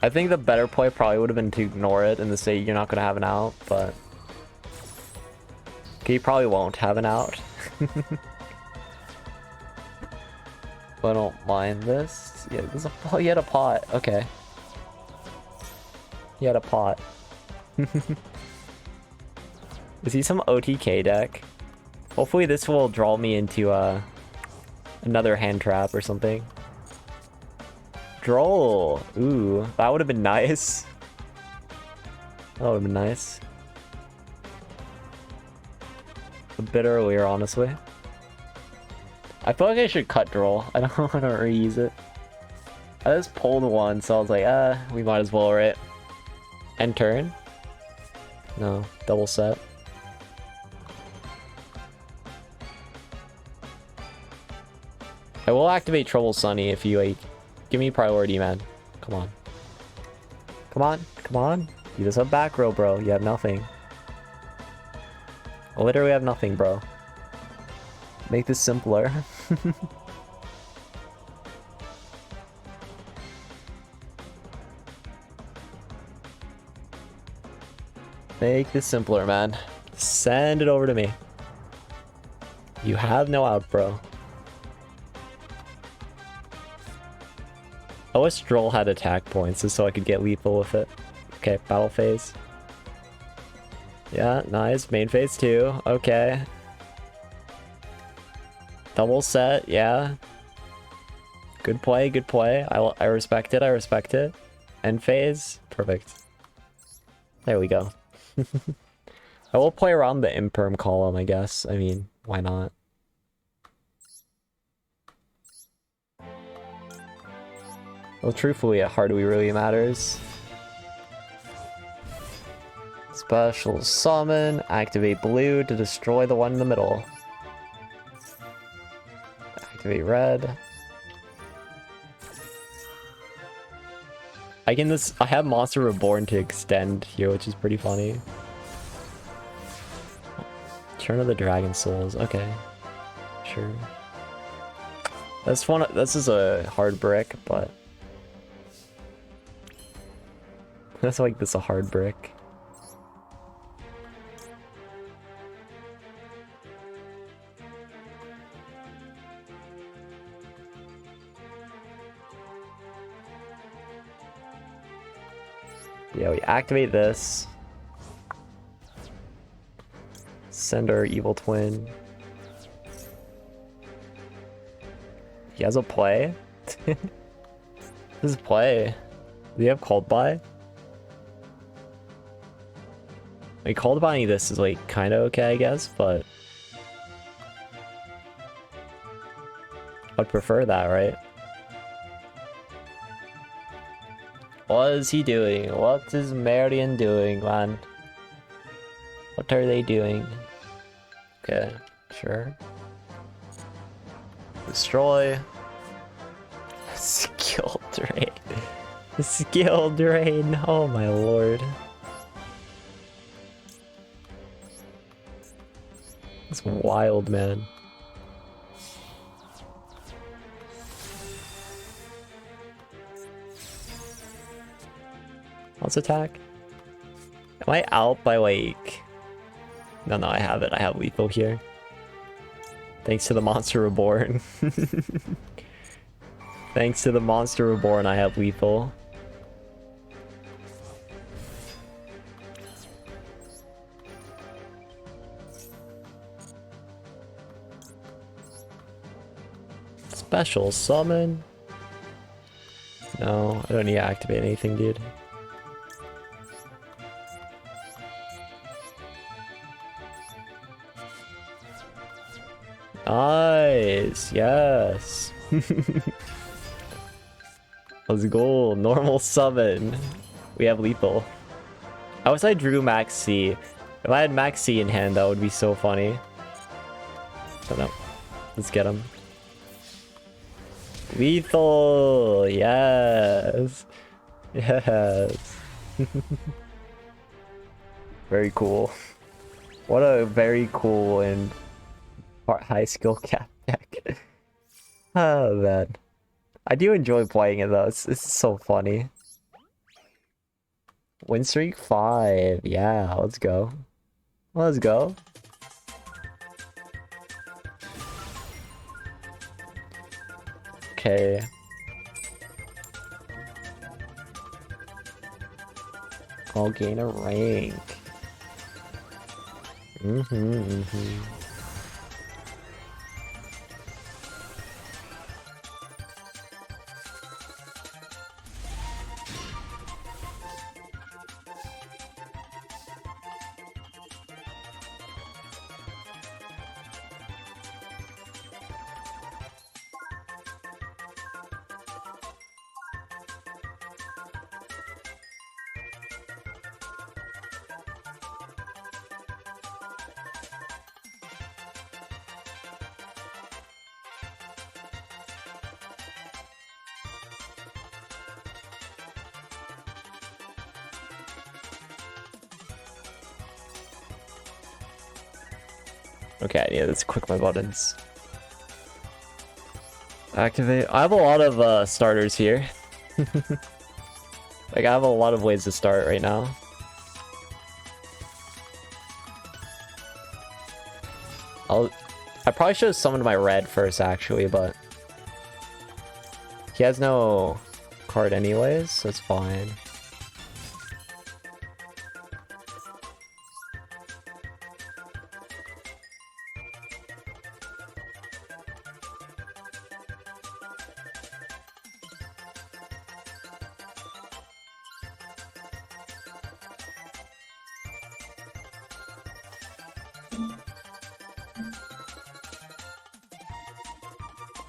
I think the better play probably would have been to ignore it and to say you're not going to have an out, but... Okay, you probably won't have an out. But I don't mind this. Yeah, there's a, he had a pot. Okay. He had a pot. Is he some OTK deck? Hopefully this will draw me into another hand trap or something. Droll! Ooh, that would have been nice. That would have been nice. A bit earlier, honestly. I feel like I should cut Droll. I don't want to reuse it. I just pulled one, so I was like, we might as well, right? End turn? No, double set. I will activate Trouble Sunny if you, like, give me priority, man. Come on. Come on, come on. You just have back row, bro. You have nothing. I literally have nothing, bro. Make this simpler. Make this simpler, man. Send it over to me. You have no out, bro. I wish Droll had attack points just so I could get lethal with it. Okay, battle phase. Yeah, nice. Main phase 2. Okay. Double set, yeah. Good play, good play. I respect it, I respect it. End phase. Perfect. There we go. I will play around the imperm column, I guess. I mean, why not? Well, truthfully, at Hardly really matters. Special summon, activate blue to destroy the one in the middle. Activate red. I have Monster Reborn to extend here, which is pretty funny. Turn of the Dragon Souls, okay. Sure. This is a hard brick, but that's like this a hard brick. Yeah, we activate this. Send our evil twin. He has a play? This is play. Do you have called by? Like, called buying this is like kinda okay, I guess, but I'd prefer that, right? What is he doing? What is Marion doing, man? What are they doing? Okay, sure. Destroy. Skill drain. Skill drain. Oh my lord. It's wild, man. Let's attack. Am I out by like... No, I have it. I have lethal here. Thanks to the Monster Reborn. Thanks to the Monster Reborn, I have lethal. Special summon? No, I don't need to activate anything, dude. Nice, yes. Let's go. Normal summon. We have lethal. I wish I drew Max C. If I had Max C in hand, that would be so funny. But no. Let's get him. Lethal! Yes! Yes! Very cool. What a very cool and high skill cap deck. Oh man. I do enjoy playing it though, it's so funny. Win streak 5, yeah, let's go. Let's go. Okay. I'll gain a rank. Okay, yeah, let's click my buttons. Activate. I have a lot of starters here. Like, I have a lot of ways to start right now. I probably should have summoned my red first, actually, but he has no card anyways, so it's fine.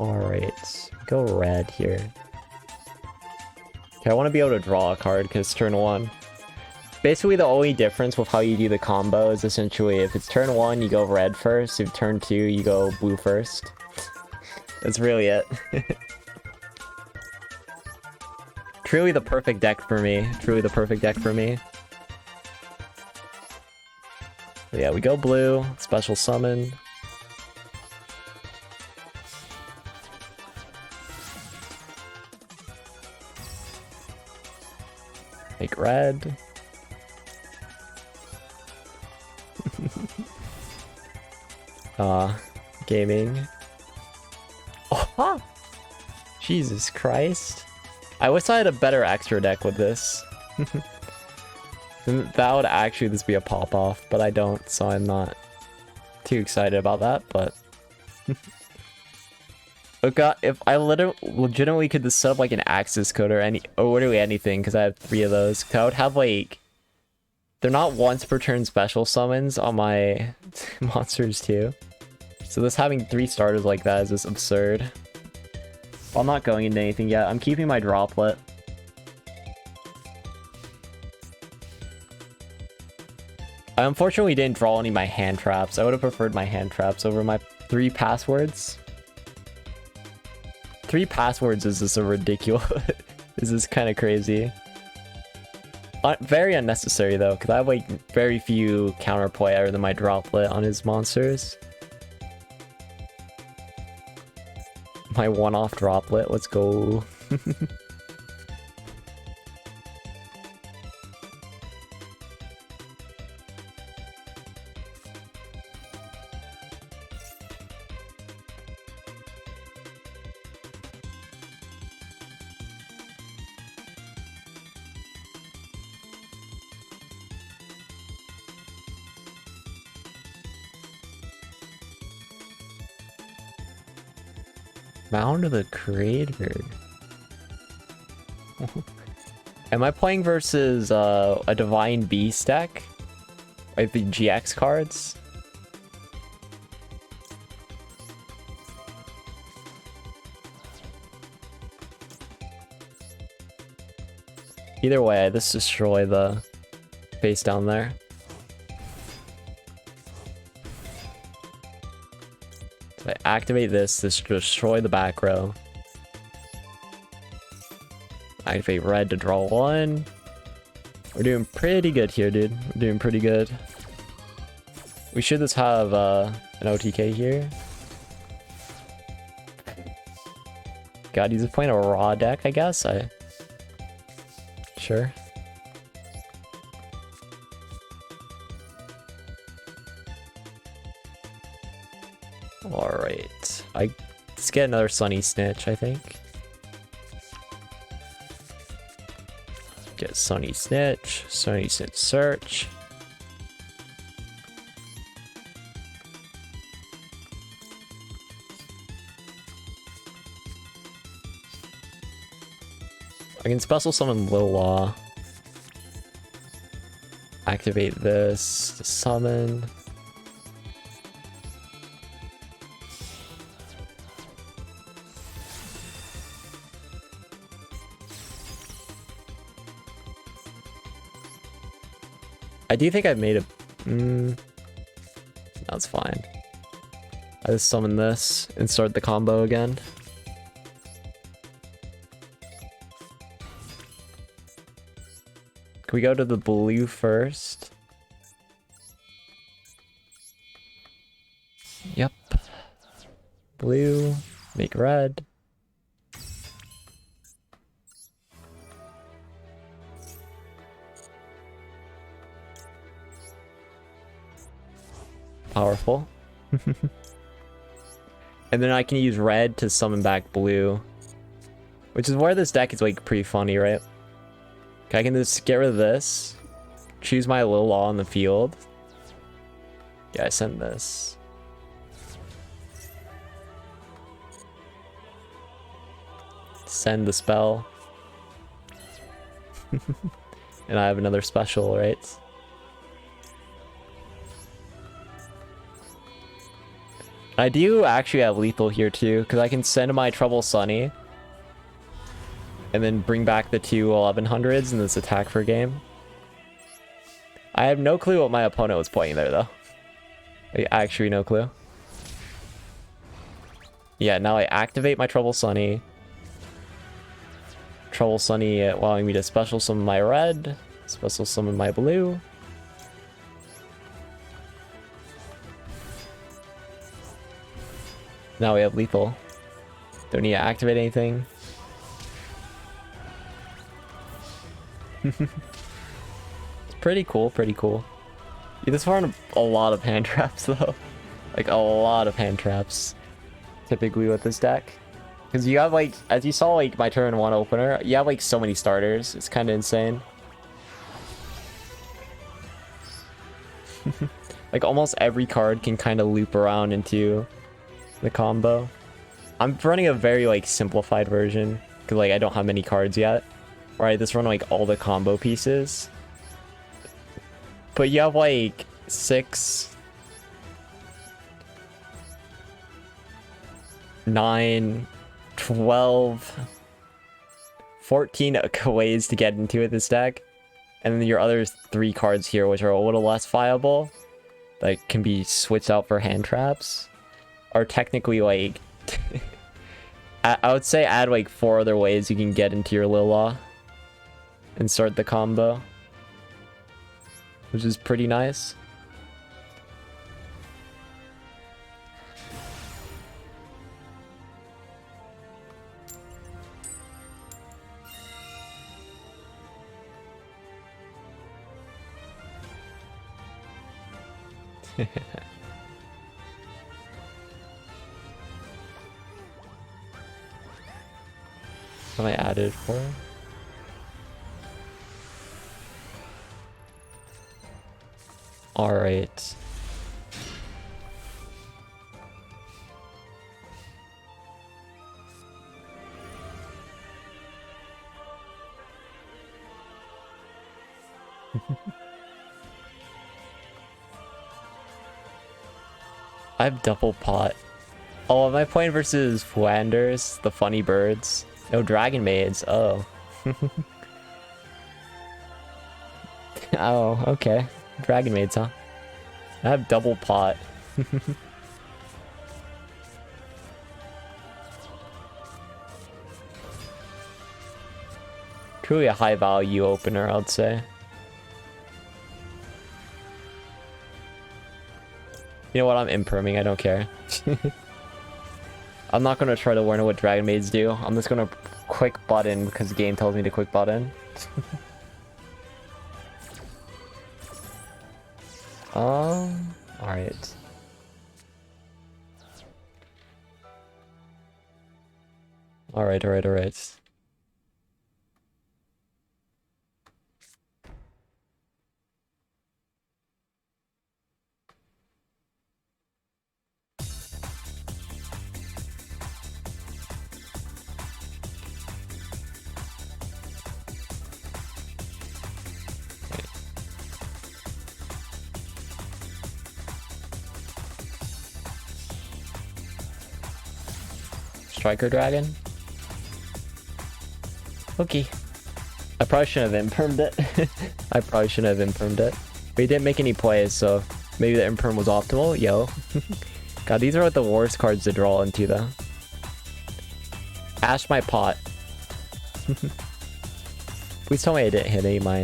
Alright, go red here. Okay, I want to be able to draw a card because turn 1. Basically, the only difference with how you do the combo is essentially if it's turn 1, you go red first. If turn 2, you go blue first. That's really it. Truly the perfect deck for me. Truly the perfect deck for me. But yeah, we go blue. Special summon. Make red. Gaming. Oh, Jesus Christ. I wish I had a better extra deck with this. That would actually just be a pop-off, but I don't, so I'm not too excited about that, but... if I legitimately could just set up like an Axis code or literally anything, because I have 3 of those, because I would have like... They're not once per turn special summons on my monsters too. So this having 3 starters like that is just absurd. I'm not going into anything yet. I'm keeping my droplet. I unfortunately didn't draw any of my hand traps. I would have preferred my hand traps over my 3 passwords. 3 passwords is just a ridiculous... This is kind of crazy. Very unnecessary though, because I have like very few counterplay other than my droplet on his monsters. My one-off droplet, let's go. Mound of the Creator. Am I playing versus a Divine Beast deck? Like the GX cards? Either way, I just destroy the face down there. So I activate this to destroy the back row. Activate red to draw 1. We're doing pretty good here, dude. We're doing pretty good. We should just have an OTK here. God, he's playing a raw deck, I guess. Sure. Alright. Let's get another Sunny Snitch, I think. Get Sunny Snitch Search. I can special summon Lilaw. Activate this to summon. I do think I've made a... That's fine. I just summon this and start the combo again. Can we go to the blue first? Yep. Blue. Make red. Powerful. And then I can use red to summon back blue. Which is where this deck is like pretty funny, right? Okay, I can just get rid of this. Choose my Lilaw on the field. Yeah, I send this. Send the spell. And I have another special, right? I do actually have lethal here too, because I can send my Trouble Sunny and then bring back the two 1100s in this attack for game. I have no clue what my opponent was playing there though. Actually no clue. Yeah, now I activate my Trouble Sunny. Trouble Sunny allowing me to special summon my red, special summon my blue. Now we have lethal. Don't need to activate anything. It's pretty cool, pretty cool. You just find a lot of hand traps though. Like a lot of hand traps. Typically with this deck. Because you have like, as you saw like my turn 1 opener, you have like so many starters. It's kind of insane. Like almost every card can kind of loop around into the combo. I'm running a very like simplified version because like I don't have many cards yet. Where I just run like all the combo pieces. But you have like 6, 9, 12, 14 ways to get into it this deck. And then your other 3 cards here, which are a little less viable, that can be switched out for hand traps, are technically like... I would say add like 4 other ways you can get into your Lila and start the combo, which is pretty nice. Have I added for? All right. I have double pot. Oh, am I playing versus Flanders, the funny birds? No, Dragon Maids. Oh. Oh, okay. Dragon Maids, huh? I have double pot. Truly a high value opener, I'd say. You know what? I'm imperming. I don't care. I'm not gonna try to learn what Dragon Maids do. I'm just gonna quick button because the game tells me to quick button. Alright. Alright. Striker Dragon? Okay. I probably shouldn't have impermed it. I probably shouldn't have impermed it. But he didn't make any plays, so maybe the imperm was optimal. Yo. God, these are the worst cards to draw into, though. Ash my pot. Please tell me I didn't hit any of my...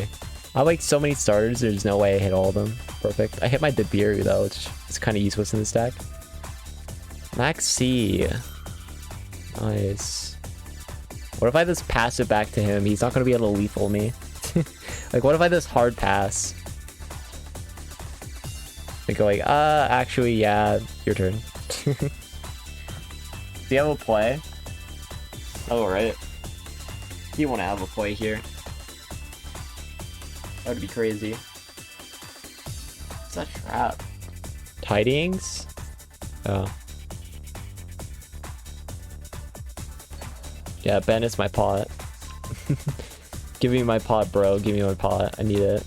I have like so many starters, there's no way I hit all of them. Perfect. I hit my Debiru, though, which is kind of useless in this deck. Max C. Nice. What if I just pass it back to him? He's not going to be able to lethal me. Like, what if I just hard pass? They go like, actually, yeah, your turn. Do you have a play? Oh, right. You want to have a play here. That would be crazy. It's a trap. Tidings? Oh. Yeah, Ben is my pot. Give me my pot, bro. Give me my pot. I need it.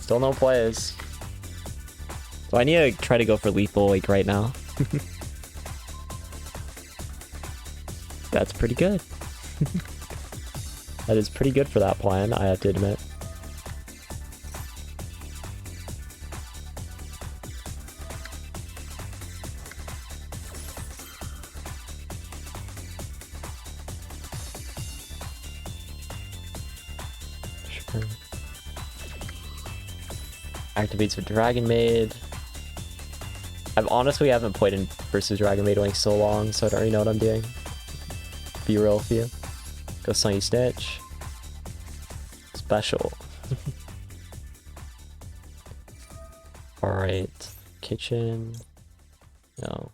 Still no plays. So I need to try to go for lethal like right now. That's pretty good. That is pretty good for that plan, I have to admit. Sure. Activates with Dragon Maid. I've honestly haven't played in versus Dragon Maid in like so long, so I don't really know what I'm doing. Be real with you. Go Sunny Snitch. Special. Alright. Kitchen. No.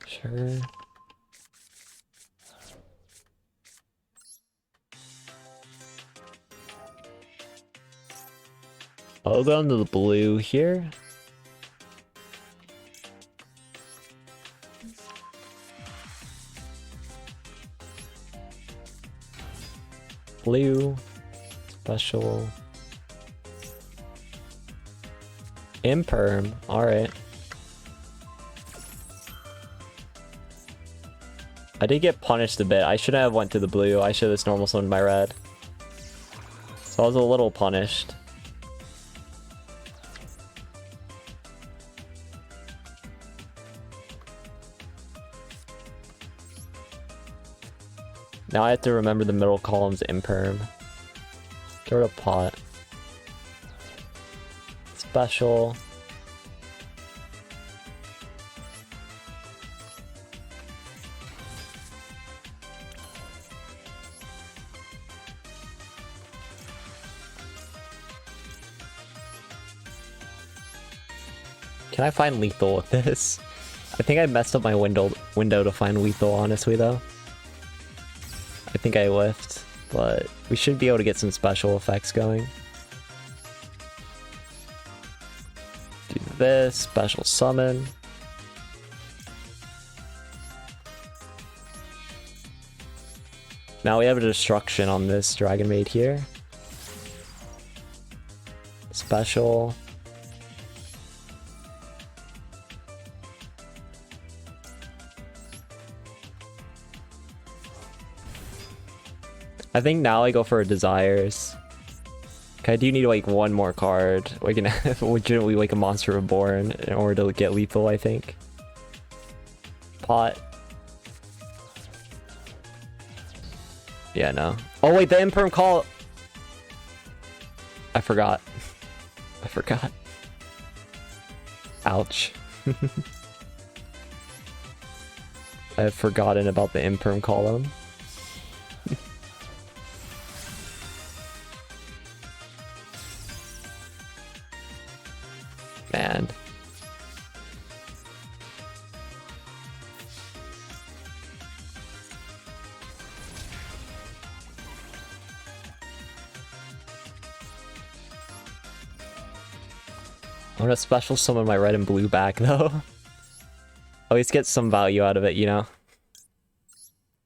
Sure. I'll go into the blue here. Blue. Special. Imperm. Alright. I did get punished a bit. I should have went to the blue. I should have just normal summoned my red. So I was a little punished. Now I have to remember the middle column's imperm. Get rid of pot. Special. Can I find lethal with this? I think I messed up my window to find lethal, honestly, though. I think I whiffed, but we should be able to get some special effects going. Do this, special summon. Now we have a destruction on this Dragon Maid here. Special. I think now I go for desires. Okay, I do need like one more card. We can legitimately like a Monster Reborn in order to get lethal, I think. Pot. Yeah, no. Oh wait, the Imperm Call. I forgot. I forgot. Ouch. I have forgotten about the Imperm column. Man. I'm gonna special summon my red and blue back though. At least get some value out of it, you know?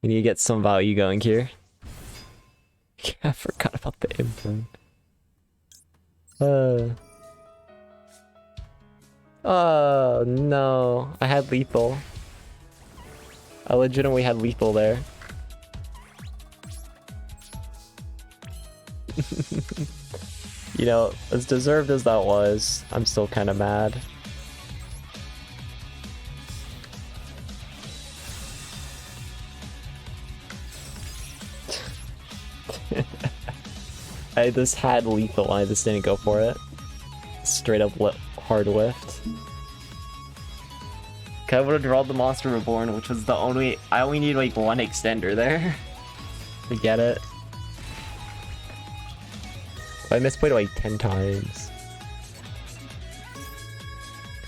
You need to get some value going here. Yeah, I forgot about the imprint. Oh no, I had lethal. I legitimately had lethal there. You know, as deserved as that was, I'm still kind of mad. I just had lethal, I just didn't go for it. Straight up hard lift. Okay, I would have drawn the Monster Reborn, which was the only... I only need like one extender there to get it. I misplayed it like 10 times.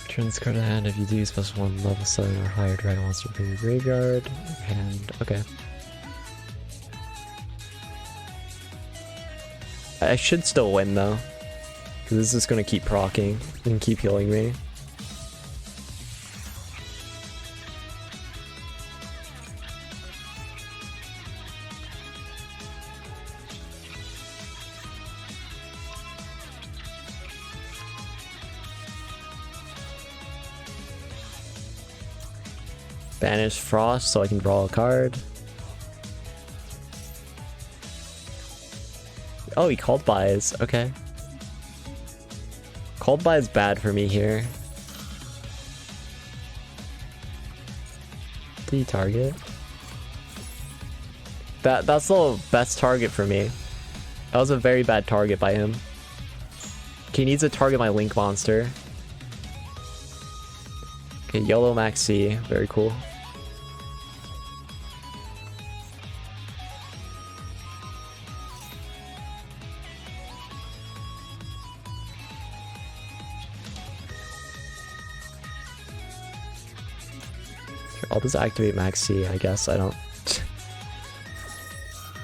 Turn this card to hand. If you do, special one level 7 or higher dragon monster from your graveyard. And okay. I should still win though. Because this is gonna keep proccing and keep healing me. Banish Frost so I can draw a card. Oh, he called buys. Okay. Called buy is bad for me here. Did he target? That's the best target for me. That was a very bad target by him. Okay, he needs to target my Link monster. Okay, yellow maxi. Very cool. I'll just activate maxi, I guess. I don't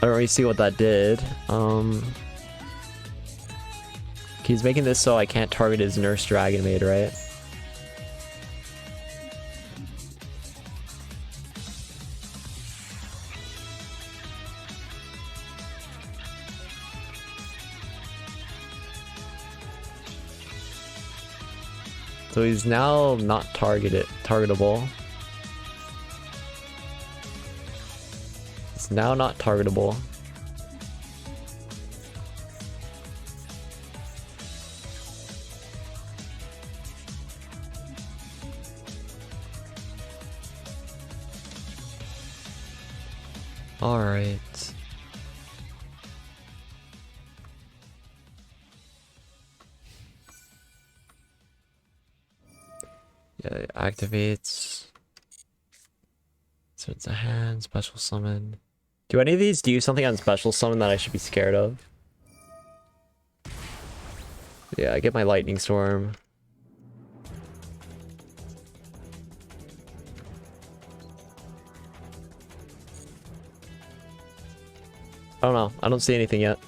really see what that did. He's making this so I can't target his Nurse Dragon Maid, right? So he's now not targetable. It's now not targetable. All right. Yeah, it activates. So it's a hand, special summon. Do any of these do something on special summon that I should be scared of? Yeah, I get my Lightning Storm. I don't know. I don't see anything yet.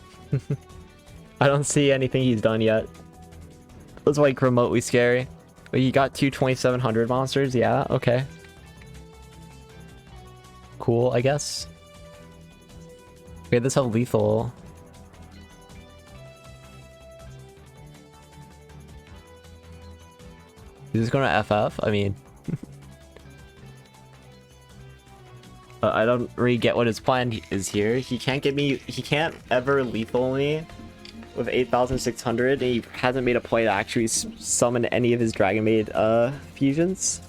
I don't see anything he's done yet. That's like remotely scary. But you got two 2700 monsters? Yeah, okay. Cool, I guess. Okay, this have lethal. Is this gonna FF? I mean... I don't really get what his plan is here. He can't get me... He can't ever lethal me with 8600. He hasn't made a play to actually summon any of his Dragon Maid fusions.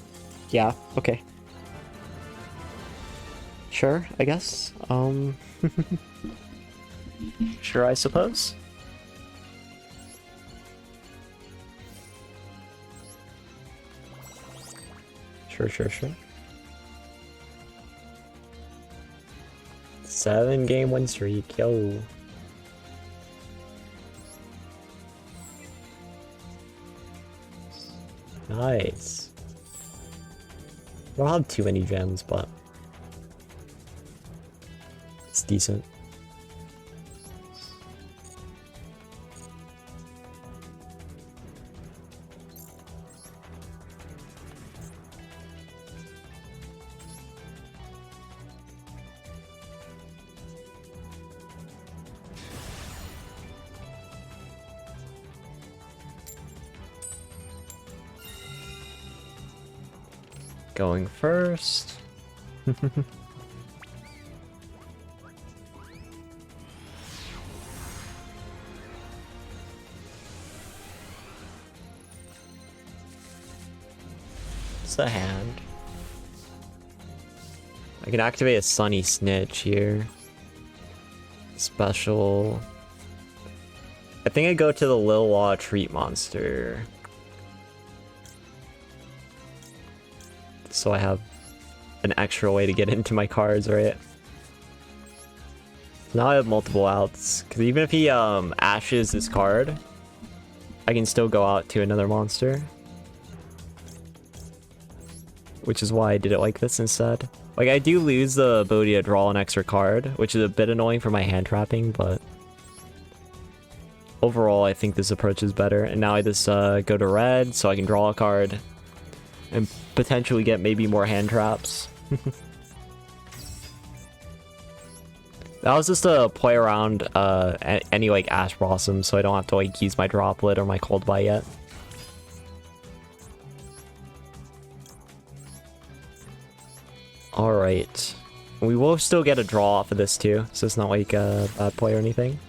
Yeah, okay. Sure, I guess. Sure, I suppose. Sure. 7-game win streak, yo. Nice. I don't have too many gems, but it's decent. Going first. It's a hand. I can activate a Sunny Snitch here. Special. I think I go to the Lilwa Treat Monster. So I have an extra way to get into my cards, right? Now I have multiple outs. Because even if he ashes this card, I can still go out to another monster. Which is why I did it like this instead. Like, I do lose the ability to draw an extra card, which is a bit annoying for my hand trapping, but overall I think this approach is better. And now I just go to red so I can draw a card and potentially get maybe more hand traps. That was just a play around any like Ash Blossom, so I don't have to like use my Droplet or my Cold Buy yet. Alright. We will still get a draw off of this too, so it's not like a bad play or anything.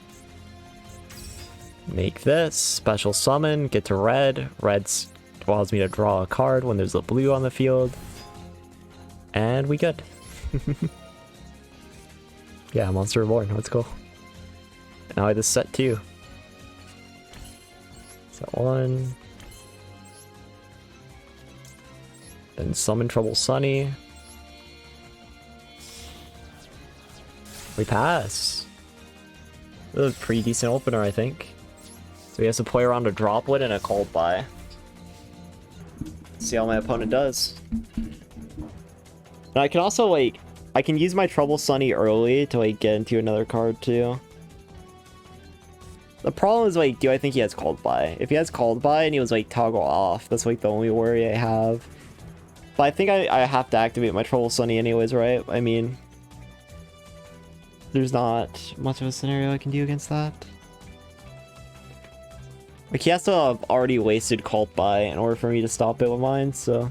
Make this. Special summon. Get to red. Red's allows me to draw a card when there's a blue on the field. And we good. Yeah, Monster Reborn. Let's go. Now I just set 2. Set 1. Then summon Trouble Sunny. We pass. This is a pretty decent opener, I think. So he has to play around a Droplet and a Cold Buy. See how my opponent does. Now I can also, like, I can use my Trouble Sunny early to, like, get into another card, too. The problem is, like, do I think he has Cold Buy? If he has Cold Buy and he was, like, toggle off, that's, like, the only worry I have. But I think I have to activate my Trouble Sunny anyways, right? I mean, there's not much of a scenario I can do against that. Like, he has to have already wasted Cold Buy in order for me to stop it with mine, so...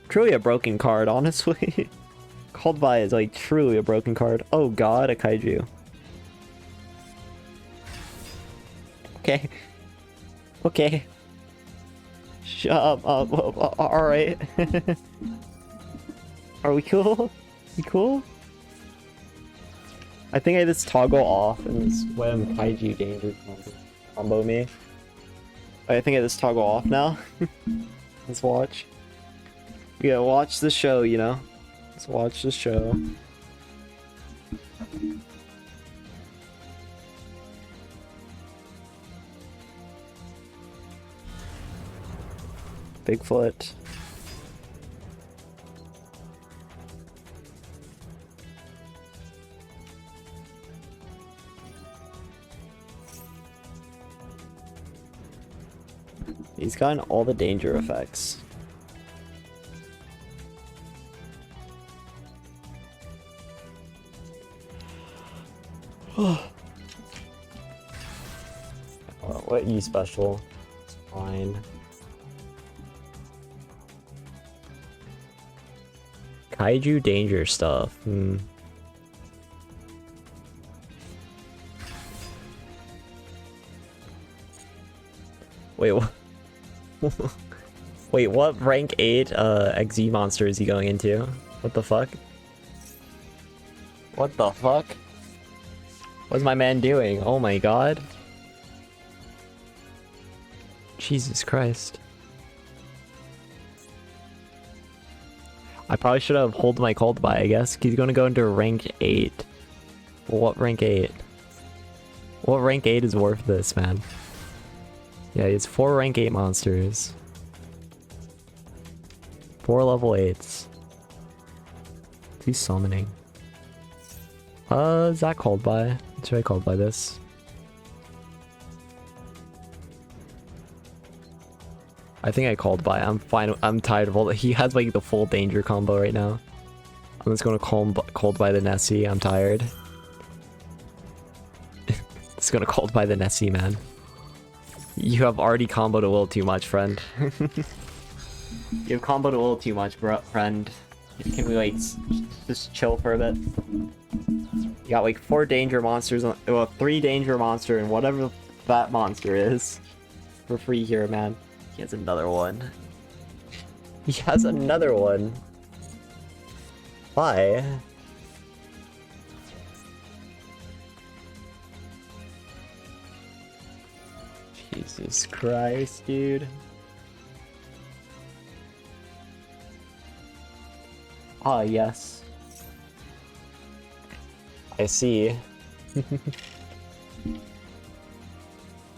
Truly a broken card, honestly. Cold Buy is, like, truly a broken card. Oh god, a Kaiju. Okay. Okay. Shut up. Alright. Are we cool? We cool? I think I just toggle off and swim Kaiju Danger combo me. I think I just toggle off now. Let's watch. Yeah, watch the show, you know? Let's watch the show. Bigfoot. He's gotten all the danger effects. What E special? It's fine. Kaiju danger stuff. Wait, what? Wait, what rank 8 XZ monster is he going into? What the fuck? What the fuck? What's my man doing? Oh my god. Jesus Christ. I probably should have hold my Cold Buy, I guess. He's gonna go into rank 8. What rank 8? What rank 8 is worth this, man? Yeah, it's 4 rank 8 monsters. 4 level 8s. He's summoning. Is that Cold Buy? Should I Cold Buy this? I think I Cold Buy. I'm fine. I'm tired of all that. He has like the full danger combo right now. I'm just gonna Cold Buy the Nessie. I'm tired. Just gonna Cold Buy the Nessie, man. You have already comboed a little too much, friend. You've comboed a little too much, friend. Can we like just chill for a bit? You got like 4 danger monsters, well 3 danger monster and whatever that monster is. For free here, man. He has another one. He has another one. Why? Jesus Christ, dude. Ah, yes. I see.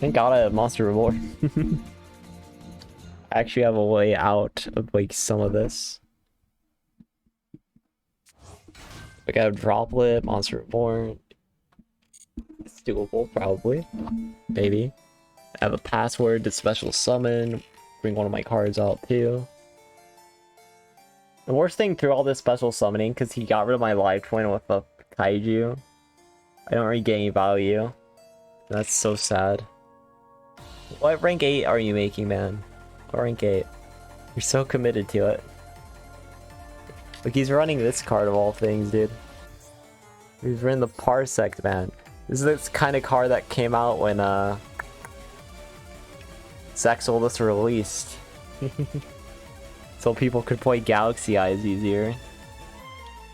Thank God I have Monster Reward. I actually have a way out of like some of this. Like I have Droplet, Monster Reborn. It's doable, probably. Maybe. I have a password to special summon. Bring one of my cards out too. The worst thing through all this special summoning, because he got rid of my life twin with a Kaiju. I don't really get any value. That's so sad. What rank 8 are you making, man? What rank 8? You're so committed to it. Like, he's running this card of all things, dude. He's running the Parsec, man. This is the kind of card that came out when, Zexal was released. So people could play Galaxy Eyes easier.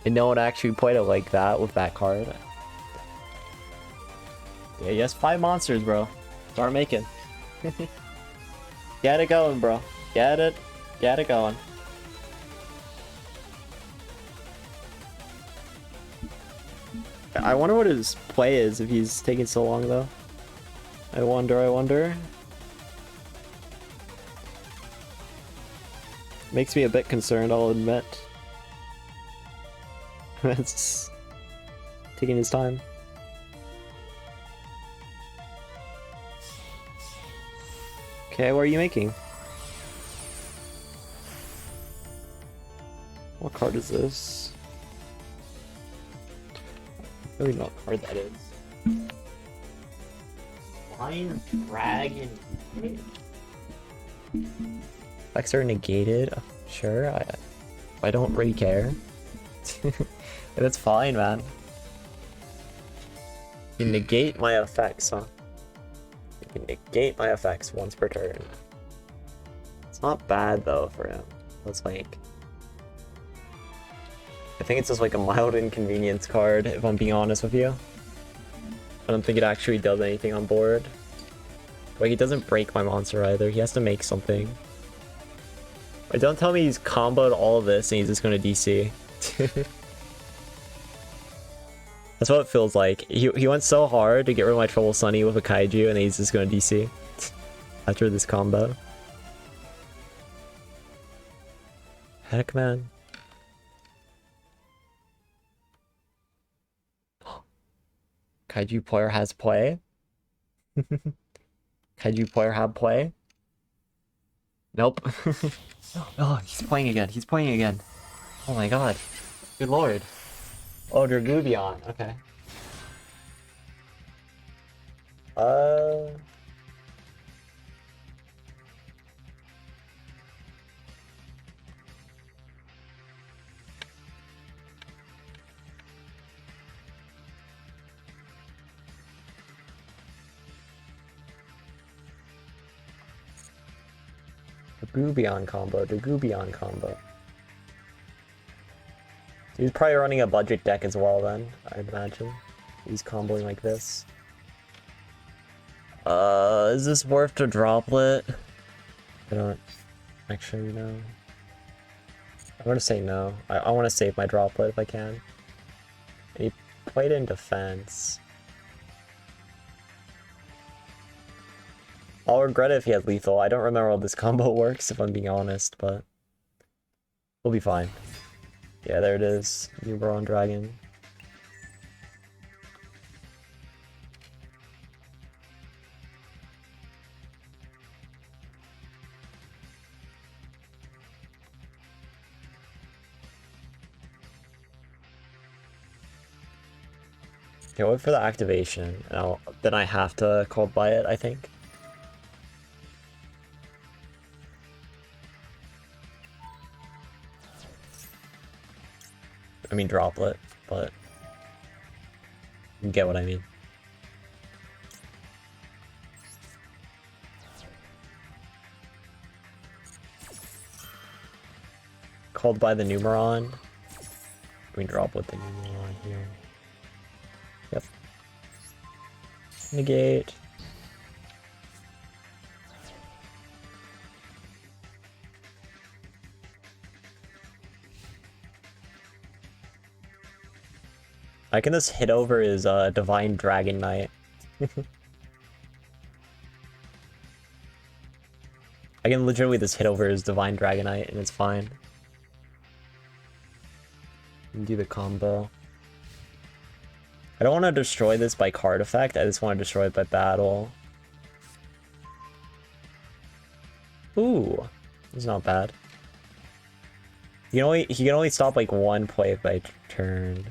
And no one actually played it like that with that card. Yeah, yes, 5 monsters, bro. Start making. Get it going, bro. Get it going. I wonder what his play is if he's taking so long, though. I wonder. Makes me a bit concerned, I'll admit. It's taking his time. Okay, what are you making? What card is this? I don't really know what card that is. Lion Dragon. Effects are negated. Sure, I don't really care. That's fine, man. You negate my effects, huh? You can negate my effects once per turn. It's not bad though for him. It's like, I think it's just like a mild inconvenience card, if I'm being honest with you. I don't think it actually does anything on board. Like, he doesn't break my monster either. He has to make something. But don't tell me he's comboed all of this and he's just gonna DC. That's what it feels like. He went so hard to get rid of my Trouble Sunny with a Kaiju and he's just gonna DC after this combo. Heck, man. Kaiju player has play. Kaiju player have play. Nope. Oh, he's playing again. He's playing again. Oh my god. Good lord. Oh, Dragubion. Okay. Dragubion combo. He's probably running a budget deck as well then, I'd imagine. He's comboing like this. Is this worth a droplet? I don't actually know. I'm gonna say no. I want to save my droplet if I can. And he played in defense. I'll regret it if he had lethal. I don't remember how this combo works, if I'm being honest, but we'll be fine. Yeah, there it is. Newborn Dragon. Okay, wait for the activation. And then I have to cold buy it, I think. I mean droplet, but you get what I mean. Called by the Numeron. We drop with the Numeron here. Yep. Negate. I can just hit over his Divine Dragon Knight. I can legitimately just hit over his Divine Dragonite and it's fine. And do the combo. I don't want to destroy this by card effect, I just want to destroy it by battle. Ooh, it's not bad. He can only stop like one play by turn.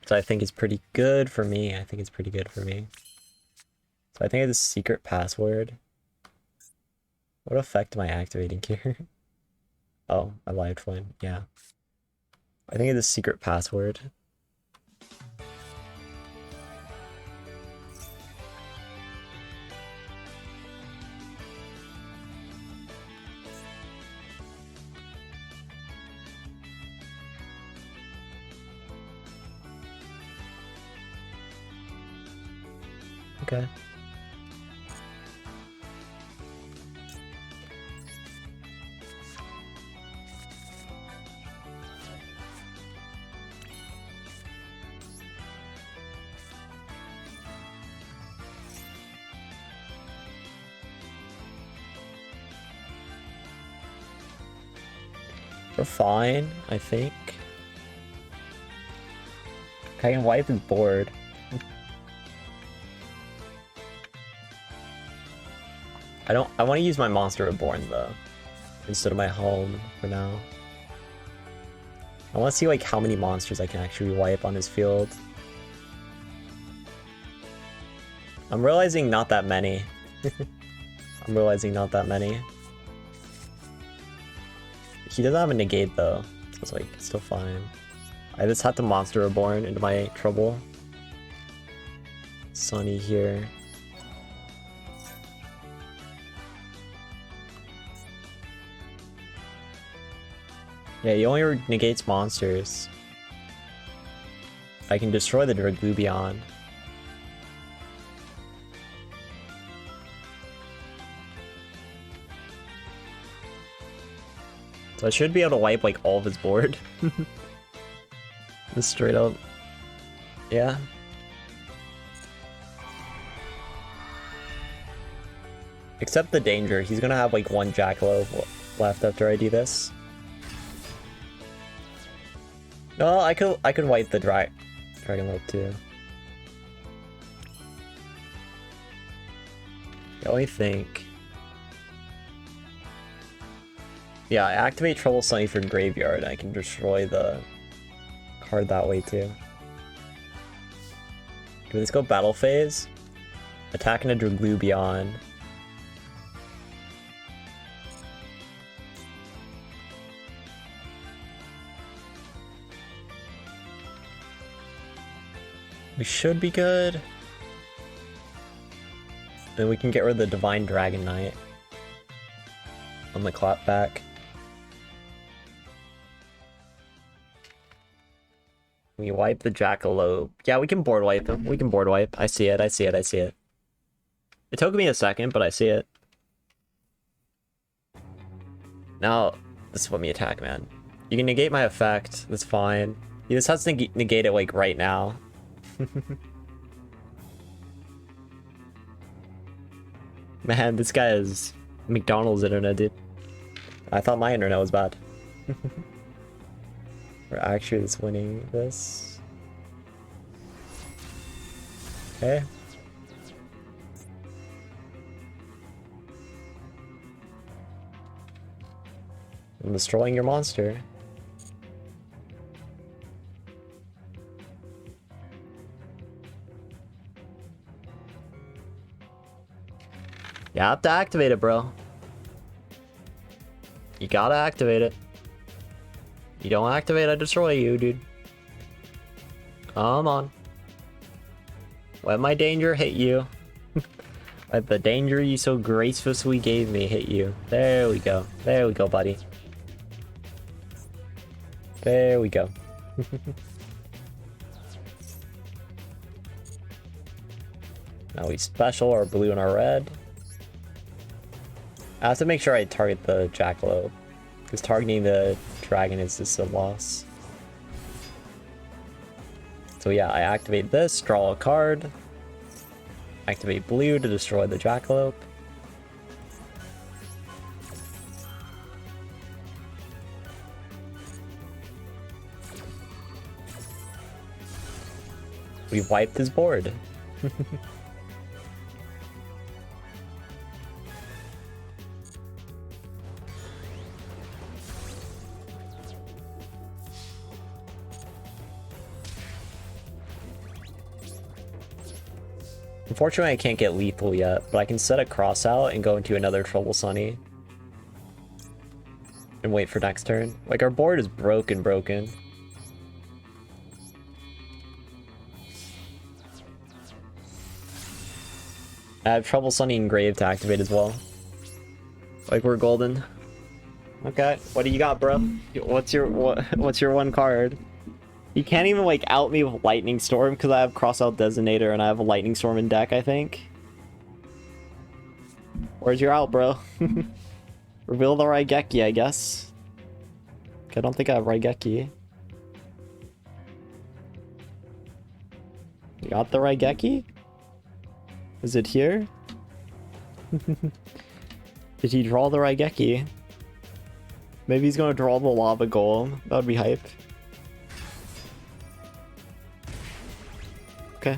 So I think it's pretty good for me. So I think it's a secret password. What effect am I activating here? Oh, I lied, Flynn. Yeah. I think it's a secret password. Okay. We're fine, I think. I can wipe his board. I want to use my Monster Reborn though, instead of my home for now. I want to see like how many monsters I can actually wipe on his field. I'm realizing not that many. I'm realizing not that many. He doesn't have a negate though, so it's like still fine. I just had to Monster Reborn into my trouble. Sunny here. Yeah, he only negates monsters. I can destroy the Draglubion. So I should be able to wipe like all of his board. Just straight up. Yeah. Except the danger. He's gonna have like one Jackalope left after I do this. No, I could wipe the Dragonlope too. Let me think. Yeah, I activate Trouble Sunny for Graveyard. I can destroy the card that way too. Okay, let's go Battle Phase. Attacking a Draglubion. We should be good. Then we can get rid of the Divine Dragon Knight on the clapback. We wipe the Jackalope. Yeah, we can board wipe him. We can board wipe. I see it, I see it, I see it. It took me a second, but I see it. Now, just let me attack, man. You can negate my effect. That's fine. He just has to negate it, like, right now. Man, this guy is McDonald's internet, dude. I thought my internet was bad. We're actually just winning this. Okay. I'm destroying your monster. You have to activate it, bro. You gotta activate it. You don't activate, I destroy you, dude. Come on. Let my danger hit you. Let the danger you so graciously gave me hit you. There we go. There we go, buddy. There we go. Now we special our blue and our red. I have to make sure I target the Jackalope, because targeting the dragon is just a loss. So yeah, I activate this, draw a card, activate blue to destroy the Jackalope. We've wiped his board. Unfortunately, I can't get lethal yet, but I can set a cross out and go into another Trouble Sunny. and wait for next turn. Like, our board is broken. I have trouble summoning Grave to activate as well. Like, we're golden. Okay, what do you got, bro? What's your one card? You can't even like out me with Lightning Storm because I have Crossout Designator and I have a Lightning Storm in deck, I think. Where's your out, bro? Reveal the Raigeki, I guess. I don't think I have Raigeki. You got the Raigeki? Is it here? Did he draw the Raigeki? Maybe he's gonna draw the Lava Golem. That would be hype. Okay.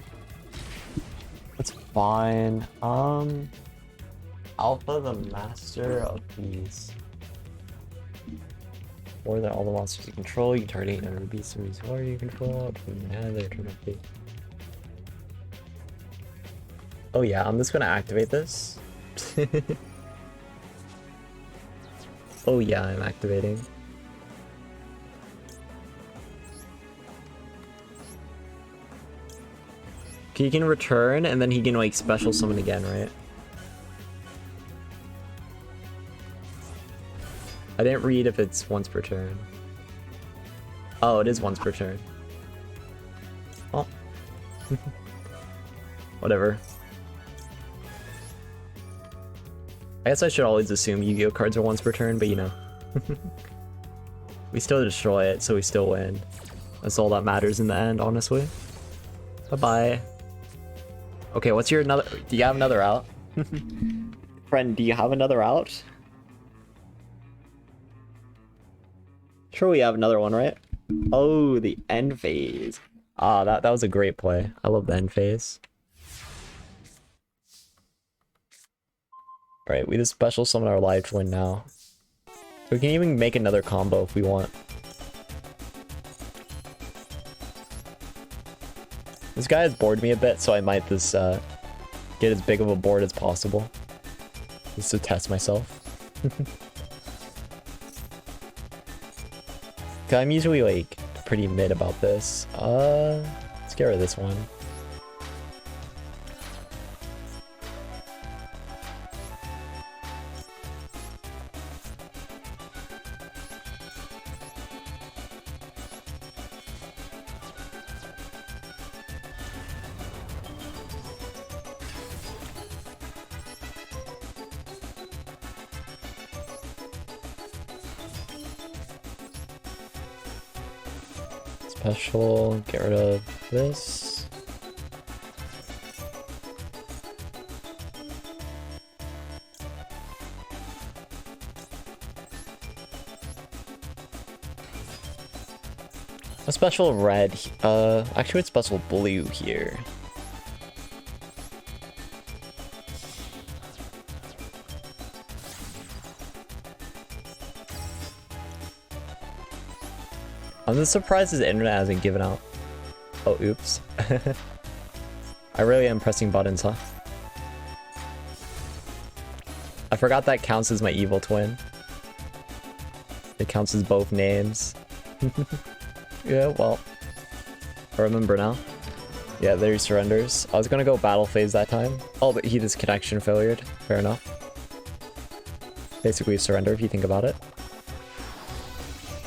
That's fine. Alpha the Master of These. Or that all the monsters you control, you can target another beast or who you control. Oh yeah, I'm just gonna activate this. Oh yeah, I'm activating. He can return and then he can like special summon again, right? I didn't read if it's once per turn. Oh, it is once per turn. Oh. Whatever. I guess I should always assume Yu-Gi-Oh cards are once per turn, but you know. We still destroy it, so we still win. That's all that matters in the end, honestly. Bye-bye. Okay, what's your another... Do you have another out? Friend, do you have another out? Sure we have another one, right? Oh, the end phase. Ah, that was a great play. I love the end phase. Alright, we just special summon our live twin now. We can even make another combo if we want. This guy has bored me a bit, so I might just get as big of a board as possible. Just to test myself. I'm usually like pretty mid about this. Let's get rid of this one. Special, get rid of this. A special red, actually it's special blue here. I'm just surprised his internet hasn't given out. Oh, oops. I really am pressing buttons, huh? I forgot that counts as my evil twin. It counts as both names. Yeah, well. I remember now. Yeah, there he surrenders. I was gonna go battle phase that time. Oh, but he just connection failured. Fair enough. Basically surrender if you think about it.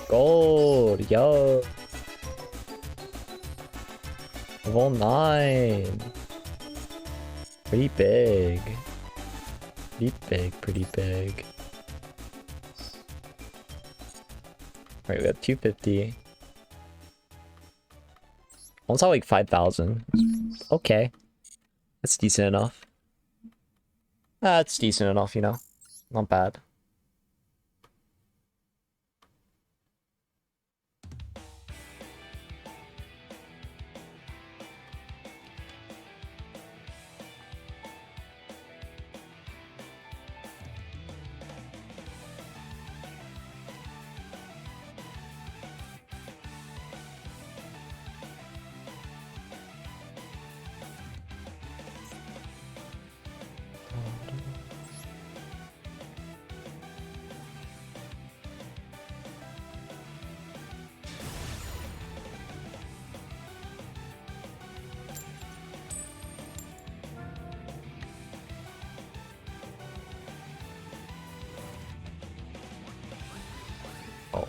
Gold, yo. Level 9. Pretty big. Pretty big. Right, we have 250. Almost at like 5,000. Okay. That's decent enough. That's decent enough, you know. Not bad.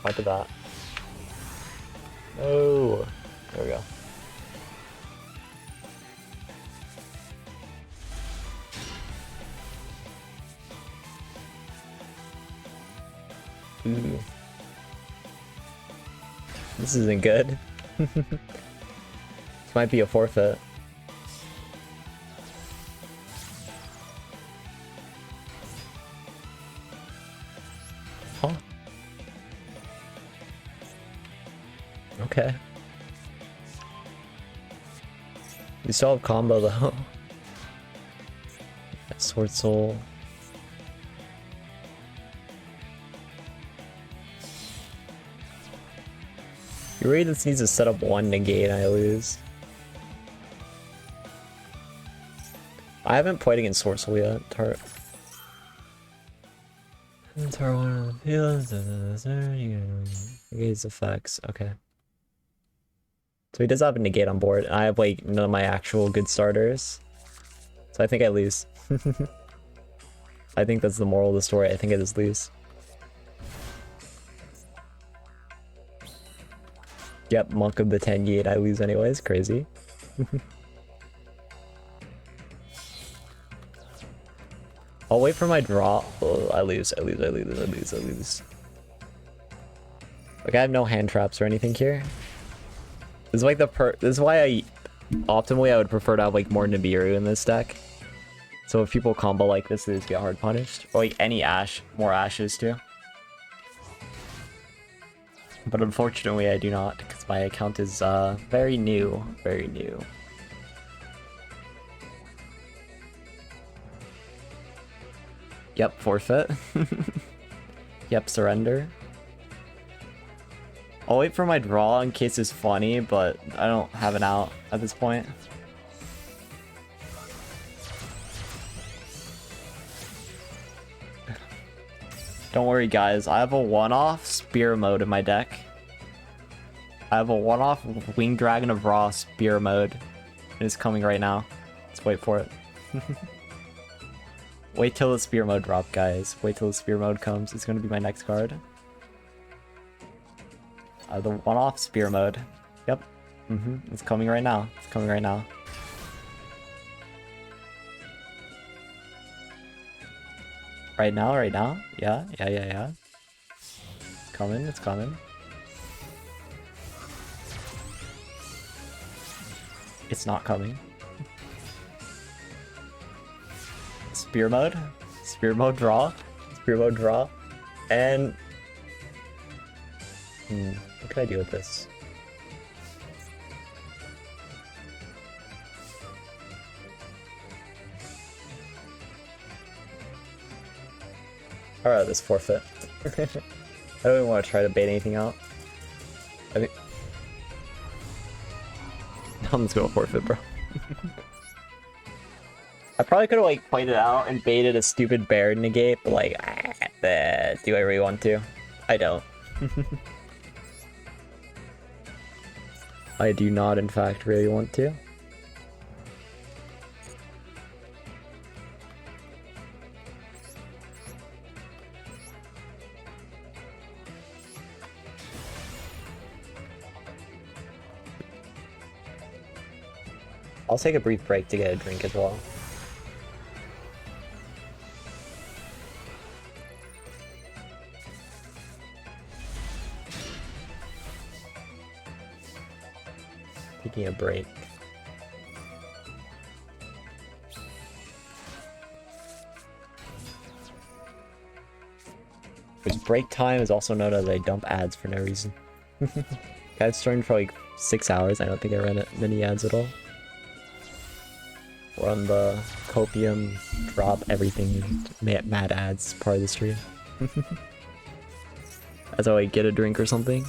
How to that? Oh, there we go. Ooh. This isn't good. This might be a forfeit. Huh. Okay. We still have combo though. Sword Soul. You really just needs to set up one negate and I lose. I haven't played against Sword Soul yet. Negates effects. Okay. So he does have a negate on board. I have like none of my actual good starters. So I think I lose. I think that's the moral of the story. I think I just lose. Yep, Monk of the 10 gate. I lose anyways. Crazy. I'll wait for my draw. Oh, I lose. I lose. Like I have no hand traps or anything here. This is like this is why optimally I would prefer to have like more Nibiru in this deck. So if people combo like this, they just get hard punished. Or like any Ash, more Ashes too. But unfortunately I do not, because my account is very new. Very new. Yep, forfeit. Yep, surrender. I'll wait for my draw in case it's funny, but I don't have an out at this point. Don't worry guys, I have a one-off Spear mode in my deck. I have a one-off Winged Dragon of Ra Spear mode. And it's coming right now. Let's wait for it. Wait till the Spear mode drop, guys. Wait till the Spear mode comes. It's gonna be my next card. The one-off Spear mode. Yep. It's coming right now. It's coming right now. Right now? Yeah. It's coming. It's not coming. Spear mode draw, and what can I do with this? Alright, this forfeit. I don't even want to try to bait anything out. I think I'm just gonna forfeit, bro. I probably could have like played it out and baited a stupid bear negate, but like, do I really want to? I don't. I do not, in fact, really want to. I'll take a brief break to get a drink as well. Taking a break. Which break time is also known as I dump ads for no reason. I've streamed for like 6 hours. I don't think I ran many ads at all. Run the copium, drop everything, mad ads part of the stream. As I like get a drink or something.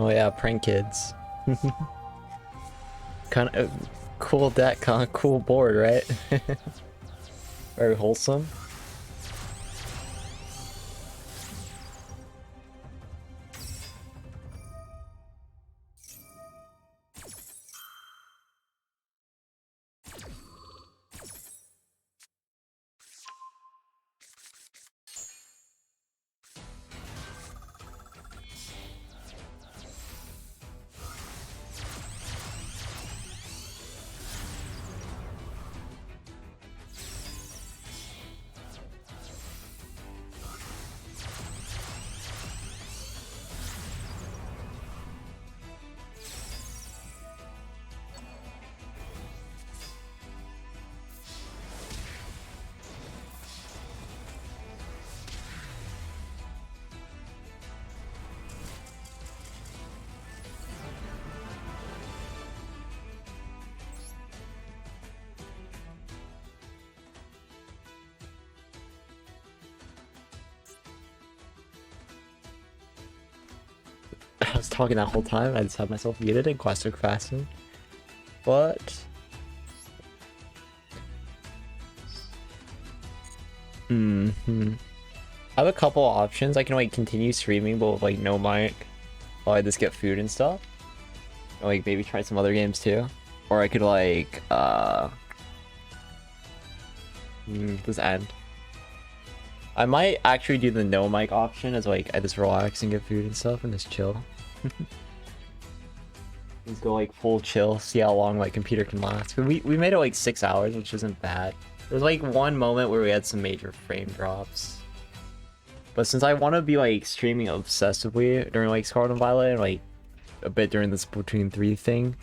Oh yeah, prank kids. Kind of cool deck, kind of cool board, right? Very wholesome. I was talking that whole time. I just had myself muted in Questic Fasting. But I have a couple options. I can like continue streaming but with like no mic while I just get food and stuff. Or, like maybe try some other games too. Or I could like just end. I might actually do the no mic option as like I just relax and get food and stuff and just chill. Just go like full chill, see how long my computer can last. We made it like 6 hours, which isn't bad. There's like one moment where we had some major frame drops. But since I want to be like streaming obsessively during like Scarlet and Violet and like a bit during the Splatoon 3 thing,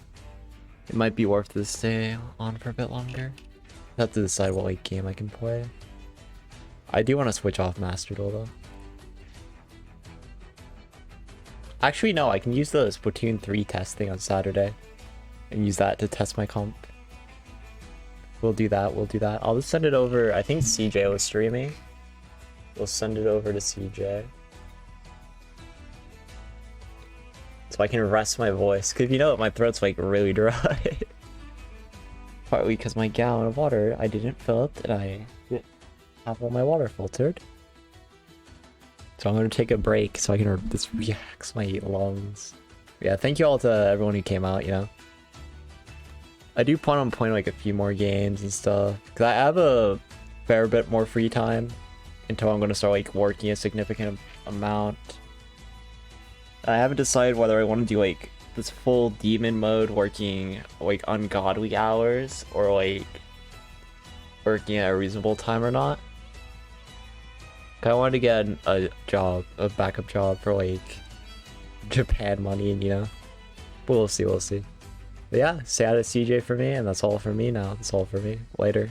it might be worth to stay on for a bit longer. I have to decide what like game I can play. I do want to switch off Master Duel though. Actually, no, I can use the Splatoon 3 testing on Saturday and use that to test my comp. We'll do that, we'll do that. I'll just send it over. I think CJ was streaming. We'll send it over to CJ. So I can rest my voice. Because you know my throat's like really dry. Partly because my gallon of water, I didn't fill it and I didn't have all my water filtered. So I'm going to take a break so I can just relax my lungs. Yeah, thank you all to everyone who came out, you know. I do plan on playing like a few more games and stuff. Because I have a fair bit more free time until I'm going to start like working a significant amount. I haven't decided whether I want to do like this full demon mode working like ungodly hours or like working at a reasonable time or not. I wanted to get a job, a backup job for like Japan money, and you know, but we'll see, we'll see. But yeah, say hi to CJ for me, and that's all for me now. That's all for me. Later.